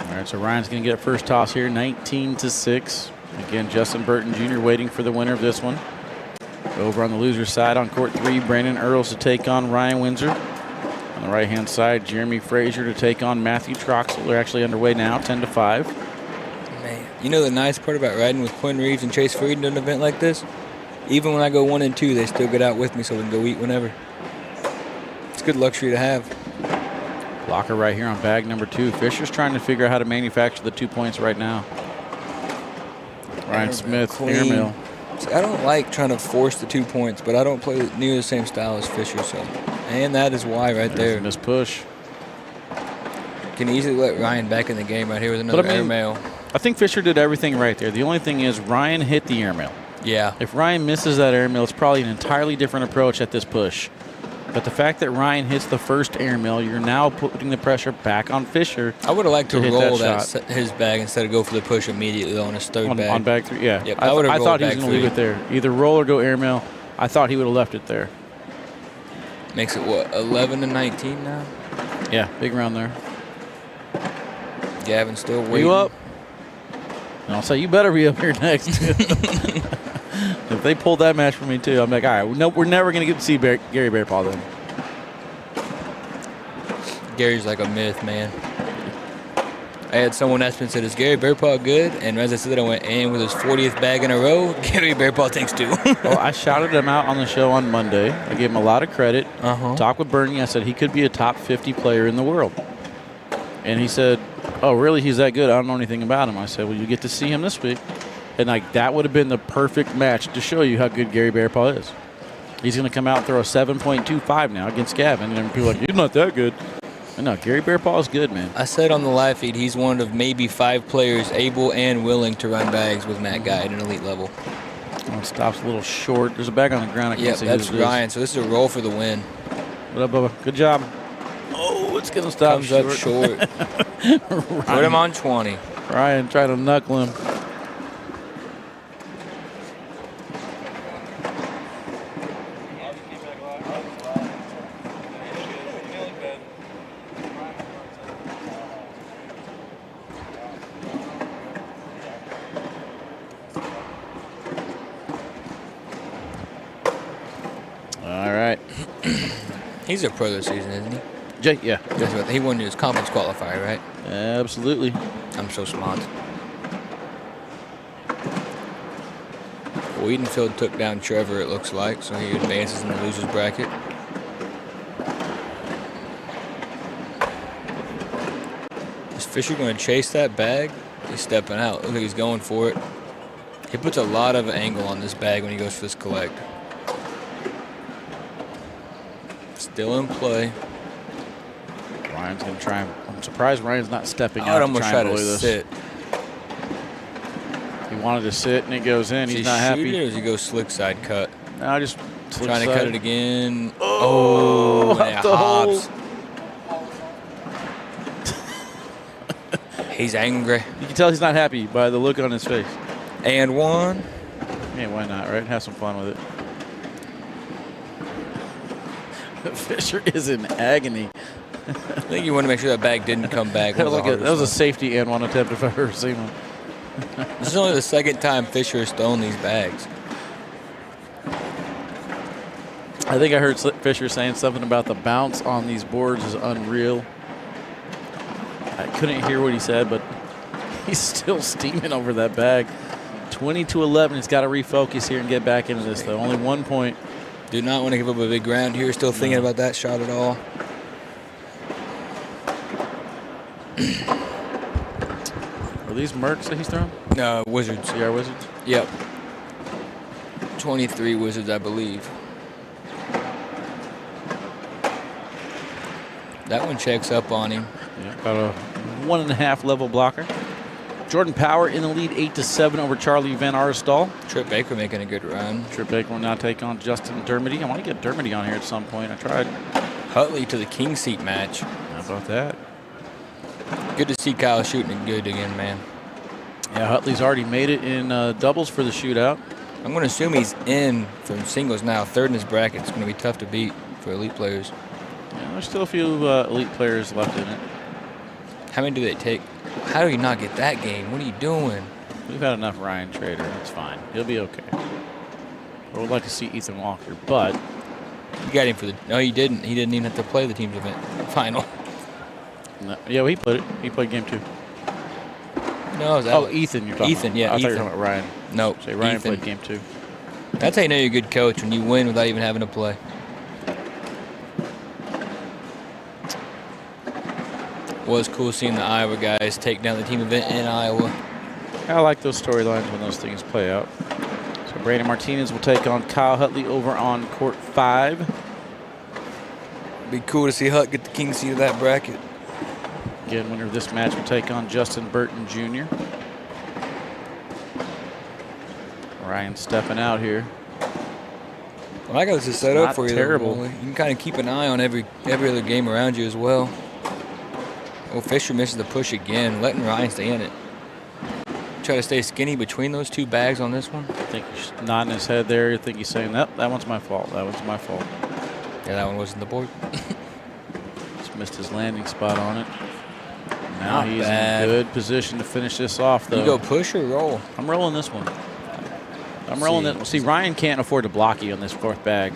All right, so Ryan's going to get a first toss here, 19-6. Again, Justin Burton Jr. waiting for the winner of this one. Over on the loser's side on court 3, Brandon Earls to take on Ryan Windsor. On the right-hand side, Jeremy Frazier to take on Matthew Troxel. They're actually underway now, 10-5. Man, you know the nice part about riding with Quinn Reeves and Chase Frieden to an event like this? Even when I go 1 and 2, they still get out with me so we can go eat whenever. It's a good luxury to have. Blocker right here on bag number 2. Fisher's trying to figure out how to manufacture the 2 points right now. Ryan Smith, airmail. See, I don't like trying to force the 2 points, but I don't play near the same style as Fisher, so. And that is why right there. Miss push. Can easily let Ryan back in the game right here with another airmail. I think Fisher did everything right there. The only thing is Ryan hit the airmail. Yeah. If Ryan misses that airmail, it's probably an entirely different approach at this push. But the fact that Ryan hits the first airmail, you're now putting the pressure back on Fisher. I would have liked to roll that his bag instead of go for the push immediately on his third bag. On bag 3, yeah. Yep, I thought he was going to leave it there. Either roll or go airmail. I thought he would have left it there. Makes it, what, 11-19 now? Yeah, big round there. Gavin still waiting. You up? And I'll say, you better be up here next. If they pulled that match for me, too, I'm like, all right, no, we're never going to get to see Gary Bearpaw then. Gary's like a myth, man. I had someone ask me and said, is Gary Bearpaw good? And as I said that, I went, and with his 40th bag in a row, Gary Bearpaw thinks too. Well, I shouted him out on the show on Monday. I gave him a lot of credit. Talked with Bernie. I said he could be a top 50 player in the world. And he said, oh, really? He's that good? I don't know anything about him. I said, well, you get to see him this week. And, like, that would have been the perfect match to show you how good Gary Bearpaw is. He's going to come out and throw a 7.25 now against Gavin. And people are like, he's not that good. And no, Gary Bearpaw is good, man. I said on the live feed he's one of maybe 5 players able and willing to run bags with Matt Guy at an elite level. Oh, stops a little short. There's a bag on the ground. I can't see that's Ryan. So this is a roll for the win. What up, Bubba? Good job. Oh, it's going to stop Comes up short. Put him on 20. Ryan tried to knuckle him. He's a pro this season, isn't he? Jay, yeah. That's what, he won his conference qualifier, right? Absolutely. I'm so smart. Weedenfeld took down Trevor, it looks like, so he advances in the losers bracket. Is Fisher going to chase that bag? He's stepping out. Look like he's going for it. He puts a lot of angle on this bag when he goes for this collect. Still in play. Ryan's going to try him. I'm surprised Ryan's not stepping out. I would almost try to this. sit. He wanted to sit and it goes in. Does He's he not shoot happy. it or does he go slick side cut? No, just slick Trying side. to cut it again. Oh, and it up the hole. hops. He's angry. You can tell he's not happy by the look on his face. And one. Yeah, why not, right? Have some fun with it. Fisher is in agony. I think you want to make sure that bag didn't come back. That was a safety and one attempt if I've ever seen one. This is only the second time Fisher has thrown these bags. I think I heard Fisher saying something about the bounce on these boards is unreal. I couldn't hear what he said, but he's still steaming over that bag. 20-11. He's got to refocus here and get back into this, though. Only 1 point. Do not want to give up a big round here. Still thinking about that shot at all. Are these Mercs that he's throwing? No, Wizards. CR Wizards? Yep. 23 Wizards, I believe. That one checks up on him. Yeah, about a 1.5 level blocker. Jordan Power in the lead, 8-7 over Charlie Van Arsdal. Trip Baker making a good run. Trip Baker will now take on Justin Dermody. I want to get Dermody on here at some point. I tried. Hutley to the king seat match. How about that? Good to see Kyle shooting it good again, man. Yeah, Hutley's already made it in doubles for the shootout. I'm going to assume he's in from singles now. Third in his bracket. It's going to be tough to beat for elite players. Yeah, there's still a few elite players left in it. How many do they take? How do you not get that game? What are you doing? We've had enough Ryan Trader. It's fine. He'll be okay. I would like to see Ethan Walker, but You got him for the. No, he didn't. He didn't even have to play the team's event final. no, yeah, well, he played it. He played game 2. No, it was Oh, Ethan, you're talking Ethan, about. yeah, I thought you were Ethan. talking about Ryan. Nope. Say Ryan Ethan. played game 2. That's how you know you're a good coach, when you win without even having to play. Was cool seeing the Iowa guys take down the team event in Iowa. I like those storylines when those things play out. So Brandon Martinez will take on Kyle Hutley over on court 5. Be cool to see Hut get the king seat of that bracket. Again, winner of this match will take on Justin Burton Jr. Ryan stepping out here. Well, I got this set up Not for you. terrible. Though, you can kind of keep an eye on every other game around you as well. Oh, Fisher misses the push again, letting Ryan stay in it. Try to stay skinny between those two bags on this one. I think he's nodding his head there. I think he's saying, that one's my fault. That one's my fault. Yeah, that one wasn't the board. Just missed his landing spot on it. Now Not he's bad. in good position to finish this off, though. You go push or roll? I'm rolling this one. I'm rolling it. See, Ryan can't afford to block you on this 4th bag.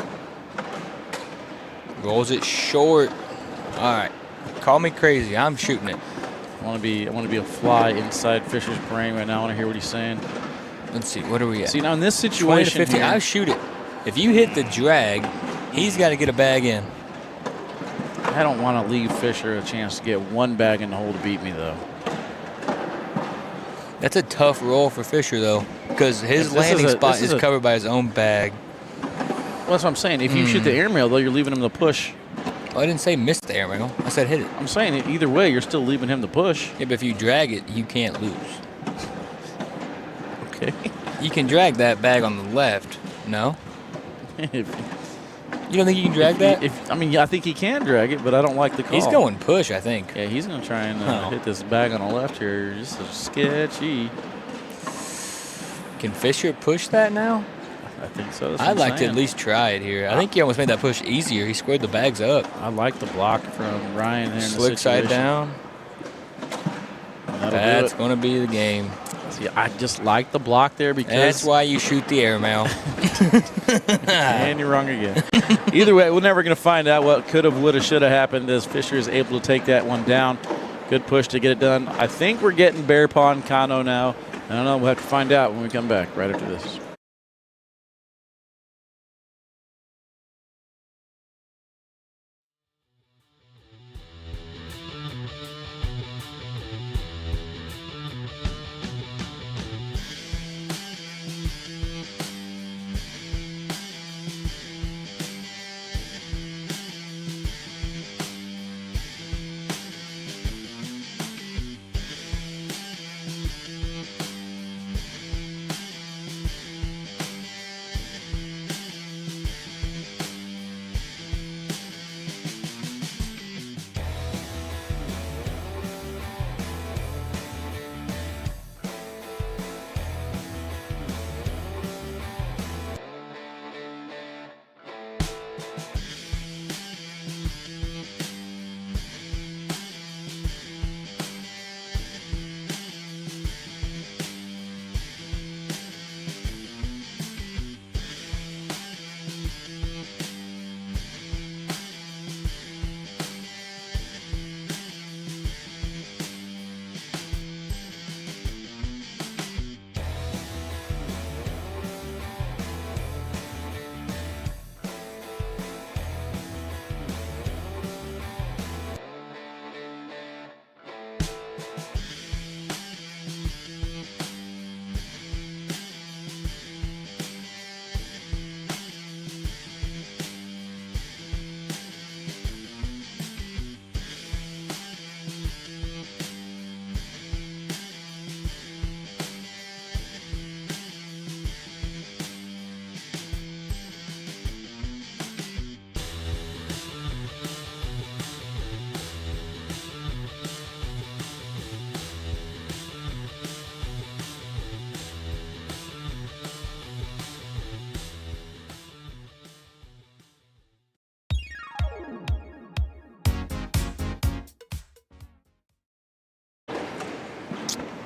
Rolls it short. All right. Call me crazy. I'm shooting it. I want to be a fly inside Fisher's brain right now. I want to hear what he's saying. Let's see. What are we at? See, now in this 20 to situation 15. here, I shoot it. If you hit the drag, he's got to get a bag in. I don't want to leave Fisher a chance to get 1 bag in the hole to beat me, though. That's a tough roll for Fisher, though, because his landing spot is covered by his own bag. Well, that's what I'm saying. If you shoot the airmail, though, you're leaving him the push. Oh, I didn't say miss the airmail. I said hit it. I'm saying it either way, you're still leaving him the push. Yeah, but if you drag it, you can't lose. Okay. You can drag that bag on the left. No? You don't think you can drag that? I think he can drag it, but I don't like the call. He's going push, I think. Yeah, he's going to try and hit this bag on the left here. Just so sketchy. Can Fisher push that now? I think so. I'd like to at least try it here. I think he almost made that push easier. He squared the bags up. I like the block from Ryan there in Slick the side down. That's going to be the game. See, I just like the block there because That's why you shoot the airmail. and you're wrong again. Either way, we're never going to find out what could have, would have, should have happened as Fisher is able to take that one down. Good push to get it done. I think we're getting Bearpaw and Kano now. I don't know. We'll have to find out when we come back right after this.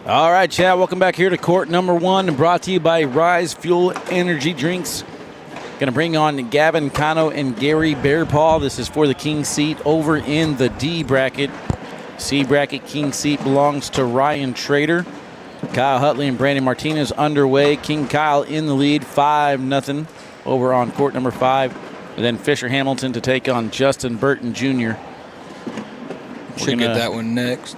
All right, Chad, welcome back here to court number 1, brought to you by Rise Fuel Energy Drinks. Going to bring on Gavin Kano and Gary Bearpaw. This is for the king seat over in the D bracket. C bracket king seat belongs to Ryan Trader. Kyle Hutley and Brandon Martinez underway. King Kyle in the lead, 5-0 over on court number 5. And then Fisher Hamilton to take on Justin Burton Jr. Should get that one next.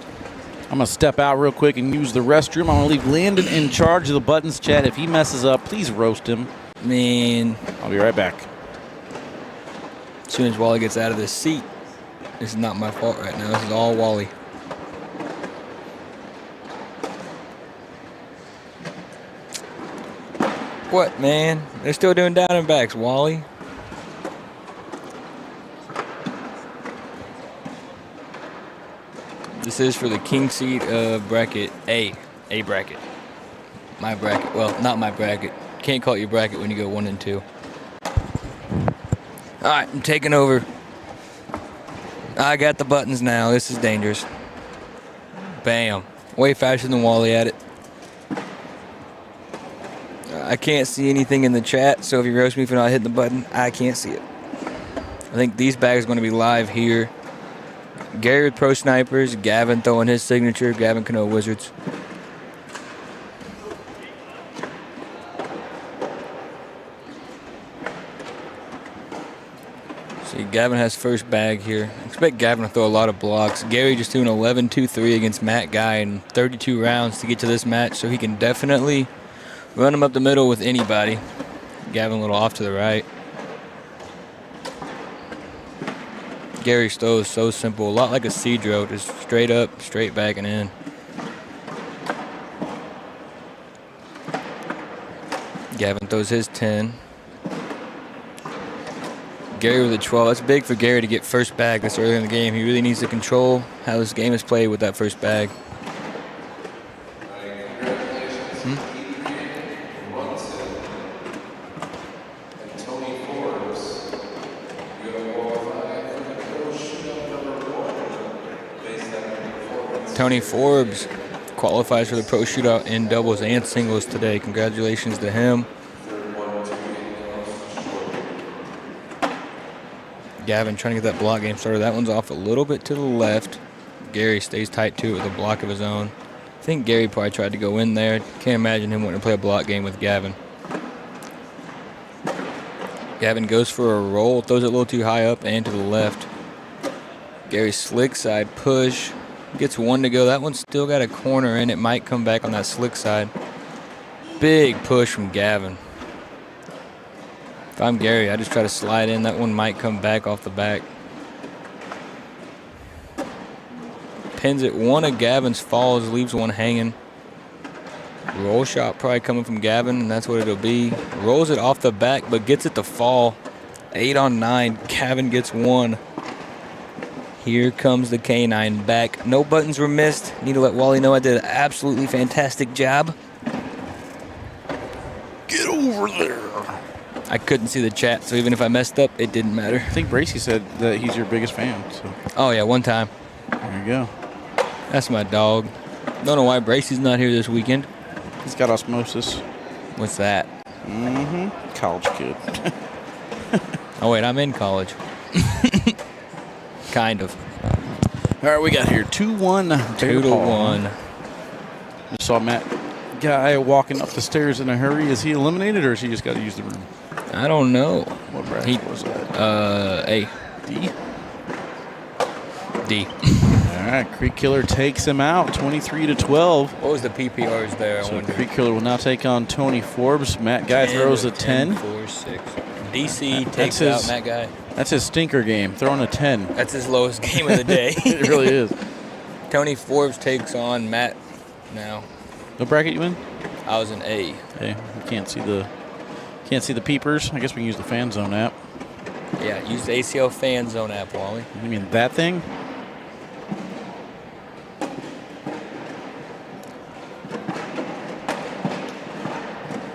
I'm going to step out real quick and use the restroom. I'm going to leave Landon in charge of the buttons. Chad, if he messes up, please roast him. I'll be right back. As soon as Wally gets out of this seat, this is not my fault right now. This is all Wally. What, man? They're still doing down and backs, Wally. This is for the king seat of bracket A bracket. My bracket. Well, not my bracket. Can't call it your bracket when you go 1 and 2. All right, I'm taking over. I got the buttons now. This is dangerous. Bam. Way faster than Wally at it. I can't see anything in the chat, so if you roast me for not hitting the button, I can't see it. I think these bags are going to be live here. Gary with Pro Snipers, Gavin throwing his signature, Gavin Cano Wizards. See, Gavin has first bag here. I expect Gavin to throw a lot of blocks. Gary just doing 11-2-3 against Matt Guy in 32 rounds to get to this match, so he can definitely run him up the middle with anybody. Gavin a little off to the right. Gary's throw is so simple, a lot like a Cedro, just straight up, straight back and in. Gavin throws his 10. Gary with a 12. That's big for Gary to get first bag this early in the game. He really needs to control how this game is played with that first bag. Tony Forbes qualifies for the pro shootout in doubles and singles today. Congratulations to him. Gavin trying to get that block game started. That one's off a little bit to the left. Gary stays tight to it with a block of his own. I think Gary probably tried to go in there. Can't imagine him wanting to play a block game with Gavin. Gavin goes for a roll, throws it a little too high up and to the left. Gary slick side push. Gets one to go. That one's still got a corner in. It might come back on that slick side. Big push from Gavin. If I'm Gary, I just try to slide in. That one might come back off the back. Pins it. One of Gavin's falls, leaves one hanging. Roll shot probably coming from Gavin, and that's what it'll be. Rolls it off the back, but gets it to fall. 8 on 9. Gavin gets one. Here comes the K9 back. No buttons were missed. Need to let Wally know I did an absolutely fantastic job. Get over there. I couldn't see the chat, so even if I messed up, it didn't matter. I think Bracy said that he's your biggest fan. So Oh, yeah, one time. there you go. That's my dog. Don't know why Bracy's not here this weekend. He's got osmosis. What's that? College kid. Oh, wait, I'm in college. Kind of. All right, we got here 2-1. 2-1. Just saw Matt guy walking up the stairs in a hurry. Is he eliminated, or has he just got to use the room? I don't know. What bracket was that? A. D. D. All right, Creek Killer takes him out, 23-12. What was the PPRs there? So Creek Killer will now take on Tony Forbes. Matt Guy throws a 10. 4-6. DC takes That's his- out Matt Guy. That's his stinker game, throwing a 10. That's his lowest game of the day. It really is. Tony Forbes takes on Matt now. What bracket you in? I was in A. Hey, you can't see the peepers. I guess we can use the Fan Zone app. Yeah, use the ACL Fan Zone app, Wally. You mean that thing?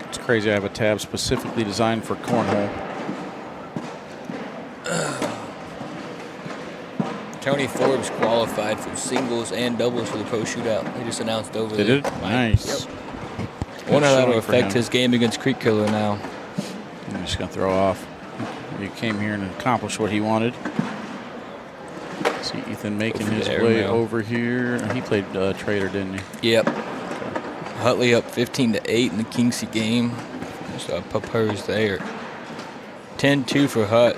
It's crazy. I have a tab specifically designed for cornhole. Tony Forbes qualified for singles and doubles for the pro shootout. He just announced over Did there. it? Nice. Yep. Wonder how that'll showing for affect him. his game against Creek Killer now. I'm just going to throw off. He came here and accomplished what he wanted. See Ethan making his way over here. He played Trader, didn't he? Yep. Hutley up 15-8 in the Kingsey game. Just proposed there. 10-2 for Hut.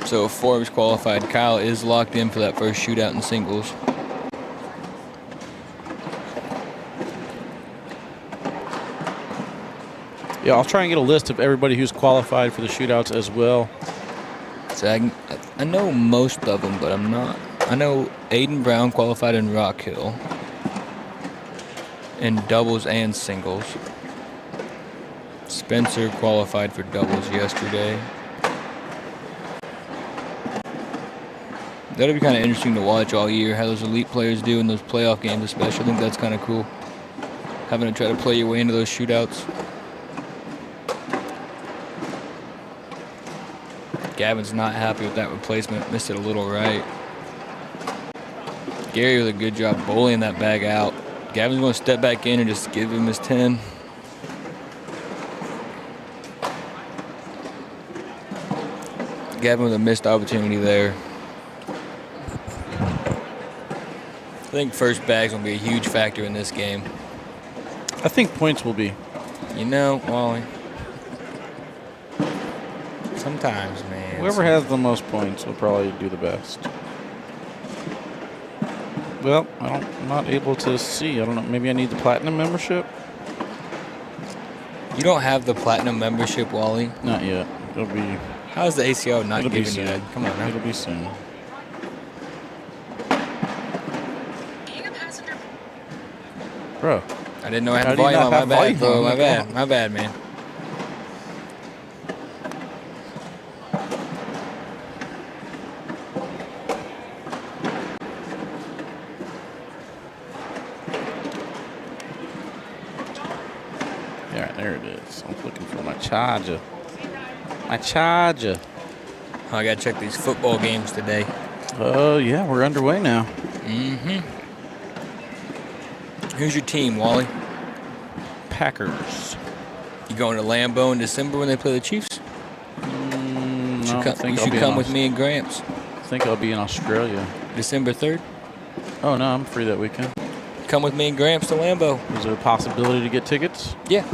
So Forbes qualified. Kyle is locked in for that first shootout in singles. Yeah, I'll try and get a list of everybody who's qualified for the shootouts as well. So I know most of them, but I'm not. I know Aiden Brown qualified in Rock Hill in doubles and singles. Spencer qualified for doubles yesterday. That'll be kind of interesting to watch all year, how those elite players do in those playoff games especially. I think that's kind of cool, having to try to play your way into those shootouts. Gavin's not happy with that replacement. Missed it a little right. Gary with a good job bowling that bag out. Gavin's going to step back in and just give him his 10. Gavin with a missed opportunity there. I think first bag's going to be a huge factor in this game. I think points will be. You know, Wally, sometimes, man. Whoever has the most points will probably do the best. Well, I'm not able to see. I don't know. Maybe I need the platinum membership? You don't have the platinum membership, Wally. Not yet. It'll be. How's the ACL not It'll be giving you soon. that? Come on now. It'll be soon. Bro. I didn't know I How had do you volume not on. My have bad, volume bro. on? My Come bad. on. My bad, man. Yeah, there it is. I'm looking for my charger. My charger. Oh, I got to check these football games today. Yeah, we're underway now. Mm-hmm. Who's your team, Wally? Packers. You going to Lambeau in December when they play the Chiefs? No, You should come with me and Gramps. I think I'll be in Australia. December 3rd? Oh, no, I'm free that weekend. Come with me and Gramps to Lambeau. Is there a possibility to get tickets? Yeah.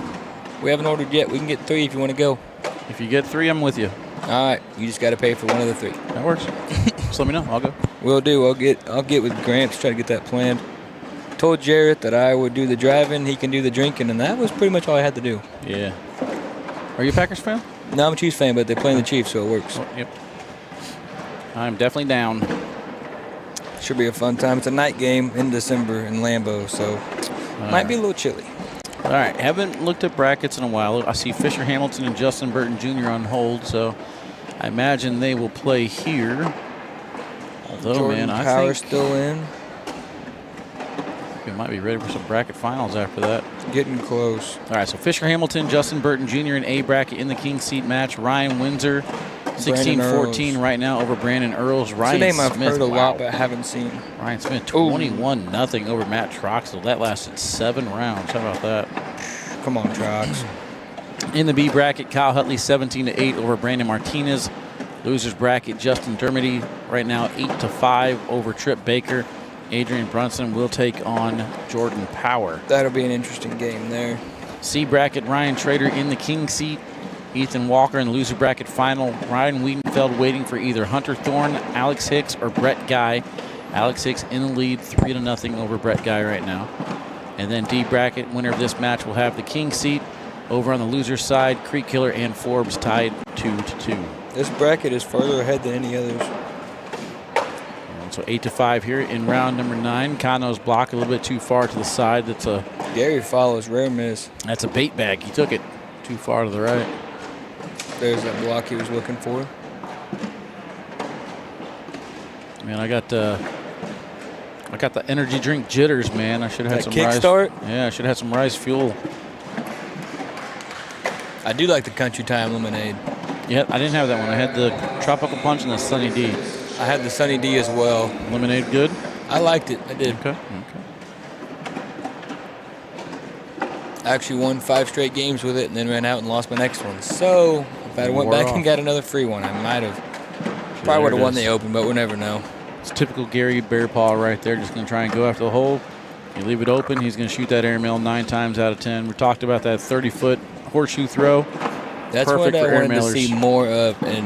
We haven't ordered yet. We can get 3 if you want to go. If you get 3, I'm with you. All right. You just got to pay for one of the 3. That works. Just let me know. I'll go. Will do. I'll get with Gramps, try to get that planned. Told Jarrett that I would do the driving, he can do the drinking, and that was pretty much all I had to do. Yeah. Are you a Packers fan? No, I'm a Chiefs fan, but they're playing the Chiefs, so it works. Oh, yep. I'm definitely down. Should be a fun time. It's a night game in December in Lambeau, so might be a little chilly. All right. Haven't looked at brackets in a while. I see Fisher Hamilton and Justin Burton Jr. on hold, so I imagine they will play here. Although, Jordan man, I Power's think still in. we might be ready for some bracket finals after that. Getting close. All right, so Fisher Hamilton, Justin Burton Jr. in A bracket in the King seat match. Ryan Windsor, 16-14 right now over Brandon Earls. Ryan It's a name I've Smith, heard a wow. lot but haven't seen. Ryan Smith, 21-0 over Matt Troxel. That lasted 7 rounds. How about that? Come on, Trox. In the B bracket, Kyle Hutley, 17-8 over Brandon Martinez. Losers bracket, Justin Dermody right now 8-5 over Trip Baker. Adrian Brunson will take on Jordan Power. That'll be an interesting game there. C bracket, Ryan Trader in the King seat. Ethan Walker in the loser bracket final. Ryan Weedenfeld waiting for either Hunter Thorn, Alex Hicks, or Brett Guy. Alex Hicks in the lead, 3-0 over Brett Guy right now. And then D bracket, winner of this match will have the King seat. Over on the loser side, Creek Killer and Forbes tied 2-2. This bracket is further ahead than any others. And so 8-5 here in round number 9. Kano's block a little bit too far to the side. Gary follows, rare miss. That's a bait bag. He took it too far to the right. There's that block he was looking for. Man, I got the energy drink jitters, man. I should have had some rice. Kickstart? Yeah, I should have had some rice fuel. I do like the Country Time lemonade. Yeah, I didn't have that one. I had the Tropical Punch and the Sunny D. I had the Sunny D as well. Lemonade good? I liked it. I did. Okay. I actually won 5 straight games with it and then ran out and lost my next one. So if I went back and got another free one, I might have. Probably would have won the Open, but we'll never know. It's typical Gary Bearpaw right there. Just going to try and go after the hole. You leave it open, he's going to shoot that airmail 9 times out of 10. We talked about that 30-foot horseshoe throw. That's Perfect what I for wanted to airmailers. see more of in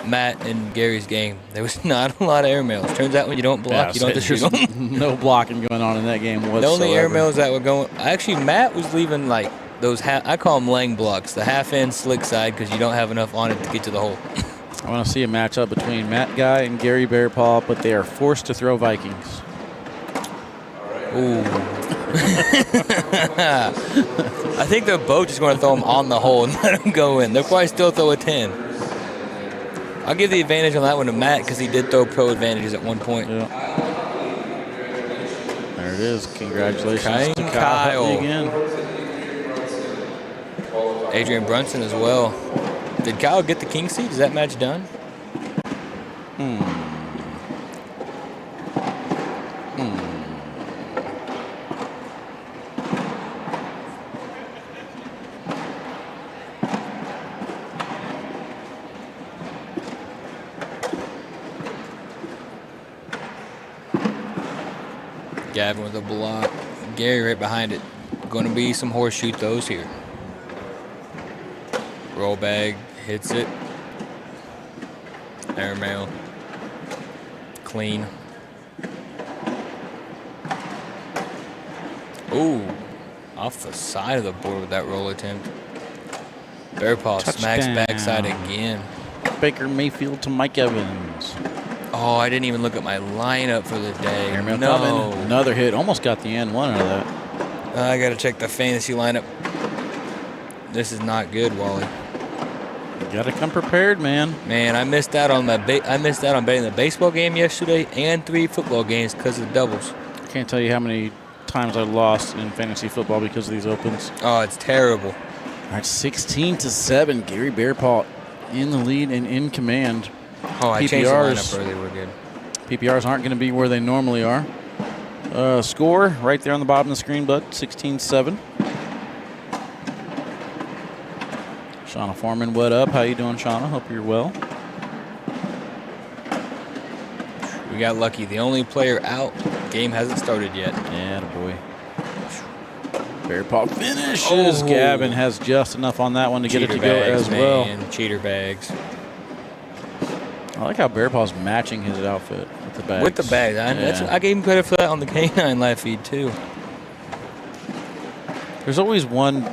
Matt and Gary's game. There was not a lot of airmails. Turns out when you don't block, you don't have to shoot them. No blocking going on in that game whatsoever. The only airmails that were going... Actually, Matt was leaving like those... I call them lang blocks. The half-end slick side because you don't have enough on it to get to the hole. I want to see a matchup between Matt Guy and Gary Bearpaw, but they are forced to throw Vikings. Ooh. I think they're both just going to throw them on the hole and let them go in. They'll probably still throw a 10. I'll give the advantage on that one to Matt because he did throw pro advantages at one point. Yeah. There it is. Congratulations Kyle. to Kyle Hutley again. Adrian Brunson as well. Did Kyle get the king seat? Is that match done? Gavin with a block. Gary right behind it. Going to be some horseshoe throws here. Roll bag, hits it. Airmail. Clean. Ooh. Off the side of the board with that roll attempt. Bearpaw smacks backside again. Baker Mayfield to Mike Evans. Oh, I didn't even look at my lineup for the day. Airmail No. coming. Another hit. Almost got the end one out of that. I got to check the fantasy lineup. This is not good, Wally. You got to come prepared, man. Man, I missed out on betting the baseball game yesterday and 3 football games because of the doubles. I can't tell you how many times I lost in fantasy football because of these opens. Oh, it's terrible. All right, 16-7. Gary Bearpaw in the lead and in command. Oh, I changed the PPRs. lineup earlier. We're good. PPRs aren't going to be where they normally are. Score right there on the bottom of the screen, bud. 16-7. Shauna Foreman, what up? How you doing, Shauna? Hope you're well. We got lucky. The only player out. Game hasn't started yet. Yeah, boy. Bearpaw finishes. Oh. Gavin has just enough on that one to get it to go as well. Cheater bags. I like how Bearpaw's matching his outfit with the bags. With the bags. I gave him credit for that on the K9 live feed, too. There's always one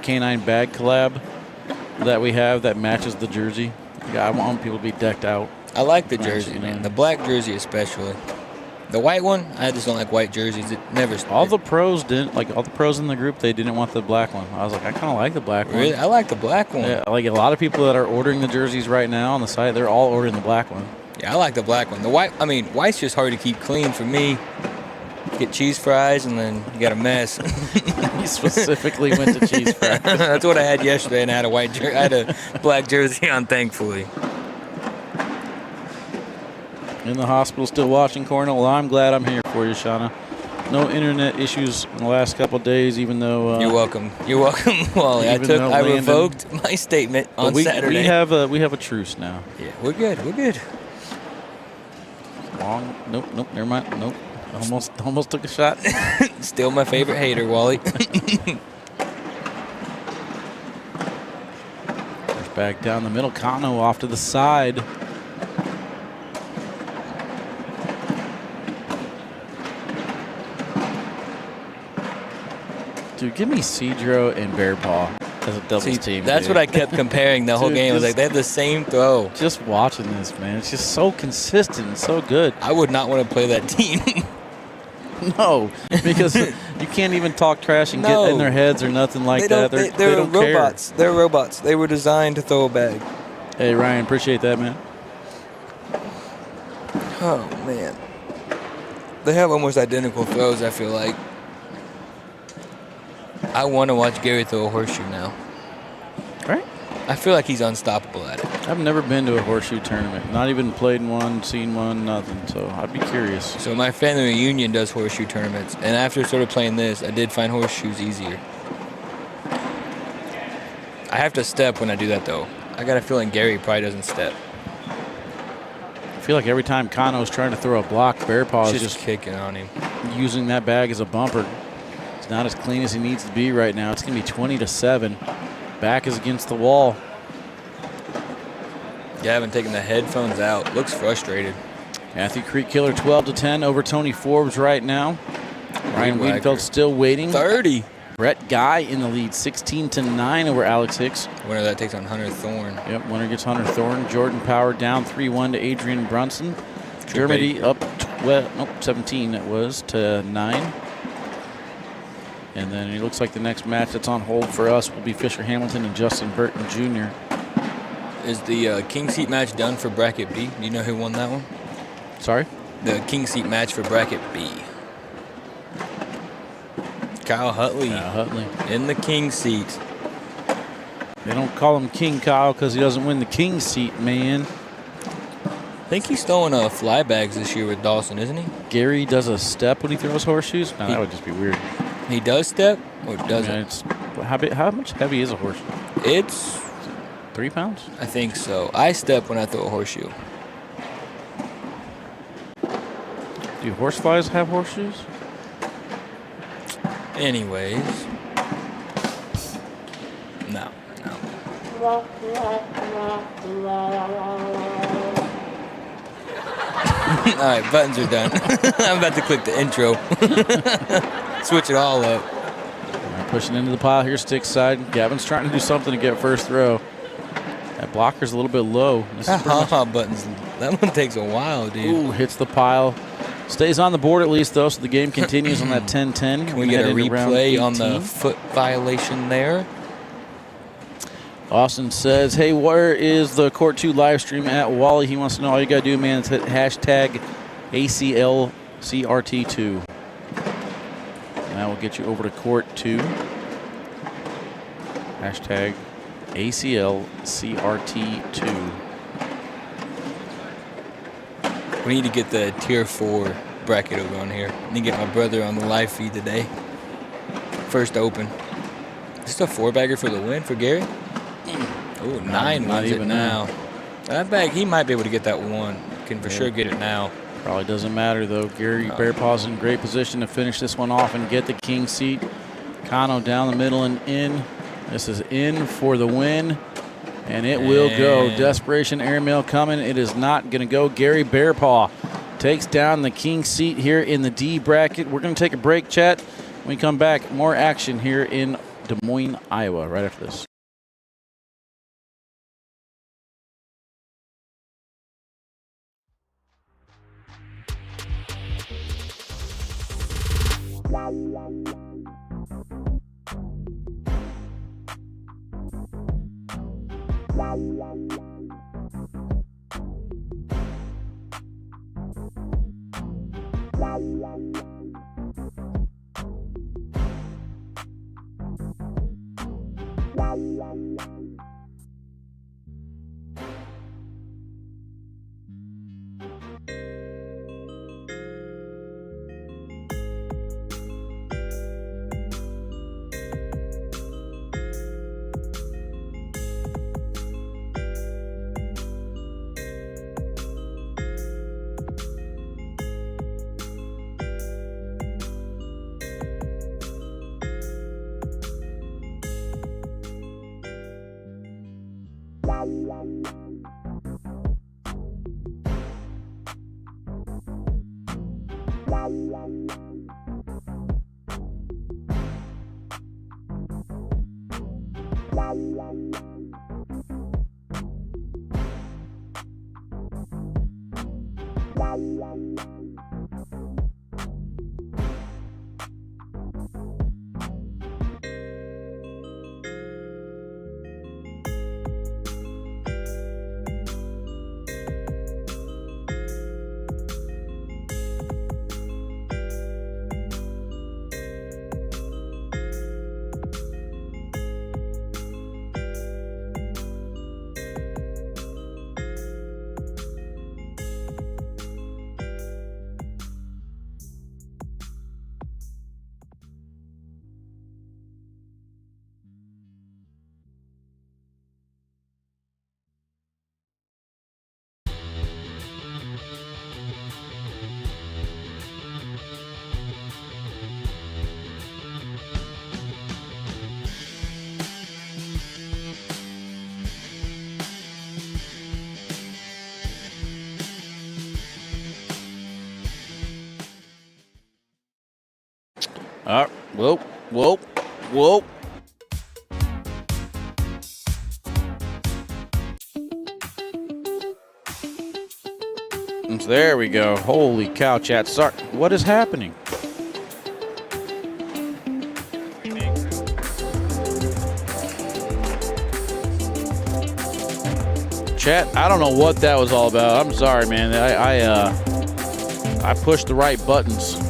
canine bag collab that we have that matches the jersey. Yeah, I want people to be decked out. I like the Nice, jersey, you know. man. The black jersey especially. The white one, I just don't like white jerseys. It never. All the pros didn't like. All the pros in the group, they didn't want the black one. I was like, I kind of like the black one. Really? I like the black one. Yeah, like a lot of people that are ordering the jerseys right now on the site, they're all ordering the black one. Yeah, I like the black one. The white, I mean, white's just hard to keep clean for me. Get cheese fries and then you got a mess. He specifically went to cheese fries. That's what I had yesterday, and I had I had a black jersey on, thankfully. In the hospital, still watching Cornell. Well, I'm glad I'm here for you, Shauna. No internet issues in the last couple of days, even though. You're welcome. You're welcome, Wally. I revoked my statement on Saturday. We have a truce now. Yeah, we're good. We're good. Long. Nope. Never mind. Nope. Almost took a shot. Still my favorite hater, Wally. First back down the middle. Kano off to the side. Dude, give me Cedro and Bearpaw as a doubles team. That's dude. what I kept comparing the whole game. I was like, they have the same throw. Just watching this, man. It's just so consistent and so good. I would not want to play that team. No, because you can't even talk trash and get in their heads or nothing like that. They don't robots. care. They're robots. They were designed to throw a bag. Hey, Ryan, appreciate that, man. Oh, man. They have almost identical throws, I feel like. I want to watch Gary throw a horseshoe now. Right? I feel like he's unstoppable at it. I've never been to a horseshoe tournament. Not even played in one, seen one, nothing. So I'd be curious. So my family reunion does horseshoe tournaments. And after sort of playing this, I did find horseshoes easier. I have to step when I do that, though. I got a feeling Gary probably doesn't step. I feel like every time Kano's trying to throw a block, Bearpaw is just kicking on him. Using that bag as a bumper. It's not as clean as he needs to be right now. It's going to be 20-7. Back is against the wall. Gavin taking the headphones out. Looks frustrated. Matthew Creek Killer 12-10 over Tony Forbes right now. Ryan Weedenfeld still waiting. 30. Brett Guy in the lead, 16-9 over Alex Hicks. Winner that takes on Hunter Thorn. Yep, winner gets Hunter Thorn. Jordan Power down 3-1 to Adrian Brunson. Germany up 17 it was to 9. And then it looks like the next match that's on hold for us will be Fisher Hamilton and Justin Burton Jr. Is the King Seat match done for Bracket B? Do you know who won that one? Sorry? The King Seat match for Bracket B. Kyle Hutley. Hutley. In the King Seat. They don't call him King Kyle because he doesn't win the King Seat, man. I think he's throwing fly bags this year with Dawson, isn't he? Gary does a step when he throws horseshoes? No, that would just be weird. He does step or doesn't? How much heavy is a horseshoe? It's 3 pounds? I think so. I step when I throw a horseshoe. Do horseflies have horseshoes? Anyways. No. All right, buttons are done. I'm about to click the intro. Switch it all up. Pushing into the pile here, stick side. Gavin's trying to do something to get first throw. That blocker's a little bit low. Buttons. That one takes a while, dude. Ooh, hits the pile. Stays on the board at least, though, so the game continues on that 10-10. Can we get a replay on the foot violation there? Austin says, hey, where is the Court 2 live stream at? Wally, he wants to know all you got to do, man, is hit hashtag ACL CRT2. And that will get you over to Court 2. Hashtag ACL CRT2. We need to get the tier 4 bracket over on here. I need to get my brother on the live feed today. First open. Just a 4-bagger for the win for Gary? Oh, 9 wins it now. That bag, he might be able to get that 1. Can for sure get it now. Probably doesn't matter, though. Gary Bearpaw's in great position to finish this one off and get the king seat. Kano down the middle and in. This is in for the win. And it will go. Desperation airmail coming. It is not going to go. Gary Bearpaw takes down the king seat here in the D bracket. We're going to take a break, chat. When we come back, more action here in Des Moines, Iowa, right after this. Whoa, whoa, whoa. There we go. Holy cow, chat. Sorry. What is happening? Chat, I don't know what that was all about. I'm sorry, man. I pushed the right buttons.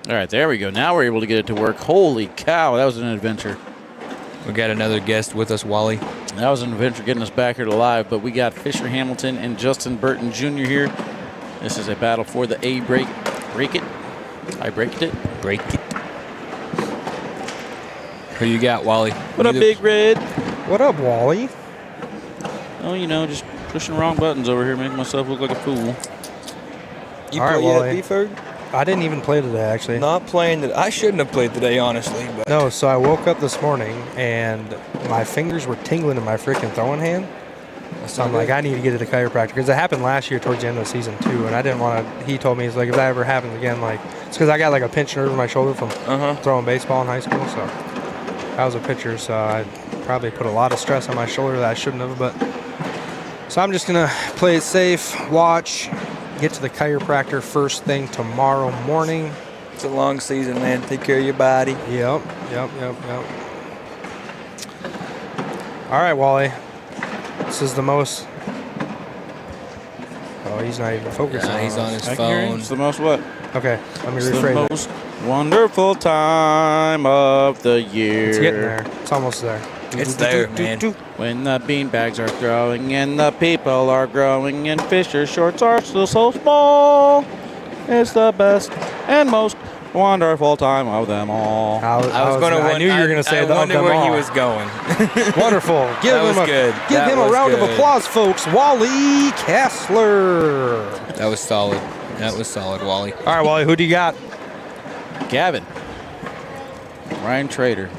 All right, there we go. Now we're able to get it to work. Holy cow, that was an adventure. We got another guest with us, Wally. That was an adventure getting us back here to live, but we got Fisher Hamilton and Justin Burton Jr. here. This is a battle for the A break. Break it. I braked it. Break it. Who you got, Wally? What up, Big Red? What up, Wally? Oh, you know, just pushing the wrong buttons over here, making myself look like a fool. You All right, play Wally. yet, Beeford? I didn't even play today, actually. Not playing today. I shouldn't have played today, honestly. But No, so I woke up this morning and my fingers were tingling in my freaking throwing hand. So I'm like, I need to get to the chiropractor because it happened last year towards the end of the season too, and I didn't want to. He told me, he's like, if that ever happens again, like, it's because I got like a pinched nerve in my shoulder from throwing baseball in high school. So I was a pitcher, so I probably put a lot of stress on my shoulder that I shouldn't have. But so I'm just gonna play it safe, watch, get to the chiropractor first thing tomorrow morning. it's a long season, man. Take care of your body. Yep. All right, Wally. This is the most. Oh, he's not even focused. Yeah, he's on his I can hear you. phone. It's the most what? Okay, let me It's the rephrase most wonderful time of the year. It's getting there. It's almost there. It's there, man. When the beanbags are growing and the people are growing and Fisher shorts are still so small. It's the best and most wonderful time of them all. I knew you were going to say I the wonder where he was going. Wonderful. Give That him was a good. Give That him a was round of good. applause, folks. Wally Kessler. That was solid. That was solid, Wally. All right, Wally, who do you got? Gavin. Ryan Trader.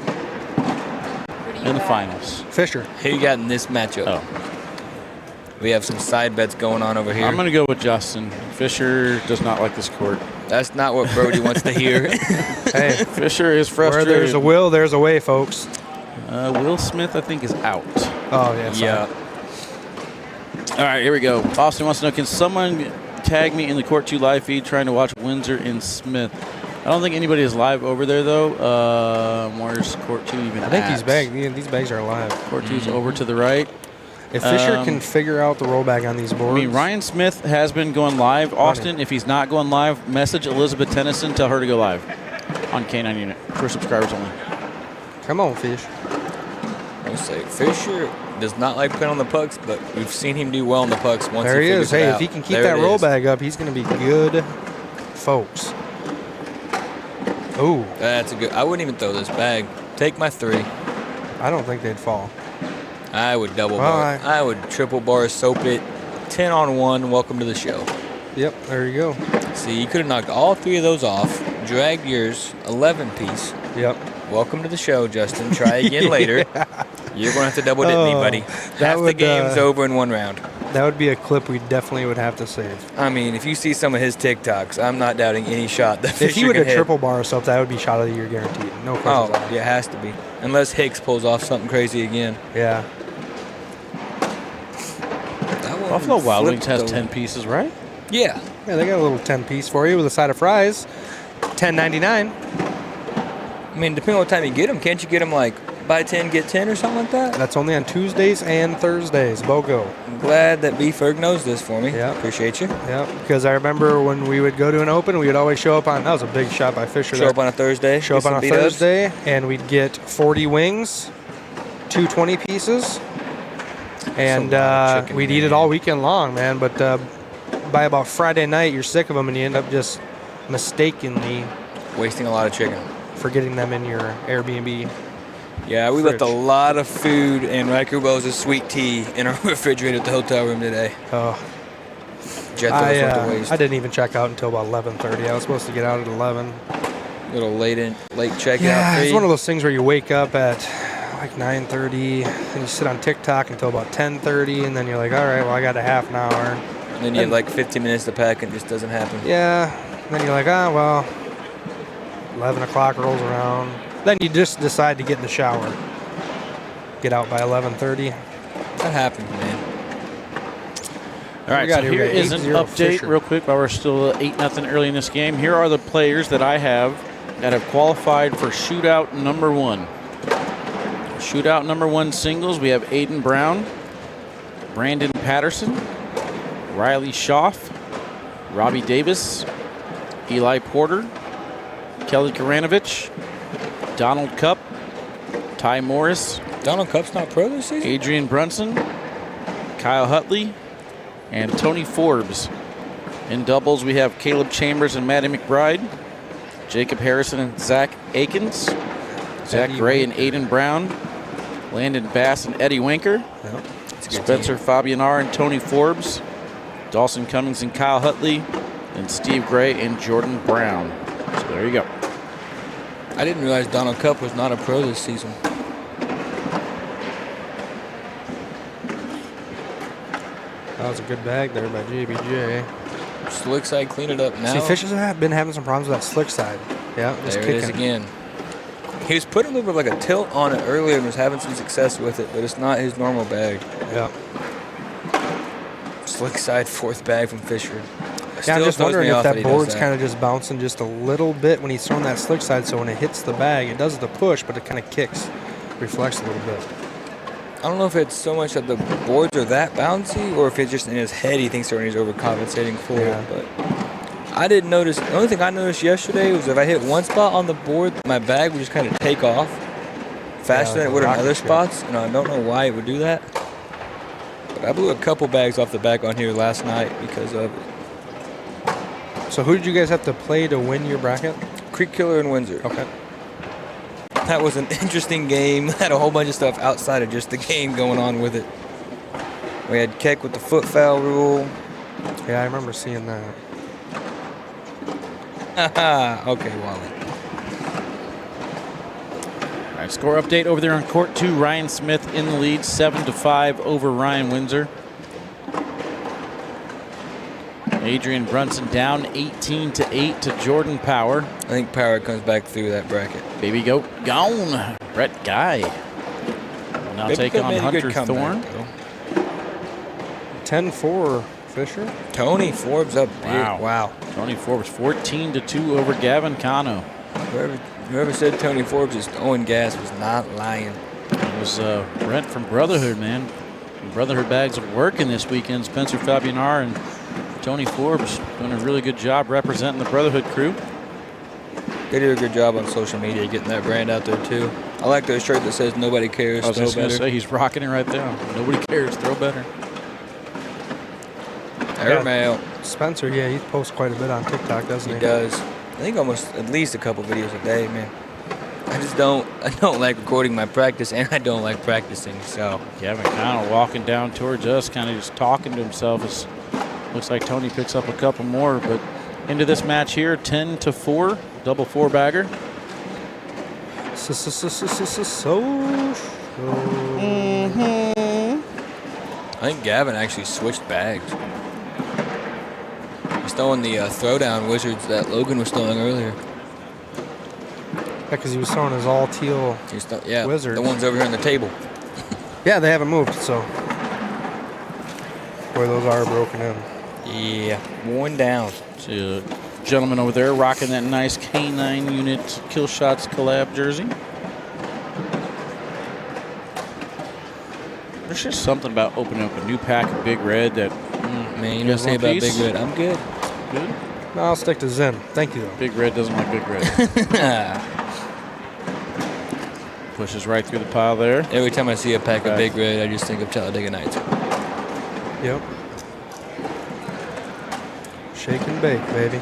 In the finals. Fisher. Who you got in this matchup? Oh. We have some side bets going on over here. I'm going to go with Justin. Fisher does not like this court. That's not what Brody wants to hear. Hey, Fisher is where frustrated. there's a will, there's a way, folks. Will Smith, I think, is out. Oh, yeah. Sorry. Yeah. All right, here we go. Austin wants to know, can someone tag me in the Court 2 live feed trying to watch Windsor and Smith? I don't think anybody is live over there, though. Where's Court 2 even I think at? these bags are alive. Court 2's over to the right. If Fisher can figure out the rollback on these boards. I mean, Ryan Smith has been going live. Austin, if he's not going live, message Elizabeth Tennyson, tell her to go live on K9 Unit for subscribers only. Come on, Fish. I'll say Fisher does not like playing on the pucks, but we've seen him do well on the pucks once There he is. figures it Hey, out. if he can keep There that it is. rollback up, he's going to be good, folks. Ooh. That's a good. I wouldn't even throw this bag. Take my 3. I don't think they'd fall. I would double Well, bar. I would triple bar soap it. 10 on 1. Welcome to the show. Yep, there you go. See, you could have knocked all 3 of those off. Dragged yours 11 piece. Yep. Welcome to the show, Justin. Try again later. You're going to have to double dip me, buddy. Half the game's over in 1 round. That would be a clip we definitely would have to save. I mean, if you see some of his TikToks, I'm not doubting any shot that If Fisher he would can have hit. triple bar or something, that would be shot of the year guaranteed. No Oh, questions. yeah, it has to be. Unless Hicks pulls off something crazy again. Yeah. That one Buffalo Wild flipped Wings has the- 10 pieces, right? Yeah. Yeah, they got a little 10-piece for you with a side of fries. $10.99. I mean, depending on what time you get them, can't you get them like buy 10, get 10 or something like that? That's only on Tuesdays and Thursdays. BOGO. I'm glad that B-Ferg knows this for me. Yeah. Appreciate you. Yeah, because I remember when we would go to an open, we would always show up on, that was a big shot by Fisher. Show up on a Thursday. Show up get on a some B-dubs. Thursday, and we'd get 40 wings, 2 20-pieces, and lot of chicken, we'd eat it man. all weekend long, man. But by about Friday night, you're sick of them, and you end up just mistakenly Wasting a lot of chicken. forgetting them in your Airbnb. Yeah, we left a Fridge. lot of food and Riker Wells' sweet tea in our refrigerator at the hotel room today. Oh, Jet those went to I waste. didn't even check out until about 11:30. I was supposed to get out at 11. Little late checkout Yeah, fee. it's one of those things where you wake up at like 9:30 and you sit on TikTok until about 10:30, and then you're like, all right, well, I got a half an hour. And then you have like 15 minutes to pack and it just doesn't happen. Yeah, and then you're like, well, 11 o'clock rolls around. Then you just decide to get in the shower. Get out by 11:30. That happens, man. All right, got so here? We here got is an 8-0 update Fisher. real quick while we're still 8-0 early in this game. Here are the players that I have that have qualified for shootout number 1. Shootout number 1 singles, we have Aiden Brown, Brandon Patterson, Riley Schaff, Robbie Davis, Eli Porter, Kelly Karanovich, Donald Cup, Ty Morris, Donald Cup's not pro this season? Adrian Brunson, Kyle Hutley, and Tony Forbes. In doubles, we have Caleb Chambers and Maddie McBride, Jacob Harrison and Zach Akins, Zach Gray and Aiden Brown, Landon Bass and Eddie Winker, Spencer Fabianar and Tony Forbes, Dawson Cummings and Kyle Hutley, and Steve Gray and Jordan Brown. So there you go. I didn't realize Donald Cup was not a pro this season. That was a good bag there by JBJ. Slick side, clean it up now. See, Fisher's been having some problems with that slick side. Yeah, just There kicking. it is again. He was putting a little bit of like a tilt on it earlier and was having some success with it, but it's not his normal bag. Yeah. Slick side, 4th bag from Fisher. Yeah, I'm Still just throws wondering me if off that he does board's that. kind of just bouncing just a little bit when he's throwing that slick side, so when it hits the bag, it does the push, but it kind of kicks, reflects a little bit. don't know if it's so much that the boards are that bouncy or if it's just in his head he thinks he's overcompensating for it. But I didn't notice. The only thing I noticed yesterday was if I hit one spot on the board, my bag would just kind of take off faster than it would on other spots. And I don't know why it would do that. But I blew a couple bags off the back on here last night because of it. So who did you guys have to play to win your bracket? Creek Killer and Windsor. Okay. That was an interesting game. Had a whole bunch of stuff outside of just the game going on with it. We had Keck with the foot foul rule. Yeah, I remember seeing that. Okay, Wally. All right, score update over there on court 2. Ryan Smith in the lead, 7-5 over Ryan Windsor. Adrian Brunson down 18-8 to Jordan Power. I think Power comes back through that bracket. Baby Goat gone. Brett Guy will now take on Hunter Thorn. 10-4 Fisher. Tony Forbes up big. Wow. Tony Forbes 14-2 over Gavin Cano. Whoever said Tony Forbes is throwing gas was not lying. It was Brent from Brotherhood, man. Brotherhood bags are working this weekend. Spencer Fabianar and Tony Forbes doing a really good job representing the Brotherhood crew. They do a good job on social media getting that brand out there too. I like their shirt that says "Nobody cares." I was just going to say he's rocking it right there. Nobody cares. Throw better. Airmail. Spencer, yeah, he posts quite a bit on TikTok, doesn't he? He does. I think almost at least a couple videos a day, man. I don't like recording my practice, and I don't like practicing. So Gavin kind of walking down towards us, kind of just talking to himself. Looks like Tony picks up a couple more, but into this match here, 10-4, double 4-bagger. I think Gavin actually switched bags. He's throwing the throwdown wizards that Logan was throwing earlier. Yeah, because he was throwing his all teal wizards. The ones over here on the table. Yeah, they haven't moved, so. Boy, those are broken in. Yeah, worn down. See a gentleman over there rocking that nice K9 unit Kill Shots collab jersey. There's just something about opening up a new pack of Big Red that. Man, you don't say about Big Red. I'm good. Good? No, I'll stick to Zen. Thank you, though. Big Red doesn't like Big Red. Pushes right through the pile there. Every time I see a pack of Big Red, I just think of Talladega Nights. Yep. Shake and bake, baby.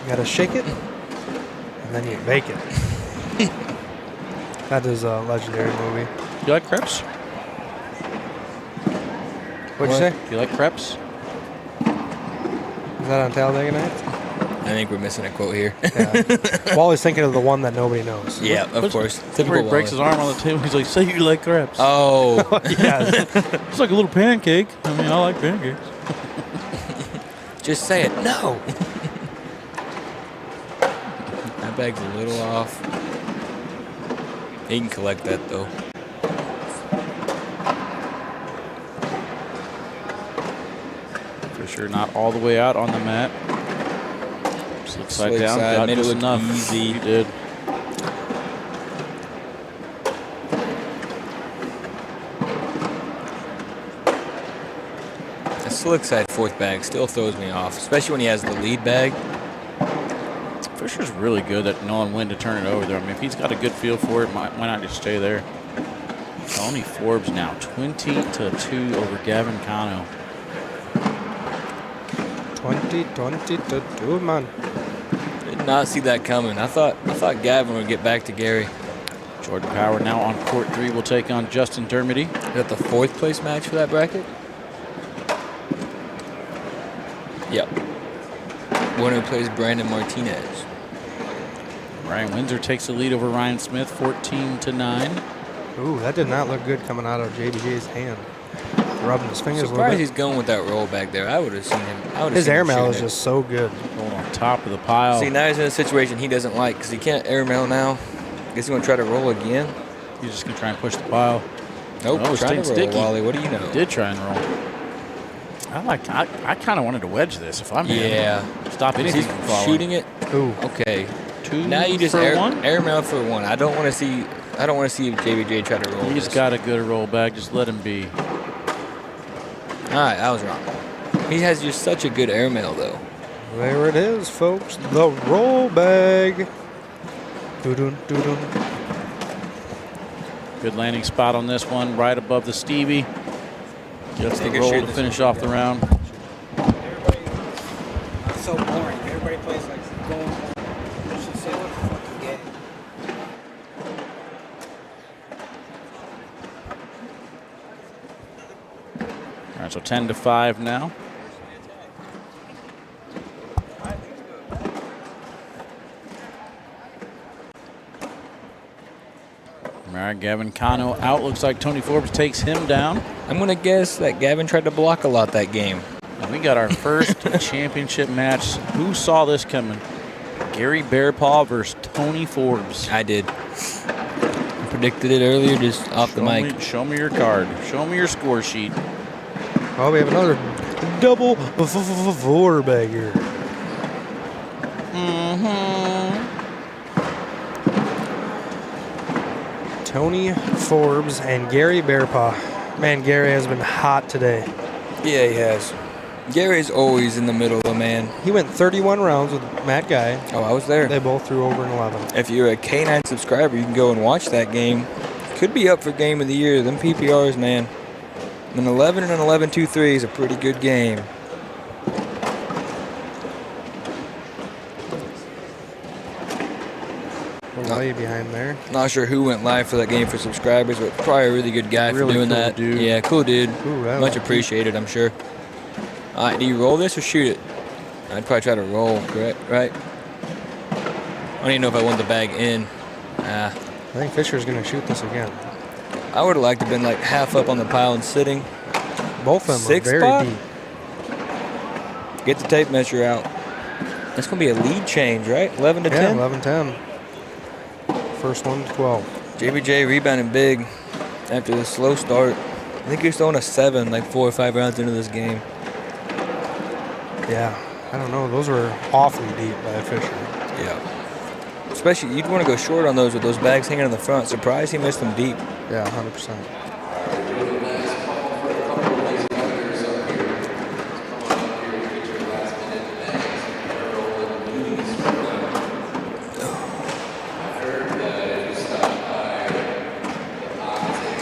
You gotta shake it, and then you bake it. That is a legendary movie. You like crepes? What'd you say? Do you like crepes? Is that on Talladega Nights? I think we're missing a quote here. Yeah. Wally's thinking of the one that nobody knows. Yeah, of course. Typical he breaks his arm on the table. He's like, say you like crepes. Oh. Yeah. It's like a little pancake. I mean, I like pancakes. Just say it. No. That bag's a little off. He can collect that, though. For sure, not all the way out on the mat. Slick side down. Side, Got made it just look enough. easy. You did. A slick side fourth bag still throws me off, especially when he has the lead bag. Fisher's really good at knowing when to turn it over there. I mean, if he's got a good feel for it, why not just stay there? Tony Forbes now 20-2 over Gavin Cano. 20-22, man. Did not see that coming. I thought Gavin would get back to Gary. Jordan Power now on court 3 will take on Justin Dermody. Is that the fourth place match for that bracket? Yep. Winner plays Brandon Martinez. Ryan Windsor takes the lead over Ryan Smith 14-9. Ooh, that did not look good coming out of JBJ's hand. Rubbing his fingers a little Surprised bit. he's going with that roll back there. I would have seen him. His airmail is just so good. Going on top of the pile. See, now he's in a situation he doesn't like because he can't airmail now. Guess he's going to try to roll again. He's just going to try and push the pile. Nope, Oh, trying to roll, sticky. Wally. What do you know? Did try and roll. I kind of wanted to wedge this if I'm Yeah. Stop Is anything he from falling. shooting it? Ooh. Okay. 2 Now you just for 1? airmail for 1. I don't want to see I don't want to see JBJ try to roll He's this. got a good roll back. Just let him be. All right, I was wrong. He has just such a good airmail, though. There it is, folks. The roll bag. Doo-doo, doo-doo. Good landing spot on this one, right above the Stevie. Gets the Take a roll shoot to this finish one. off the round. It's so boring. Everybody plays like going. You should say what the fucking game. All right, so 10-5 now. All right, Gavin Cano out. Looks like Tony Forbes takes him down. I'm going to guess that Gavin tried to block a lot that game. And we got our first championship match. Who saw this coming? Gary Bearpaw versus Tony Forbes. I did. I predicted it earlier just off the mic. Show me your card. Show me your score sheet. Oh, we have another double four bagger. Tony Forbes and Gary Bearpaw. Man, Gary has been hot today. Yeah, he has. Gary's always in the middle, though, man. He went 31 rounds with Matt Guy. Oh, I was there. They both threw over an 11. If you're a K9 subscriber, you can go and watch that game. Could be up for game of the year. Them PPRs, man. An 11 and an 11-2-3 is a pretty good game. Way behind there. Not sure who went live for that game for subscribers, but probably a really good guy Really for doing cool that. dude. Yeah, cool dude. Ooh, I Much like appreciated, I'm sure. All right, do you roll this or shoot it? I'd probably try to roll, correct? Right? I don't even know if I want the bag in. I think Fisher's going to shoot this again. I would have liked to have been like half up on the pile and sitting. Both of them Six are very spot? deep. Get the tape measure out. That's going to be a lead change, right? 11 to 10? 11-10. First one to 12. JBJ rebounding big after the slow start. I think he's throwing a 7 like 4 or 5 rounds into this game. Yeah, I don't know. Those were awfully deep by Fisher. Yeah. Especially, you'd want to go short on those with those bags hanging in the front. Surprised he missed them deep. Yeah, 100%.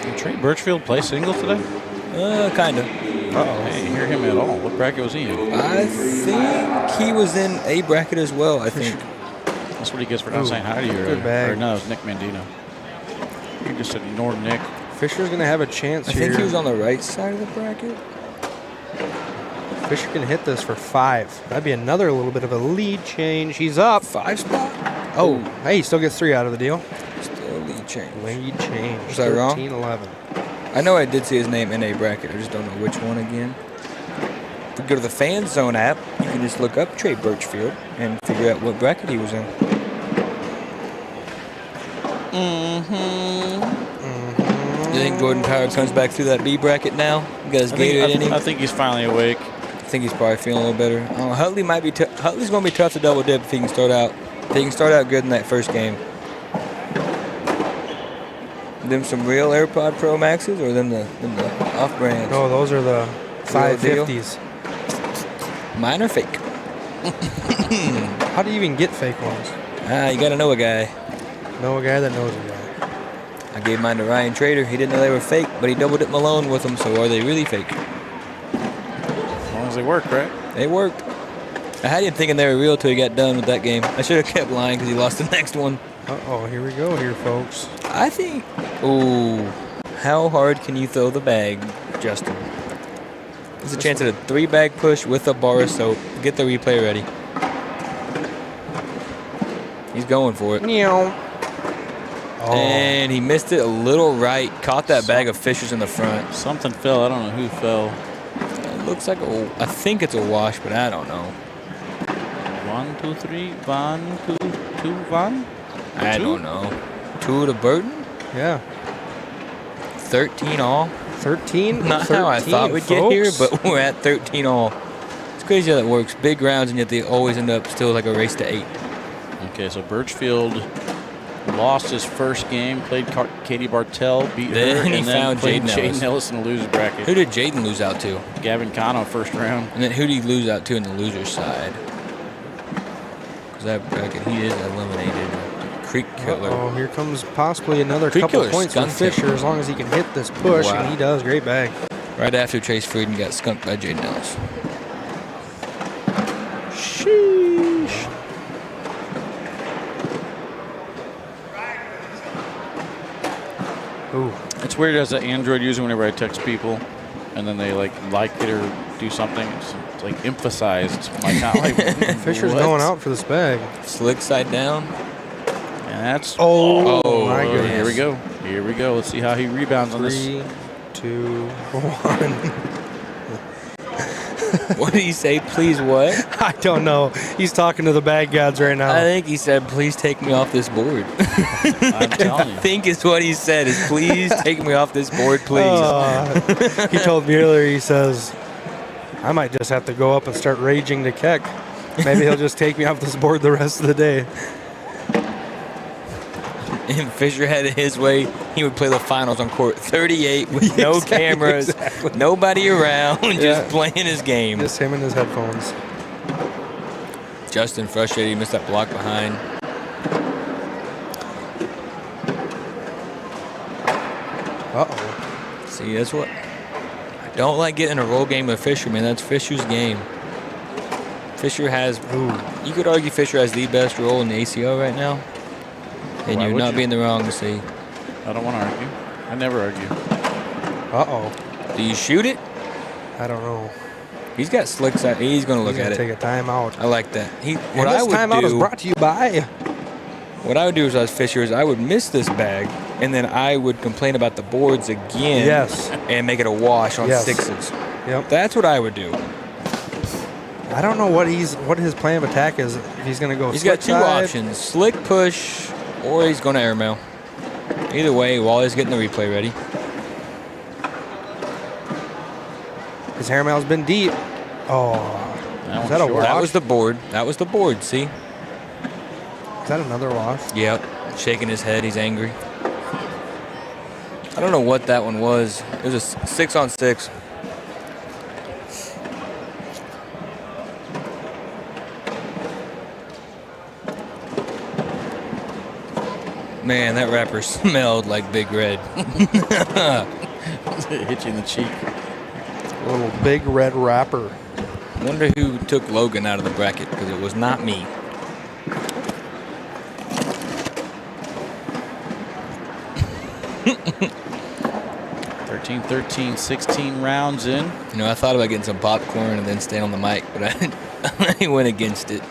Did Trey Birchfield play singles today? Kind of. I didn't hear him at all. What bracket was he in? I think he was in A bracket as well, I think. That's what he gets for not saying hi to you good earlier. bag. Or no, it was Nick Mandino. You just ignored Nick. Fisher's going to have a chance I here. think he was on the right side of the bracket. Fisher can hit this for 5. That'd be another little bit of a lead change. He's up. 5 spot? Oh, hey, he still gets 3 out of the deal. Still lead change. Lead change. Was I wrong? 13-11. I know I did see his name in A bracket. I just don't know which one again. If you go to the Fan Zone app, you can just look up Trey Birchfield and figure out what bracket he was in. You think Jordan Power comes back through that B bracket now? He got his Gatorade in him. I think he's finally awake. I think he's probably feeling a little better. Hutley might be. Hutley's going to be tough to double dip if he can start out. If he can start out good in that first game. Them some real AirPod Pro Maxes or them the off brands? No, those are the Real deal? 550s. Mine are fake. How do you even get fake ones? You got to know a guy. Know a guy that knows a guy. I gave mine to Ryan Trader. He didn't know they were fake, but he double dipped Malone with them. So are they really fake? As long as they work, right? They worked. I had him thinking they were real till he got done with that game. I should have kept lying because he lost the next one. Uh-oh, here we go here, folks. I think. Ooh, how hard can you throw the bag, Justin? There's a chance at a 3-bag push with a bar of soap. Get the replay ready. He's going for it. Meow. Oh. And he missed it a little right. Caught that bag of Fishers in the front. Something fell. I don't know who fell. It looks like I think it's a wash, but I don't know. 1, 2, 3. 1, 2, 2, 1. I don't know. 2 to Burton? Yeah. 13 all. 13? Not 13, how I thought we'd get here, but we're at 13 all. It's crazy how that works. Big rounds, and yet they always end up still like a race to 8. Okay, so Birchfield lost his first game, played Katie Bartell, beat Then her, he and then found played Jaden Ellis. Jaden Ellis in the loser bracket. Who did Jaden lose out to? Gavin Cano, first round. And then who did he lose out to in the loser side? Because that bracket, he is eliminated. Creek Killer. Oh, here comes possibly another Creek couple Killer points for skunked him. Fisher as long as he can hit this push, Wow. and he does. Great bag. Right after Trace Frieden got skunked by Jaden Ellis. Sheesh. Ooh. It's weird as an Android user whenever I text people, and then they like it or do something. It's like emphasized. I'm like, Fisher's what? going out for this bag. Slick side down. And that's Oh, my goodness. Here we go. Here we go. Let's see how he rebounds on this. 3, 2, 1. What did he say? Please what? I don't know. He's talking to the bag gods right now. I think he said, please take me off this board. I'm telling I you. think is what he said is, please take me off this board, please. He told me earlier, he says, I might just have to go up and start raging to Keck. Maybe he'll just take me off this board the rest of the day. If Fisher had it his way, he would play the finals on court 38 with no cameras, nobody around, just playing his game. Just him and his headphones. Justin frustrated, he missed that block behind. Uh-oh. See, that's what I don't like getting a roll game with Fisher, man. That's Fisher's game. Fisher has, you could argue Fisher has the best roll in the ACL right now. And Why you're would not you? being the wrong to say. I don't want to argue. I never argue. Uh-oh. Do you shoot it? I don't know. He's got slick side. He's going to look He's at gonna it. take a timeout. I like that. What this timeout is brought to you by... What I would do as I was Fisher is I would miss this bag, and then I would complain about the boards again. Yes. And make it a wash on Yes. sixes. Yep. That's what I would do. I don't know what his plan of attack is. If he's going to go He's slick got two side. options: slick push, or he's going to airmail. Either way, Wally's getting the replay ready. His hairmail's been deep. Oh. Is that a wash? That was the board. That was the board. See? Is that another wash? Yep. Shaking his head. He's angry. I don't know what that one was. It was a 6-on-6. Man, that wrapper smelled like Big Red. Hit you in the cheek. A little big red wrapper. Wonder who took Logan out of the bracket, because it was not me. $13, 16 rounds in. You know, I thought about getting some popcorn and then staying on the mic, but I went against it.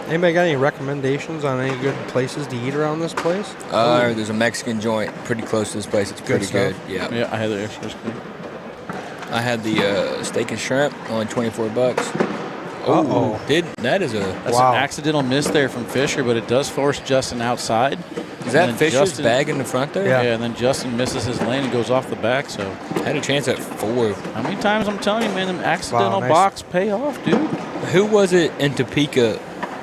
Anybody got any recommendations on any good places to eat around this place? There's a Mexican joint pretty close to this place. It's pretty good. stuff? Yeah. Yeah, I had the extras. I had the steak and shrimp, only $24. Uh-oh. That is That's Wow. an accidental miss there from Fisher, but it does force Justin outside. is that And then Fisher's Justin- bag in the front there? Yeah. And then Justin misses his lane and goes off the back. So Had a chance at 4. how many times I'm telling you, man, them accidental nice. box pay off, dude. Who was it in Topeka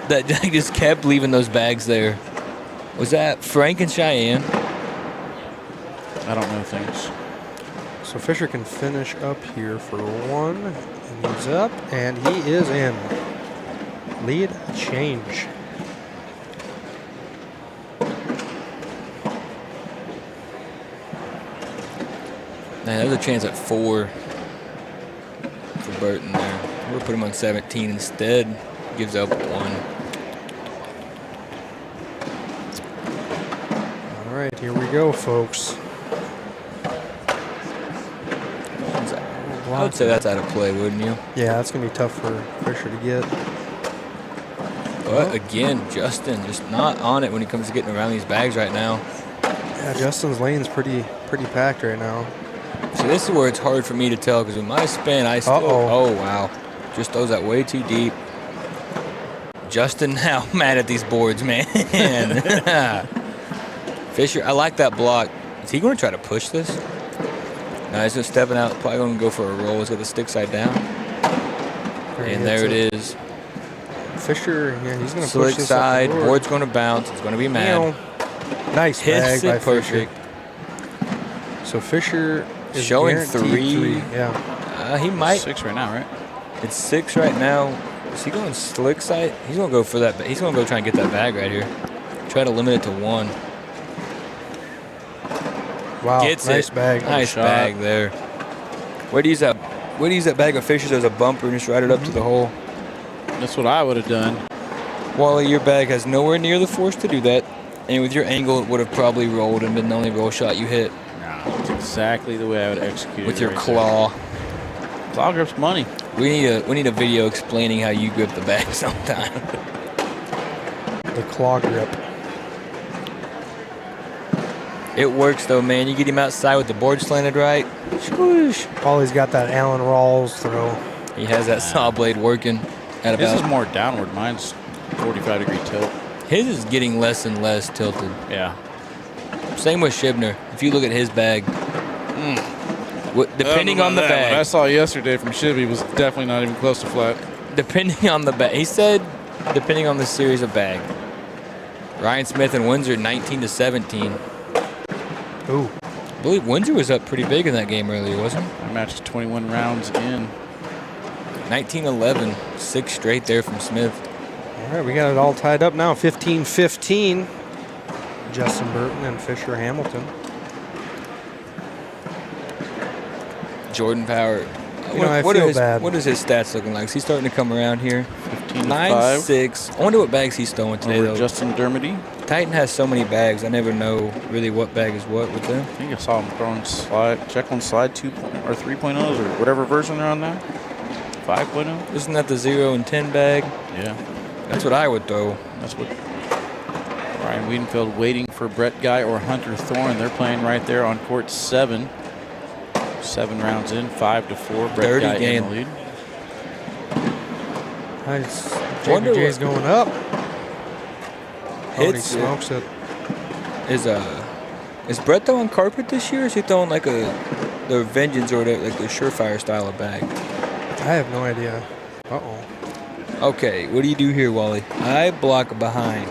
that just kept leaving those bags there? Was that Frank and Cheyenne? I don't know things. So Fisher can finish up here for one. And he's up, and he is in. Lead change. Man, there's a chance at 4 for Burton there. We'll put him on 17 instead. Gives up 1. All right, here we go, folks. I would say that's out of play, wouldn't you? Yeah, that's going to be tough for Fisher to get. But again, Justin just not on it when he comes to getting around these bags right now. Yeah, Justin's lane's pretty packed right now. See, this is where it's hard for me to tell because with my spin, I still. Uh-oh. Oh, wow. Just throws that way too deep. Justin now mad at these boards, man. Fisher, I like that block. Is he going to try to push this? No, he's just stepping out. Probably going to go for a roll. He's got the stick side down. And there it is. Fisher, yeah, he's going to push Slick this side. up the board. Board's going to bounce. It's going to be mad. Nice Hits bag by it perfect. Fisher. So Fisher is Showing guaranteed 3. Yeah. He might. 6 right now, right? It's 6 right now. Is he going slick side? He's going to go for that. He's going to go try and get that bag right here. Try to limit it to 1. Wow. Gets nice it. bag. Nice bag there. Way to use that bag of Fishers as a bumper and just ride it up to the hole. That's what I would have done. Wally, your bag has nowhere near the force to do that. And with your angle, it would have probably rolled and been the only roll shot you hit. No, that's exactly the way I would execute With it. your right claw. there. Claw grip's money. We need a video explaining how you grip the bag sometime. The claw grip. It works though, man. You get him outside with the board slanted right. Swoosh. Wally's got that Allen Rawls throw. He has that saw blade working at This is about. more downward. Mine's 45-degree tilt. His is getting less and less tilted. Yeah. Same with Shibner. If you look at his bag, depending on the What I bag, saw yesterday from Shibby was definitely not even close to flat. depending on the bag, he said, depending on the series of bag. Ryan Smith and Windsor 19-17. Ooh. I believe Windsor was up pretty big in that game earlier, wasn't he? My match is 21 rounds in. 19-11, 6 straight there from Smith. All right, we got it all tied up now. 15-15. Justin Burton and Fisher Hamilton. Jordan Power. I feel bad. What is his stats looking like? Is he starting to come around here? 15-5. 9-6. I wonder what bags he's throwing today, Over though. Justin Dermody. Titan has so many bags. I never know really what bag is what with them. I think I saw him throwing check on slide 2 or 3.0s or whatever version they're on now. 5.0. Isn't that the 0 and 10 bag? Yeah. That's what I would throw. That's what Ryan Weedenfeld waiting for Brett Guy or Hunter Thorn. They're playing right there on court 7. 7 rounds in, 5-4. Brett Dirty Guy game. in the lead. Nice. Wonder JBJ's what- going up. Oh, and he Hits it. smokes it. Is Brett throwing carpet this year? Or is he throwing like the Vengeance or whatever, like the Surefire style of bag? I have no idea. Uh-oh. Okay, what do you do here, Wally? I block behind.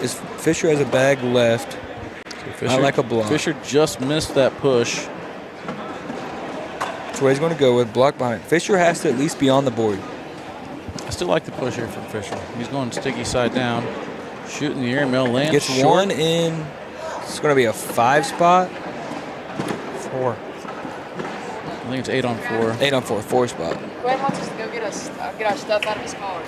Is Fisher has a bag left. I like a block. Fisher just missed that push. That's where he's going to go with block behind. Fisher has to at least be on the board. I still like the push here from Fisher. He's going sticky side down. Shooting the air mail, lands Gets short. one in. It's going to be a 5 spot. 4. I think it's 8 on 4. 8 on 4, 4 spot. Gwen wants us to go get our stuff out of his car.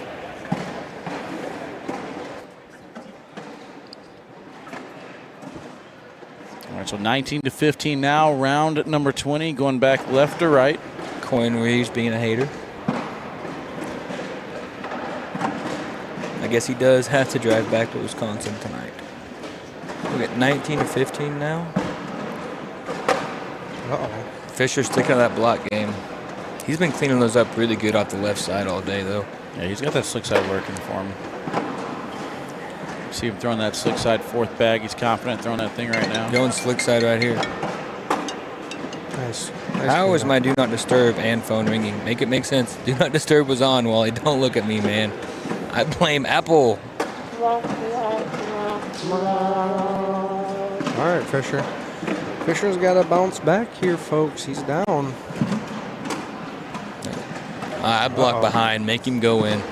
All right, so 19-15 now. Round number 20, going back left to right. Coin Reeves being a hater. I guess he does have to drive back to Wisconsin tonight. We're at 19-15 now. Uh-oh. Fisher's sticking to that block game. He's been cleaning those up really good off the left side all day, though. Yeah, he's got that slick side working for him. See him throwing that slick side 4th bag. He's confident throwing that thing right now. Going slick side right here. Nice. How is my do not disturb and phone ringing? Make it make sense. Do not disturb was on, Wally. Don't look at me, man. I blame Apple. All right, Fisher. Fisher's got to bounce back here, folks. He's down. I block behind. Make him go in.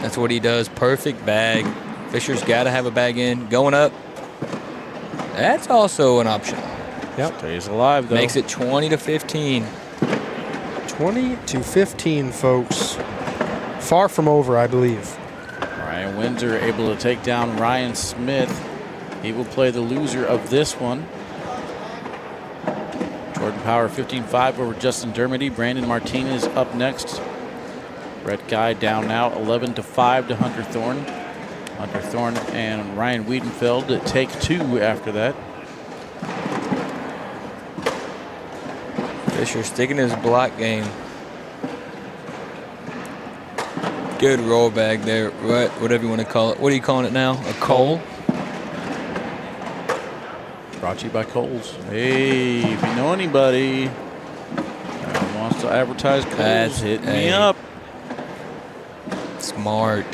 That's what he does. Perfect bag. Fisher's got to have a bag in. Going up. That's also an option. Yep. Stays alive, though. Makes it 20-15. 20-15, folks. Far from over, I believe. Ryan Windsor able to take down Ryan Smith. He will play the loser of this one. Jordan Power 15-5 over Justin Dermody. Brandon Martinez up next. Brett Guy down now 11-5 to Hunter Thorn. Hunter Thorn and Ryan Weedenfeld take 2 after that. Fisher sticking his block game. Good roll bag there. Whatever you want to call it. What are you calling it now? A Cole? Brought to you by Kohl's. Hey, if you know anybody that wants So advertised Coles That's hit me hey. up. Smart.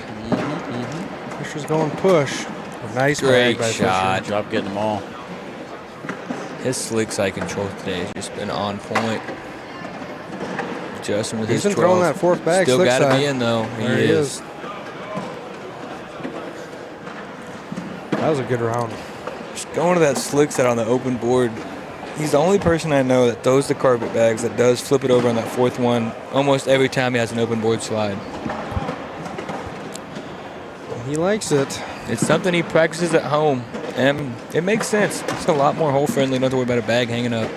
Fisher's going push. Nice Great bag by shot. Good job getting them all. His slick side control today has just been on point. Justin with He's his been throwing 12. that fourth bag. Still slick got to side. be in, though. There he is. That was a good round. Just going to that slick side on the open board. He's the only person I know that throws the carpet bags, that does flip it over on that fourth one almost every time he has an open board slide. He likes it. It's something he practices at home, and it makes sense. It's a lot more hole friendly. Don't have to worry about a bag hanging up.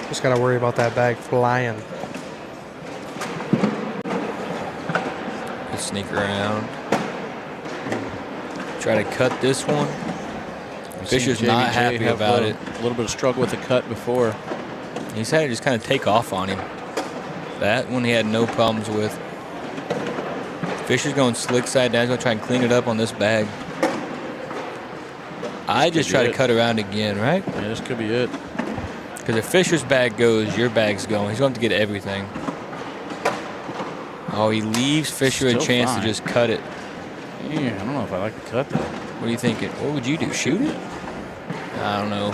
Just got to worry about that bag flying. He'll sneak around. Try to cut this one. Fisher's not happy about it. A little bit of struggle with the cut before. He's had to just kind of take off on him. That one he had no problems with. Fisher's going slick side down. He's going to try and clean it up on this bag. I just try to cut around again, right? Yeah, this could be it. Because if Fisher's bag goes, your bag's going. He's going to have to get everything. Oh, he leaves Fisher Still a chance fine. to just cut it. Yeah, I don't know if I like to cut that. What are you thinking? What would you do? Shoot it? I don't know.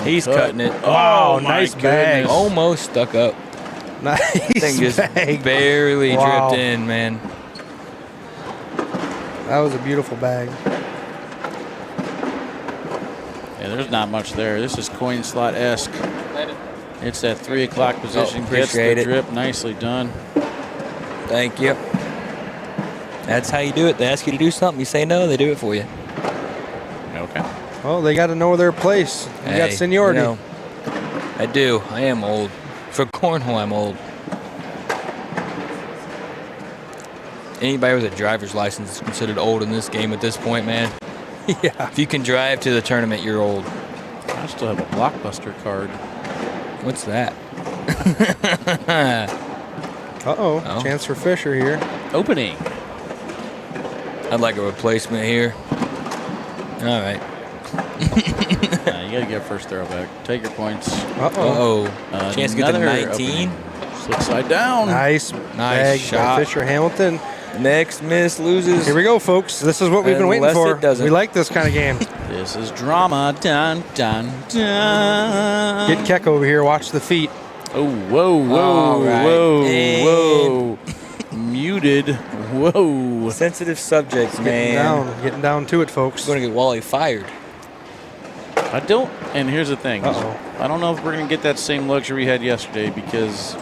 He's cut. cutting it. Oh, my nice bag. goodness. Almost stuck up. Nice Thing just bag. barely Wow. dripped in, man. That was a beautiful bag. Yeah, there's not much there. This is coin slot-esque. It's that 3 o'clock position. Gets the appreciate it. drip. Nicely done. Thank you. That's how you do it. They ask you to do something. You say no, they do it for you. Okay. Well, they got to know their place. You got Hey, seniority. you know, I do. I am old. For cornhole, I'm old. Anybody with a driver's license is considered old in this game at this point, man. Yeah. If you can drive to the tournament, you're old. I still have a Blockbuster card. What's that? Uh-oh. Oh. Chance for Fisher here. Opening. I'd like a replacement here. All right. You got to get first throw back. Take your points. Uh-oh. Uh-oh. Chance to get to Another 19. Slick side down. Nice bag shot. by Fisher Hamilton. Next miss loses. Here we go, folks. This is what we've been waiting Unless for. it doesn't. We like this kind of game. This is drama. Dun, dun, dun. Get Keck over here. Watch the feet. Oh, whoa, whoa, All right. whoa. Muted. Whoa. Sensitive subjects, man. Getting down to it, folks. Going to get Wally fired. I don't, and here's the thing. Uh-oh. I don't know if we're going to get that same luxury we had yesterday because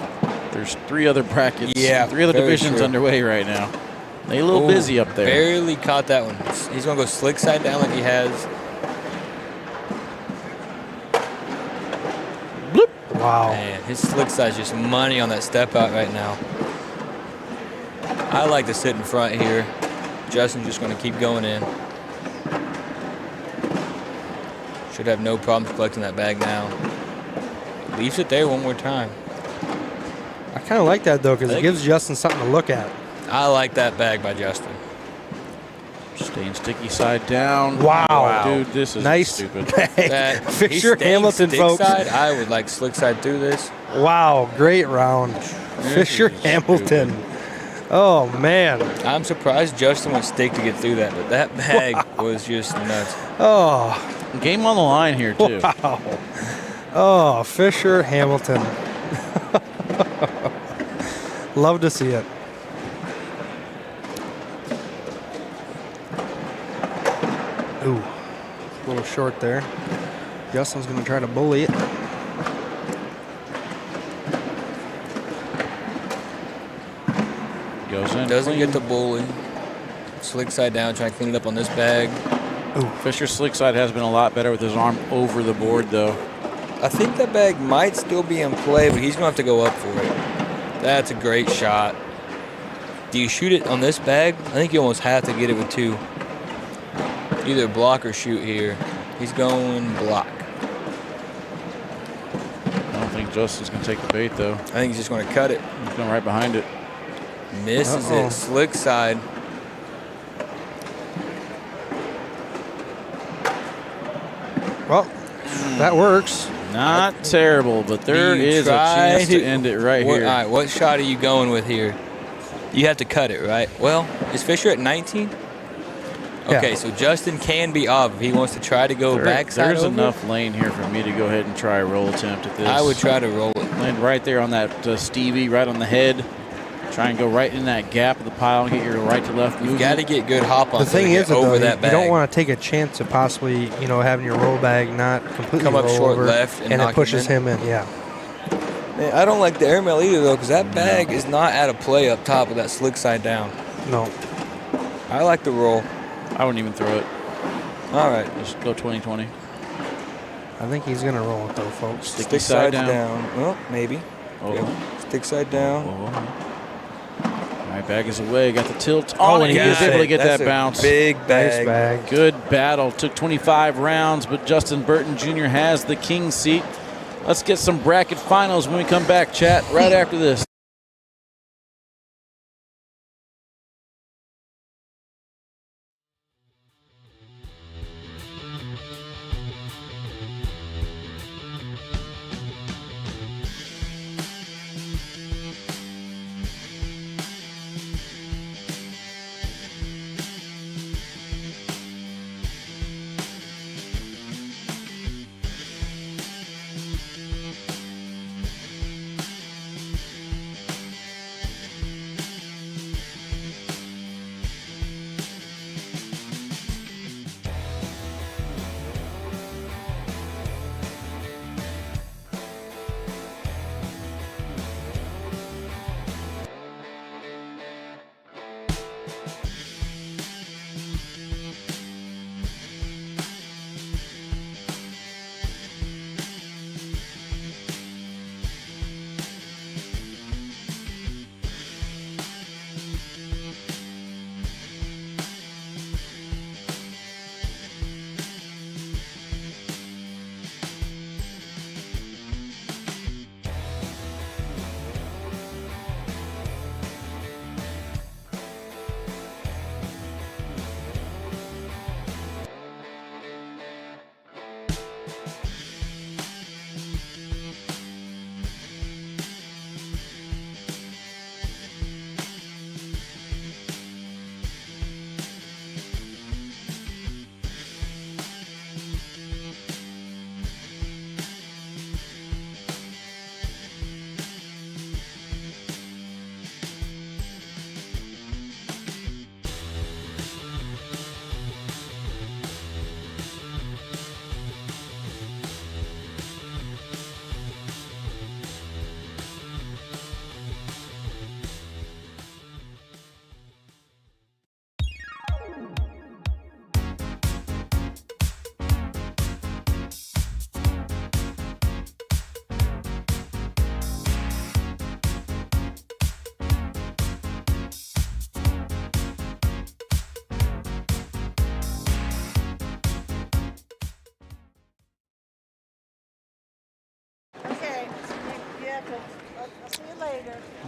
there's 3 other brackets, Yeah, 3 other very divisions true. underway right now. They a little Ooh, busy up there. Barely caught that one. He's going to go slick side down like he has. Bloop. Wow. Man, his slick side's just money on that step out right now. I like to sit in front here. Justin's just going to keep going in. Should have no problems collecting that bag now. Leaves it there one more time. I kind of like that, though, because I it think- gives Justin something to look at. I like that bag by Justin. Staying sticky side down. Wow. Dude, this is Nice stupid. That Fisher he's staying Hamilton, stick folks. Side. I would like slick side through this. Wow. Great round. Fisher is Hamilton. Oh, man. I'm surprised Justin went stick to get through that, but that bag was just nuts. Oh, Game on the line here, too. wow. Oh, Fisher Hamilton. Love to see it. Ooh, a little short there. Justin's going to try to bully it. Goes in. Doesn't clean. get the bully. Slick side down, trying to clean it up on this bag. Fisher's slick side has been a lot better with his arm over the board, though. I think that bag might still be in play, but he's going to have to go up for it. That's a great shot. Do you shoot it on this bag? I think you almost have to get it with 2. Either block or shoot here. He's going block. I don't think Justin's going to take the bait, though. I think he's just going to cut it. He's going right behind it. Misses Uh-oh. it. Slick side. Well, that works. Not terrible, but there is a chance to end it right here. All right, what shot are you going with here? You have to cut it, right? Well, is Fisher at 19? Okay, Yeah. so Justin can be off if he wants to try to go backside There's over. enough lane here for me to go ahead and try a roll attempt at this. I would try to roll it. Land right there on that Stevie, right on the head. Try and go right in that gap of the pile and get your right to left movement. You've got to get good hop on The thing is, over though, that you bag. don't want to take a chance of possibly, having your roll bag not completely Come up roll short over, left and and knock it pushes him him in. Yeah. Man, I don't like the airmail either, though, because that bag is not out of play up top with that slick side down. No. I like the roll. I wouldn't even throw it. All right. Just go 20-20. I think he's going to roll it, though, folks. Stick side down. Well, maybe. Oh. Yeah. Stick side down. All right, bag is away. Got the tilt on, and he is able to get That's that a bounce. Big Nice bag. bag. Good battle. Took 25 rounds, but Justin Burton Jr. has the king seat. Let's get some bracket finals when we come back, chat, right after this.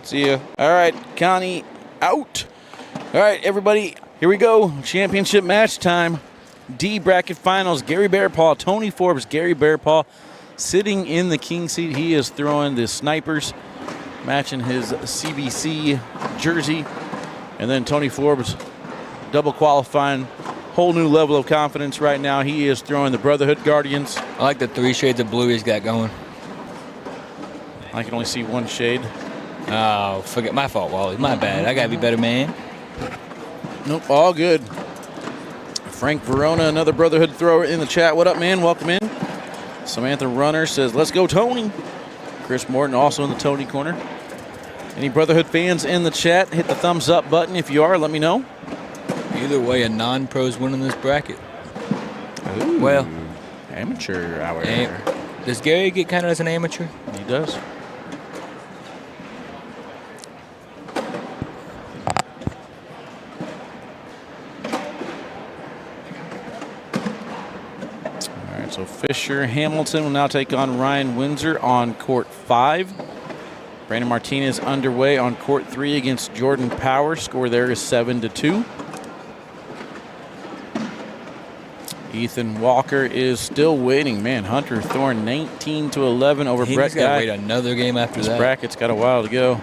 See ya. All right, Connie out. All right, everybody, here we go. Championship match time. D bracket finals. Gary Bearpaw, Tony Forbes. Gary Bearpaw sitting in the king seat. He is throwing the snipers, matching his CBC jersey. And then Tony Forbes double qualifying. Whole new level of confidence right now. He is throwing the Brotherhood Guardians. I like the 3 shades of blue he's got going. I can only see one shade. Oh, forget my fault, Wally. My bad. I gotta be better, man. Nope, all good. Frank Verona, another Brotherhood thrower in the chat. What up, man? Welcome in. Samantha Runner says, let's go, Tony. Chris Morton also in the Tony corner. Any Brotherhood fans in the chat, hit the thumbs up button if you are. Let me know. Either way, a non-pro's winning this bracket. Ooh, well, amateur hour. Does Gary get counted as an amateur? He does. So Fisher Hamilton will now take on Ryan Windsor on court 5. Brandon Martinez underway on court 3 against Jordan Power. Score there is 7-2. Ethan Walker is still waiting. Man, Hunter Thorn 19-11 over He's Brett got to Guy. wait another game after This that. bracket's got a while to go.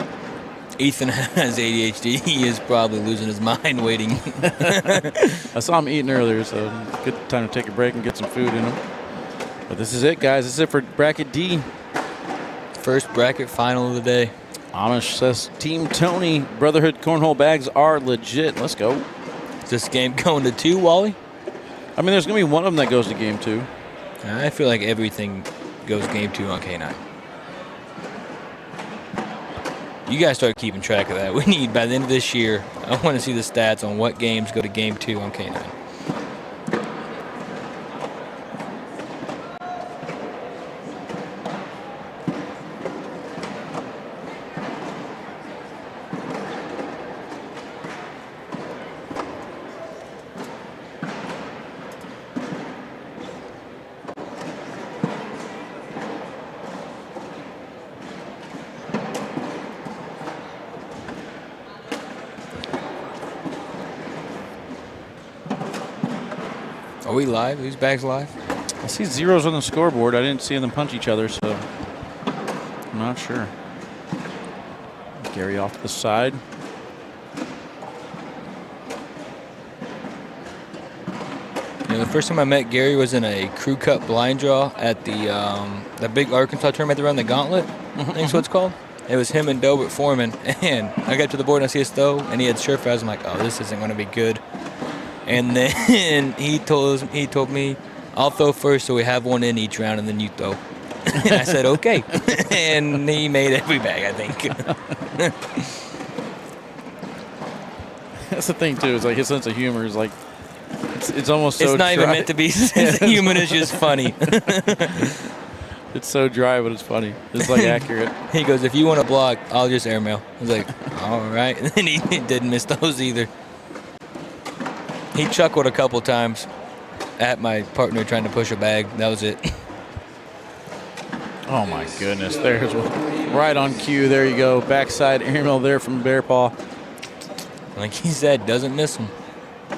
Ethan has ADHD. He is probably losing his mind waiting. I saw him eating earlier, so good time to take a break and get some food in him. But this is it, guys. This is it for bracket D. First bracket final of the day. Amish says Team Tony Brotherhood cornhole bags are legit. Let's go. Is this game going to 2, Wally? I mean, there's going to be one of them that goes to game 2. I feel like everything goes game 2 on K9. You guys start keeping track of that. We need, by the end of this year, I want to see the stats on what games go to game 2 on K9. Are we live? These bags live? I see zeros on the scoreboard. I didn't see them punch each other, so I'm not sure. Gary off to the side. You know, the first time I met Gary was in a crew cup blind draw at the big Arkansas tournament around the Gauntlet. I think that's what it's called. It was him and Dobert Foreman, and I got to the board and I see his throw, and he had surefires. I'm like, oh, this isn't going to be good. And then he told me, I'll throw first, so we have one in each round, and then you throw. And I said, okay. And he made every bag, I think. That's the thing, too. Is like his sense of humor is like, it's almost so It's not even dry. meant to be human. It's just funny. It's so dry, but it's funny. It's like accurate. He goes, if you want to block, I'll just airmail. I was like, all right. And then he didn't miss those either. He chuckled a couple times at my partner trying to push a bag. That was it. Oh my goodness! There's one right on cue. There you go. Backside airmail there from Bearpaw. Like he said, doesn't miss him. All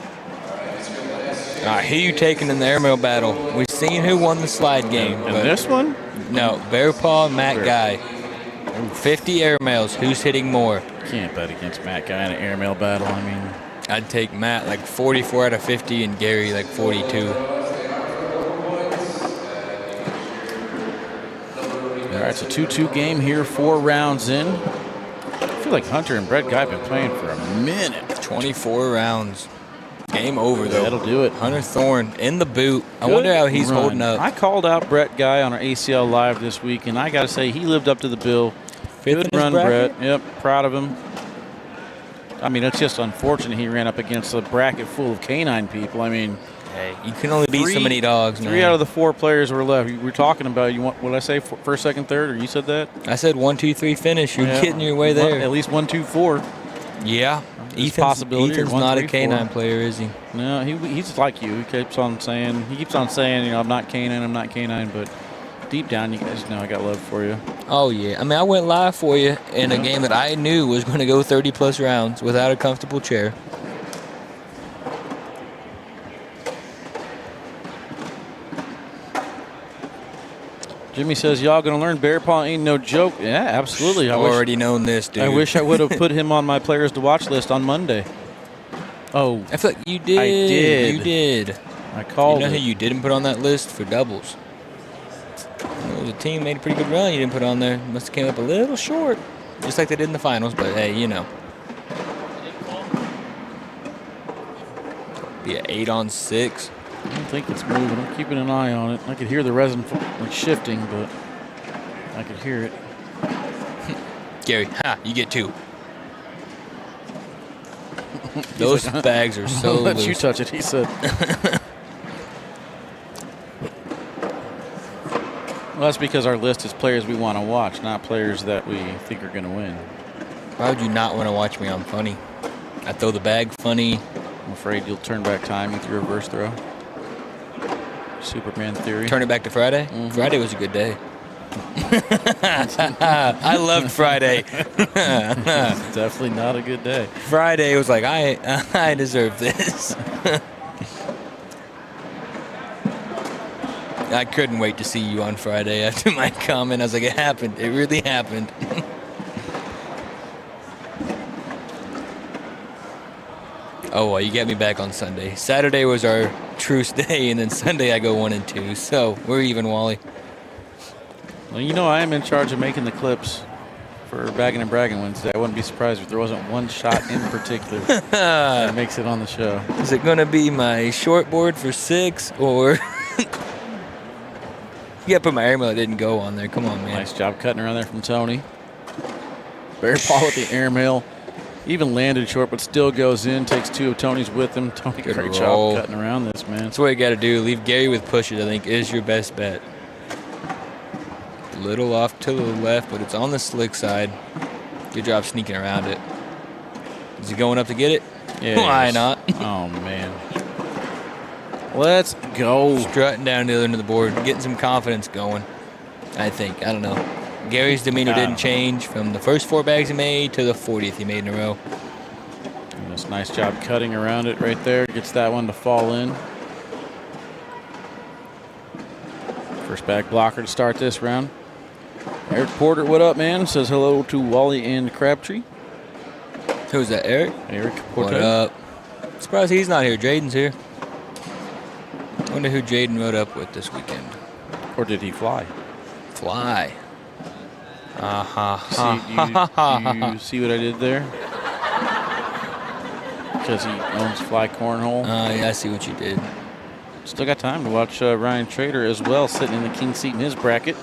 right, who you taking in the airmail battle? We've seen who won the slide game. And this one? No, Bearpaw, Matt Guy. 50 airmails. Who's hitting more? Can't bet against Matt Guy in an airmail battle. I mean, I'd take Matt like 44 out of 50 and Gary like 42. all right, it's a 2-2 game here, 4 rounds in. I feel like Hunter and Brett Guy have been playing for a minute. 24 rounds. Game over, though. That'll do it. Hunter Thorn in the boot. I wonder how he's run. holding up. I called out Brett Guy on our ACL Live this week, and I got to say, he lived up to the bill. Good run, Brett. Yep, proud of him. I mean, it's just unfortunate he ran up against a bracket full of canine people. I mean, hey, you can only beat so many dogs, man. 3 out of the 4 players were left. We were talking about, you want, what did I say, first, second, third, or you said that? I said 1, 2, 3 finish. You're getting your way there. At least 1, 2, 4. Yeah. Ethan's not a canine player, is he? No, he's like you. He keeps on saying, I'm not canine, but deep down, you guys know I got love for you. Oh, yeah. I mean, I went live for you in a game that I knew was going to go 30-plus rounds without a comfortable chair. Jimmy says, y'all going to learn Bearpaw ain't no joke. Yeah, absolutely. I've already known this, dude. I wish I would have put him on my players to watch list on Monday. Oh. I feel like you did. I did. You did. I called You know it. who you didn't put on that list for doubles? The team made a pretty good run. You didn't put on there. Must have came up a little short, just like they did in the finals. But hey, you know. Be an 8 on 6. I don't think it's moving. I'm keeping an eye on it. I could hear the resin like shifting, but I could hear it. Gary, you get 2. Those bags are so I'll let loose. you touch it, he said. Well, that's because our list is players we want to watch, not players that we think are going to win. Why would you not want to watch me? I'm funny. I throw the bag funny. I'm afraid you'll turn back time with your reverse throw. Superman theory. Turn it back to Friday? Mm-hmm. Friday was a good day. I loved Friday. It's definitely not a good day. Friday was like, I deserve this. I couldn't wait to see you on Friday after my comment. I was like, it happened. It really happened. Oh, well, you got me back on Sunday. Saturday was our truce day, and then Sunday I go 1 and 2. So we're even, Wally. Well, you know I am in charge of making the clips for Bagging and Bragging Wednesday. I wouldn't be surprised if there wasn't one shot in particular that makes it on the show. Is it going to be my shortboard for 6 or... You got to put my airmail that didn't go on there. Come on, man. Nice job cutting around there from Tony. Bearpaw with the airmail. Even landed short, but still goes in. Takes 2 of Tony's with him. Tony, Good great roll. job cutting around this, man. That's what you got to do. Leave Gary with pushes, I think, is your best bet. A little off to the left, but it's on the slick side. Good job sneaking around it. Is he going up to get it? Yeah. Why not? Oh, man. Let's go. Strutting down the other end of the board, getting some confidence going, I think. I don't know. Gary's demeanor didn't change from the first 4 bags he made to the 40th he made in a row. Just nice job cutting around it right there. Gets that one to fall in. First bag blocker to start this round. Eric Porter, what up, man? Says hello to Wally and Crabtree. Who's that, Eric? Eric Porter. What up? Surprised he's not here. Jaden's here. Wonder who Jaden rode up with this weekend. Or did he fly? Fly. Do you see what I did there? Because he owns Fly Cornhole. Yeah, I see what you did. Still got time to watch Ryan Trader as well, sitting in the king seat in his bracket.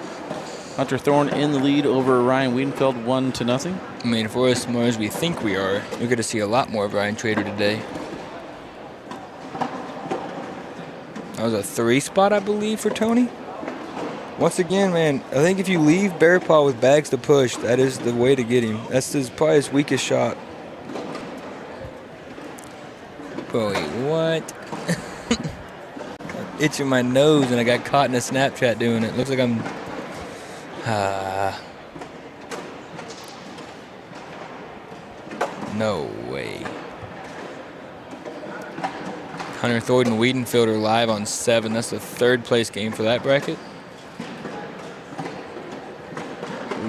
Hunter Thorn in the lead over Ryan Weedenfeld, 1-0. I mean, if we're as smart as we think we are, we're going to see a lot more of Ryan Trader today. That was a 3 spot, I believe, for Tony. Once again, man, I think if you leave Bearpaw with bags to push, that is the way to get him. That's probably his weakest shot. Boy, what? I'm itching my nose and I got caught in a Snapchat doing it. Looks like I'm... No way. Hunter Thorn and Weedenfeld are live on 7. That's the 3rd place game for that bracket.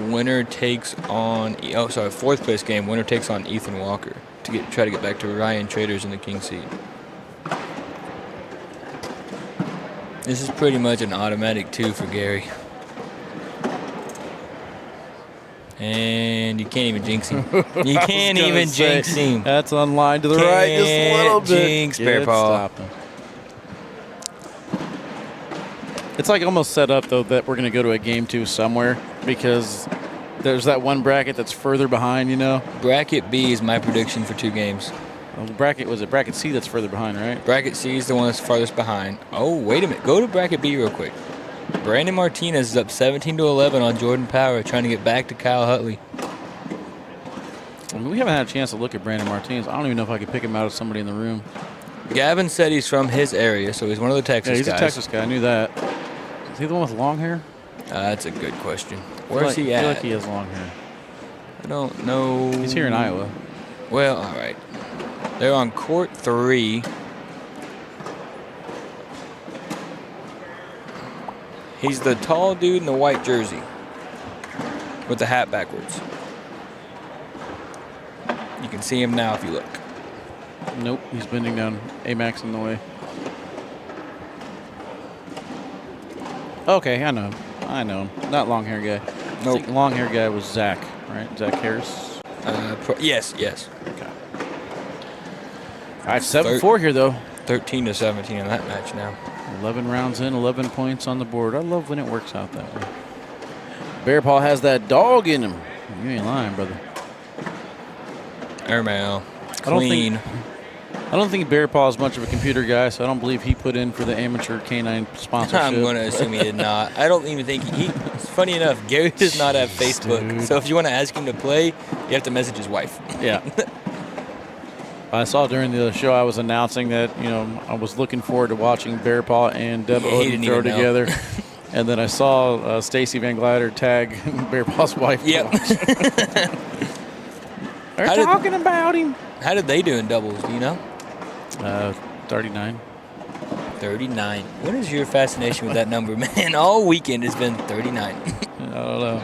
Winner takes on, 4th place game. Winner takes on Ethan Walker to try to get back to Ryan Traders in the king seat. This is pretty much an automatic 2 for Gary. And you can't even jinx him. You can't even jinx him. That's on line to the right just a little bit. Jinx Bearpaw. It's like almost set up, though, that we're going to go to a game 2 somewhere because there's that one bracket that's further behind, you know? Bracket B is my prediction for 2 games. Well, was it bracket C that's further behind, right? Bracket C is the one that's farthest behind. Oh, wait a minute. Go to bracket B real quick. Brandon Martinez is up 17-11 on Jordan Power, trying to get back to Kyle Hutley. I mean, we haven't had a chance to look at Brandon Martinez. I don't even know if I could pick him out of somebody in the room. Gavin said he's from his area, so he's one of the Texas guys. Yeah, he's a Texas guy. I knew that. Is he the one with long hair? That's a good question. Where's he I at? feel like he has long hair. I don't know. He's here in Iowa. Well, all right. They're on court 3. He's the tall dude in the white jersey with the hat backwards. You can see him now if you look. Nope, he's bending down. Amax in the way. Okay, I know him. Not long hair guy. Nope. I think long hair guy was Zach, right? Zach Harris. Yes. Okay. All right, 7-4 here though. 13-17 in that match now. 11 rounds in, 11 points on the board. I love when it works out that way. Bearpaw has that dog in him. You ain't lying, brother. Airmail. Clean. I don't think Bearpaw is much of a computer guy, so I don't believe he put in for the amateur canine sponsorship. I'm going to assume he did not. I don't even think it's funny enough, Gary does not have Facebook. Dude. So if you want to ask him to play, you have to message his wife. Yeah. I saw during the show I was announcing that, I was looking forward to watching Bearpaw and Deb Odom throw together. And then I saw Stacy Van Glider tag Bearpaw's wife. Yep. They're talking about him. How did they do in doubles? Do you know? 39. 39. What is your fascination with that number, man? All weekend has been 39. I don't know.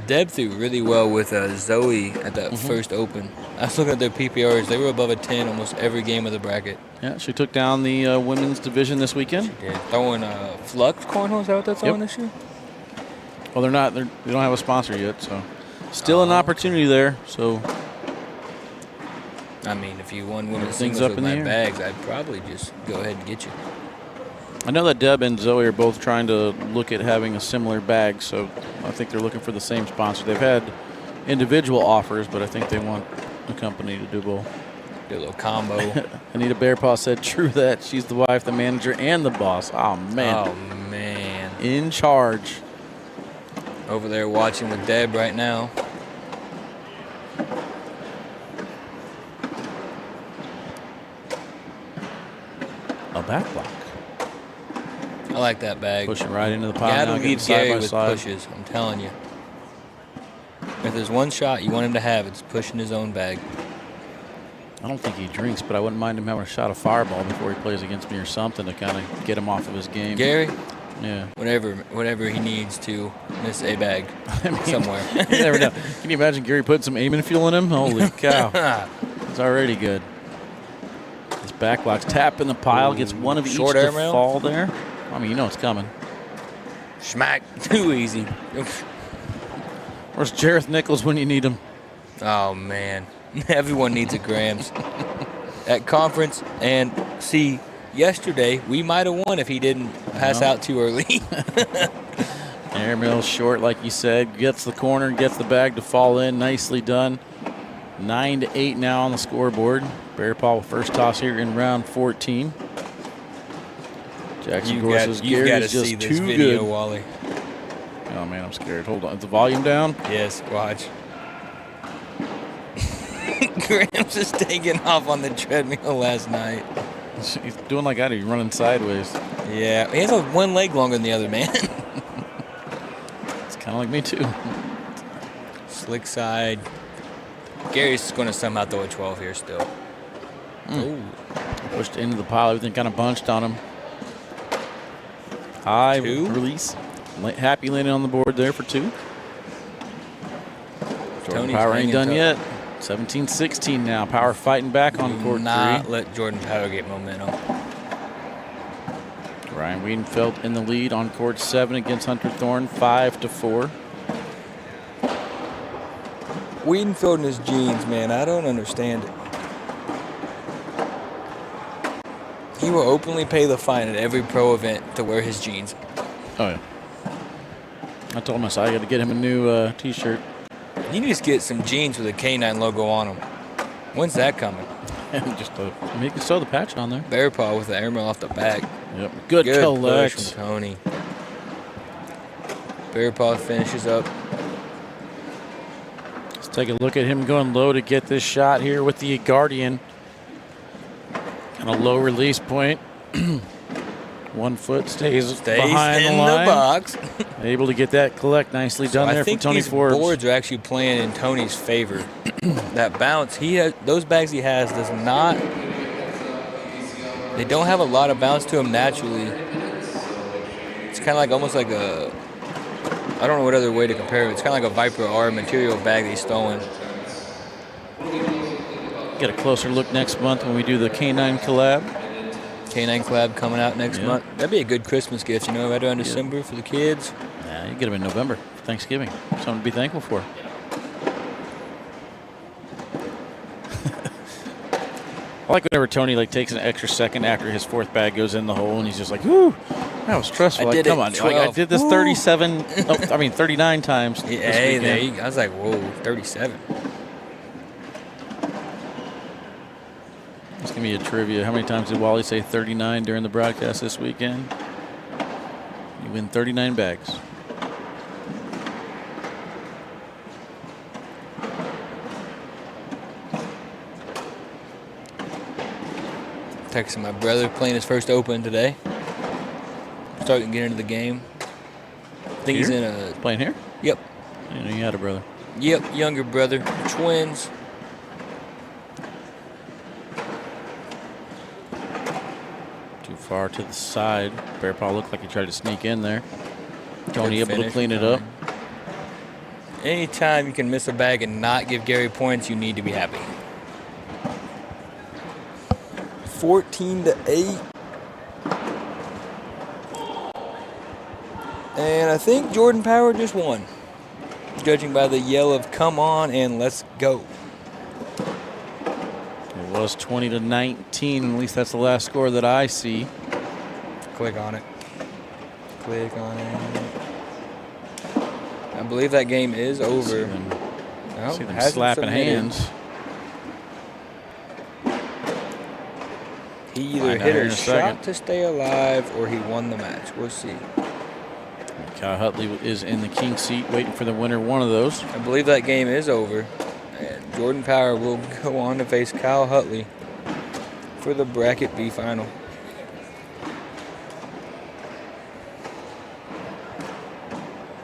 Deb threw really well with Zoe at that first Open. I was looking at their PPRs. They were above a 10 almost every game of the bracket. Yeah, she took down the women's division this weekend. She did. Throwing Flux cornhole, is that what that's on this year? Well, they're not. They don't have a sponsor yet, so still an opportunity there. So, I mean, if you won women's things singles up with in the my air. bags, I'd probably just go ahead and get you. I know that Deb and Zoe are both trying to look at having a similar bag, so I think they're looking for the same sponsor. They've had individual offers, but I think they want the company to do both. Do a little combo. Anita Bearpaw said, true that. She's the wife, the manager, and the boss. Oh, man. Oh, man. In charge. Over there watching with Deb right now. A back block. I like that bag. Pushing right into the pile. Gotta now, getting lead side Gary by with side. pushes, I'm telling you. If there's one shot you want him to have, it's pushing his own bag. I don't think he drinks, but I wouldn't mind him having a shot of Fireball before he plays against me or something to kind of get him off of his game. Gary? Yeah. Whatever he needs to miss a bag somewhere. You never know. Can you imagine Gary putting some aiming fuel in him? Holy cow. It's already good. His back blocks tap in the pile, gets one of each Short to air rail? fall there. I mean, you know it's coming. Schmack. Too easy. Where's Jareth Nichols when you need him? Oh, man. Everyone needs a Grams. At conference, and see, yesterday we might have won if he didn't pass out too early. Airmail short, like you said, gets the corner, gets the bag to fall in. Nicely done. 9-8 now on the scoreboard. Bearpaw first toss here in round 14. Jackson Gore says Gary is just see too this video, good. Wally. Oh man, I'm scared. Hold on, is the volume down? Yes, watch. Grams is taking off on the treadmill last night. He's doing like I do, running sideways. Yeah, he has one leg longer than the other man. It's kind of like me too. Slick side. Gary's going to somehow throw a 12 here still. Ooh. Pushed into the pile, everything kind of bunched on him. High release. Happy landing on the board there for 2. Jordan Power ain't done yet. 17-16 now. Power fighting back on court 3. Not let Jordan Power get momentum. Ryan Weedenfeld in the lead on court 7 against Hunter Thorn, 5-4. Weedenfeld in his jeans, man, I don't understand it. He will openly pay the fine at every pro event to wear his jeans. Oh, yeah. I told him, I said, I got to get him a new T-shirt. You need to get some jeans with a K9 logo on them. When's that coming? Just make it sew the patch on there. Bearpaw with the airmail off the back. Yep. Good collect. Push from Tony. Bearpaw finishes up. Let's take a look at him going low to get this shot here with the Guardian. Kind of low release point. 1 foot stays behind in the line. The box. Able to get that collect nicely done there from Tony Forbes. I think these boards are actually playing in Tony's favor. That bounce, those bags he has does not. They don't have a lot of bounce to them naturally. It's kind of like almost like a. I don't know what other way to compare it. It's kind of like a Viper R material bag that he's stolen. Get a closer look next month when we do the K9 collab. K9 collab coming out next month. That'd be a good Christmas gift, right around December for the kids. Yeah, you get them in November for Thanksgiving. Something to be thankful for. I like whenever Tony takes an extra second after his 4th bag goes in the hole, and he's just like, "Whoo, that was stressful." Come on, I did this 39 times. Yeah, hey, there you go. I was like, whoa, 37. Just give me a trivia. How many times did Wally say 39 during the broadcast this weekend? You win 39 bags. Texting my brother playing his first Open today. Starting to get into the game. I think he's in a... Playing here? Yep. I didn't know you had a brother. Yep, younger brother. Twins. Far to the side. Bearpaw looked like he tried to sneak in there. Tony Good able to finish clean it from up. him. Anytime you can miss a bag and not give Gary points, you need to be happy. 14-8. And I think Jordan Power just won, judging by the yell of "come on" and "let's go." It was 20-19. At least that's the last score that I see. Click on it. Click on it. I believe that game is over. See them slapping hands. He either hit a shot to stay alive or he won the match. We'll see. Kyle Hutley is in the king seat waiting for the winner one of those. I believe that game is over. And Jordan Power will go on to face Kyle Hutley for the Bracket B final.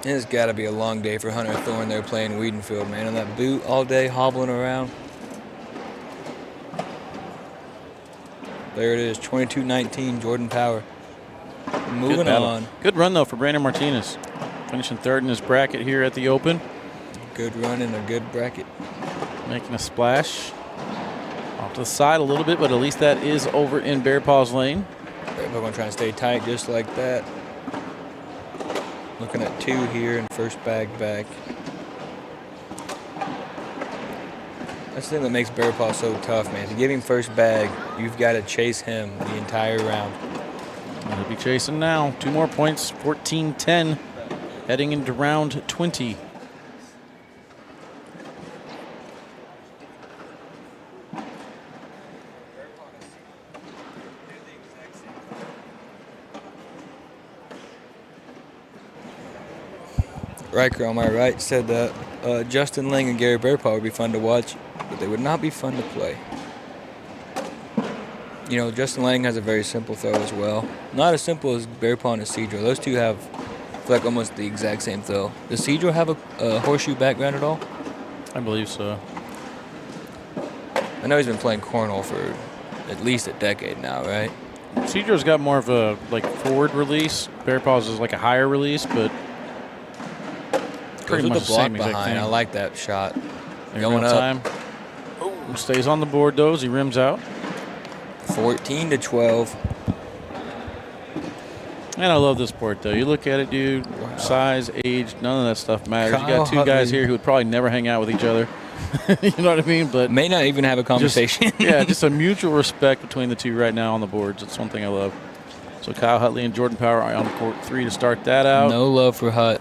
It's got to be a long day for Hunter Thorn. They're playing Weedenfeld, man, on that boot all day, hobbling around. There it is, 22-19, Jordan Power. Moving on. Good run, though, for Brandon Martinez. Finishing third in his bracket here at the Open. Good run in a good bracket. Making a splash. Off to the side a little bit, but at least that is over in Bearpaw's lane. Bearpaw going to try and stay tight just like that. Looking at 2 here and first bag back. That's the thing that makes Bearpaw so tough, man. To give him first bag, you've got to chase him the entire round. He'll be chasing now. 2 more points, 14-10, heading into round 20. Riker on my right said that Justin Lang and Gary Bearpaw would be fun to watch, but they would not be fun to play. You know, Justin Lang has a very simple throw as well. Not as simple as Bearpaw and Cedro. Those two have, I feel like, almost the exact same throw. Does Cedro have a horseshoe background at all? I believe so. I know he's been playing cornhole for at least a decade now, right? Cedro's got more of a forward release. Bearpaw's is like a higher release, but pretty Goes much with the the block same exact behind. thing. I like that shot. There Going goes up. time. Stays on the board though as he rims out. 14-12. And I love this board though. You look at it, dude. Wow. Size, age, none of that stuff matters. Kyle You got 2 guys Hutley. here who would probably never hang out with each other. You know what I mean? But May not even have a conversation. just a mutual respect between the 2 right now on the boards. It's one thing I love. So Kyle Hutley and Jordan Power are on court 3 to start that out. No love for Hut.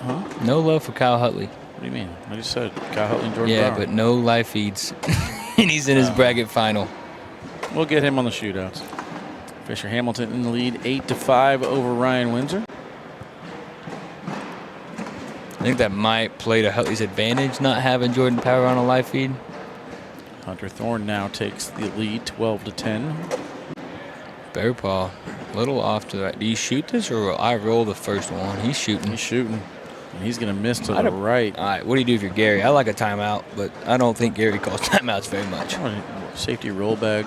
Huh? No love for Kyle Hutley. What do you mean? I just said Kyle Hutley and Jordan Yeah, Power. but no live feeds. And he's in his bracket final. We'll get him on the shootouts. Fisher Hamilton in the lead, 8-5 over Ryan Windsor. I think that might play to Hutley's advantage, not having Jordan Power on a live feed. Hunter Thorn now takes the lead, 12-10. Bearpaw, a little off to the right. Do you shoot this or roll? I roll the first one. He's shooting. He's shooting. And he's going to miss to the right. All right, what do you do if you're Gary? I like a timeout, but I don't think Gary calls timeouts very much. Safety roll back.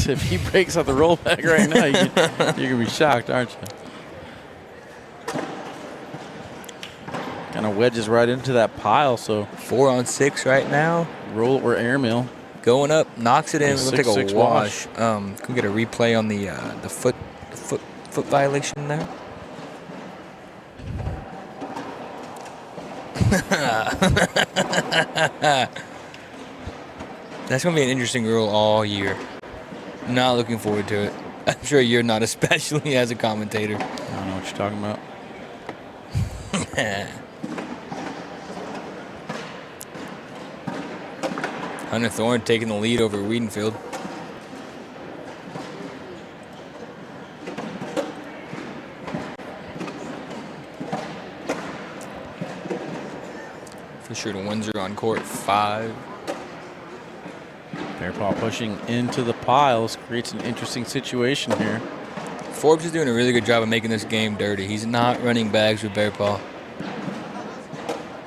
If he breaks out the rollback right now, you're gonna be shocked, aren't you? Kind of wedges right into that pile. So 4 on 6 right now. Roll or airmail. Going up, knocks it in. We'll take a 6-6 wash. Can we get a replay on the foot violation there? That's gonna be an interesting rule all year. Not looking forward to it. I'm sure you're not, especially as a commentator. I don't know what you're talking about. Hunter Thorn taking the lead over Weedenfeld. Fisher to Windsor on court 5. Bearpaw pushing into the piles creates an interesting situation here. Forbes is doing a really good job of making this game dirty. He's not running bags with Bearpaw.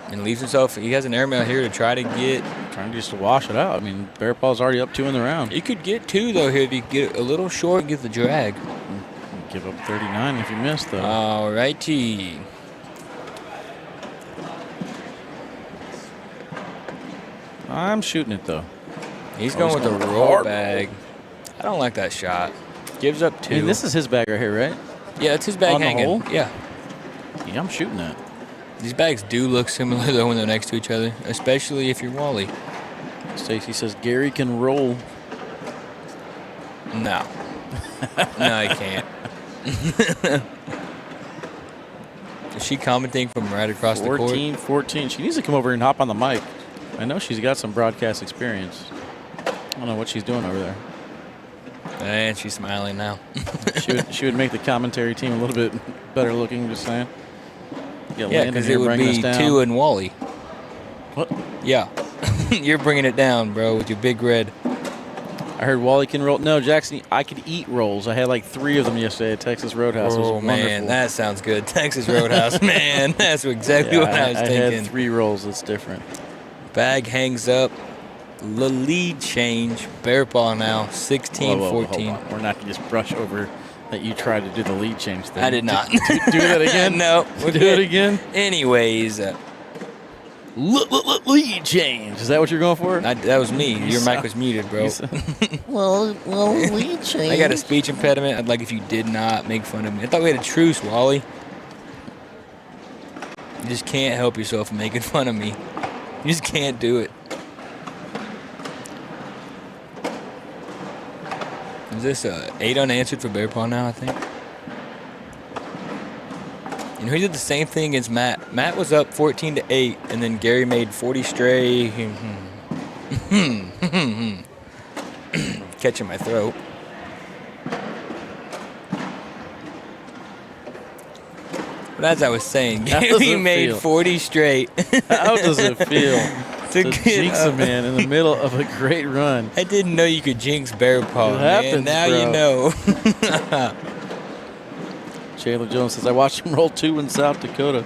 And leaves himself, he has an airmail here to try to get Trying just to wash it out. I mean, Bearpaw's already up 2 in the round. You could get 2, though, here if you get a little short and get the drag. Give up 39 if you miss, though. All righty. I'm shooting it, though. He's going with the roll bag. I don't like that shot. Gives up 2. I mean, this is his bag right here, right? Yeah, it's his bag On the hanging. hole? Yeah. Yeah, I'm shooting that. These bags do look similar, though, when they're next to each other, especially if you're Wally. Stacy says Gary can roll. No. No, he can't. Is she commenting from right across the court? 14. She needs to come over and hop on the mic. I know she's got some broadcast experience. I don't know what she's doing over there. And she's smiling now. she would make the commentary team a little bit better looking, just saying. Yeah, because it would be 2 and Wally. What? Yeah. You're bringing it down, bro, with your big red. I heard Wally can roll. No, Jackson, I could eat rolls. I had like 3 of them yesterday at Texas Roadhouse. It was man, wonderful. that sounds good. Texas Roadhouse, man. That's exactly what I was thinking. I had 3 rolls. It's different. Bag hangs up. The lead change. Bearpaw now, 16-14. We're not going to just brush over that you tried to do the lead change thing. I did not. Do that again? No. We'll do it again? Anyways. Lead change. Is that what you're going for? That was me. Your mic was muted, bro. well, lead change. I got a speech impediment. I'd like if you did not make fun of me. I thought we had a truce, Wally. You just can't help yourself from making fun of me. You just can't do it. Is this 8 unanswered for Bearpaw now, I think? You know, he did the same thing against Matt. Matt was up 14-8, and then Gary made 40 straight. Catching my throat. But as I was saying, Gary made 40 straight. How does it feel to get jinx a up. man in the middle of a great run? I didn't know you could jinx Bearpaw, It man. happens, Now bro. you know. Chandler Jones says, I watched him roll 2 in South Dakota.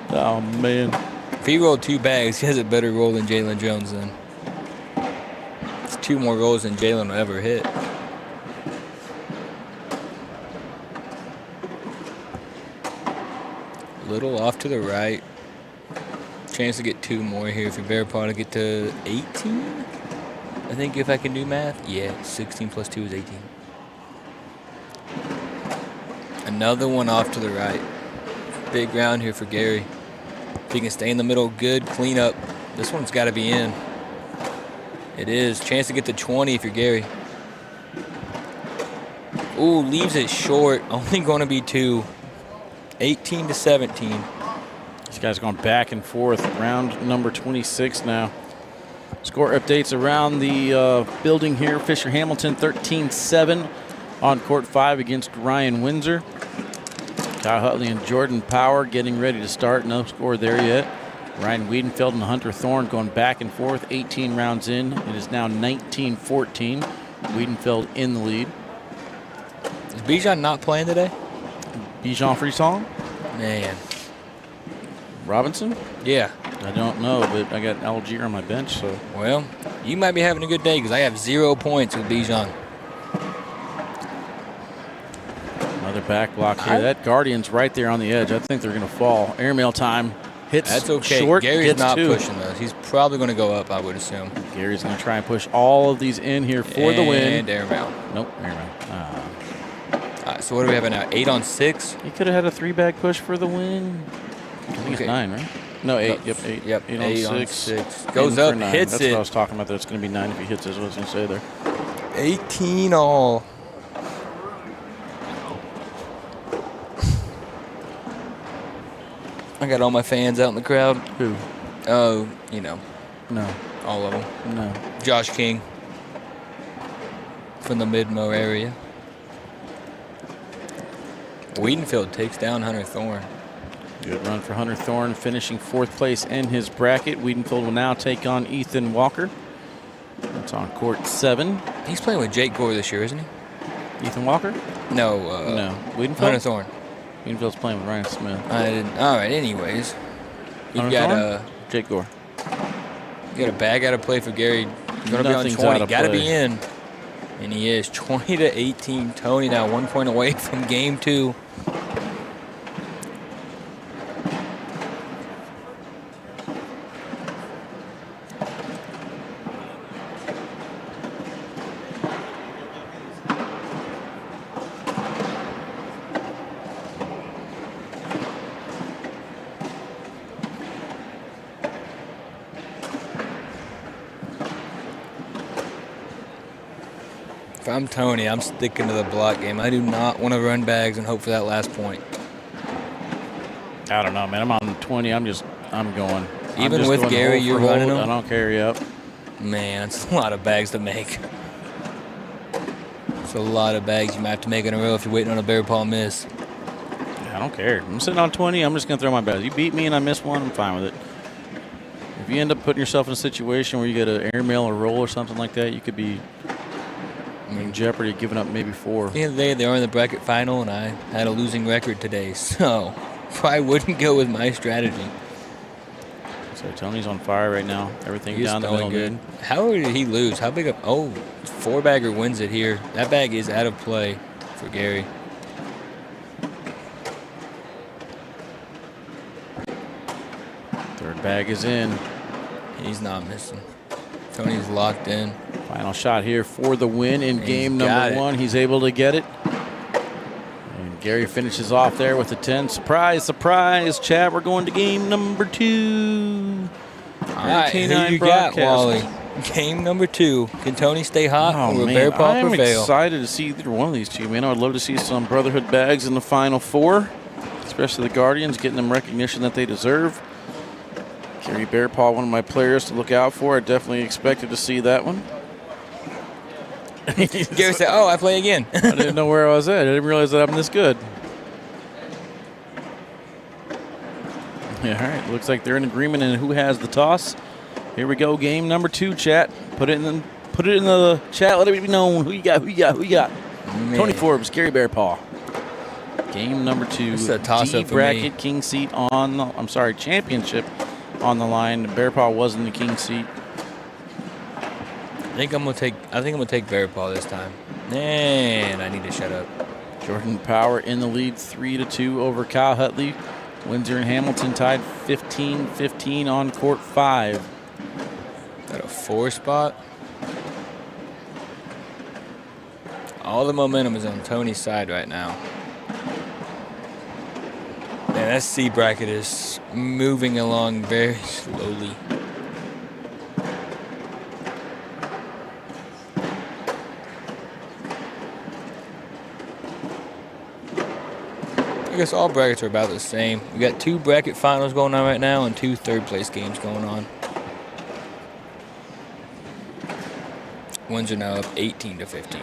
Oh, man. If he rolled 2 bags, he has a better roll than Jalen Jones then. It's 2 more rolls than Jalen will ever hit. Little off to the right. Chance to get 2 more here for Bearpaw to get to 18. I think if I can do math. Yeah, 16 plus 2 is 18. Another one off to the right. Big round here for Gary. If he can stay in the middle, good cleanup. This one's got to be in. It is. Chance to get to 20 if you're Gary. Ooh, leaves it short. Only going to be 2. 18-17. This guy's going back and forth. Round number 26 now. Score updates around the building here. Fisher Hamilton 13-7 on court 5 against Ryan Windsor. Kyle Hutley and Jordan Power getting ready to start. No score there yet. Ryan Weedenfeld and Hunter Thorn going back and forth. 18 rounds in. It is now 19-14. Weedenfeld in the lead. Is Bijan not playing today? Bijan Frisson? Man. Robinson? Yeah. I don't know, but I got Algier on my bench, so. Well, you might be having a good day because I have 0 points with Bijan. Another back block here. That Guardian's right there on the edge. I think they're going to fall. Airmail time hits That's okay. short. Gary's gets not 2. pushing those. He's probably going to go up, I would assume. Gary's going to try and push all of these in here for the win. And airmail. Nope, airmail. All right, so what do we have now? 8 on 6? He could have had a 3-bag push for the win. I think it's 9, right? No, 8. Yep, 8. Yep, 8 on on 6. 6. Goes In up, for 9. hits That's it. what I was talking about. That's going to be 9 if he hits it. Is what I was going to say there. 18 all. I got all my fans out in the crowd. Who? Oh, you know, No. all of them. No. Josh King from the Midmo area. Weedenfeld takes down Hunter Thorn. Good run for Hunter Thorn, finishing 4th place in his bracket. Wiedenfeld will now take on Ethan Walker. That's on court 7. He's playing with Jake Gore this year, isn't he? Ethan Walker? No. No. Wiedenfeld? Hunter Thorn. Wiedenfeld's playing with Ryan Smith. I didn't. All right. Anyways, you've Hunter got Thorn? Jake Gore. Got a bag out of play for Gary. Going to be on Nothing's 20. out of Got to play. be in. And he is 20-18. Tony now 1 point away from game 2. If I'm Tony, I'm sticking to the block game. I do not want to run bags and hope for that last point. I don't know, man. I'm on 20. I'm going. Even with Gary, you're running them? I don't care. Yep. Man, it's a lot of bags to make. It's a lot of bags you might have to make in a row if you're waiting on a Bearpaw miss. I don't care. I'm sitting on 20. I'm just going to throw my bags. You beat me and I miss one, I'm fine with it. If you end up putting yourself in a situation where you get an airmail or roll or something like that, you could be in jeopardy of giving up maybe 4. At the end of the day, they are in the bracket final, and I had a losing record today, so probably wouldn't go with my strategy. So Tony's on fire right now. Everything He's down the middle. good. How did he lose? How big of? Oh, 4-bagger wins it here. That bag is out of play for Gary. Third bag is in. He's not missing. Tony's locked in. Final shot here for the win in He's game got number it. 1. He's able to get it. And Gary finishes off there with a 10. Surprise, surprise, Chad. We're going to game number 2. All right, who you got, Wally? Game number 2. Can Tony stay hot or will Bearpaw I'm prevail? excited to see either one of these two, man. I'd love to see some Brotherhood bags in the Final 4, especially the Guardians, getting them recognition that they deserve. Gary Bearpaw, one of my players to look out for. I definitely expected to see that one. Gary said, oh, I play again. I didn't know where I was at. I didn't realize that I'm this good. Yeah, all right. Looks like they're in agreement in who has the toss. Here we go. Game number 2, chat. Put it in the chat. Let it be known. Who you got? Man. Tony Forbes, Gary Bearpaw. Game number 2. This is a toss-up for bracket me. king seat championship on the line. Bearpaw was in the king seat. I think I'm gonna take Bearpaw this time. And I need to shut up. Jordan Power in the lead, 3-2 over Kyle Hutley. Windsor and Hamilton tied 15-15 on court 5. Got a 4 spot. All the momentum is on Tony's side right now. Man, that C bracket is moving along very slowly. I guess all brackets are about the same. We got 2 bracket finals going on right now and 2 third-place games going on. Windsor now up 18-15.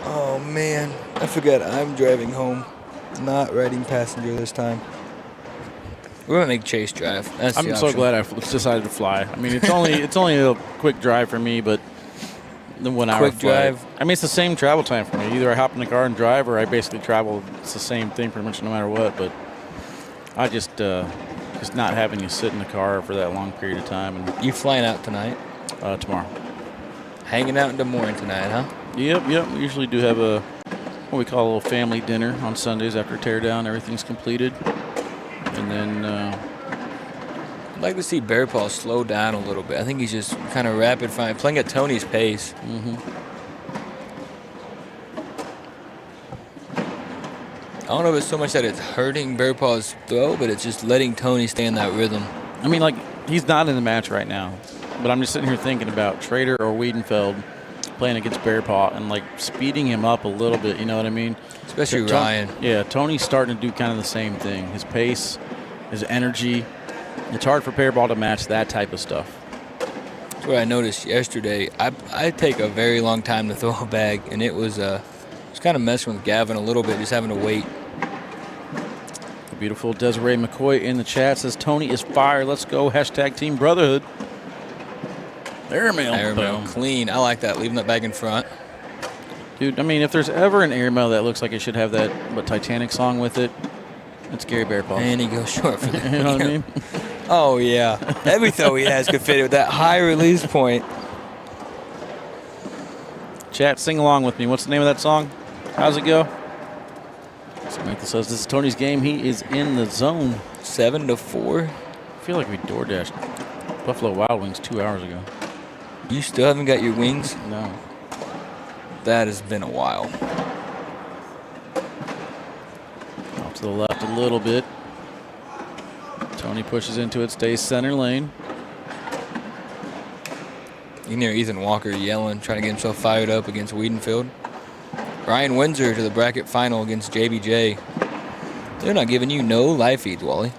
Oh man, I forgot I'm driving home, not riding passenger this time. We're gonna make Chase drive. That's the I'm so option. glad I decided to fly. I mean, it's only a quick drive for me, but the 1 hour Quick flight. drive. I mean, it's the same travel time for me. Either I hop in the car and drive, or I basically travel. It's the same thing pretty much no matter what. But I just not having to sit in the car for that long period of time. And You flying out tonight? tomorrow. Hanging out in Des Moines tonight, huh? Yep. We usually do have what we call a little family dinner on Sundays after teardown. Everything's completed. And then I'd like to see Bearpaw slow down a little bit. I think he's just kind of rapid fire, playing at Tony's pace. I don't know if it's so much that it's hurting Bearpaw's throw, but it's just letting Tony stay in that rhythm. I mean, like, he's not in the match right now. But I'm just sitting here thinking about Trader or Weedenfeld playing against Bearpaw and, like, speeding him up a little bit, you know what I mean? Especially Ryan. Yeah, Tony's starting to do kind of the same thing. His pace, his energy. It's hard for Bearpaw to match that type of stuff. That's what I noticed yesterday. I take a very long time to throw a bag, and it was kind of messing with Gavin a little bit, just having to wait. The beautiful Desiree McCoy in the chat says, Tony is fire. Let's go. # Team Brotherhood. Airmail. Clean. I like that, leaving that bag in front. Dude, I mean, if there's ever an airmail that looks like it should have that Titanic song with it, it's Gary Bearpaw. And he goes short for that. You know what I mean? Oh, yeah. Every throw he has could fit it with that high release point. Chat, sing along with me. What's the name of that song? How's it go? Samantha says this is Tony's game. He is in the zone. 7-4. I feel like we door dashed Buffalo Wild Wings 2 hours ago. You still haven't got your wings? No. That has been a while. Off to the left a little bit. Tony pushes into it, stays center lane. You can hear Ethan Walker yelling, trying to get himself fired up against Weedenfeld. Ryan Windsor to the bracket final against JBJ. They're not giving you no live feeds, Wally.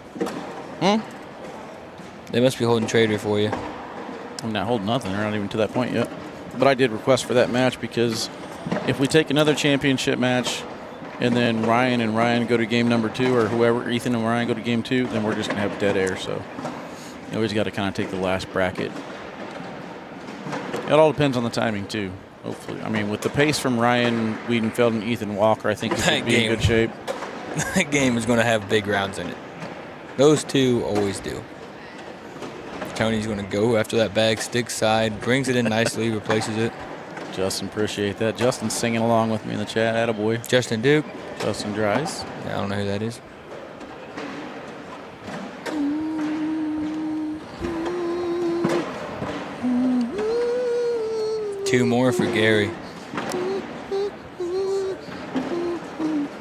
They must be holding Trader for you. I'm not holding nothing. They're not even to that point yet. But I did request for that match because if we take another championship match and then Ryan and Ryan go to game number 2, or whoever, Ethan and Ryan go to game 2, then we're just going to have dead air. So you always got to kind of take the last bracket. It all depends on the timing, too. Hopefully. I mean, with the pace from Ryan Weedenfeld and Ethan Walker, I think it should be in good shape. That game is going to have big rounds in it. Those two always do. Tony's going to go after that bag, stick side, brings it in nicely, replaces it. Justin, appreciate that. Justin's singing along with me in the chat. Attaboy. Justin Duke. Justin Dries. I don't know who that is. Two more for Gary.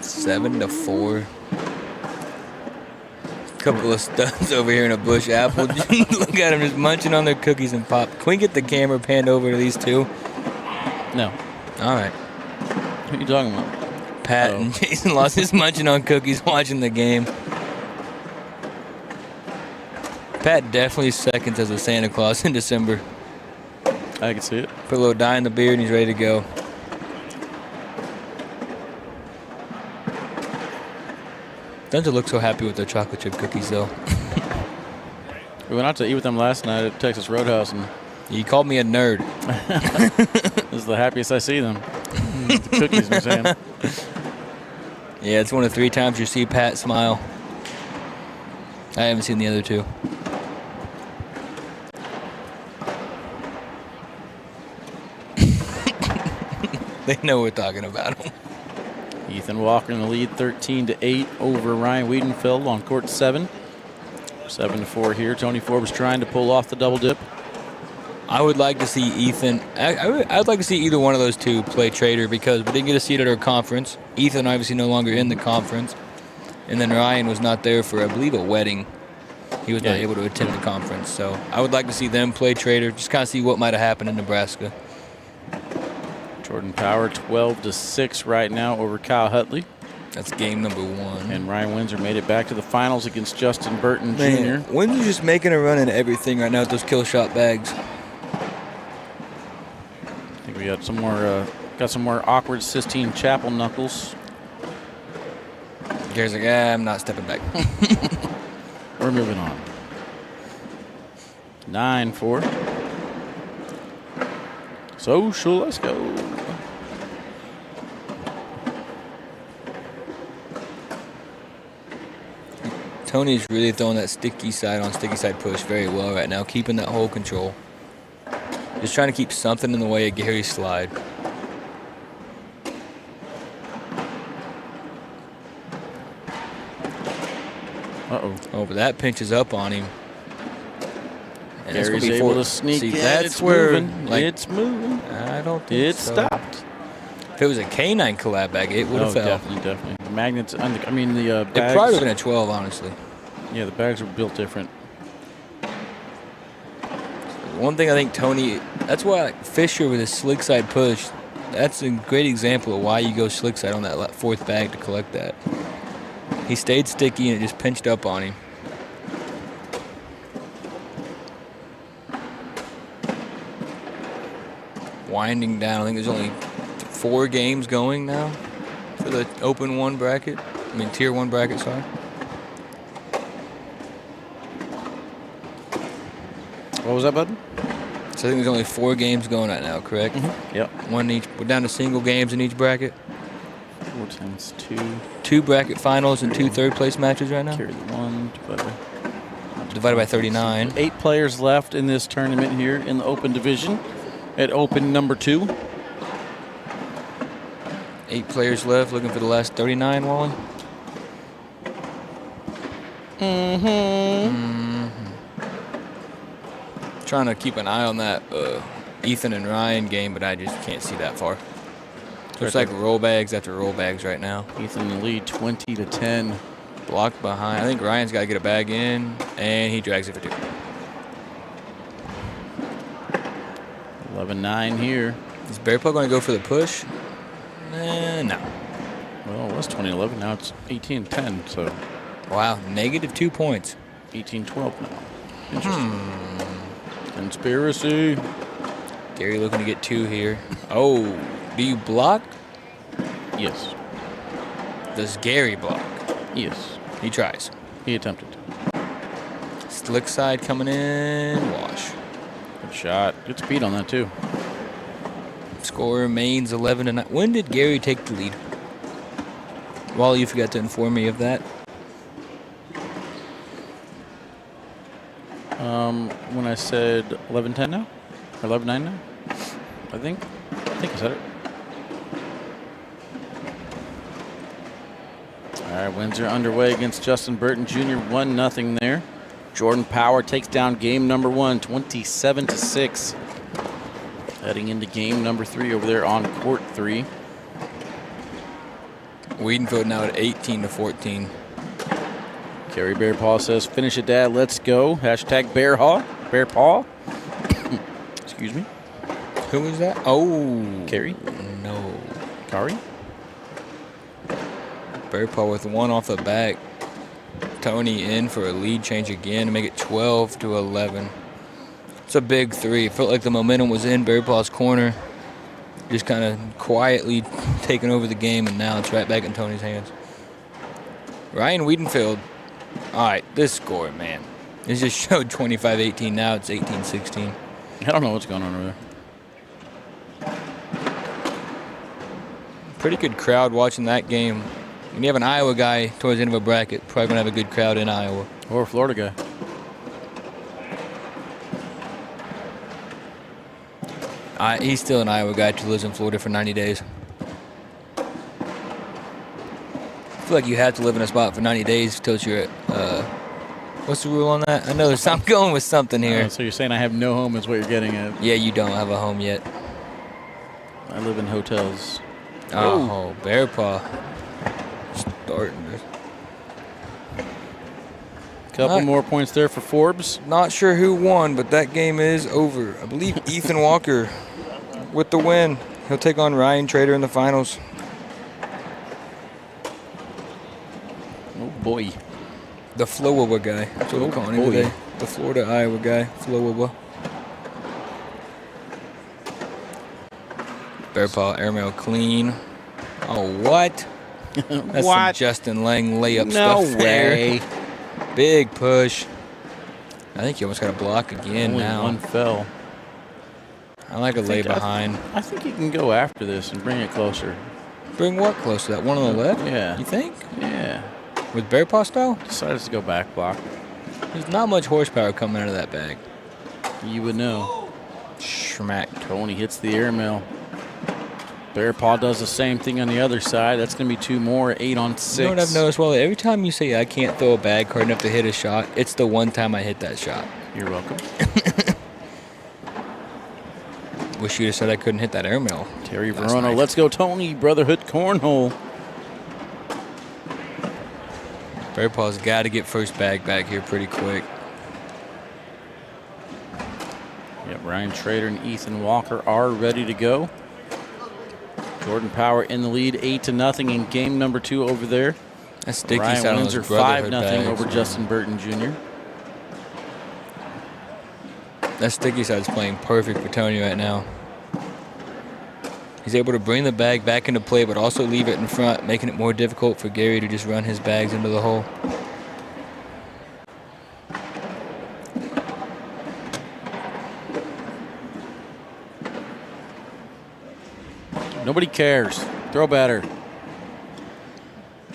7-4. Couple of studs over here in a bush apple. Look at them just munching on their cookies and pop. Can we get the camera panned over to these two? No. All right. What are you talking about? Pat and Jason lost his munching on cookies watching the game. Pat definitely seconds as a Santa Claus in December. I can see it. Put a little dye in the beard and he's ready to go. Doesn't look so happy with their chocolate chip cookies, though. We went out to eat with them last night at Texas Roadhouse, and he called me a nerd. This is the happiest I see them. The cookies, I'm saying. Yeah, it's one of 3 times you see Pat smile. I haven't seen the other 2. They know we're talking about them. Ethan Walker in the lead, 13-8 over Ryan Weedenfeld on court 7. 7-4 here. Tony Forbes trying to pull off the double dip. I would like to see Ethan. I'd like to see either one of those two play Trader because we didn't get a seat at our conference. Ethan obviously no longer in the conference. And then Ryan was not there for, I believe, a wedding. He was not able to attend the conference. So I would like to see them play Trader, just kind of see what might have happened in Nebraska. Jordan Power 12-6 right now over Kyle Hutley. That's game number 1. And Ryan Windsor made it back to the finals against Justin Burton Jr. Windsor's just making a run in everything right now with those kill shot bags. I think we got some more awkward Sistine Chapel knuckles. Gary's like, I'm not stepping back. We're moving on. 9-4. Social, let's go. Tony's really throwing that sticky side on sticky side push very well right now, keeping that hole control. Just trying to keep something in the way of Gary's slide. Uh-oh. Oh, but that pinches up on him. And Gary's able to sneak in. That's where it's moving. I don't think it stopped. If it was a canine collab bag, it would have fell. Definitely. The magnets, the bags. It probably would have been a 12, honestly. Yeah, the bags were built different. One thing I think Tony, that's why like Fisher with his slick side push, that's a great example of why you go slick side on that 4th bag to collect that. He stayed sticky and it just pinched up on him. Winding down. I think there's only 4 games going now for the Open 1 bracket. I mean, Tier 1 bracket, sorry. What was that, bud? So I think there's only 4 games going right now, correct? Yep. One each. We're down to single games in each bracket. 4 times 2. 2 bracket finals and 2 third-place matches right now. Carry the 1 Divided by 39. 8 players left in this tournament here in the Open division at Open number 2. 8 players left, looking for the last 39, Wally. Trying to keep an eye on that Ethan and Ryan game, but I just can't see that far. Looks like roll bags after roll bags right now. Ethan in the lead 20-10. Blocked behind. I think Ryan's got to get a bag in, and he drags it for 2. 11-9 here. Is Bearpaw going to go for the push? No. Well, it was 20-11. Now it's 18-10. So, wow, negative 2 points. 18-12 now. Interesting. Conspiracy. Gary looking to get 2 here. Oh, do you block? Yes. Does Gary block? Yes. He tries. He attempted. Slick side coming in. Wash. Good shot. Good speed on that, too. Score remains 11-9. When did Gary take the lead? Wally, you forgot to inform me of that. When I said 11-10 now? Or 11-9 now? I think I said it. All right, Windsor underway against Justin Burton Jr. 1-0 there. Jordan Power takes down game number 1, 27-6. Heading into game number 3 over there on court 3. Weedenfeld now at 18-14. Kerry Bearpaw says, "Finish it, Dad. Let's go." Hashtag Bearpaw. Excuse me. Who was that? Oh. Kerry? No. Kari? Bearpaw with 1 off the back. Tony in for a lead change again to make it 12-11. It's a big 3. It felt like the momentum was in Bearpaw's corner. Just kind of quietly taking over the game, and now it's right back in Tony's hands. Ryan Weedenfeld. All right, this score, man. It just showed 25-18. Now it's 18-16. I don't know what's going on over there. Pretty good crowd watching that game. When you have an Iowa guy towards the end of a bracket, probably going to have a good crowd in Iowa. Or a Florida guy. He's still an Iowa guy who lives in Florida for 90 days. I feel like you have to live in a spot for 90 days until you're at, what's the rule on that? I know I'm going with something here. So you're saying I have no home is what you're getting at. Yeah, you don't have a home yet. I live in hotels. Oh, Bearpaw. Starting this. Couple more points there for Forbes. Not sure who won, but that game is over. I believe Ethan Walker with the win. He'll take on Ryan Trader in the finals. Oh, boy. The Florida guy. That's what we're calling him today. The Florida, Iowa guy. Florida. Bearpaw airmail clean. Oh, what? That's some Justin Lang layup stuff there. No way. Big push. I think you almost got a block again Only now. one fell. I like a lay behind. I think you can go after this and bring it closer. Bring what close to that? One on the left? Yeah. You think? Yeah. With Bearpaw style? Decided to go back block. There's not much horsepower coming out of that bag. You would know. Schmack. Tony hits the airmail. Bearpaw does the same thing on the other side. That's going to be 2 more, 8 on 6. You know what I've noticed, Wally? Every time you say I can't throw a bag hard enough to hit a shot, it's the one time I hit that shot. You're welcome. Wish you'd have said I couldn't hit that airmail. Terry Verona, let's go Tony, Brotherhood Cornhole. Bearpaw's got to get first bag back here pretty quick. Yep, Ryan Trader and Ethan Walker are ready to go. Jordan Power in the lead, 8-0 in game number 2 over there. That's sticky. Ryan Windsor 5-0 over Justin Burton Jr. That sticky side's playing perfect for Tony right now. He's able to bring the bag back into play, but also leave it in front, making it more difficult for Gary to just run his bags into the hole. Nobody cares. Throw better.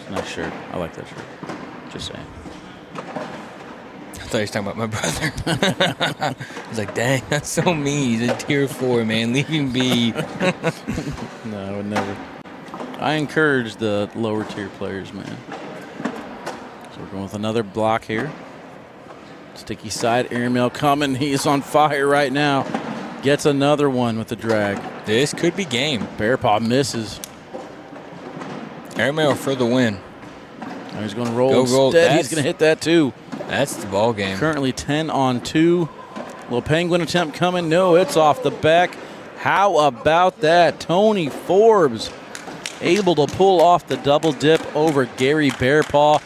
Nice shirt. I like that shirt. Just saying. I thought you were talking about my brother. I was like, dang, that's so mean. He's a tier 4, man. Leave him be. No, I would never. I encourage the lower tier players, man. So we're going with another block here. Sticky side airmail coming. He's on fire right now. Gets another one with the drag. This could be game. Bearpaw misses. Airmail for the win. Now he's going to roll Go roll. instead. He's going to hit that too. That's the ball game. Currently 10 on 2. Little penguin attempt coming. No, it's off the back. How about that? Tony Forbes able to pull off the double dip over Gary Bearpaw.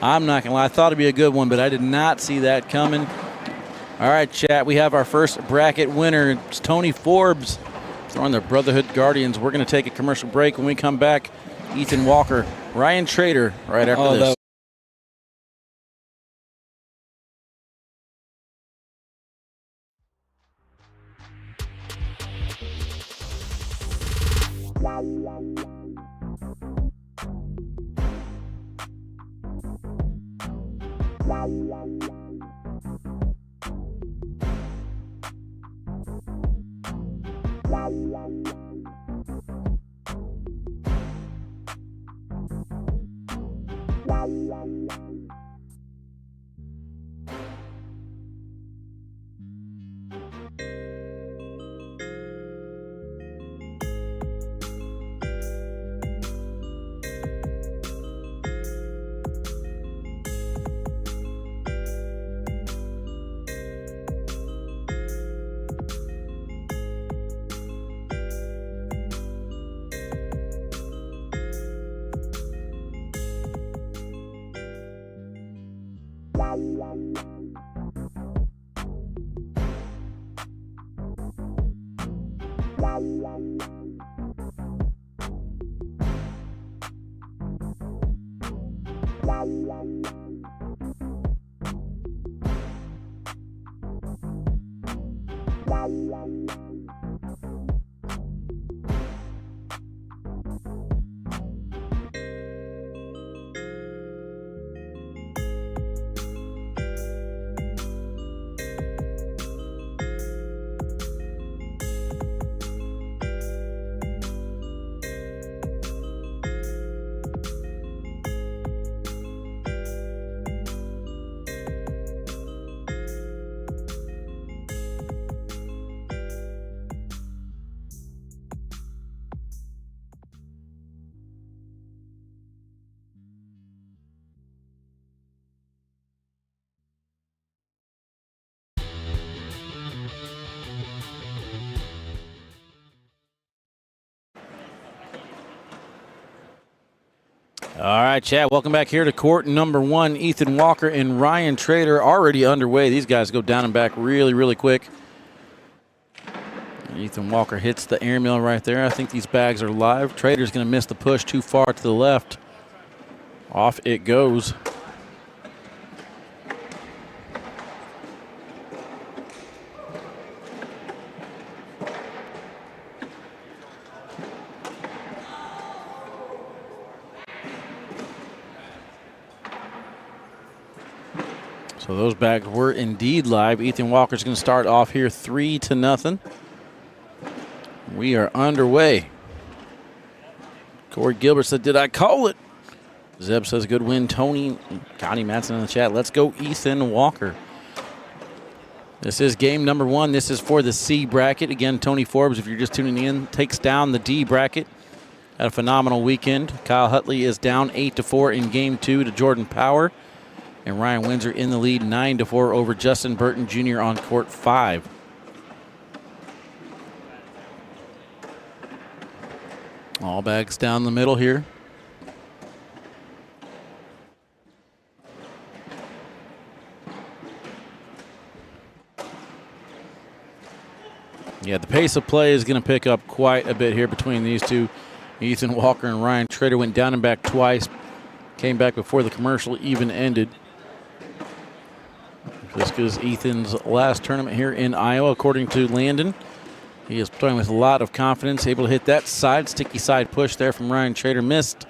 I'm not going to lie. I thought it'd be a good one, but I did not see that coming. All right, chat. We have our first bracket winner. It's Tony Forbes throwing their Brotherhood Guardians. We're going to take a commercial break. When we come back, Ethan Walker, Ryan Trader right after this. All right, chat. Welcome back here to court number 1. Ethan Walker and Ryan Trader already underway. These guys go down and back really, really quick. Ethan Walker hits the airmail right there. I think these bags are live. Trader's going to miss the push too far to the left. Off it goes. So those bags were indeed live. Ethan Walker's going to start off here 3-0. We are underway. Corey Gilbert said, "Did I call it?" Zeb says, "Good win." Tony, Connie Matson in the chat. Let's go Ethan Walker. This is game number 1. This is for the C bracket. Again, Tony Forbes, if you're just tuning in, takes down the D bracket. Had a phenomenal weekend. Kyle Hutley is down 8-4 in game 2 to Jordan Power. And Ryan Windsor in the lead 9-4 over Justin Burton Jr. on court 5. All bags down the middle here. Yeah, the pace of play is going to pick up quite a bit here between these two. Ethan Walker and Ryan Trader went down and back twice. Came back before the commercial even ended. This is Ethan's last tournament here in Iowa, according to Landon. He is playing with a lot of confidence, able to hit that sticky side push there from Ryan Trader. Missed.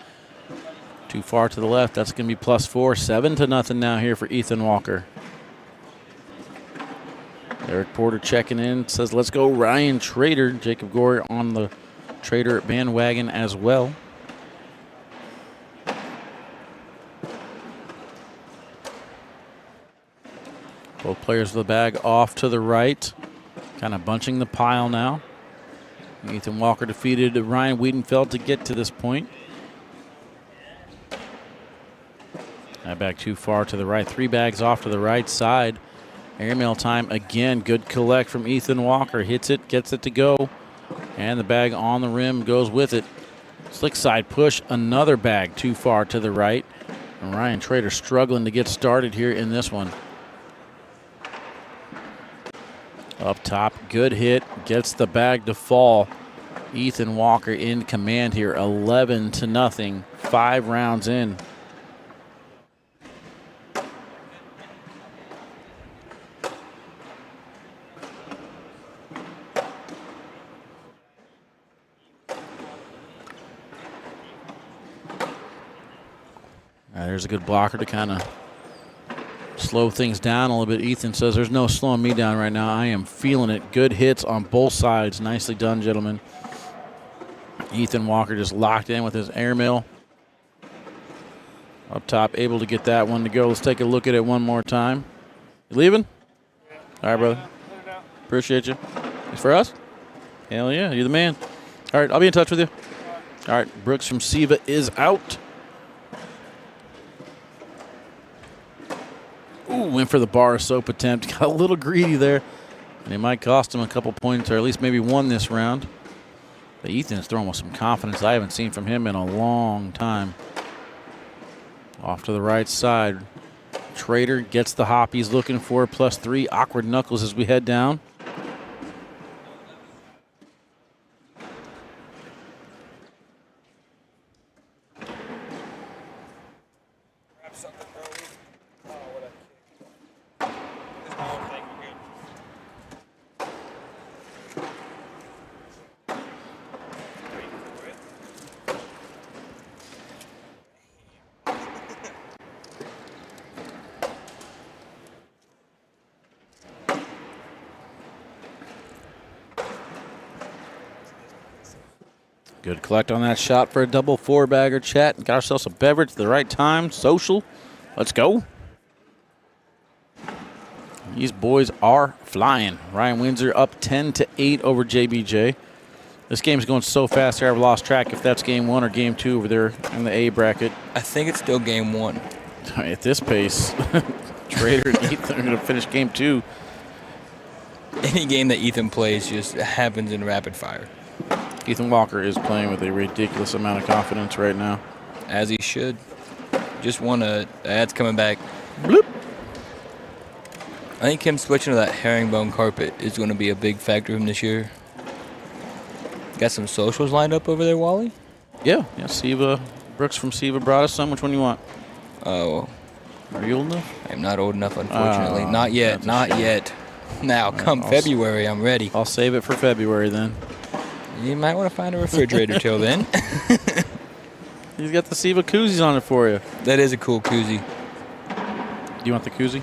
Too far to the left. That's going to be +4. 7-0 now here for Ethan Walker. Eric Porter checking in. Says, let's go Ryan Trader. Jacob Gore on the Trader bandwagon as well. Both players of the bag off to the right. Kind of bunching the pile now. Ethan Walker defeated Ryan Weedenfeld to get to this point. That bag too far to the right. 3 bags off to the right side. Airmail time again. Good collect from Ethan Walker. Hits it, gets it to go. And the bag on the rim goes with it. Slick side push. Another bag too far to the right. And Ryan Trader struggling to get started here in this one. Up top, good hit, gets the bag to fall. Ethan Walker in command here, 11-0, 5 rounds in. There's a good blocker to kind of slow things down a little bit. Ethan says there's no slowing me down right now. I am feeling it. Good hits on both sides. Nicely done, gentlemen. Ethan Walker just locked in with his airmail. Up top, able to get that one to go. Let's take a look at it one more time. You leaving? Yeah. All right, brother. Appreciate you. It's for us? Hell yeah, you're the man. All right, I'll be in touch with you. All right, Brooks from Siva is out. Ooh, went for the bar soap attempt. Got a little greedy there. And it might cost him a couple points, or at least maybe one this round. But Ethan's throwing with some confidence I haven't seen from him in a long time. Off to the right side. Trader gets the hop he's looking for. +3. Awkward knuckles as we head down. Good collect on that shot for a double 4-bagger. Chat. Got ourselves a beverage at the right time. Social. Let's go. These boys are flying. Ryan Windsor up 10-8 over JBJ. This game's going so fast here, I've lost track if that's game 1 or game 2 over there in the A bracket. I think it's still game 1. At this pace, Trader and Ethan are going to finish game 2. Any game that Ethan plays just happens in rapid fire. Ethan Walker is playing with a ridiculous amount of confidence right now. As he should. Just won a ad's coming back. Bloop. I think him switching to that herringbone carpet is going to be a big factor for him this year. Got some socials lined up over there, Wally? Yeah. Siva, Brooks from Siva brought us some. Which one do you want? Oh. Are you old enough? I'm not old enough, unfortunately. Not yet. Not yet. Now, come February, I'm ready. I'll save it for February then. You might want to find a refrigerator till then. He's got the Siva koozies on it for you. That is a cool koozie. Do you want the koozie?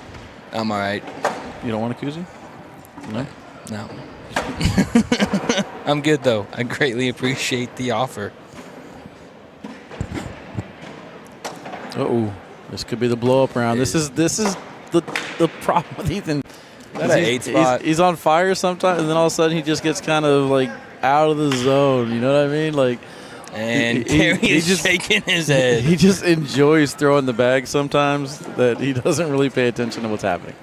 I'm all right. You don't want a koozie? No? No. I'm good, though. I greatly appreciate the offer. Uh-oh. This could be the blow-up round. This is the problem with Ethan. That's an 8 spot. He's on fire sometimes, and then all of a sudden he just gets kind of, like, out of the zone. You know what I mean? Like, and he's just shaking his head. He just enjoys throwing the bag sometimes that he doesn't really pay attention to what's happening.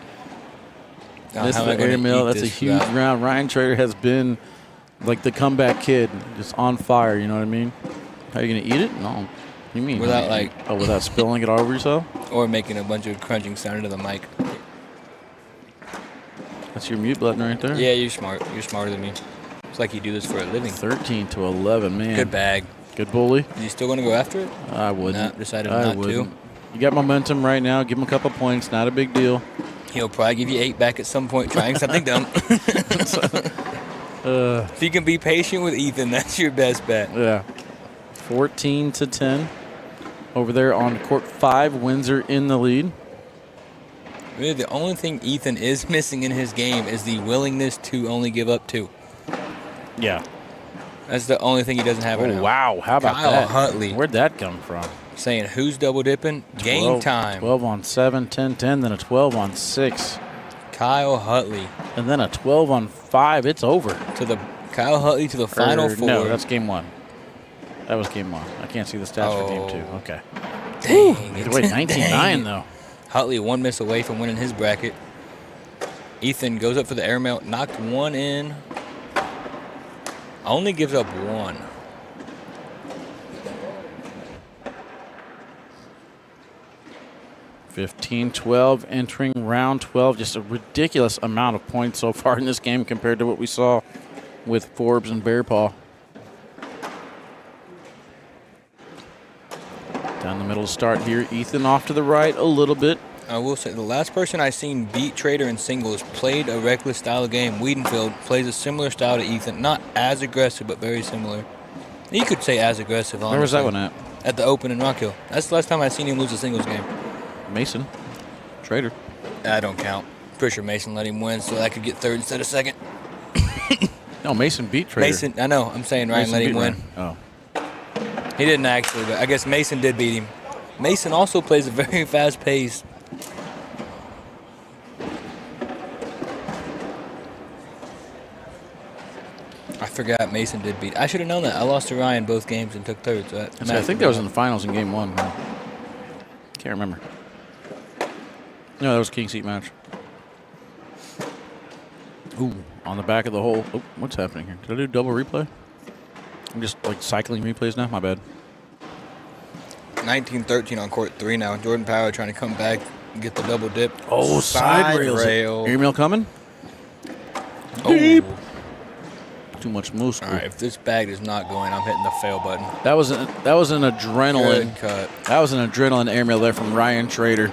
This is the airmail. That's a huge round. Ryan Trader has been like the comeback kid, just on fire. You know what I mean? How are you going to eat it? No. What do you mean? Without without spilling it all over yourself? Or making a bunch of crunching sound into the mic. That's your mute button right there. Yeah, you're smart. You're smarter than me. It's like you do this for a living. 13-11, man. Good bag. Good bully. Is he still going to go after it? I wouldn't. No, decided not to. You got momentum right now. Give him a couple points. Not a big deal. He'll probably give you 8 back at some point trying something dumb. If you can be patient with Ethan, that's your best bet. Yeah. 14-10. Over there on court 5, Windsor in the lead. Really, the only thing Ethan is missing in his game is the willingness to only give up 2. Yeah. That's the only thing he doesn't have right now. Wow. How about Kyle that? Hutley. Where'd that come from? Saying, who's double dipping? Game time. 12 on 7, 10-10, then a 12 on 6. Kyle Hutley. And then a 12 on 5. It's over. Kyle Hutley to the final 4. No, that's game 1. That was game 1. I can't see the stats for game 2. Okay. Dang. Either way, 19-9 though. Hutley 1 miss away from winning his bracket. Ethan goes up for the airmail, knocked 1 in. Only gives up 1. (15-12) entering round 12. Just a ridiculous amount of points so far in this game compared to what we saw with Forbes and Bearpaw. Down the middle to start here. Ethan off to the right a little bit. I will say the last person I seen beat Trader in singles played a reckless style of game. Weedenfeld plays a similar style to Ethan. Not as aggressive, but very similar. You could say as aggressive, honestly. Where was that one at? At the Open in Rock Hill. That's the last time I seen him lose a singles game. Mason. Trader. I don't count. Pretty sure Mason let him win so I could get 3rd instead of 2nd. No, Mason beat Trader. Mason, I know. I'm saying Ryan let him win. Oh. He didn't actually, but I guess Mason did beat him. Mason also plays a very fast pace. I forgot Mason did beat. I should have known that. I lost to Ryan both games and took 3rd. So I think that was in the finals in game 1. Man. Can't remember. No, that was a king seat match. Ooh, on the back of the hole. Oh, what's happening here? Did I do double replay? I'm just like cycling replays now. My bad. 19-13 on court 3 now. Jordan Power trying to come back and get the double dip. Oh, side rail. Airmail coming? Deep. Too much moose. All right, if this bag is not going, I'm hitting the fail button. That was an adrenaline. Good cut. That was an adrenaline airmail there from Ryan Trader.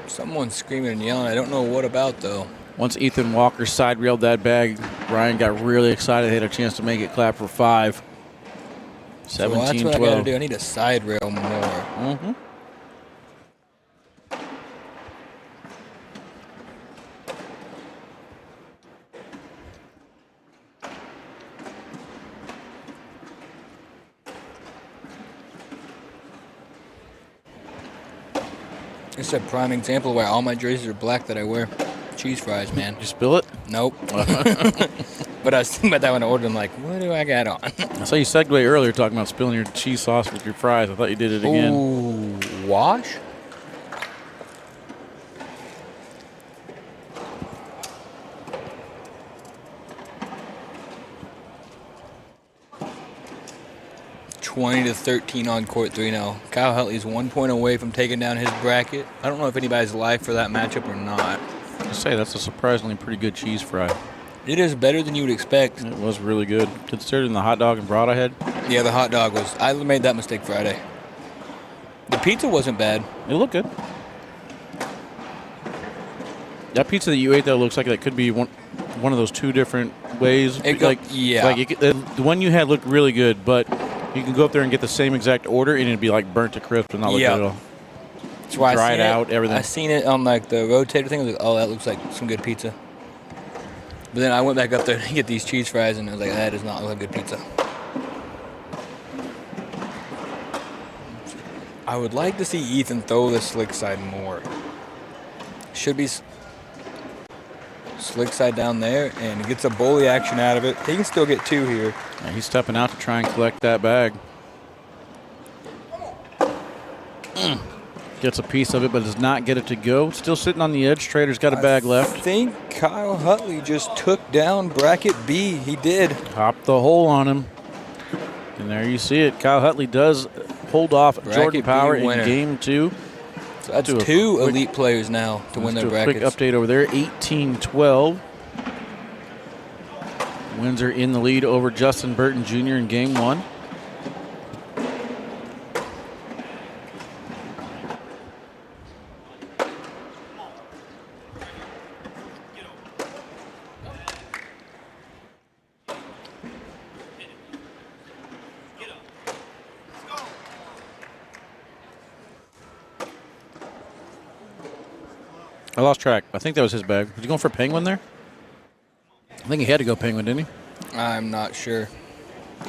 Someone's screaming and yelling. I don't know what about, though. Once Ethan Walker side railed that bag, Ryan got really excited. He had a chance to make it clap for 5. 17-12. So that's what I got to do. I need to side rail more. Mm-hmm. It's a prime example where all my jerseys are black that I wear. Cheese fries, man. Did you spill it? Nope. But I was thinking about that when I ordered them, like, what do I got on? I saw you segue earlier talking about spilling your cheese sauce with your fries. I thought you did it again. Ooh, wash? (20-13) on court 3 now. Kyle Hutley's 1 point away from taking down his bracket. I don't know if anybody's live for that matchup or not. I say that's a surprisingly pretty good cheese fry. It is better than you would expect. It was really good, considering the hot dog and broad I had. Yeah, the hot dog was. I made that mistake Friday. The pizza wasn't bad. It looked good. That pizza that you ate, though, looks like that could be one of those 2 different ways. Yeah. Like the one you had looked really good, but you can go up there and get the same exact order, and it'd be like burnt to crisp and not look good at all. That's why Dried out, everything. I seen it on like the rotator thing. I was like, oh, that looks like some good pizza. But then I went back up there to get these cheese fries, and I was like, that does not look like good pizza. I would like to see Ethan throw the slick side more. Should be slick side down there, and he gets a bully action out of it. He can still get 2 here. Yeah, he's stepping out to try and collect that bag. Gets a piece of it, but does not get it to go. Still sitting on the edge. Trader's got a bag left. I think Kyle Hutley just took down bracket B. He did. Popped the hole on him. And there you see it. Kyle Hutley does hold off Jordan Power in game 2. So that's 2 elite players now to win their brackets. Quick update over there. 18-12. Windsor in the lead over Justin Burton Jr. in game 1. I lost track. I think that was his bag. Was he going for Penguin there? I think he had to go Penguin, didn't he? I'm not sure.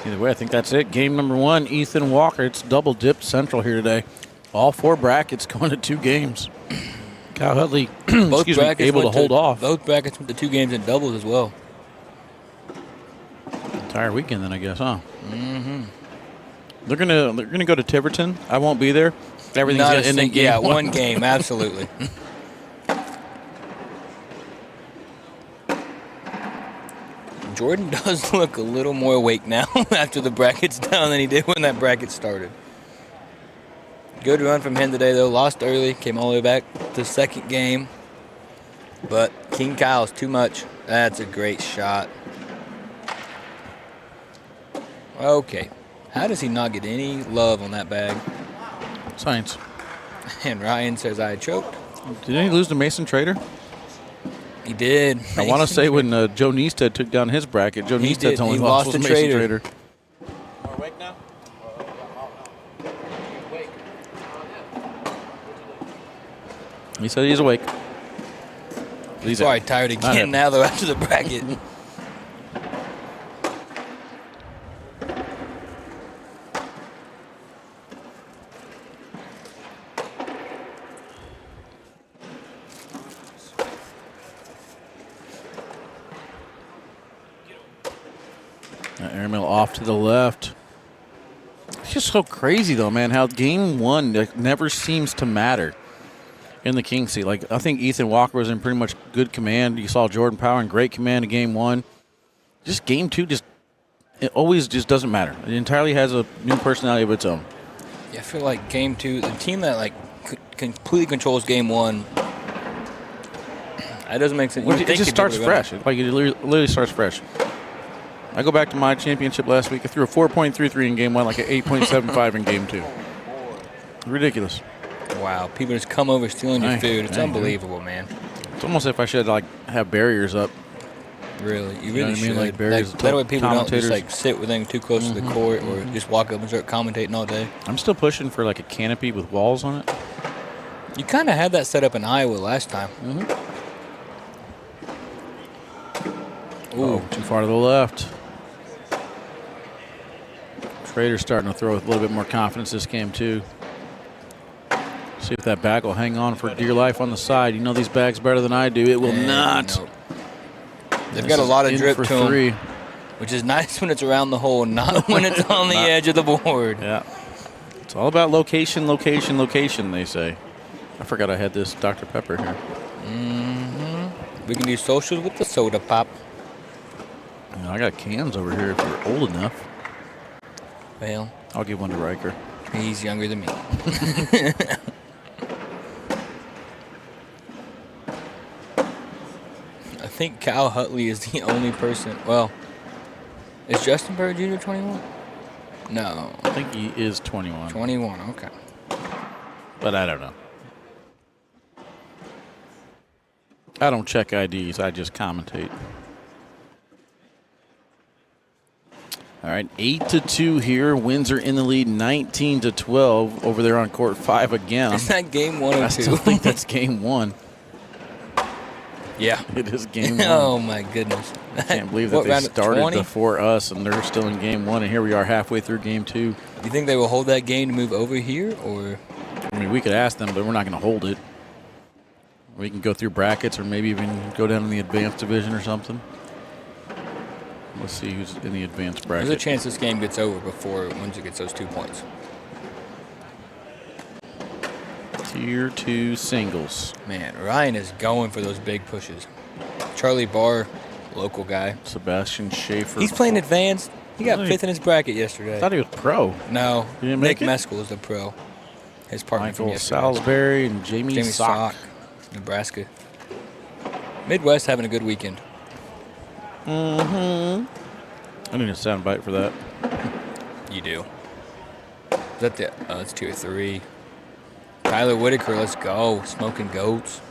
Either way, I think that's it. Game number 1, Ethan Walker. It's double dipped Central here today. All 4 brackets going to 2 games. Kyle Hutley, able to hold off. Both brackets went to 2 games in doubles as well. Entire weekend then, I guess, huh? Mm-hmm. They're gonna go to Tiverton. I won't be there. Everything's gonna end in game 1. One game, absolutely. Jordan does look a little more awake now after the bracket's down than he did when that bracket started. Good run from him today, though. Lost early, came all the way back to the second game. But King Kyle's too much. That's a great shot. Okay. How does he not get any love on that bag? Science. And Ryan says I choked. Didn't he lose to Mason Trader? He did. I want to say when Joe Neested took down his bracket, Joe Neested's only lost was Mason Trader. Are awake now? He said he's awake. He's probably tired again now, though, after the bracket. Airmail off to the left. It's just so crazy, though, man, how game 1 never seems to matter in the King Seat. Like, I think Ethan Walker was in pretty much good command. You saw Jordan Power in great command in game 1. Just game 2, it always just doesn't matter. It entirely has a new personality of its own. Yeah, I feel like game 2, the team that completely controls game 1, that doesn't make sense. It just starts fresh. It literally starts fresh. I go back to my championship last week. I threw a 4.33 in game 1, like an 8.75 in game 2. Ridiculous. Wow, people just come over stealing your food. It's unbelievable, man. It's almost as if I should have barriers up. Really, you really should. Like barriers. That way people don't just sit within too close to the court or just walk up and start commentating all day. I'm still pushing for a canopy with walls on it. You kind of had that set up in Iowa last time. Ooh, too far to the left. Trader's starting to throw with a little bit more confidence this game, too. See if that bag will hang on for dear life on the side. You know these bags better than I do. It will not. Nope. They've got a lot of drip to them, which is nice when it's around the hole, not when it's on the edge of the board. Yeah. It's all about location, location, location, they say. I forgot I had this Dr. Pepper here. We can do socials with the soda pop. I got cans over here if you're old enough. Well, I'll give one to Riker. He's younger than me. I think Kyle Hutley is the only person. Well, is Justin Bird Jr. 21? No. I think he is 21. 21, okay. But I don't know. I don't check IDs. I just commentate. All right, 8-2 here. Windsor in the lead, 19-12 over there on court 5 again. Is that game 1 or 2? I still think that's game 1. Yeah. It is game 1. Oh, my goodness. I can't believe that they started before us, and they're still in game 1, and here we are halfway through game 2. You think they will hold that game to move over here, or? I mean, we could ask them, but we're not going to hold it. We can go through brackets or maybe even go down in the advanced division or something. Let's see who's in the advanced bracket. There's a chance this game gets over before Windsor gets those 2 points. Tier 2 singles. Man, Ryan is going for those big pushes. Charlie Barr, local guy. Sebastian Schaefer. He's playing advanced. He got 5th in his bracket yesterday. I thought he was pro. No, He didn't Nick make it? Meskel is the pro. His partner from Michael yesterday. Salisbury and Jamie Sock. Nebraska. Midwest having a good weekend. I need a sound bite for that. You do. Is that the? Oh, it's tier 3. Tyler Whitaker, let's go. Smoking goats.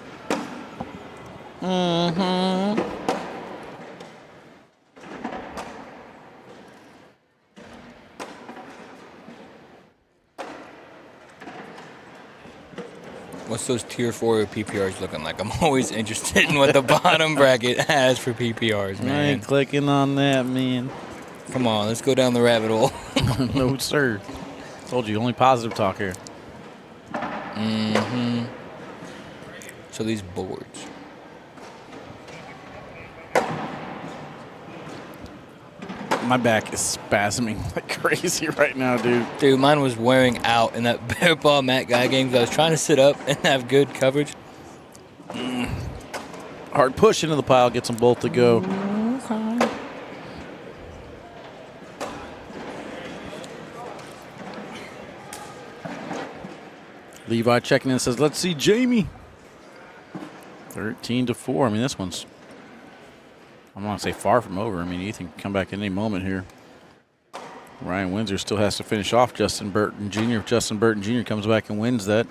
What's those tier 4 PPRs looking like? I'm always interested in what the bottom bracket has for PPRs, I man. ain't clicking on that, man. Come on, let's go down the rabbit hole. No, sir. Told you, only positive talk here. So these boards. My back is spasming like crazy right now, dude. Dude, mine was wearing out in that Bearpaw Matt Guy game. I was trying to sit up and have good coverage. Hard push into the pile, gets them both to go. Levi checking in and says, let's see Jamie. 13-4. I mean, this one's, I'm not going to say far from over. I mean, Ethan can come back at any moment here. Ryan Windsor still has to finish off Justin Burton Jr. If Justin Burton Jr. comes back and wins that,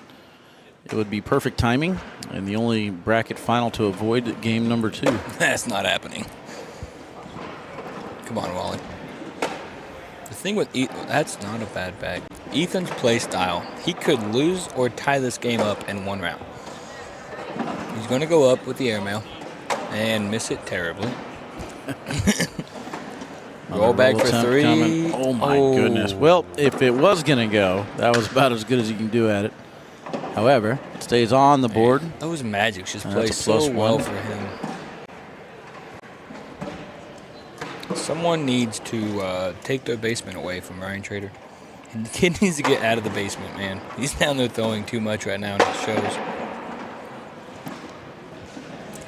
it would be perfect timing and the only bracket final to avoid game number 2. That's not happening. Come on, Wally. The thing with Ethan, that's not a bad bag. Ethan's play style, he could lose or tie this game up in one round. He's going to go up with the airmail and miss it terribly. Roll back for 3. Coming. Oh, my goodness. Well, if it was going to go, that was about as good as you can do at it. However, it stays on the board. Those Magics just That's play a so +1. well for him. Someone needs to take their basement away from Ryan Trader. And the kid needs to get out of the basement, man. He's down there throwing too much right now, and it shows.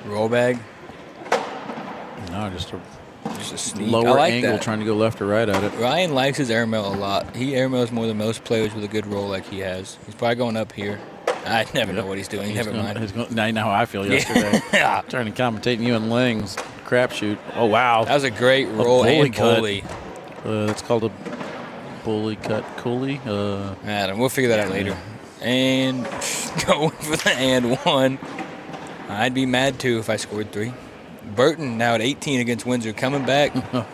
Roll bag. No, just a sneak. lower I like angle that. trying to go left or right at it. Ryan likes his airmail a lot. He airmails more than most players with a good roll like he has. He's probably going up here. I never know what he's doing. Never mind. Now you know how I feel yesterday. Yeah. Trying to commentate you and Lang's crapshoot. Oh, wow. That was a great roll and bully. That's called a bully cut coolie. Adam, we'll figure that out later. And going for the and 1. I'd be mad too if I scored 3. Burton now at 18 against Windsor, coming back. It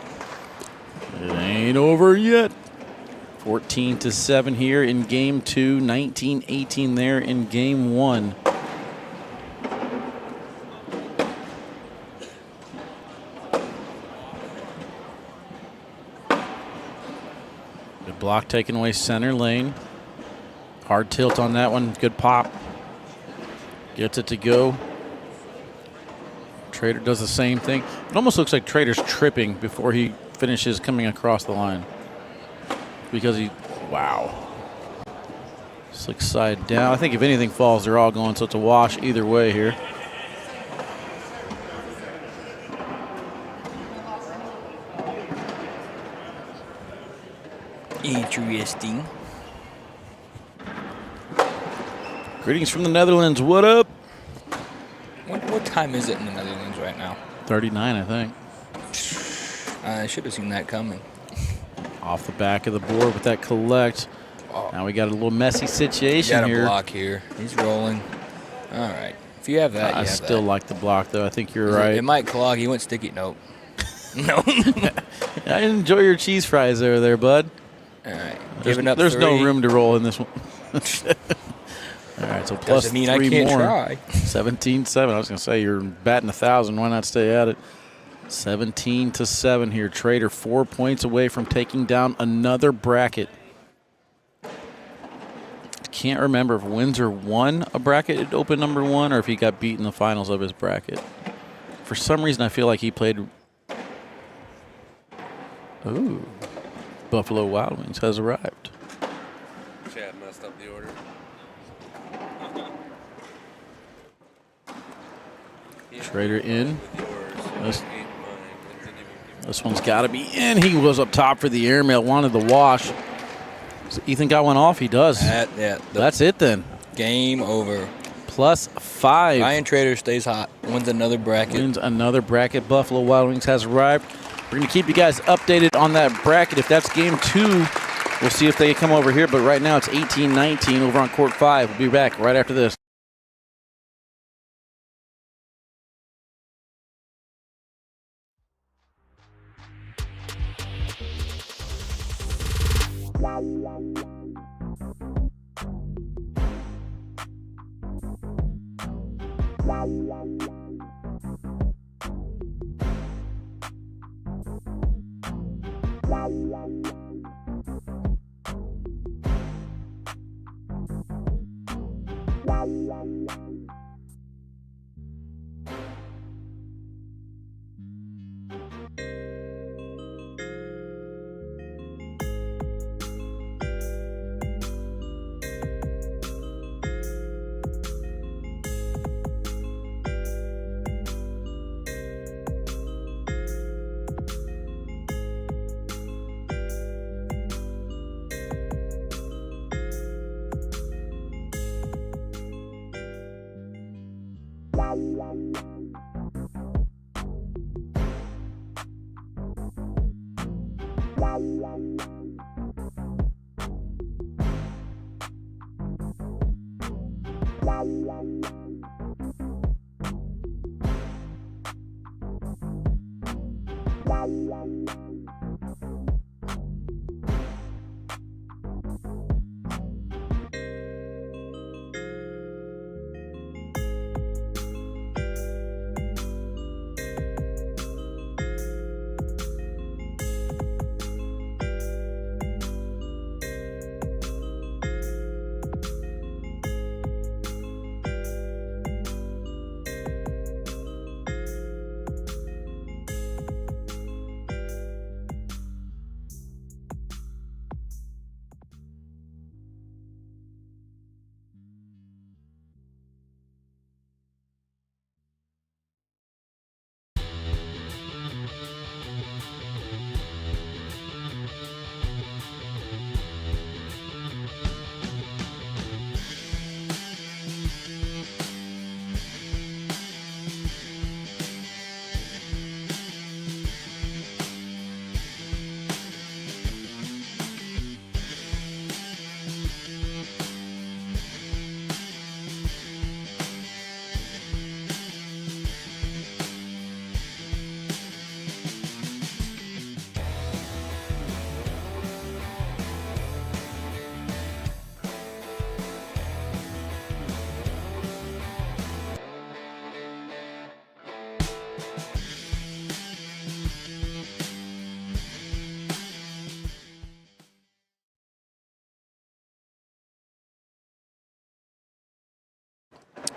ain't over yet. 14-7 here in game 2. 19-18 there in game 1. Good block taken away center lane. Hard tilt on that one. Good pop. Gets it to go. Trader does the same thing. It almost looks like Trader's tripping before he finishes coming across the line. Because wow. Slick side down. I think if anything falls, they're all going, so it's a wash either way here. Interesting. Greetings from the Netherlands. What up? What time is it in the Netherlands right now? 39, I think. I should have seen that coming. Off the back of the board with that collect. Oh. Now we got a little messy situation Got a here. block here. He's rolling. All right. If you have that, I you have still that. like the block, though. I think you're right. It might clog. He went sticky. Nope. No. I enjoy your cheese fries there, bud. All right. There's no room to roll in this one. All right, so plus Doesn't mean 3 I can't more. try. 17-7. I was going to say you're batting 1,000. Why not stay at it? 17-7 here. Trader 4 points away from taking down another bracket. I can't remember if Windsor won a bracket at Open number 1 or if he got beat in the finals of his bracket. For some reason, I feel like he played. Ooh, Buffalo Wild Wings has arrived. Chad messed up the order. Trader in. This one's got to be in. He was up top for the airmail, wanted the wash. So Ethan got one off. He does. That's it then. Game over. Plus 5. Ryan Trader stays hot. Wins another bracket. Wins another bracket. Buffalo Wild Wings has arrived. We're going to keep you guys updated on that bracket. If that's game 2, we'll see if they come over here. But right now it's 18-19 over on court 5. We'll be back right after this.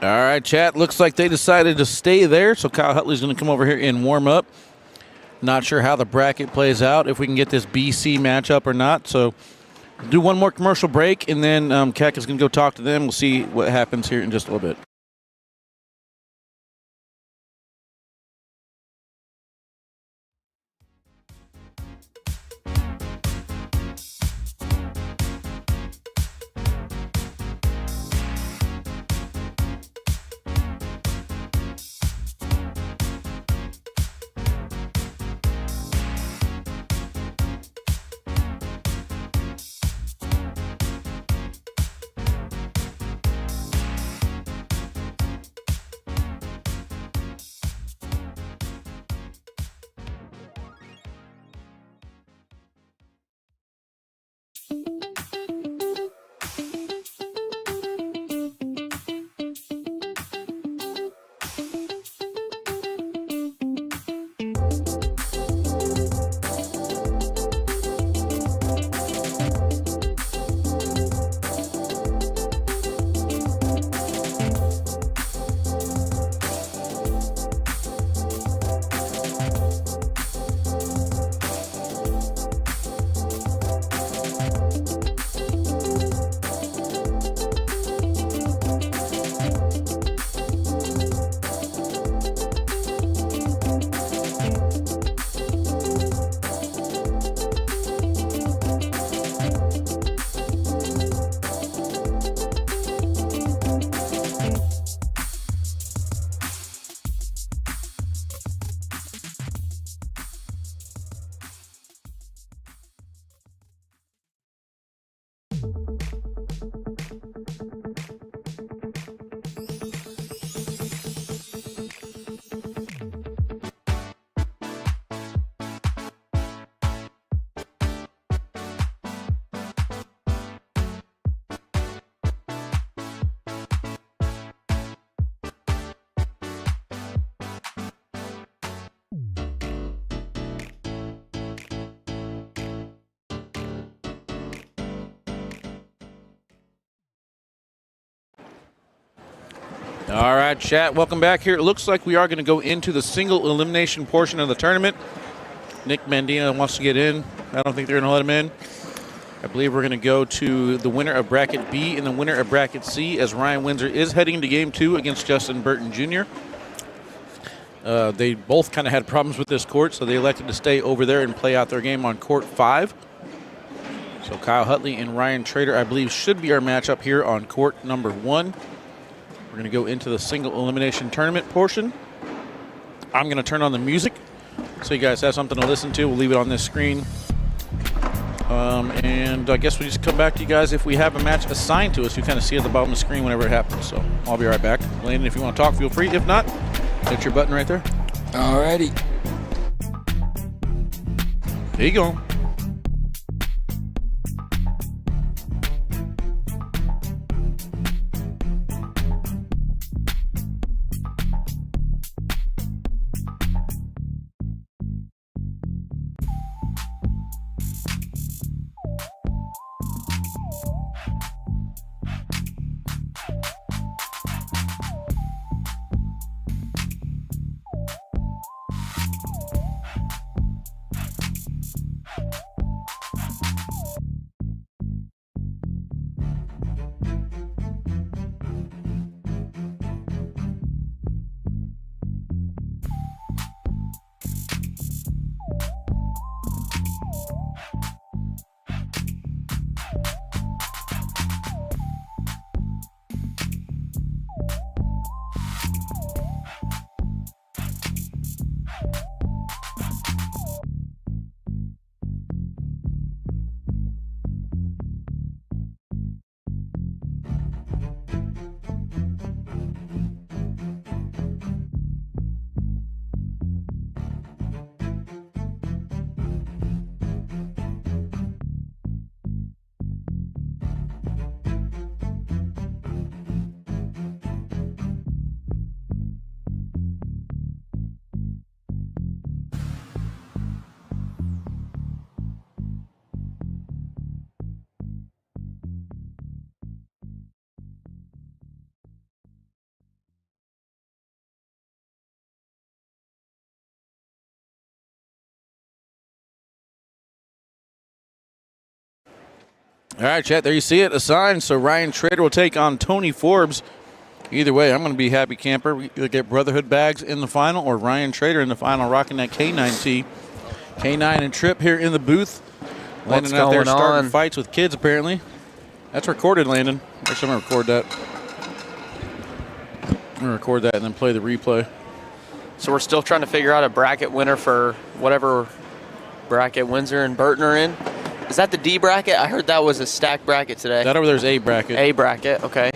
All right, chat. Looks like they decided to stay there, so Kyle Hutley's going to come over here and warm up. Not sure how the bracket plays out, if we can get this BC matchup or not. So do one more commercial break, and then Keck is going to go talk to them. We'll see what happens here in just a little bit. All right, chat. Welcome back here. It looks like we are going to go into the single elimination portion of the tournament. Nick Mandina wants to get in. I don't think they're going to let him in. I believe we're going to go to the winner of Bracket B and the winner of Bracket C, as Ryan Windsor is heading to Game 2 against Justin Burton Jr. They both kind of had problems with this court, so they elected to stay over there and play out their game on Court 5. So Kyle Hutley and Ryan Trader, I believe, should be our matchup here on Court number 1. We're going to go into the single elimination tournament portion. I'm going to turn on the music so you guys have something to listen to. We'll leave it on this screen. And I guess we just come back to you guys if we have a match assigned to us. You kind of see at the bottom of the screen whenever it happens. So I'll be right back. Landon, if you want to talk, feel free. If not, hit your button right there. Alrighty. There you go. All right, chat, there you see it assigned. So Ryan Trader will take on Tony Forbes. Either way, I'm going to be happy camper. We either get Brotherhood bags in the final or Ryan Trader in the final rocking that K9T. K9 and Trip here in the booth. Landon out there starting fights with kids, apparently. That's recorded, Landon. Actually, I'm going to record that. I'm going to record that and then play the replay. So we're still trying to figure out a bracket winner for whatever bracket Windsor and Burton are in. Is that the D bracket? I heard that was a stacked bracket today. That over there is A bracket. A bracket, okay.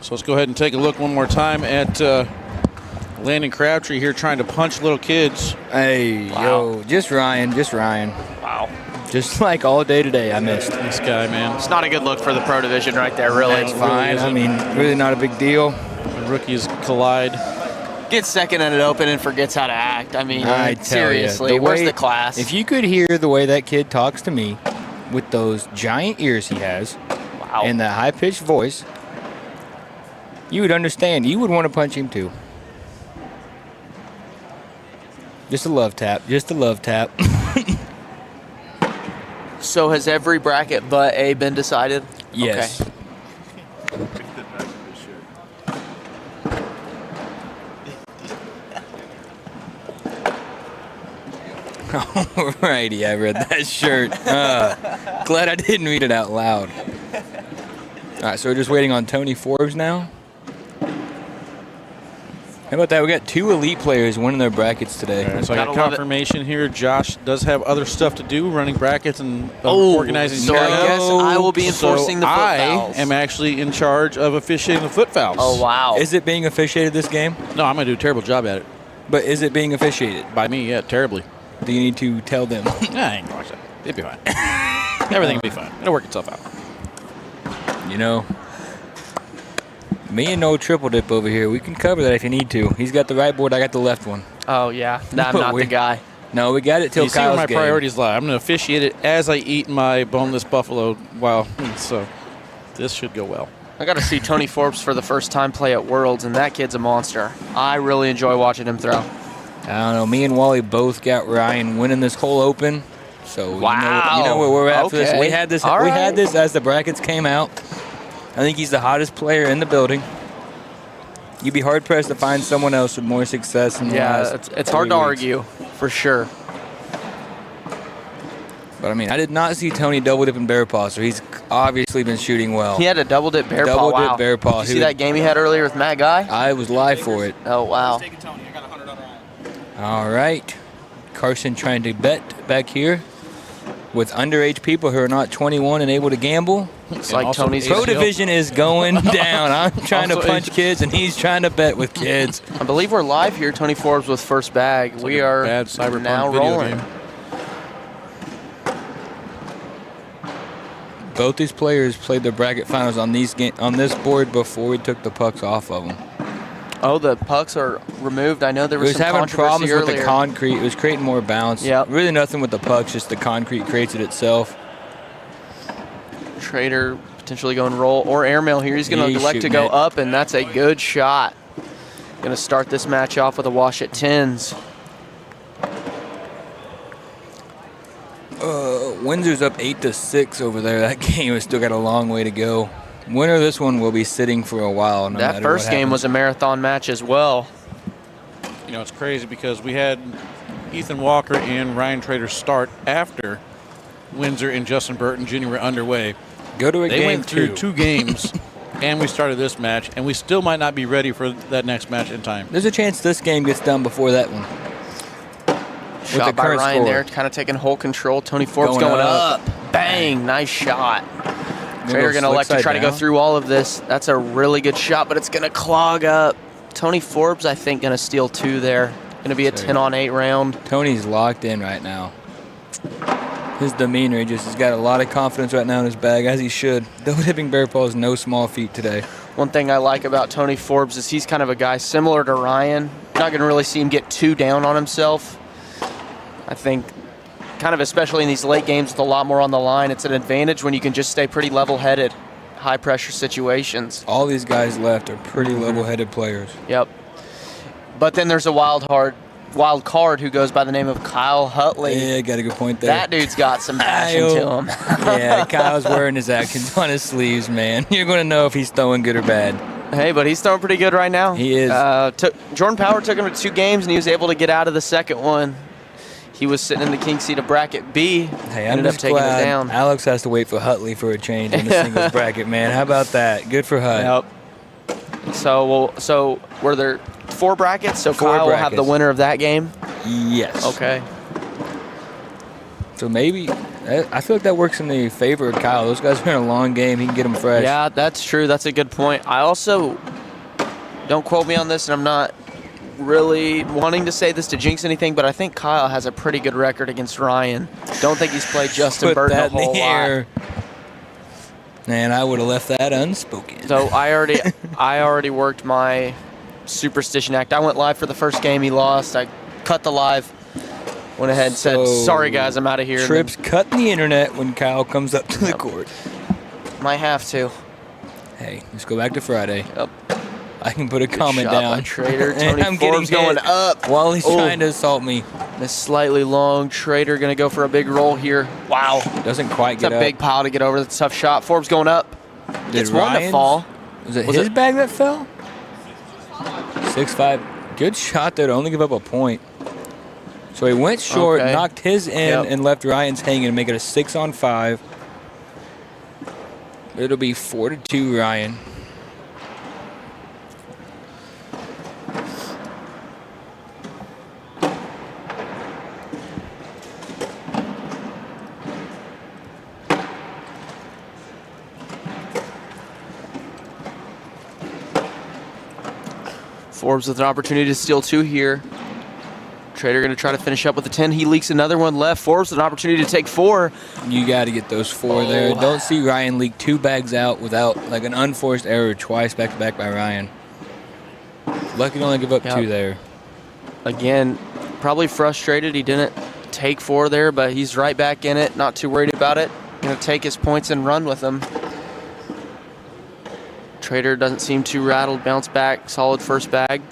So let's go ahead and take a look one more time at Landon Crabtree here trying to punch little kids. Hey, yo, just Ryan. Wow. Just like all day today, I missed. This guy, man. It's not a good look for the pro division right there, really. That's fine. I mean, really not a big deal. The rookies collide. Gets second at an open and forgets how to act. I mean, I tell seriously, you, where's the class? If you could hear the way that kid talks to me with those giant ears he has and that high-pitched voice, you would understand. You would want to punch him too. Just a love tap. Just a love tap. So has every bracket but A been decided? Yes. Okay. Alrighty, I read that shirt. Glad I didn't read it out loud. All right, so we're just waiting on Tony Forbes now. How about that? We got 2 elite players winning their brackets today. Right, so I got confirmation here. Josh does have other stuff to do, running brackets and organizing. So I guess I will be enforcing the foot fouls. I am actually in charge of officiating the foot fouls. Oh, wow. Is it being officiated this game? No, I'm going to do a terrible job at it. But is it being officiated? By me, yeah, terribly. Do you need to tell them? Nah, I ain't gonna watch that. It'll be fine. Everything will be fine. It'll work itself out. You know, me and no triple dip over here, we can cover that if you need to. He's got the right board, I got the left one. Oh, yeah. I'm not the guy. No, we got it till you see where Kyle's my game. priorities lie. I'm going to officiate it as I eat my boneless buffalo. Wow. So this should go well. I got to see Tony Forbes for the first time play at Worlds, and that kid's a monster. I really enjoy watching him throw. I don't know. Me and Wally both got Ryan winning this whole Open. So wow. you know where we're at for this. Okay. We had this. All we right. had this as the brackets came out. I think he's the hottest player in the building. You'd be hard pressed to find someone else with more success in the last it's hard to 3 weeks. argue for sure. But I mean, I did not see Tony double dip in Bearpaw, so he's obviously been shooting well. He had a double dip Bearpaw. Double dip wow. Bearpaw. Did you see that game he had earlier with Matt Guy? I was live for it. Oh wow. All right, Carson trying to bet back here with underage people who are not 21 and able to gamble. It's like Tony's Pro Division is going down. I'm trying to punch kids, and he's trying to bet with kids. I believe we're live here. Tony Forbes with first bag. It's We like a are bad Cyberpunk now video rolling. game. Both these players played their bracket finals on these on this board before we took the pucks off of them. Oh, the pucks are removed. I know there It was was some having controversy problems with the earlier. concrete. It was creating more bounce. Yep. Really nothing with the pucks, just the concrete creates it itself. Trader potentially going roll or airmail here. He's going to He's elect to shooting go it. up, and that's a good shot. Going to start this match off with a wash at 10s. Windsor's up 8-6 over there. That game has still got a long way to go. Winner of this one will be sitting for a while. No That matter first what game happens. was a marathon match as well. You know, it's crazy because we had Ethan Walker and Ryan Trader start after Windsor and Justin Burton Jr. were underway. Go to a They game went through 2. 2 games, and we started this match, and we still might not be ready for that next match in time. There's a chance this game gets done before that one. Shot the by current Ryan score. there, kind of taking whole control. Tony Forbes Going going up. up. Bang, nice shot. Gonna Trader go going to elect to slick try side to go down. through all of this. That's a really good shot, but it's going to clog up. Tony Forbes, I think, going to steal 2 there. Going to be a Sorry. 10-on-8 round. Tony's locked in right now. His demeanor, he just has got a lot of confidence right now in his bag, as he should. Double dipping Bearpaw is no small feat today. One thing I like about Tony Forbes is he's kind of a guy similar to Ryan. Not going to really see him get too down on himself. I think kind of especially in these late games with a lot more on the line, it's an advantage when you can just stay pretty level-headed, high-pressure situations. All these guys left are pretty level-headed players. Yep. But then there's a wild card who goes by the name of Kyle Hutley. Yeah, got a good point there. That dude's got some passion to him. Yeah, Kyle's wearing his actions on his sleeves, man. You're going to know if he's throwing good or bad. Hey, but he's throwing pretty good right now. He is. Jordan Power took him to 2 games, and he was able to get out of the second one. He was sitting in the king seat of bracket B. Hey, I'm ended up just taking glad it down. Alex has to wait for Hutley for a change in the singles bracket, man. How about that? Good for Hut. Yep. So were there 4 brackets? So 4 Kyle will have the brackets. winner of that game? Yes. Okay. So maybe, I feel like that works in the favor of Kyle. Those guys are in a long game. He can get them fresh. Yeah, that's true. That's a good point. I also, don't quote me on this, and I'm not really wanting to say this to jinx anything, but I think Kyle has a pretty good record against Ryan. Don't think he's played Justin Put Burton a that in whole the lot. air. Man, I would have left that unspoken. So I already worked my superstition act. I went live for the first game. He lost. I cut the live. Went ahead and said, So, sorry, guys, I'm out of here. Trips cut the internet when Kyle comes up to the court. Might have to. Hey, let's go back to Friday. Yep. I can put a comment shot down. by Trader. And Tony I'm getting Forbes going hit up. while he's Oh. trying to assault me. This slightly long Trader going to go for a big roll here. Wow. Doesn't quite It's get a up. big pile to get over. That's a tough shot. Forbes going up. It's one to Ryan's- fall. Was it Was his it- bag that fell? 6'5". Good shot there to only give up a point. So he went short, Okay. knocked his in, Yep. and left Ryan's hanging to make it a 6-on-5. It'll be 4-2 Ryan. Forbes with an opportunity to steal 2 here. Trader going to try to finish up with a 10. He leaks another one left. Forbes with an opportunity to take 4. You got to get those 4 there. Don't see Ryan leak 2 bags out without like an unforced error twice back to back by Ryan. Lucky to only give up 2 there. Again, probably frustrated he didn't take 4 there, but he's right back in it. Not too worried about it. Going to take his points and run with them. Trader doesn't seem too rattled. Bounce back. Solid first bag.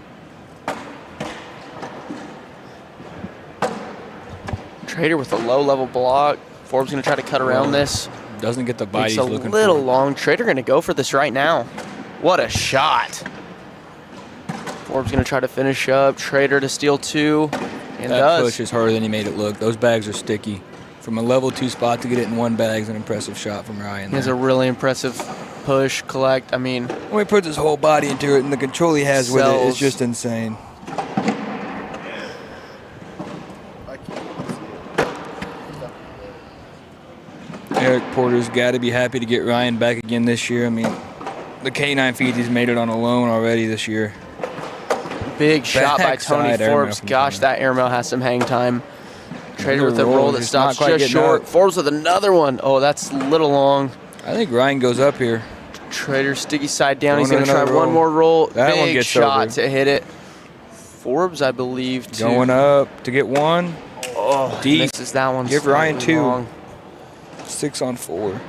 Trader with a low-level block. Forbes going to try to cut around this. Doesn't get the bite he's looking for. It's a little long. Trader going to go for this right now. What a shot. Forbes going to try to finish up. Trader to steal 2. And that does. push is harder than he made it look. Those bags are sticky. From a level 2 spot to get it in one bag is an impressive shot from Ryan. He has a really impressive push, collect. I mean, when he puts his whole body into it and the control he has with it is just insane. Eric Porter's got to be happy to get Ryan back again this year. I mean, the K9 feeds he's made it on alone already this year. Big shot by Tony Forbes. Gosh, that airmail has some hang time. Trader with a roll that stops just short. Forbes with another one. Oh, that's a little long. I think Ryan goes up here. Trader sticky side down. He's going to try one more roll. That one gets shot to hit it. Forbes, I believe, going up to get one. Oh, deep. Misses that one. Give Ryan 2. Long. 6 on 4.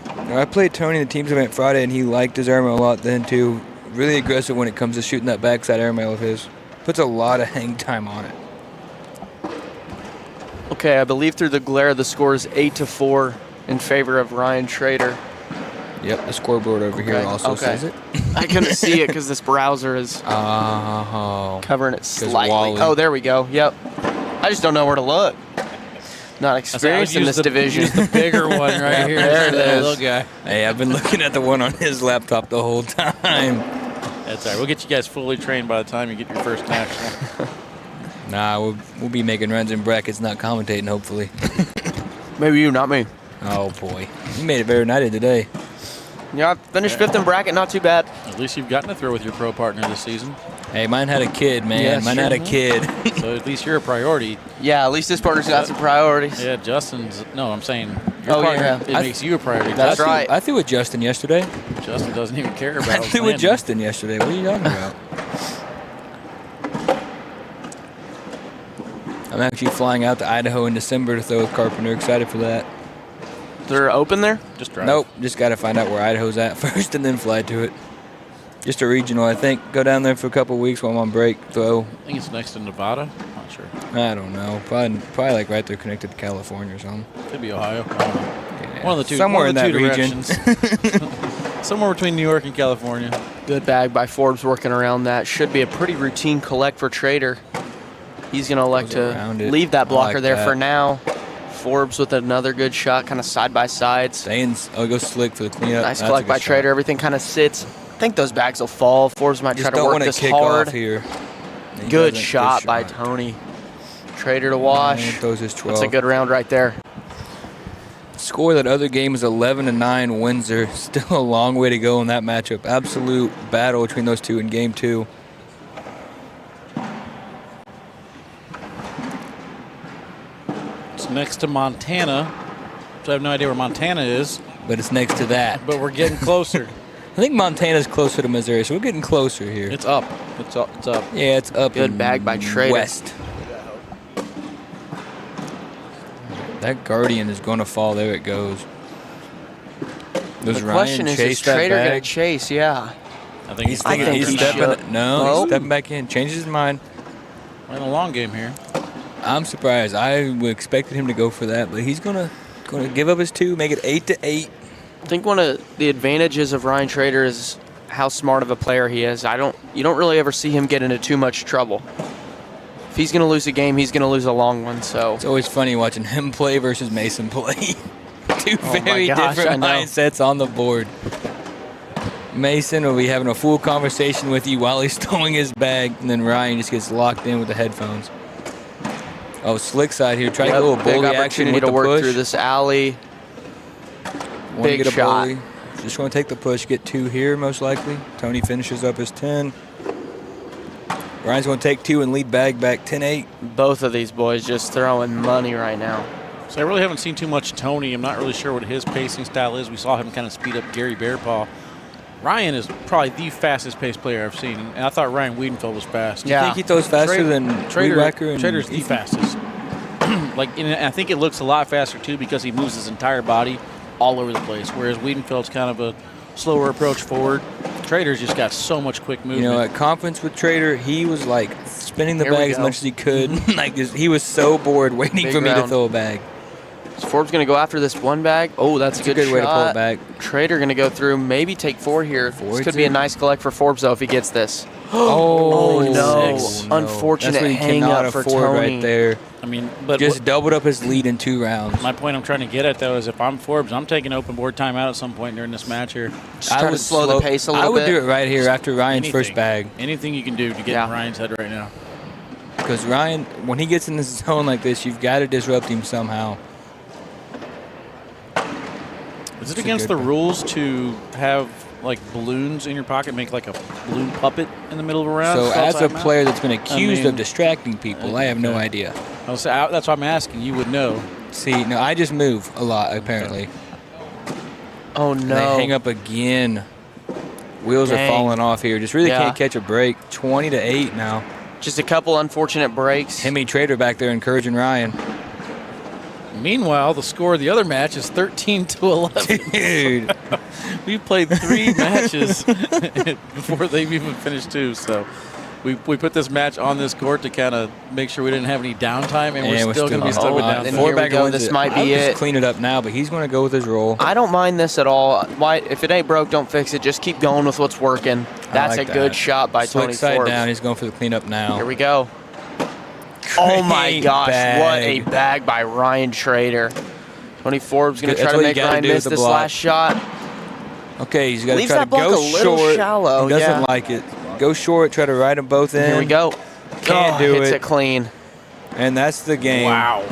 Now, I played Tony in the teams event Friday, and he liked his airmail a lot then, too. Really aggressive when it comes to shooting that backside airmail of his. Puts a lot of hang time on it. Okay, I believe through the glare, the score is 8-4 in favor of Ryan Trader. Yep, the scoreboard over here also says it. I couldn't see it because this browser is covering it slightly. Wally. Oh, there we go. Yep. I just don't know where to look. Not experienced in this division. Use the bigger one right here. There it is. Little guy. Hey, I've been looking at the one on his laptop the whole time. That's all right. We'll get you guys fully trained by the time you get your first national. Nah, we'll be making runs in brackets, not commentating, hopefully. Maybe you, not me. Oh, boy. You made it better than I did today. Yeah, I finished 5th in bracket. Not too bad. At least you've gotten to throw with your pro partner this season. Hey, mine had a kid, man. Yeah, mine had a kid. So at least you're a priority. Yeah, at least this partner's got some priorities. Yeah, Justin's. No, I'm saying your partner, it makes you a priority. That's right. I threw with Justin yesterday. Justin doesn't even care about I threw with Justin yesterday. What are you talking about? I'm actually flying out to Idaho in December to throw with Carpenter. Excited for that. They're open there? Just drive. Nope. Just got to find out where Idaho's at first and then fly to it. Just a regional, I think. Go down there for a couple weeks while I'm on break. Throw. I think it's next to Nevada. Not sure. I don't know. Probably like right there connected to California or something. Could be Ohio. Yeah. One of the two. Somewhere in that region. Somewhere between New York and California. Good bag by Forbes working around that. Should be a pretty routine collect for Trader. He's going to elect to leave that blocker there for now. Forbes with another good shot, kind of side by side. I'll go slick for the cleanup. Nice collect by Trader. Everything kind of sits. I think those bags will fall. Forbes might try to work this hard. Here. Good shot by Tony. Trader to wash. Throws his 12. That's a good round right there. Score that other game is 11-9 Windsor. Still a long way to go in that matchup. Absolute battle between those two in game 2. It's next to Montana. So I have no idea where Montana is. But it's next to that. But we're getting closer. I think Montana's closer to Missouri, so we're getting closer here. It's up. It's up. It's up. Yeah, it's up. Good bag by Trader. West. That Guardian is going to fall. There it goes. The question is Trader going to chase? Yeah. I think he's thinking he's stepping. No, he's stepping back in. Changes his mind. We're in a long game here. I'm surprised. I expected him to go for that, but he's going to give up his 2, make it 8-8. I think one of the advantages of Ryan Trader is how smart of a player he is. You don't really ever see him get into too much trouble. If he's going to lose a game, he's going to lose a long one. So it's always funny watching him play versus Mason play. Two very different mindsets on the board. Mason will be having a full conversation with you while he's throwing his bag, and then Ryan just gets locked in with the headphones. Oh, slick side here. Try to get a little bully action with the push. To work through this alley. Big shot. Just want to take the push, get 2 here most likely. Tony finishes up his 10. Ryan's going to take 2 and lead bag back 10-8. Both of these boys just throwing money right now. So I really haven't seen too much Tony. I'm not really sure what his pacing style is. We saw him kind of speed up Gary Bearpaw. Ryan is probably the fastest paced player I've seen, and I thought Ryan Weedenfeld was fast. Yeah. You think he throws faster than Trader's the fastest. And I think it looks a lot faster too because he moves his entire body all over the place. Whereas Weedenfeld's kind of slower approach forward. Trader's just got so much quick movement. You know, at conference with Trader, he was like spinning the Here we bag as go. much as he could. Like he was so bored waiting Big for me to round. throw a bag. Is Forbes going to go after this one bag? Oh, that's a good way to pull it shot. back. Trader going to go through, maybe take 4 here. This could be a nice collect for Forbes, though, if he gets this. Oh, no. six. Unfortunate That's what he hang cannot up for afford Tony. right there. I mean, but Just doubled up his lead in 2 rounds. my point I'm trying to get at, though, is if I'm Forbes, I'm taking open board timeout at some point during this match here. Just try to slow the pace a little I would bit. do it right here after Ryan's first bag. Anything you can do to get in Ryan's head right now. Because Ryan, when he gets in this zone like this, you've got to disrupt him somehow. Is it against the rules to have like balloons in your pocket, make like a balloon puppet in the middle of a round? So as a Timeout? player that's been accused I mean, of distracting people, I have no idea. That's why I'm asking. You would know. See, no, I just move a lot, apparently. Oh, And no. they hang up again. Wheels are Dang. falling off here. Just really Yeah. can't catch a break. 20-8 now. Just a couple unfortunate breaks. Hemi Trader back there encouraging Ryan. Meanwhile, the score of the other match is 13-11. Dude. We played 3 matches before they've even finished 2. So we put this match on this court to kind of make sure we didn't have any downtime, and we're still going to be stuck with downtime. And here we go. This might be Just it. clean it up now, but he's going to go with his roll. I don't mind this at all. Why? If it ain't broke, don't fix it. Just keep going with what's working. That's like a good that. shot by Slick Tony side Forbes. down. He's going for the cleanup now. Here we go. Oh my Great gosh, what bag. a bag by Ryan Trader. Tony Forbes going to That's try to what you make gotta Ryan do miss with the this block. last shot. Okay, he's got to Leaves try to that block go a little short. shallow, He doesn't yeah. like it. Go short, try to ride them both in. Here we go. Can't do hits it. it clean. And that's the game. Wow.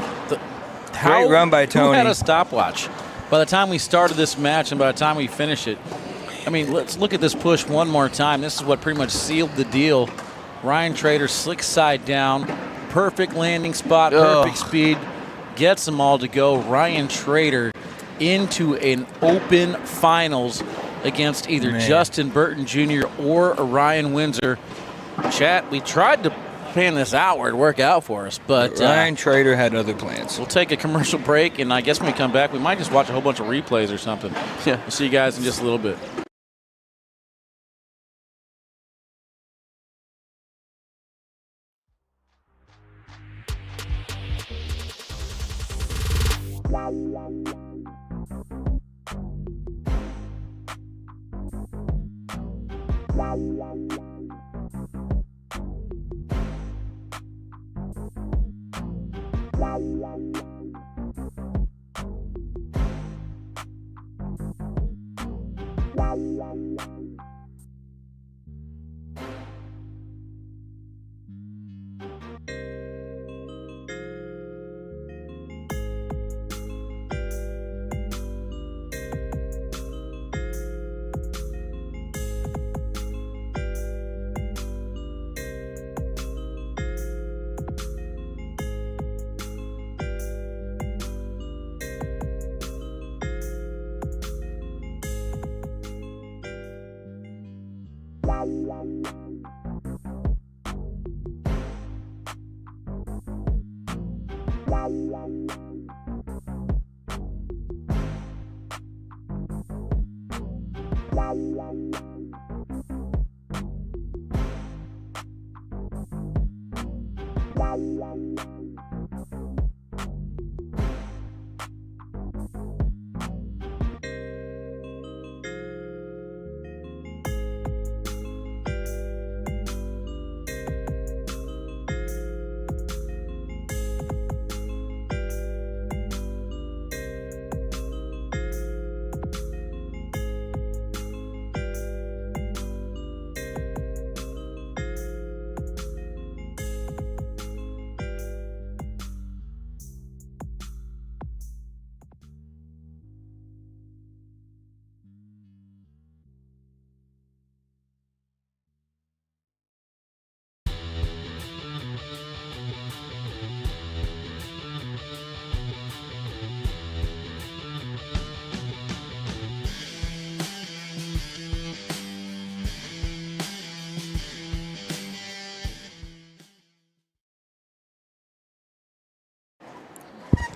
Great run by Who Tony. had a stopwatch? By the time we started this match and by the time we finish it, I mean, let's look at this push one more time. This is what pretty much sealed the deal. Ryan Trader, slick side down, perfect landing spot, perfect speed, gets them all to go. Ryan Trader into an open finals against either Justin Burton Jr. or Ryan Windsor. Chat, we tried to pan this outward, work out for us, but Ryan Trader had other plans. we'll take a commercial break, and I guess when we come back, we might just watch a whole bunch of replays or something. Yeah. We'll see you guys in just a little bit.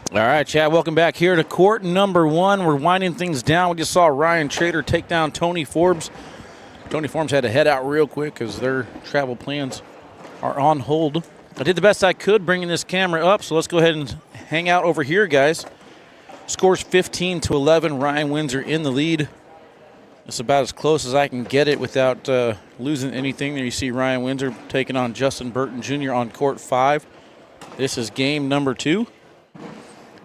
All right, Chad, welcome back here to court number 1. We're winding things down. We just saw Ryan Trader take down Tony Forbes. Tony Forbes had to head out real quick because their travel plans are on hold. I did the best I could bringing this camera up, so let's go ahead and hang out over here, guys. Scores 15-11. Ryan Windsor in the lead. It's about as close as I can get it without losing anything. There you see Ryan Windsor taking on Justin Burton Jr. on court 5. This is game number 2.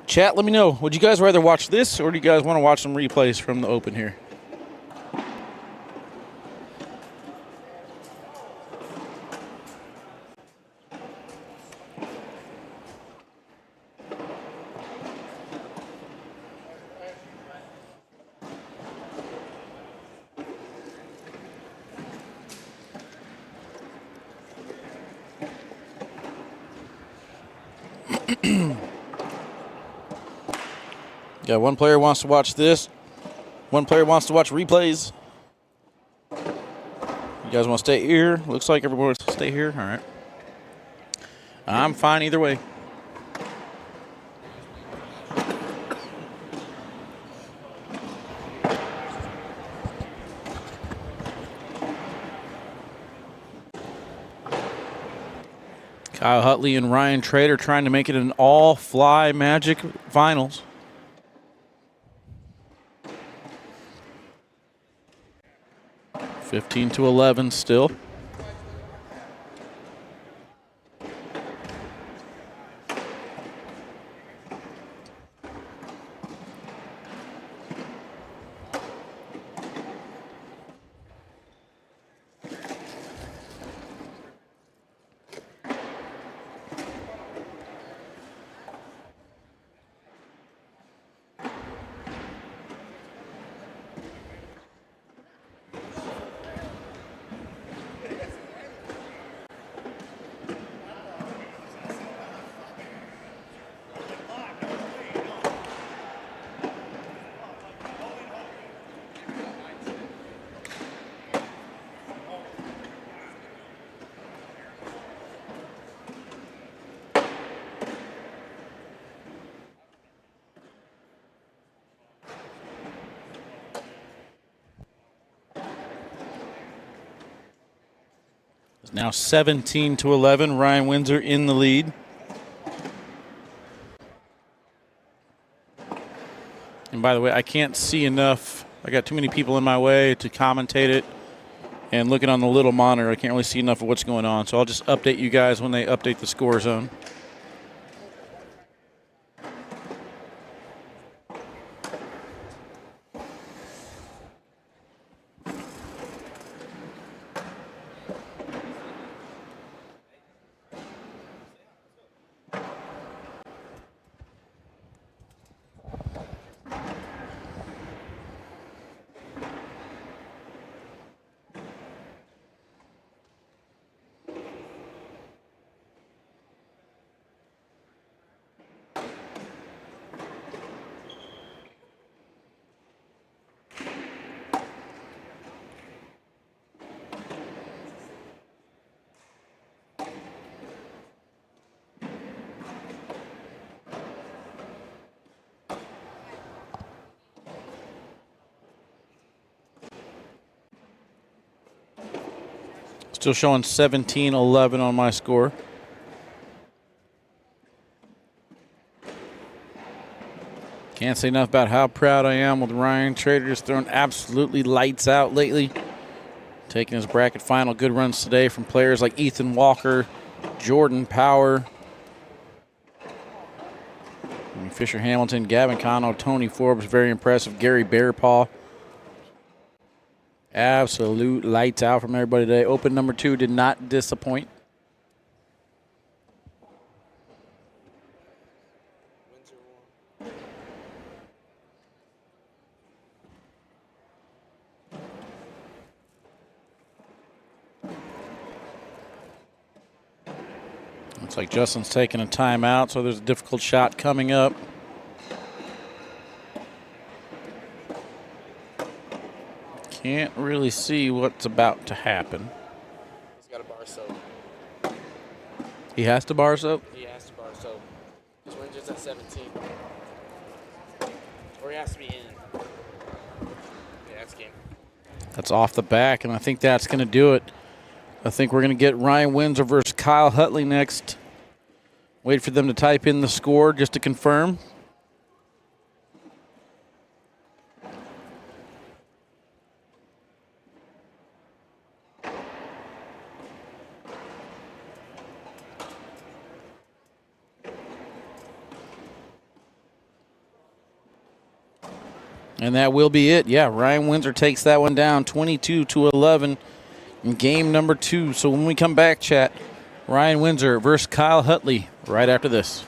Chat, let me know. Would you guys rather watch this, or do you guys want to watch some replays from the Open here? Yeah, one player wants to watch this. One player wants to watch replays. You guys want to stay here? Looks like everyone wants to stay here. All right. I'm fine either way. Kyle Hutley and Ryan Trader trying to make it an all-fly Magic Finals. – 15-11 still. It's now 17-11. Ryan Windsor in the lead. And by the way, I can't see enough. I got too many people in my way to commentate it. And looking on the little monitor, I can't really see enough of what's going on. So I'll just update you guys when they update the score zone. Still showing 17-11 on my score. Can't say enough about how proud I am with Ryan Trader, just throwing absolutely lights out lately. Taking his bracket final. Good runs today from players like Ethan Walker, Jordan Power, Fisher Hamilton, Gavin Cano, Tony Forbes, very impressive. Gary Bearpaw. Absolute lights out from everybody today. Open number 2 did not disappoint. Looks like Justin's taking a timeout, so there's a difficult shot coming up. Can't really see what's about to happen. He's got a bar soap. He has to bar soap? He has to bar soap. Windsor's at 17. Or he has to be in. Yeah, that's game. That's off the back, and I think that's going to do it. I think we're going to get Ryan Windsor versus Kyle Hutley next. Wait for them to type in the score just to confirm. And that will be it. Yeah, Ryan Windsor takes that one down 22-11 in game number 2. So when we come back, chat, Ryan Windsor versus Kyle Hutley right after this.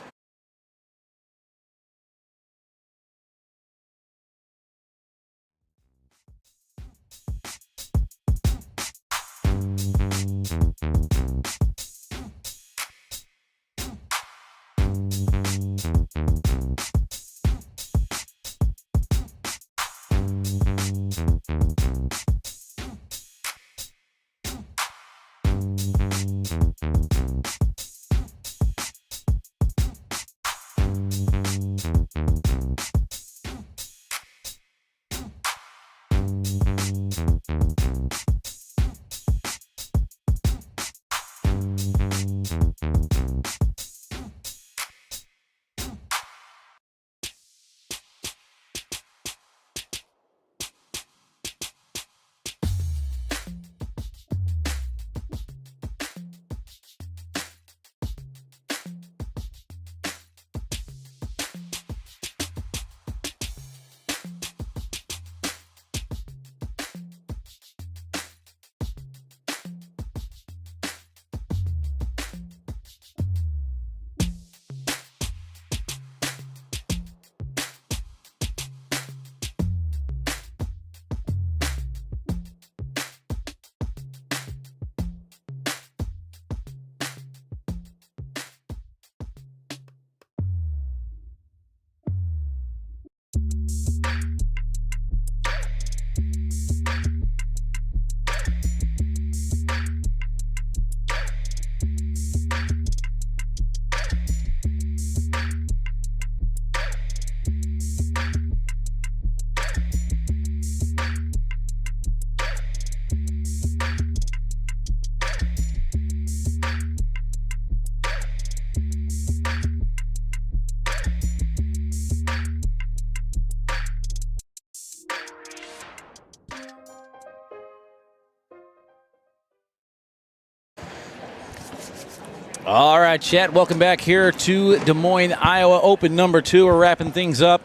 All right, chat, welcome back here to Des Moines, Iowa Open number 2. We're wrapping things up.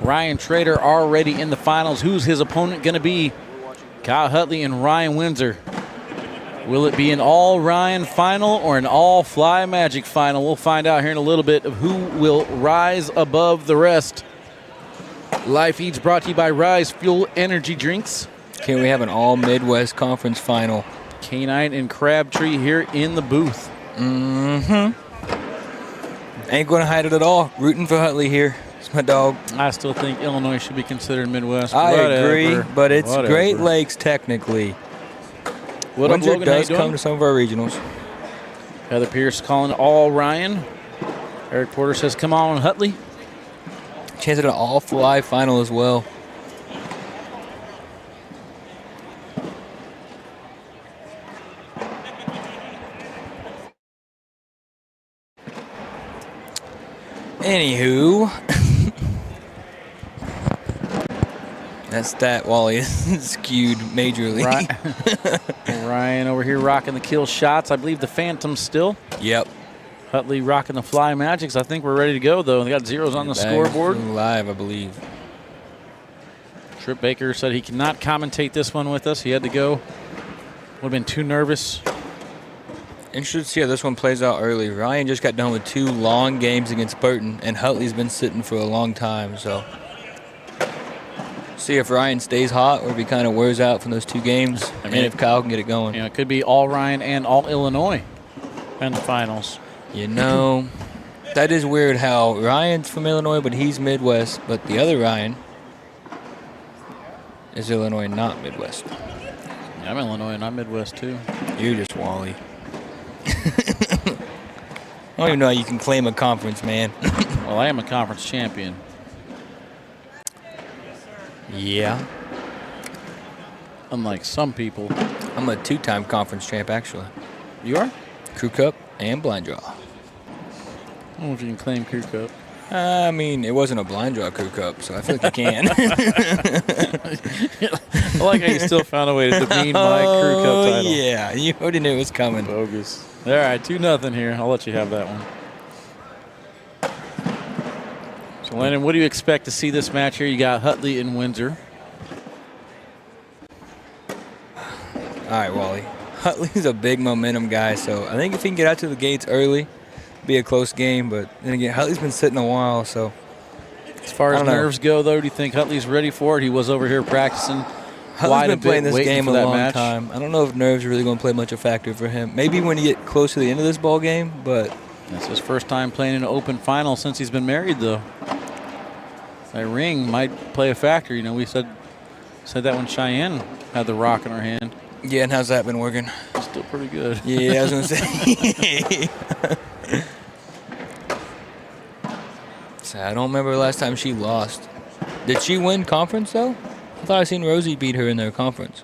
Ryan Trader already in the finals. Who's his opponent going to be? Kyle Hutley and Ryan Windsor. Will it be an all Ryan final or an all Fly Magic final? We'll find out here in a little bit of who will rise above the rest. Live feeds brought to you by Rise Fuel Energy Drinks. Can we have an all Midwest Conference final? Canine and Crabtree here in the booth. Mm-hmm. Ain't going to hide it at all. Rooting for Hutley here. It's my dog. I still think Illinois should be considered Midwest. I agree, but it's Great Lakes technically. What up, Windsor Logan? does come to some of our regionals. Heather Pierce calling all Ryan. Eric Porter says, come on, Hutley. Chance at an all-fly final as well. Anywho, that stat Wally is skewed majorly. Ryan over here rocking the kill shots. I believe the Phantom still. Yep. Hutley rocking the Fly Magics. I think we're ready to go, though. They got zeros on the scoreboard. Live, I believe. Trip Baker said he cannot commentate this one with us. He had to go. Would have been too nervous. Interested to see how this one plays out early. Ryan just got done with 2 long games against Burton, and Hutley's been sitting for a long time. So, see if Ryan stays hot or if he kind of wears out from those 2 games, and if Kyle can get it going. Yeah, it could be all Ryan and all Illinois in the finals. You know, that is weird how Ryan's from Illinois, but he's Midwest, but the other Ryan is Illinois, not Midwest. Yeah, I'm Illinois and I'm Midwest, too. You're just Wally. I don't even know how you can claim a conference, man. Well, I am a conference champion. Yeah. Unlike some people. I'm a 2-time conference champ, actually. You are? Crew Cup and blind draw. I don't know if you can claim Crew Cup. I mean, it wasn't a blind draw Crew Cup, so I feel like you can. I like how you still found a way to demean my Crew Cup title. Yeah, you already knew it was coming. Bogus. All right, 2-0 here. I'll let you have that one. So, Landon, what do you expect to see this match here? You got Hutley and Windsor. All right, Wally. Hutley's a big momentum guy, so I think if he can get out to the gates early, be a close game. But then again, Hutley's been sitting a while, so. As far as nerves go, though, do you think Hutley's ready for it? He was over here practicing. Hutley's been playing this game a long time. I don't know if nerves are really going to play much a factor for him. Maybe when you get close to the end of this ball game, but. That's his first time playing in an open final since he's been married, though. That ring might play a factor. You know, we said that when Cheyenne had the rock in her hand. Yeah, and how's that been working? Still pretty good. Yeah, I was going to say. So I don't remember the last time she lost. Did she win conference, though? I thought I seen Rosie beat her in their conference.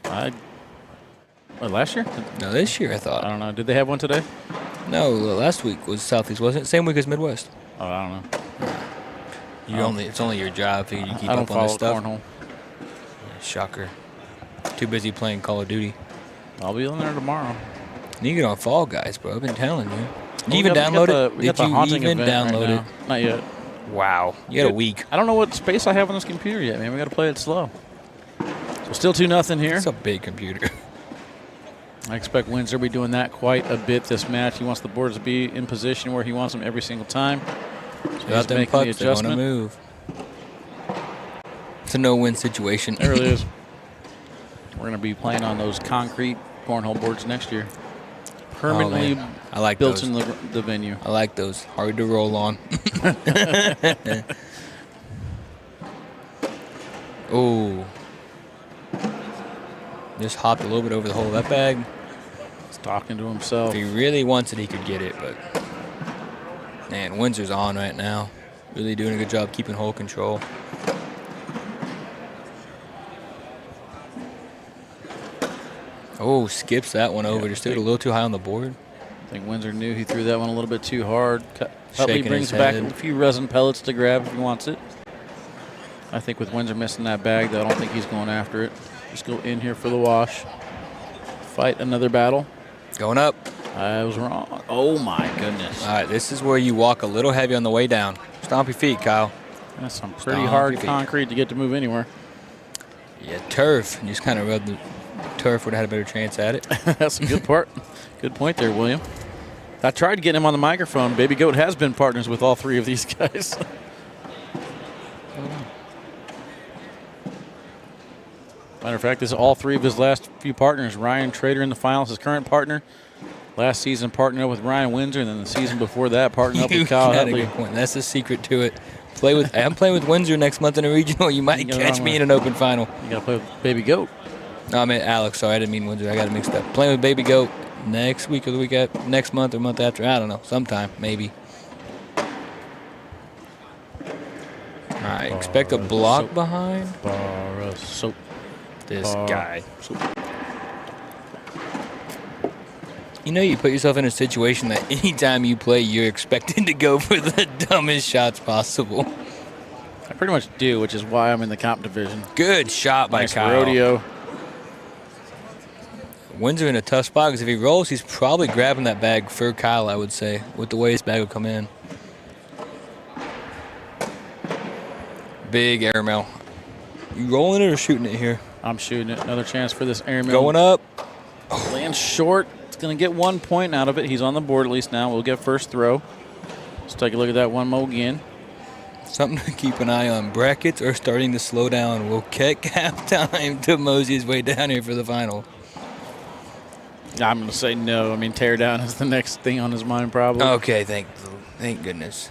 Last year? No, this year, I thought. I don't know. Did they have one today? No, last week was Southeast, wasn't it? Same week as Midwest. Oh, I don't know. It's only your job. Figure you keep I up don't on this follow stuff. cornhole. Yeah, shocker. Too busy playing Call of Duty. I'll be on there tomorrow. You get on Fall Guys, bro. I've been telling you. Did you We even got download the- it? we got Did the you haunting even event right download now. it? Not yet. Wow. You got a week. I don't know what space I have on this computer yet, man. We got to play it slow. So still 2-0 here. It's a big computer. I expect Windsor to be doing that quite a bit this match. He wants the boards to be in position where he wants them every single time. So Without he's them making the pucks, they're going to adjustment. move. It's a no-win situation. There it is. We're going to be playing on those concrete cornhole boards next year. Permanently I like built those. in the venue. I like those. Hard to roll on. Oh. Just hopped a little bit over the hole of that bag. He's talking to himself. If he really wants it, he could get it, but man, Windsor's on right now. Really doing a good job keeping hole control. Oh, skips that one over. Just threw it a little too high on the board. I think Windsor knew he threw that one a little bit too hard. Shaking Hutley brings his back head. a few resin pellets to grab if he wants it. I think with Windsor missing that bag, though, I don't think he's going after it. Just go in here for the wash. Fight another battle. Going up. I was wrong. Oh, my goodness. All right, this is where you walk a little heavy on the way down. Stomp your feet, Kyle. That's some pretty Stomp hard your feet. concrete to get to move anywhere. Yeah, turf. You just kind of rubbed the turf would have had a better chance at it. That's a good part. Good point there, William. I tried getting him on the microphone. Baby Goat has been partners with all three of these guys. Matter of fact, this is all three of his last few partners. Ryan Trader in the finals, his current partner. Last season partnered up with Ryan Windsor, and then the season before that partnered up with Kyle Had a Hutley. good point. That's the secret to it. I'm playing with Windsor next month in a regional. You might catch me in an open final. You got to play with Baby Goat. No, I meant Alex. Sorry, I didn't mean Windsor. I got it mixed up. Playing with Baby Goat next week or the week after, next month or month after. I don't know. Sometime, maybe. All right, expect a block behind. Soap. This guy. You know, you put yourself in a situation that anytime you play, you're expected to go for the dumbest shots possible. I pretty much do, which is why I'm in the comp division. Good shot by Nice Kyle. rodeo. Windsor in a tough spot because if he rolls, he's probably grabbing that bag for Kyle, I would say, with the way his bag will come in. Big airmail. You rolling it or shooting it here? I'm shooting it. Another chance for this airmail. Going up. Lands short. It's going to get 1 point out of it. He's on the board at least now. We'll get first throw. Let's take a look at that one mo again. Something to keep an eye on. Brackets are starting to slow down. Will Keck have time to mosey his way down here for the final? I'm going to say no. I mean, tear down is the next thing on his mind probably. Okay, thank goodness.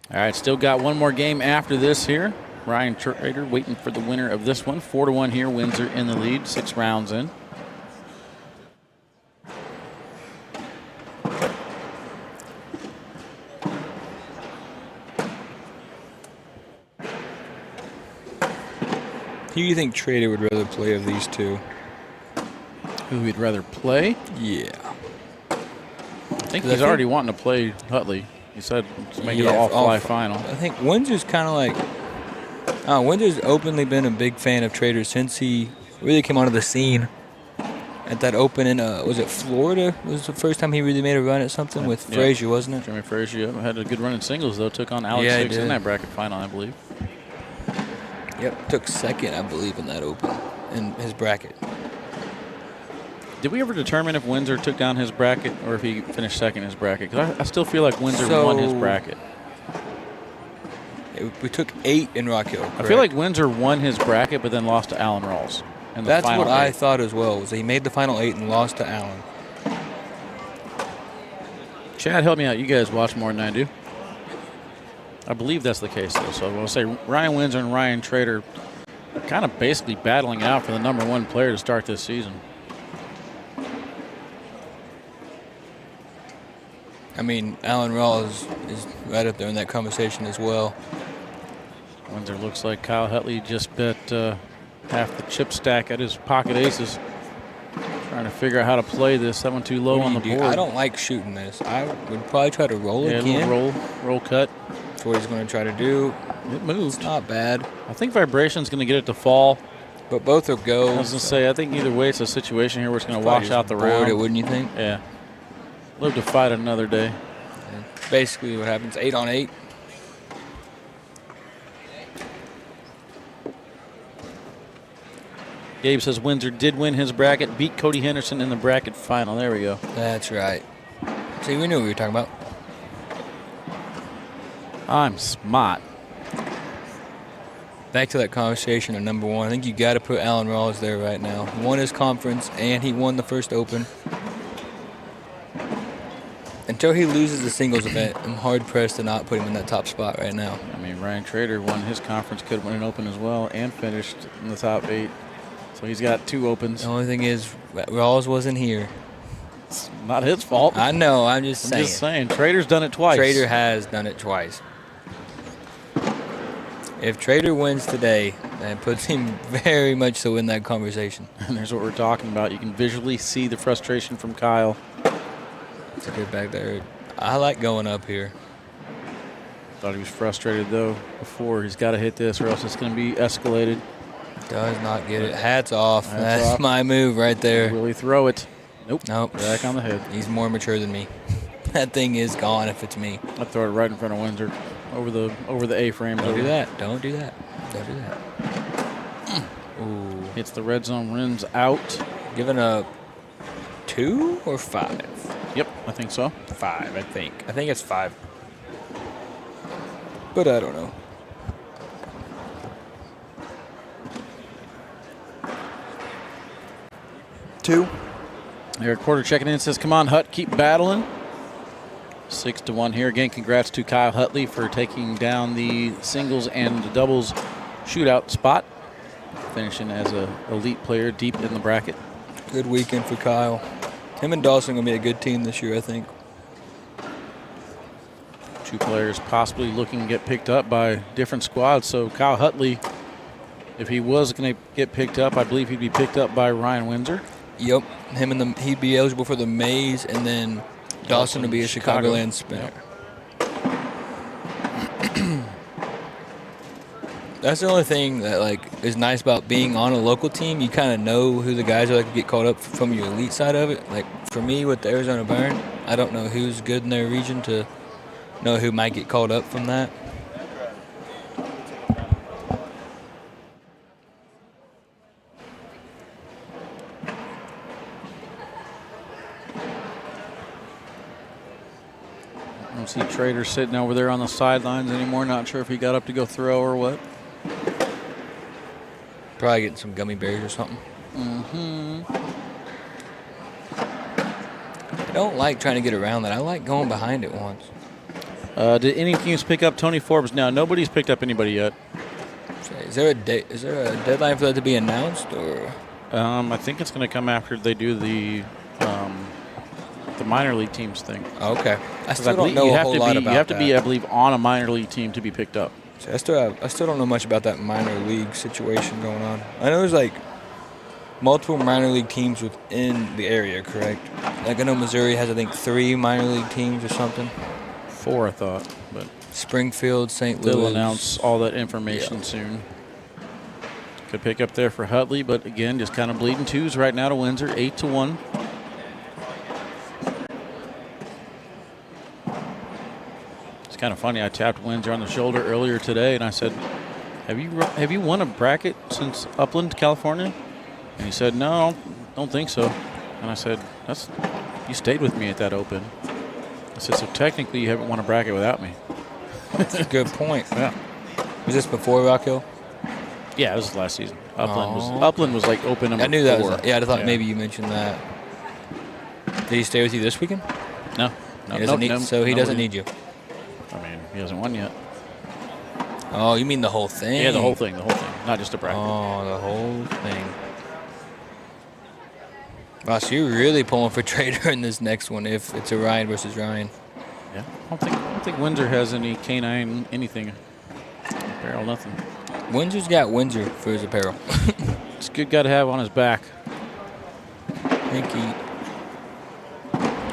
All right, still got one more game after this here. Ryan Trader waiting for the winner of this one. 4-1 here. Windsor in the lead, 6 rounds in. Who do you think Trader would rather play of these two? Who we'd rather play? Yeah. I think he's already wanting to play Hutley. He said to make it an all-fly final. I think Windsor's kind of like, Windsor's openly been a big fan of Trader since he really came onto the scene at that Open in, was it Florida? Was the first time he really made a run at something with Frazier, wasn't it? Jeremy Frazier had a good run in singles, though. Took on Alex Hicks in that bracket final, I believe. Yep, took second, I believe, in that Open in his bracket. Did we ever determine if Windsor took down his bracket or if he finished second in his bracket? Because I still feel like Windsor won his bracket. We took 8 in Rock Hill. I feel like Windsor won his bracket, but then lost to Allen Rawls. That's what I thought as well. Was he made the final 8 and lost to Allen. Chad, help me out. You guys watch more than I do. I believe that's the case, though. So I will say Ryan Windsor and Ryan Trader kind of basically battling it out for the #1 player to start this season. I mean, Allen Rawls is right up there in that conversation as well. Windsor looks like Kyle Hutley just bet half the chip stack at his pocket aces. Trying to figure out how to play this. That one too low on the board. I don't like shooting this. I would probably try to roll again. Yeah, roll cut. That's what he's going to try to do. It moved. It's not bad. I think Vibration's going to get it to fall. But both are go. I was going to say, I think either way it's a situation here where it's going to wash out the round. It, wouldn't you think? Yeah. Live to fight another day. And basically what happens, 8 on 8. Gabe says Windsor did win his bracket, beat Cody Henderson in the bracket final. There we go. That's right. See, we knew what we were talking about. I'm smart. Back to that conversation of #1. I think you got to put Allen Rawls there right now. He won his conference, and he won the first Open. Until he loses the singles event, I'm hard-pressed to not put him in that top spot right now. I mean, Ryan Trader won his conference, could win an Open as well, and finished in the top 8. So he's got 2 Opens. The only thing is, Rawls wasn't here. It's not his fault. I know, I'm just saying. Trader's done it twice. Trader has done it twice. If Trader wins today, that puts him very much so in that conversation. And there's what we're talking about. You can visually see the frustration from Kyle. It's a good back there. I like going up here. Thought he was frustrated, though, before. He's got to hit this or else it's going to be escalated. Does not get it. Hats off. That's my move right there. Will he throw it? Nope. Back on the head. He's more mature than me. That thing is gone if it's me. I'd throw it right in front of Windsor over the A-frame. Don't do that. Don't do that. Don't do that. Ooh. Hits the red zone, rims out. Giving a 2 or 5? Yep, I think so. 5, I think. I think it's 5. But I don't know. Two. Eric Porter checking in, says, come on, Hut, keep battling. 6-1 here. Again, congrats to Kyle Hutley for taking down the singles and the doubles shootout spot. Finishing as an elite player deep in the bracket. Good weekend for Kyle. Him and Dawson are going to be a good team this year, I think. 2 players possibly looking to get picked up by different squads. So Kyle Hutley, if he was going to get picked up, I believe he'd be picked up by Ryan Windsor. Yep. He'd be eligible for the Mays, and then Dawson would be a Chicagoland spinner. Yep. That's the only thing that is nice about being on a local team. You kind of know who the guys are that get called up from your elite side of it. Like for me with the Arizona Burn, I don't know who's good in their region to know who might get called up from that. I don't see Trader sitting over there on the sidelines anymore. Not sure if he got up to go throw or what. Probably getting some gummy bears or something. I don't like trying to get around that. I like going behind it once. Did any teams pick up Tony Forbes? No, nobody's picked up anybody yet. Is there a deadline for that to be announced, or? I think it's going to come after they do the minor league teams thing. Okay. I still don't know a whole lot about that. You have to be, I believe, on a minor league team to be picked up. So I still don't know much about that minor league situation going on. I know there's like multiple minor league teams within the area, correct? Like I know Missouri has I think 3 minor league teams or something. 4, I thought, but Springfield, St. Louis. they'll announce all that information soon. Could pick up there for Hutley, but again, just kind of bleeding twos right now to Windsor, 8-1. It's kind of funny. I tapped Windsor on the shoulder earlier today, and I said, "Have you won a bracket since Upland, California?" And he said, "No, don't think so." And I said, "You stayed with me at that Open." I said, "So technically, you haven't won a bracket without me." That's a good point. Yeah. Was this before Rock Hill? Yeah, it was last season. Upland was like Open number 4. I knew that was. I thought maybe you mentioned that. Did he stay with you this weekend? No. He doesn't need you. I mean, he hasn't won yet. Oh, you mean the whole thing? Yeah, the whole thing, not just a bracket. Oh, the whole thing. Wow, so you're really pulling for Trader in this next one if it's a Ryan versus Ryan. Yeah, I don't think Windsor has any canine anything. Apparel, nothing. Windsor's got Windsor for his apparel. It's a good guy to have on his back. Thank you.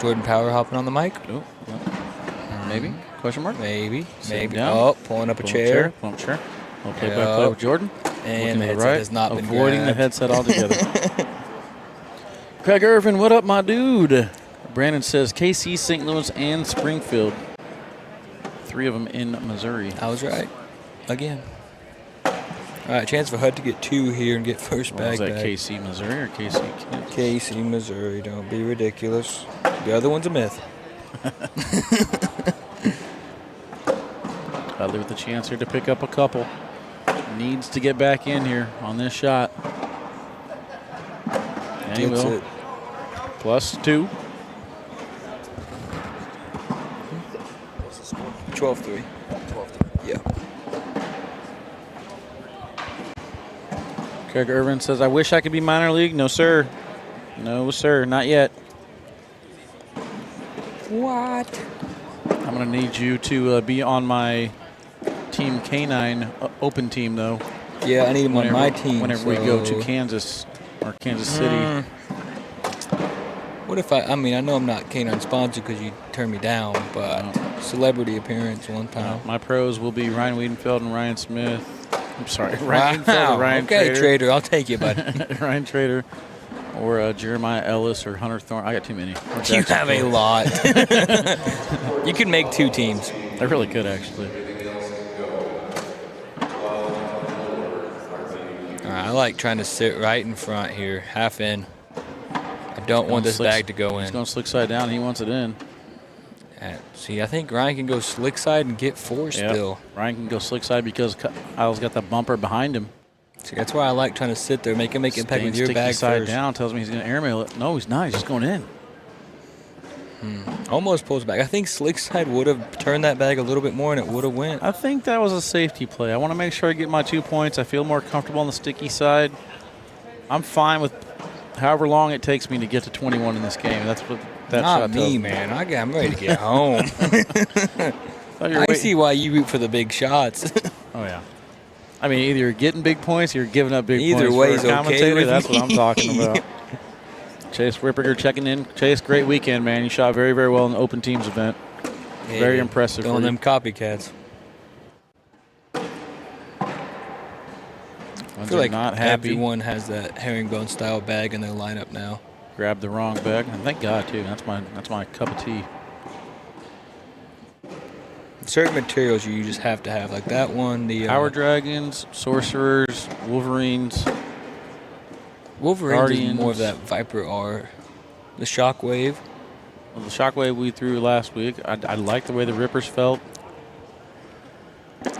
Jordan Power hopping on the mic. Oh, maybe? Question mark? Maybe. Maybe. Oh, pulling up a chair. Pulling up a chair. We'll play by play with Jordan. And the headset right, has not been avoiding grabbed. the headset altogether. Craig Irvin, what up, my dude? Brandon says KC, St. Louis, and Springfield. 3 of them in Missouri. I was right. Again. All right, chance for HUD to get 2 here and get first bag. Was that back. KC, Missouri, or KC, Kansas? KC, Missouri. Don't be ridiculous. The other one's a myth. Hutley with the chance here to pick up a couple. Needs to get back in here on this shot. And he will. It. +2. 12-3. Yeah. Craig Irvin says, I wish I could be minor league. No, sir. No, sir. Not yet. What? I'm going to need you to be on my Team K9 Open team, though. Yeah, I need him on my team. Whenever we go to Kansas or Kansas City. What if I mean, I know I'm not K9 sponsored because you turned me down, but celebrity appearance one time. My pros will be Ryan Weedenfeld and Ryan Smith. I'm sorry, Ryan Weedenfeld and Ryan Okay, Trader, I'll take you, bud. Ryan Trader or Jeremiah Ellis or Hunter Thorn. I got too many. You have a lot. You could make 2 teams. I really could, actually. I like trying to sit right in front here, half in. I don't want this bag to go in. He's going slick side down. He wants it in. See, I think Ryan can go slick side and get 4 still. Ryan can go slick side because Kyle's got the bumper behind him. See, that's why I like trying to sit there, make impact with your bag side first. down tells me he's going to airmail it. No, he's not. He's just going in. Almost pulls back. I think slick side would have turned that bag a little bit more and it would have went. I think that was a safety play. I want to make sure I get my 2 points. I feel more comfortable on the sticky side. I'm fine with however long it takes me to get to 21 in this game. That's what that Not shot me, tells me. man. I'm ready to get home. I see why you root for the big shots. Oh, yeah. I mean, either you're getting big points or you're giving up big Either points. way's for a commentator. okay with That's me. what I'm talking about. Chase Ripperger checking in. Chase, great weekend, man. You shot very, very well in the Open Teams event. Hey, very impressive. Throwing them copycats. I feel like not happy. everyone has that herringbone style bag in their lineup now. Grabbed the wrong bag, and thank God too. That's my cup of tea. Certain materials you just have to have, like that one. The Power Dragons, Sorcerers, Wolverines. Wolverines Guardians. is more of that Viper R. The Shockwave. Well, the Shockwave we threw last week. I like the way the Rippers felt.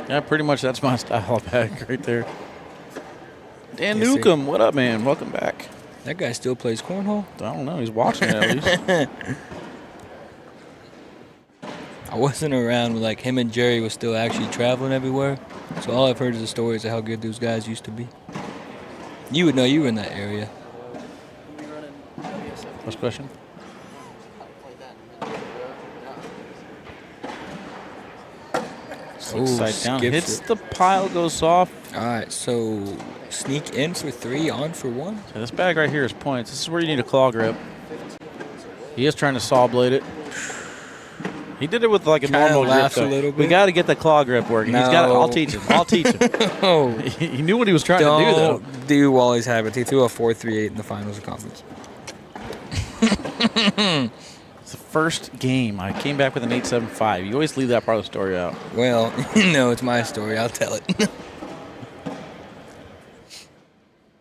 Yeah, pretty much that's my style of bag right there. Dan Yes, Newcomb, what up, man? Welcome back. That guy still plays cornhole? I don't know. He's watching it at least. I wasn't around when like him and Jerry was still actually traveling everywhere. So all I've heard is the stories of how good those guys used to be. You would know, you were in that area. Last question. Side down, skips hits it. the pile, goes off. All right, so sneak in for 3, on for 1. Yeah, this bag right here is points. This is where you need a claw grip. He is trying to saw blade it. He did it with like a Kinda normal grip. laughs a though. little We bit. got to get the claw grip working. He's got. No. I'll teach him. I'll teach him. Oh, He knew what he was trying to do, though. don't do Wally's habit. He threw a 4.38 in the finals of conference. It's the first game. I came back with an 8.75. You always leave that part of the story out. Well, no, it's my story. I'll tell it.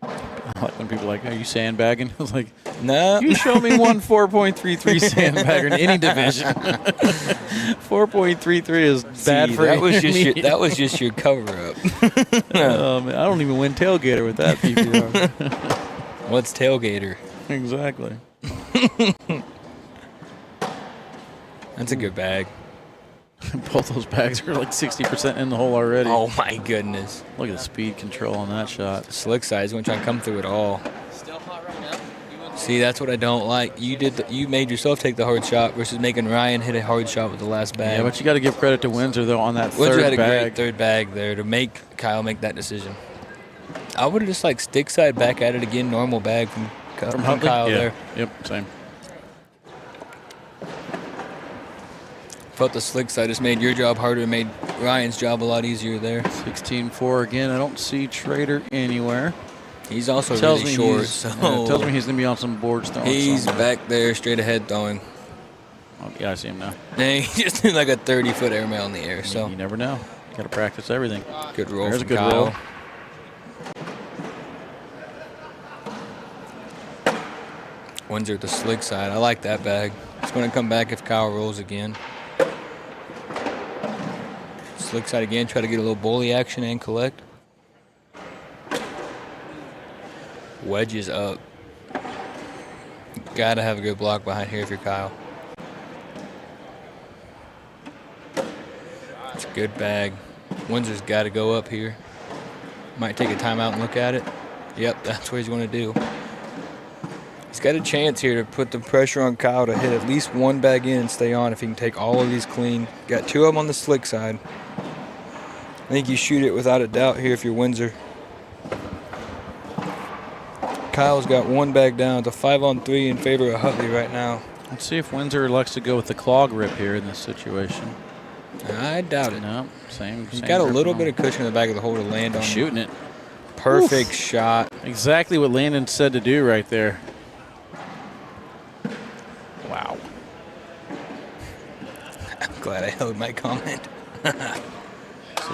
I like when people are like, "Are you sandbagging?" I was like, No. "You show me one 4.33 sandbagger in any division." 4.33 is bad See, for that was just me. that was just your cover up. Man, I don't even win tailgater with that PPR. What's tailgater? Exactly. That's a good bag. Both those bags are like 60% in the hole already. Oh my goodness. Look at the speed control on that shot. Slick side. He's gonna try and come through it all. Still hot right now. See, that's what I don't like. You made yourself take the hard shot versus making Ryan hit a hard shot with the last bag. Yeah, but you got to give credit to Windsor though on that Windsor third had a bag. great third bag there to make Kyle make that decision. I would have just like stick side back at it again, normal bag from Hutley? Kyle Yeah. there. Yep, same. Felt the slick side just made your job harder, made Ryan's job a lot easier there. 16-4 again. I don't see Trader anywhere. He's also Tells really me short, he's- so yeah, tells me he's gonna be on some boards throwing. he's something. back there straight ahead throwing. Oh, yeah, I see him now. And he just did like a 30-foot airmail in the air. So You never know. Got to practice everything. good roll There's a from good Kyle. roll. Windsor at the slick side. I like that bag. It's going to come back if Kyle rolls again. Slick side again. Try to get a little bully action and collect. Wedges up. Got to have a good block behind here if you're Kyle. It's a good bag. Windsor's got to go up here. Might take a timeout and look at it. Yep, that's what he's going to do. He's got a chance here to put the pressure on Kyle to hit at least one bag in and stay on if he can take all of these clean. Got 2 of them on the slick side. I think you shoot it without a doubt here if you're Windsor. Kyle's got 1 bag down. It's a 5-on-3 in favor of Hutley right now. Let's see if Windsor elects to go with the claw grip here in this situation. I doubt it. No, same. He's same got a grip little on. bit of cushion in the back of the hole to land on. Shooting it. Perfect shot. Exactly what Landon said to do right there. Wow. I'm glad I held my comment. Six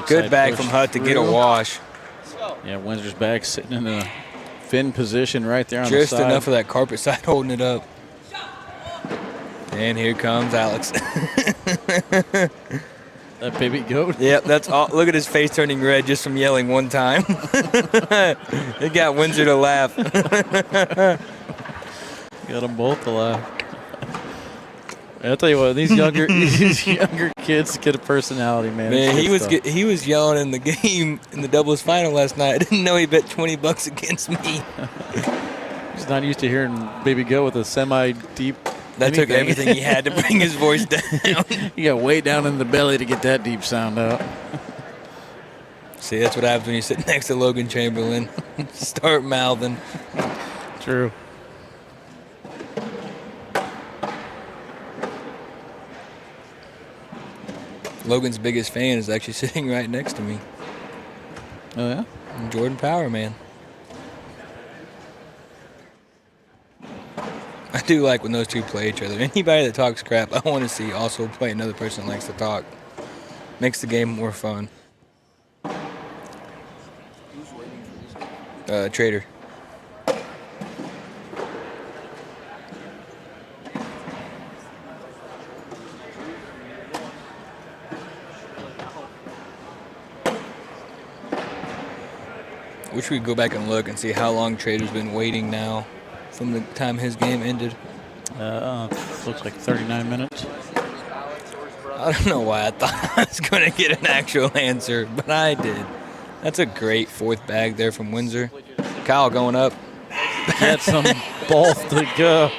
Good side bag push from Hut to get a through. wash. Yeah, Windsor's bag sitting in a fin position right there on Just the side. enough of that carpet side holding it up. And here comes Alex. That baby goat. Yep, that's all. Look at his face turning red just from yelling one time. It got Windsor to laugh. Got them both to laugh. I'll tell you what, these younger kids get a personality, man. Man, It's good stuff. he was yelling in the game in the doubles final last night. I didn't know he bet $20 against me. He's not used to hearing baby go with a semi-deep. That took anything. everything he had to bring his voice down. You got way down in the belly to get that deep sound out. See, that's what happens when you sit next to Logan Chamberlain. Start mouthing. True. Logan's biggest fan is actually sitting right next to me. Oh, yeah? Jordan Power, man. I do like when those two play each other. Anybody that talks crap, I want to see also play another person that likes to talk. Makes the game more fun. Trader. Wish we could go back and look and see how long Trader's been waiting now from the time his game ended. Looks like 39 minutes. I don't know why I thought I was going to get an actual answer, but I did. That's a great 4th bag there from Windsor. Kyle going up. Get some both to go.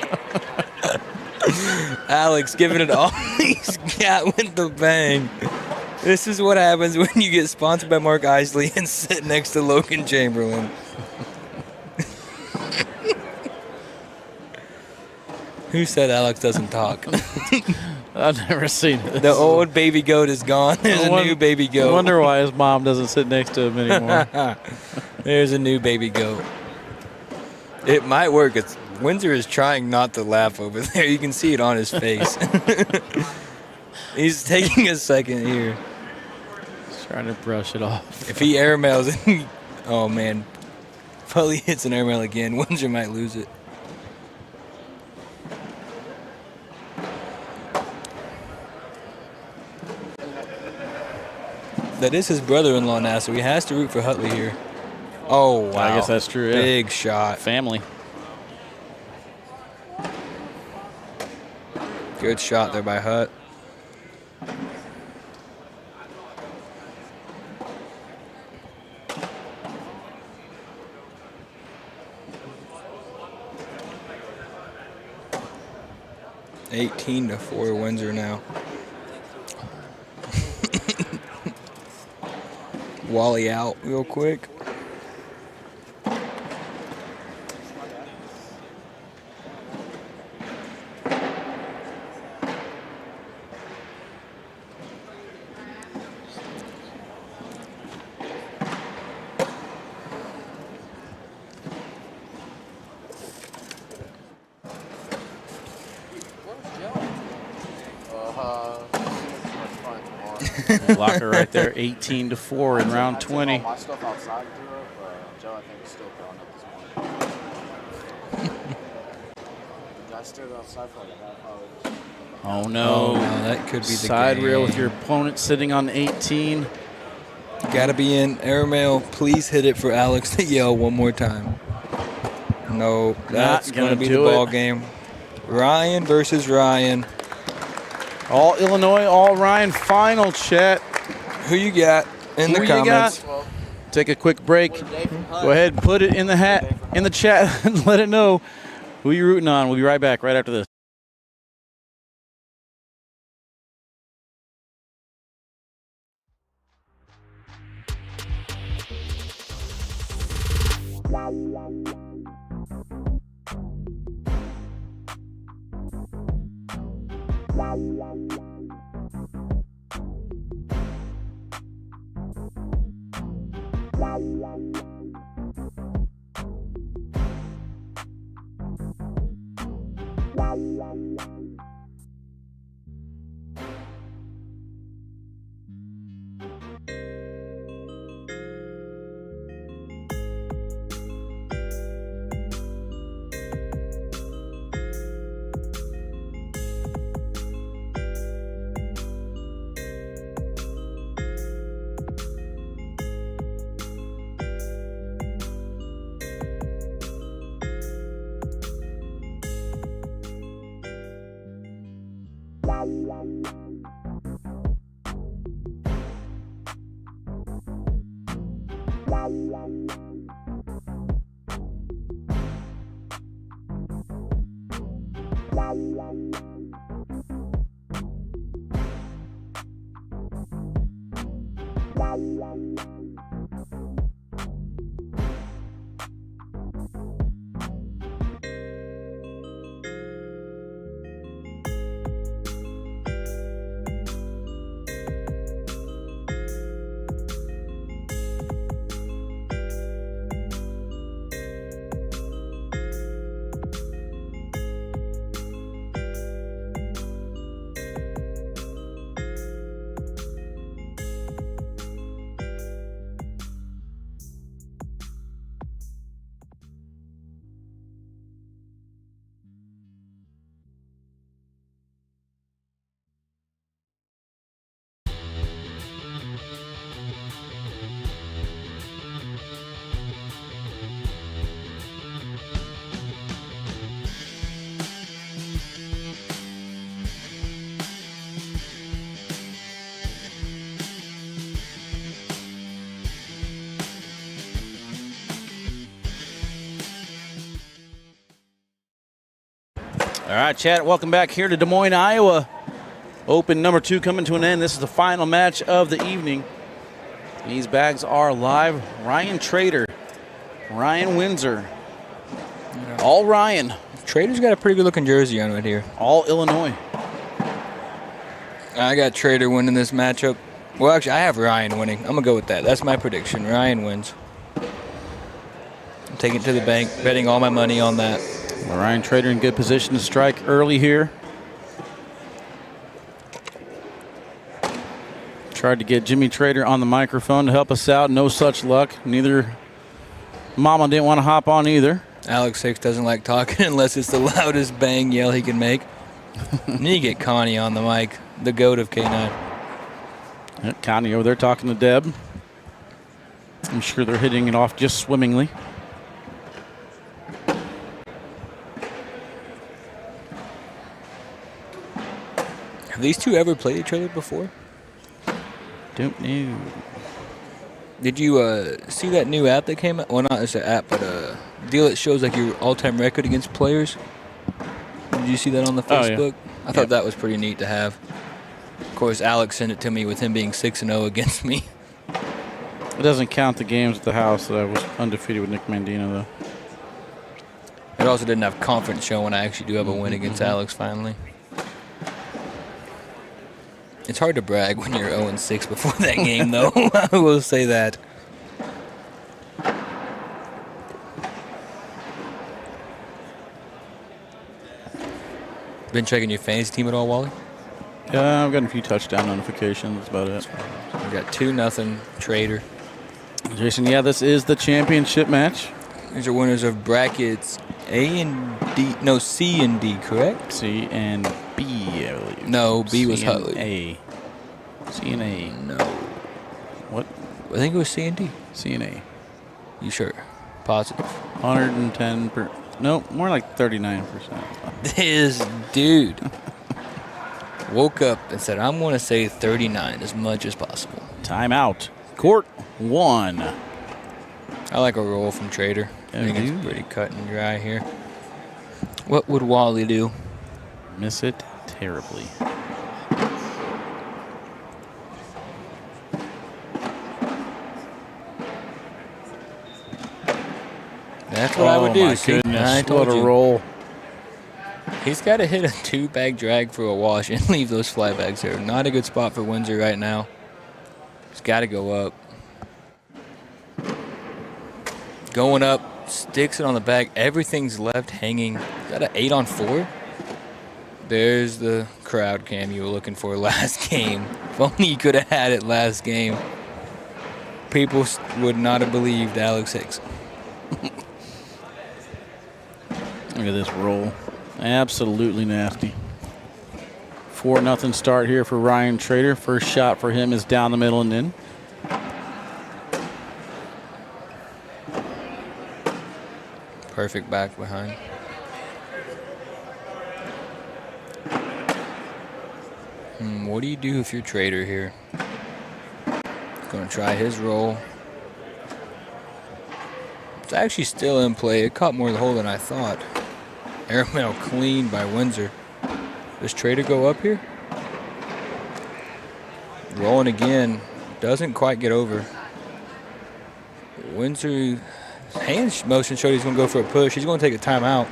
Alex giving it all he's got with the bang. This is what happens when you get sponsored by Mark Isley and sit next to Logan Chamberlain. Who said Alex doesn't talk? I've never seen it. The old baby goat is gone. There's a new baby goat. I wonder why his mom doesn't sit next to him anymore. There's a new baby goat. It might work. Windsor is trying not to laugh over there. You can see it on his face. He's taking a second here. He's trying to brush it off. If he airmails it, oh man. If Hutley hits an airmail again, Windsor might lose it. That is his brother-in-law now, so he has to root for Hutley here. Oh, wow. I guess that's true, yeah. Big shot. Family. Good shot there by Hut. (18-4) Windsor now. Wally out real quick. Blocker right there, 18-4 in round 20. My stuff outside threw up. Joe, I think, is still throwing up this morning. The guy stood outside for like a half hour. Oh no. That could be the side game. rail with your opponent sitting on 18. Gotta be in. Airmail, please hit it for Alex to yell one more time. No, that's going to be the ball game. Ryan versus Ryan. All Illinois, all Ryan. Final, chat. Who you got in the comments? Take a quick break. Go ahead and put it in the hat, in the chat, and let it know who you're rooting on. We'll be right back right after this. All right, chat, welcome back here to Des Moines, Iowa. Open number 2 coming to an end. This is the final match of the evening. These bags are live. Ryan Trader, Ryan Windsor. All Ryan. Trader's got a pretty good looking jersey on right here. All Illinois. I got Trader winning this matchup. Well, actually, I have Ryan winning. I'm going to go with that. That's my prediction. Ryan wins. I'm taking it to the bank, betting all my money on that. Well, Ryan Trader in good position to strike early here. Tried to get Jimmy Trader on the microphone to help us out. No such luck. Neither Mama didn't want to hop on either. Alex Hicks doesn't like talking unless it's the loudest bang yell he can make. And you get Connie on the mic, the goat of K9. Yep, Connie over there talking to Deb. I'm sure they're hitting it off just swimmingly. Have these two ever played each other before? Don't know. Did you see that new app that came out? Well, not as an app, but a deal that shows like your all-time record against players. Did you see that on the Facebook? I thought that was pretty neat to have. Of course, Alex sent it to me with him being 6-0 against me. It doesn't count the games at the house that I was undefeated with Nick Mandino, though. It also didn't have conference show when I actually do have a win against Alex finally. It's hard to brag when you're 0-6 before that game, though. I will say that. Been checking your fantasy team at all, Wally? Yeah, I've gotten a few touchdown notifications. That's about it. We got 2-0 Trader. Jason, yeah, this is the championship match. These are winners of brackets A and D. No, C and D, correct? C and B, I believe. No, B was Hutley. A. C and A. No. What? I think it was C and D. C and A. You sure? Positive. 110 per. No, more like 39%. This dude woke up and said, I'm going to say 39 as much as possible. Timeout. Court 1. I like a roll from Trader. I think it's pretty cut and dry here. What would Wally do? Miss it terribly. That's what I would do. My See, goodness, I told what a you. roll. He's got to hit a 2-bag drag for a wash and leave those fly bags there. Not a good spot for Windsor right now. He's got to go up. Going up, sticks it on the bag. Everything's left hanging. Got an 8-on-4. There's the crowd cam you were looking for last game. If only you could have had it last game. People would not have believed Alex Hicks. Look at this roll. Absolutely nasty. 4-0 start here for Ryan Trader. First shot for him is down the middle and in. Perfect back behind. What do you do if you're Trader here? Going to try his roll. It's actually still in play. It caught more of the hole than I thought. Airmail clean by Windsor. Does Trader go up here? Rolling again. Doesn't quite get over. Windsor, hand motion showed he's going to go for a push. He's going to take a timeout.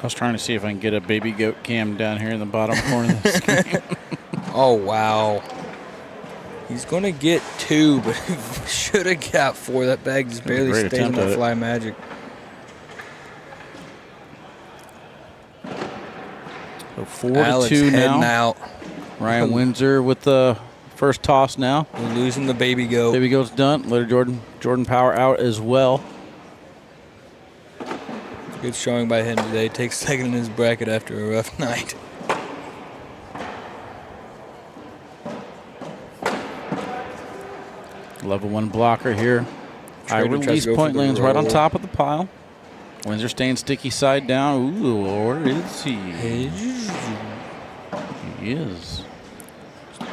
I was trying to see if I can get a baby goat cam down here in the bottom corner of the screen. Oh, wow. He's going to get 2, but should have got 4. That bag just barely stays on the fly magic. So 4-2 now. Out. Ryan Windsor with the first toss now. We're losing the baby goat. Baby goat's done. Later Jordan Power out as well. Good showing by him today. Takes second in his bracket after a rough night. Level 1 blocker here. High Trader tries release to go point for the lands right on roll. top of the pile. Windsor staying sticky side down. Ooh, or is he? He is.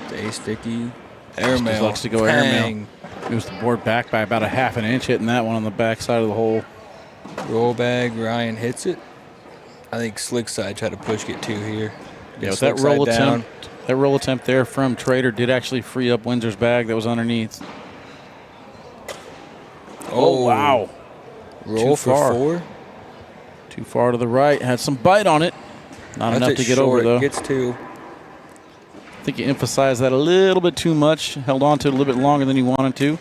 Stay sticky. Airmail. Just likes to go airmail. Moves the board back by about a half an inch, hitting that one on the back side of the hole. Roll bag. Ryan hits it. I think slick side tried to push get 2 here. Yeah, with that roll attempt. That roll attempt there from Trader did actually free up Windsor's bag that was underneath. Oh, wow. Roll for 4. Too far to the right. Had some bite on it. Not enough to get over, though. Gets 2. I think you emphasized that a little bit too much. Held on to it a little bit longer than you wanted to.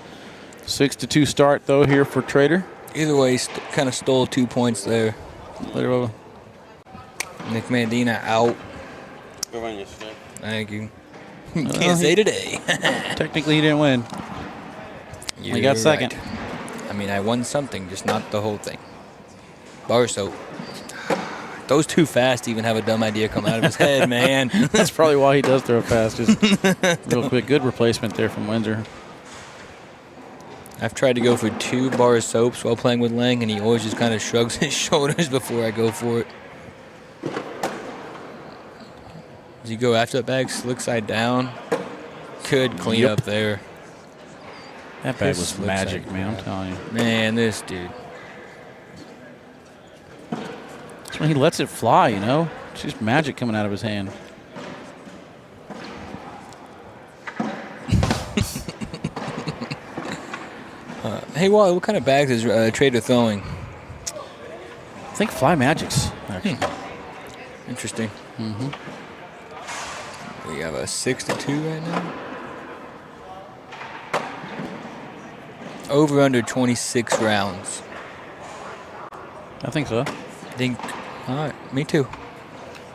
6-2 start, though, here for Trader. Either way, kind of stole 2 points there. Nick Mandina out. Good run yesterday. Thank you. Can't say today. Technically, he didn't win. He got second. Right. I mean, I won something, just not the whole thing. Bar soap. Those too fast to even have a dumb idea come out of his head, man. That's probably why he does throw fast. Just real quick, good replacement there from Windsor. I've tried to go for 2 bar soaps while playing with Lang, and he always just kind of shrugs his shoulders before I go for it. Does he go after that bag, slick side down? Could clean up there. That bag was magic, man, I'm telling you. Man, this dude. That's when he lets it fly, you know? It's just magic coming out of his hand. Hey, Wally, what kind of bags is Trader throwing? I think Fly Magics, actually. Interesting. We have a 6-2 right now. Over under 26 rounds. I think so. All right, me too.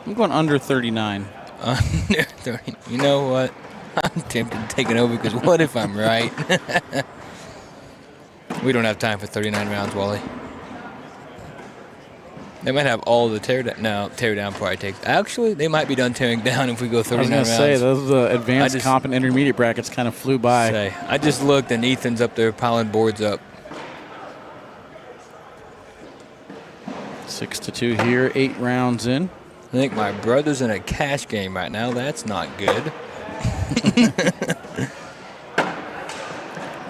I'm going under 39. Under 30. You know what? I'm tempted to take it over because what if I'm right? We don't have time for 39 rounds, Wally. They might have all the tear down. No, tear down probably takes. Actually, they might be done tearing down if we go 39 rounds. I was going to say, those advanced comp and intermediate brackets kind of flew by. I just looked and Ethan's up there piling boards up. 6-2 here, 8 rounds in. I think my brother's in a cash game right now. That's not good.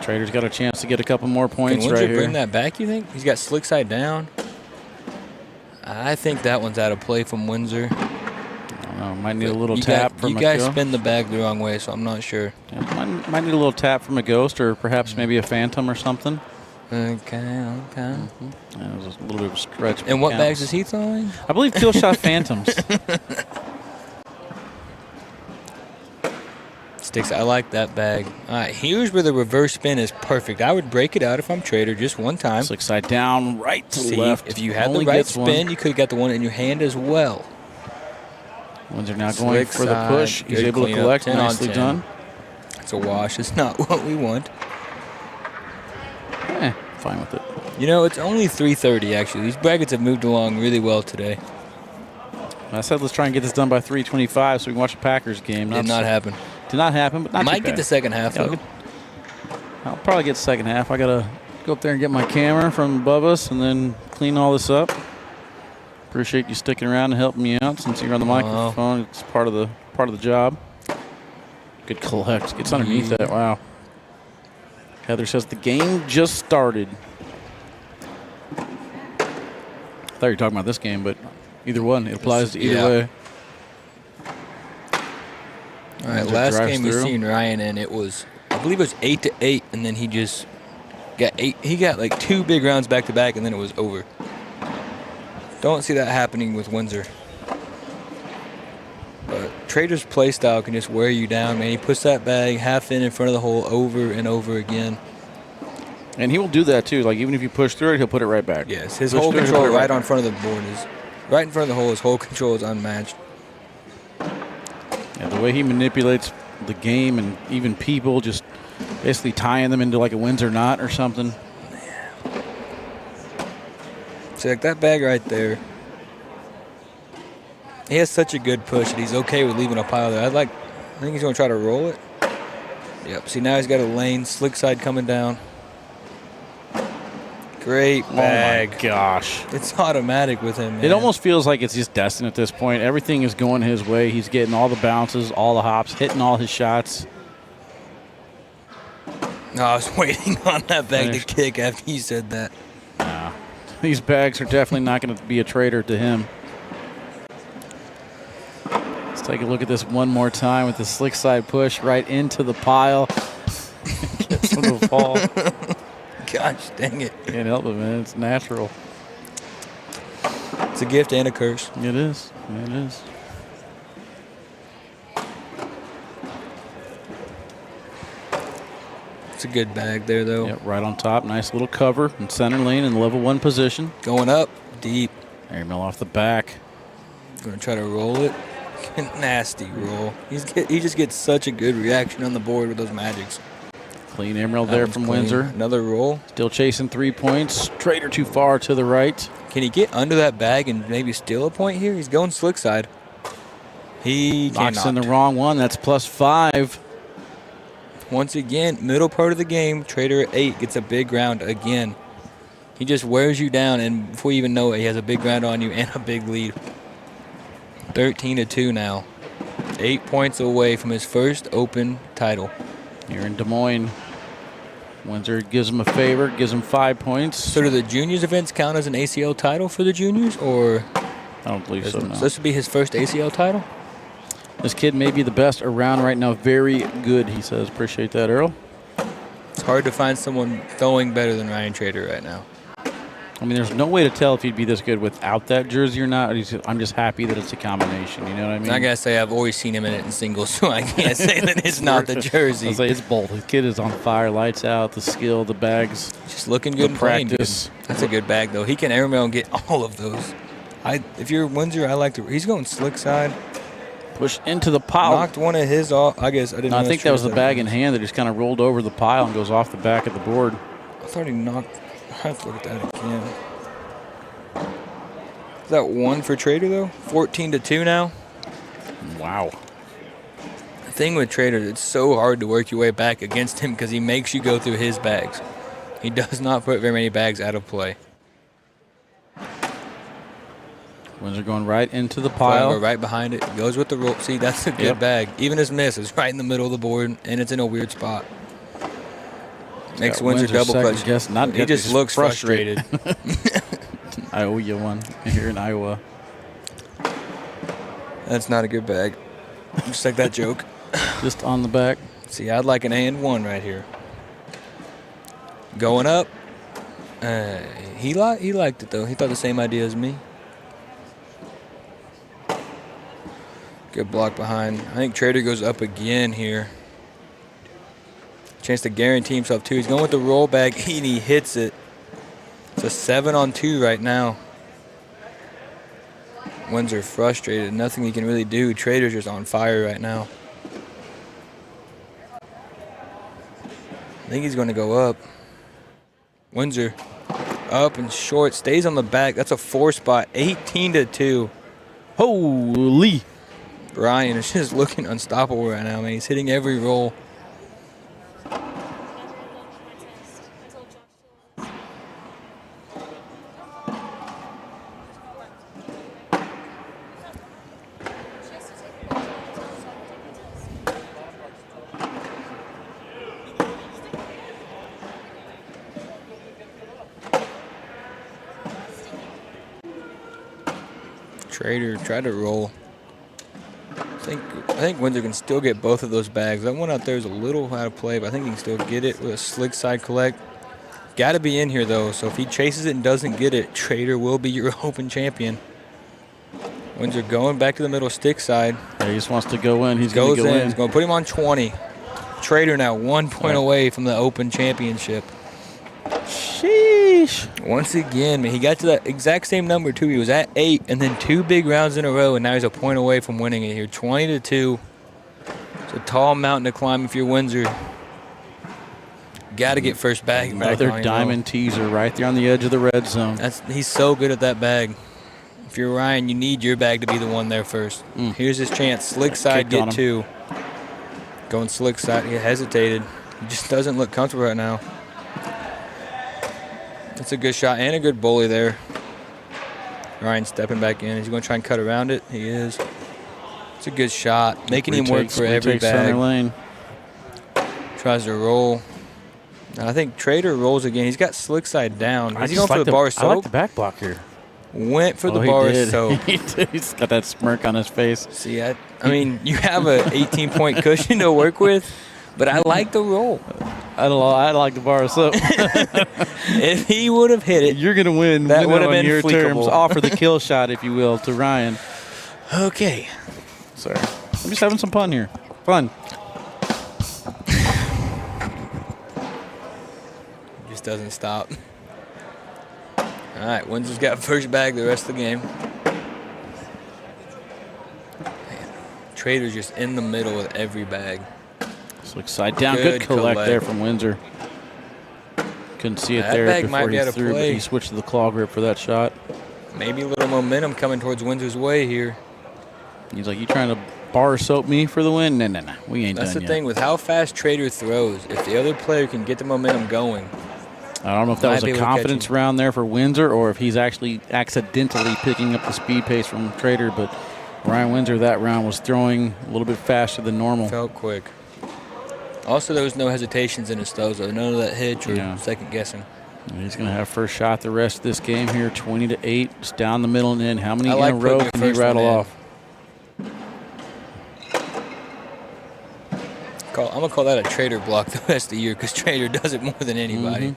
Trader's got a chance to get a couple more points Can right Windsor here. bring that back, you think? He's got slick side down. I think that one's out of play from Windsor. I don't know. Might need a little tap from a You guys ghost. spin the bag the wrong way, so I'm not sure. Yeah, might need a little tap from a ghost or perhaps maybe a phantom or something. Okay. That was a little bit of a stretch. And what bags is he throwing? I believe kill shot phantoms. Sticks. I like that bag. All right, here's where the reverse spin is perfect. I would break it out if I'm Trader just one time. Slick side down, right to See, left. If you had Only the right gets spin, one. you could have got the one in your hand as well. Windsor now going Slick for the push. side, He's good able to cleanup, collect. 10 on Nicely 10. done. It's a wash. It's not what we want. Fine with it. You know, it's only 3:30 actually. These brackets have moved along really well today. I said let's try and get this done by 3:25 so we can watch the Packers game. Did not happen. Did not happen, but not Might too get bad. the second half though. I'll probably get the second half. I gotta go up there and get my camera from above us and then clean all this up. Appreciate you sticking around and helping me out since you're on the microphone. It's part of the job. Good collect. Gets underneath that. Wow. Heather says the game just started. I thought you were talking about this game, but either one. It applies to either way. All right, last game we seen Ryan in, it was, I believe it was 8-8, and then he just got 8. He got like 2 big rounds back to back, and then it was over. Don't see that happening with Windsor. But Trader's play style can just wear you down, man. He puts that bag half in front of the hole over and over again. And he will do that too. Like even if you push through it, he'll put it right back. Yes, his hole control right on front of the board is right in front of the hole. His hole control is unmatched. Yeah, the way he manipulates the game and even people, just basically tying them into like a Windsor knot or something. See, like that bag right there. He has such a good push that he's okay with leaving a pile there. I think he's going to try to roll it. Yep. See, now he's got a lane. Slick side coming down. Great bag. Oh, my gosh. It's automatic with him, man. It almost feels like it's just destined at this point. Everything is going his way. He's getting all the bounces, all the hops, hitting all his shots. No, I was waiting on that bag to kick after you said that. Nah. These bags are definitely not going to be a traitor to him. Let's take a look at this one more time with the slick side push right into the pile. Gets him to fall. Gosh dang it. Can't help it, man. It's natural. It's a gift and a curse. It is. It is. It's a good bag there, though. Yep, right on top. Nice little cover in center lane in level 1 position. Going up deep. Airmail off the back. Going to try to roll it. Nasty roll. He just gets such a good reaction on the board with those magics. Clean emerald there from clean. Windsor. Another roll. Still chasing 3 points. Traitor too far to the right. Can he get under that bag and maybe steal a point here? He's going slick side. He Knocks in the wrong one. That's +5. Once again, middle part of the game, Traitor at 8 gets a big round again. He just wears you down, and before you even know it, he has a big round on you and a big lead. 13-2 now. 8 points away from his first Open title. Here in Des Moines. Windsor gives him a favor, gives him 5 points. So do the juniors events count as an ACL title for the juniors, or? I don't believe so, no. So this would be his first ACL title? This kid may be the best around right now. Very good, he says. Appreciate that, Earl. It's hard to find someone throwing better than Ryan Traitor right now. I mean, there's no way to tell if he'd be this good without that jersey or not. I'm just happy that it's a combination. You know what I mean? I gotta say, I've always seen him in it in singles, so I can't say that it's not the jersey. I'll say it's both. The kid is on fire, lights out, the skill, the bags. Just looking good in and playing good. practice. That's a good bag, though. He can airmail and get all of those. If you're Windsor, I like to. He's going slick side. Push into the pile. Knocked one of his off. I guess I didn't know. I think that was the bag in hand that just kind of rolled over the pile and goes off the back of the board. I thought he knocked. I have to look at that again. Is that one for Traitor, though? 14-2 now? Wow. The thing with Traitor, it's so hard to work your way back against him because he makes you go through his bags. He does not put very many bags out of play. Windsor going right into the pile. Go right behind it. Goes with the roll. See, that's a good bag. Even his miss is right in the middle of the board, and it's in a weird spot. Makes Windsor double clutch. He just looks frustrated. I owe you one here in Iowa. That's not a good bag. Just like that joke. Just on the back. See, I'd like an and one right here. Going up. He liked it, though. He thought the same idea as me. Good block behind. I think Traitor goes up again here. Chance to guarantee himself, too. He's going with the roll bag, and he hits it. It's a 7-on-2 right now. Windsor frustrated. Nothing he can really do. Traitor's just on fire right now. I think he's going to go up. Windsor up and short. Stays on the back. That's a 4 spot. 18-2. Holy. Ryan is just looking unstoppable right now, man. He's hitting every roll. Traitor tried to roll. I think Windsor can still get both of those bags. That one out there is a little out of play, but I think he can still get it with a slick side collect. Got to be in here, though, so if he chases it and doesn't get it, Traitor will be your Open champion. Windsor going back to the middle stick side. Yeah, he just wants to go in. He's going to go in. He's going to put him on 20. Traitor now 1 point away from the Open championship. Sheesh. Once again, man, he got to that exact same number, too. He was at 8 and then 2 big rounds in a row, and now he's a point away from winning it here. 20-2. It's a tall mountain to climb if you're Windsor. Got to get first bag. Another diamond teaser right there on the edge of the red zone. He's so good at that bag. If you're Ryan, you need your bag to be the one there first. Here's his chance. Slick side, get 2. Going slick side. He hesitated. He just doesn't look comfortable right now. That's a good shot and a good bully there. Ryan stepping back in. He's going to try and cut around it. He is. It's a good shot. Making him work for every bag. Center lane. Tries to roll. And I think Trader rolls again. He's got slick side down. Is he going for the bar soap? I like the back block here. Went for the bar soap. He did. He's got that smirk on his face. See, I mean, you have a 18-point cushion to work with, but I like the roll. I like the bar soap. If he would have hit it, you're going to win. That would have been your fleekable. terms. Offer the kill shot, if you will, to Ryan. Okay. Sorry. I'm just having some fun here. Fun. Just doesn't stop. All right, Windsor's got first bag the rest of the game. Man, Trader's just in the middle with every bag. Slick side down. Good collect there from Windsor. Couldn't see it That there bag before might be he out of threw, but play. he switched to the claw grip for that shot. Maybe a little momentum coming towards Windsor's way here. He's like, you trying to bar soap me for the win? No. We ain't That's done the thing with how fast Trader throws. If the other player can get the momentum going. I don't know if that was might a be able to catch confidence him. round there for Windsor or if he's actually accidentally picking up the speed pace from Trader, but Ryan Windsor that round was throwing a little bit faster than normal. Felt quick. Also, there was no hesitations in his throws, though. None of that hitch or second guessing. And he's going to have first shot the rest of this game here, 20-8. It's down the middle and in. How many I in like a row putting can your he first rattle one in. off? I'm going to call that a Trader block the rest of the year because Trader does it more than anybody.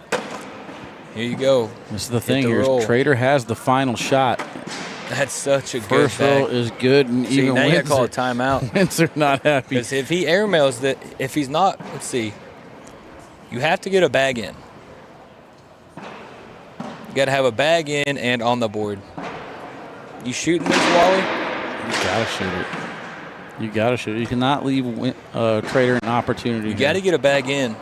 Here you go. This is the Hit thing the here. roll. Trader has the final shot. That's such a good First roll bag. is good, and See, even now you got to call a Windsor, timeout. Windsor not happy. Because if he airmails that, if he's not, let's see. You have to get a bag in. You got to have a bag in and on the board. You shooting this, Wally? You got to shoot it. You got to shoot it. You cannot leave Trader an opportunity. You got to get a bag in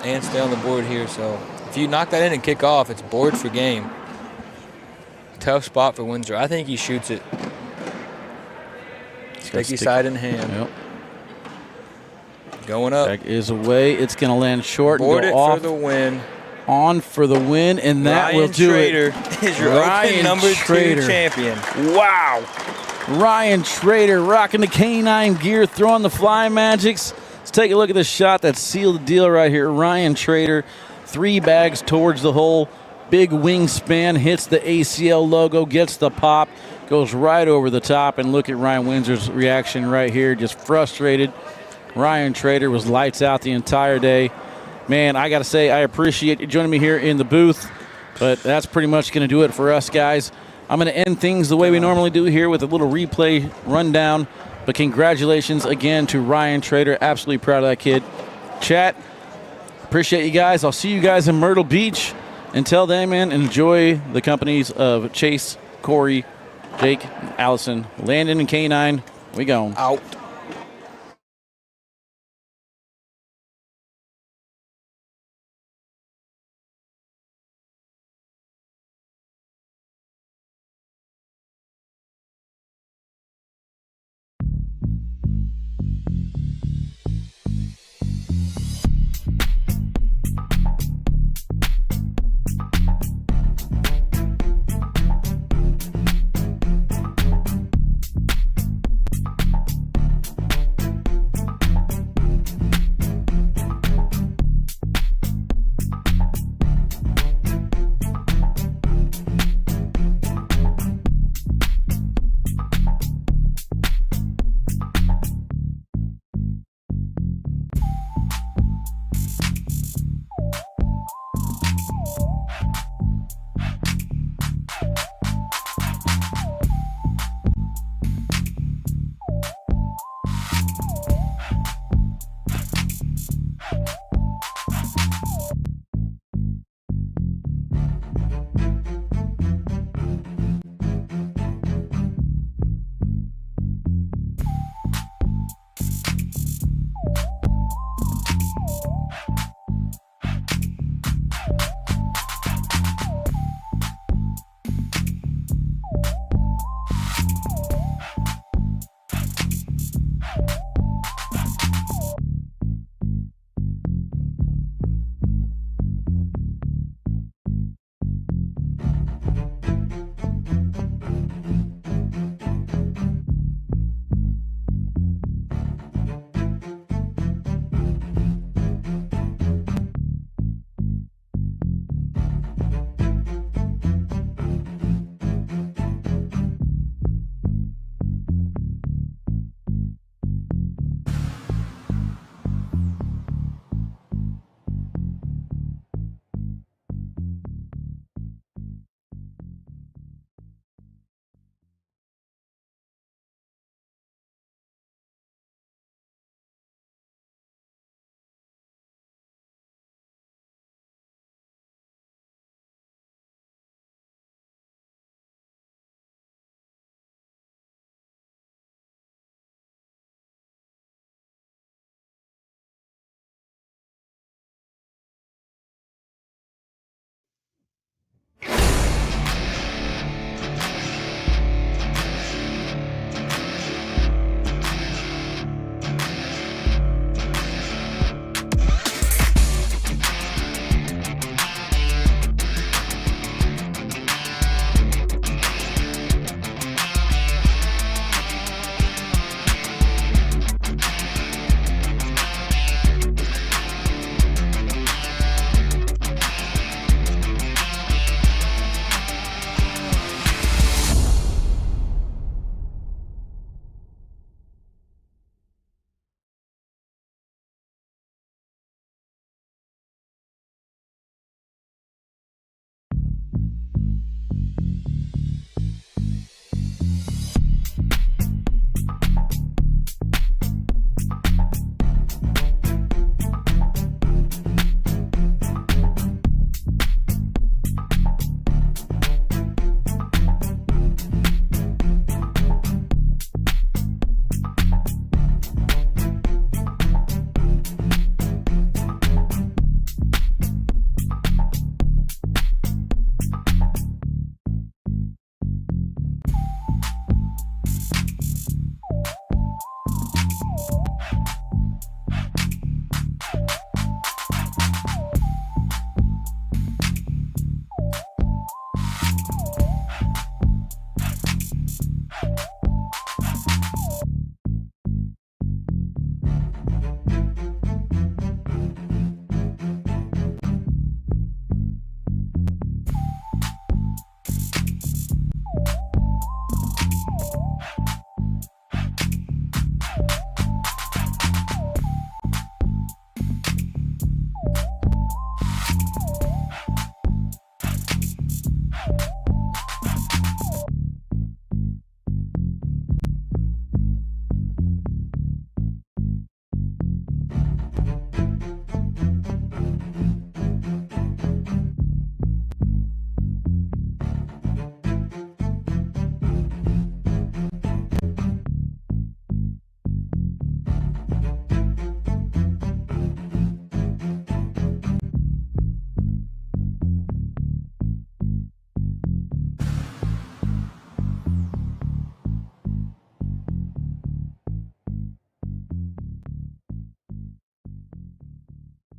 and stay on the board here. So if you knock that in and kick off, it's board for game. Tough spot for Windsor. I think he shoots it. Sticky side in hand. Yep. Going up. Bag is away. It's going to land short Board and it go off. for the win. On for the win, and that Ryan will do Trader it. is your Ryan open number Trader. 2 champion. Wow. Ryan Trader rocking the K9 gear, throwing the fly magics. Let's take a look at the shot that sealed the deal right here. Ryan Trader, 3 bags towards the hole. Big wingspan, hits the ACL logo, gets the pop, goes right over the top. And look at Ryan Windsor's reaction right here, just frustrated. Ryan Trader was lights out the entire day. Man, I got to say, I appreciate you joining me here in the booth, but that's pretty much going to do it for us, guys. I'm going to end things the way we normally do here with a little replay rundown, but congratulations again to Ryan Trader. Absolutely proud of that kid. Chat, appreciate you guys. I'll see you guys in Myrtle Beach. Until then, man, enjoy the companies of Chase, Corey, Jake, Allison, Landon, and K9. We gone. Out.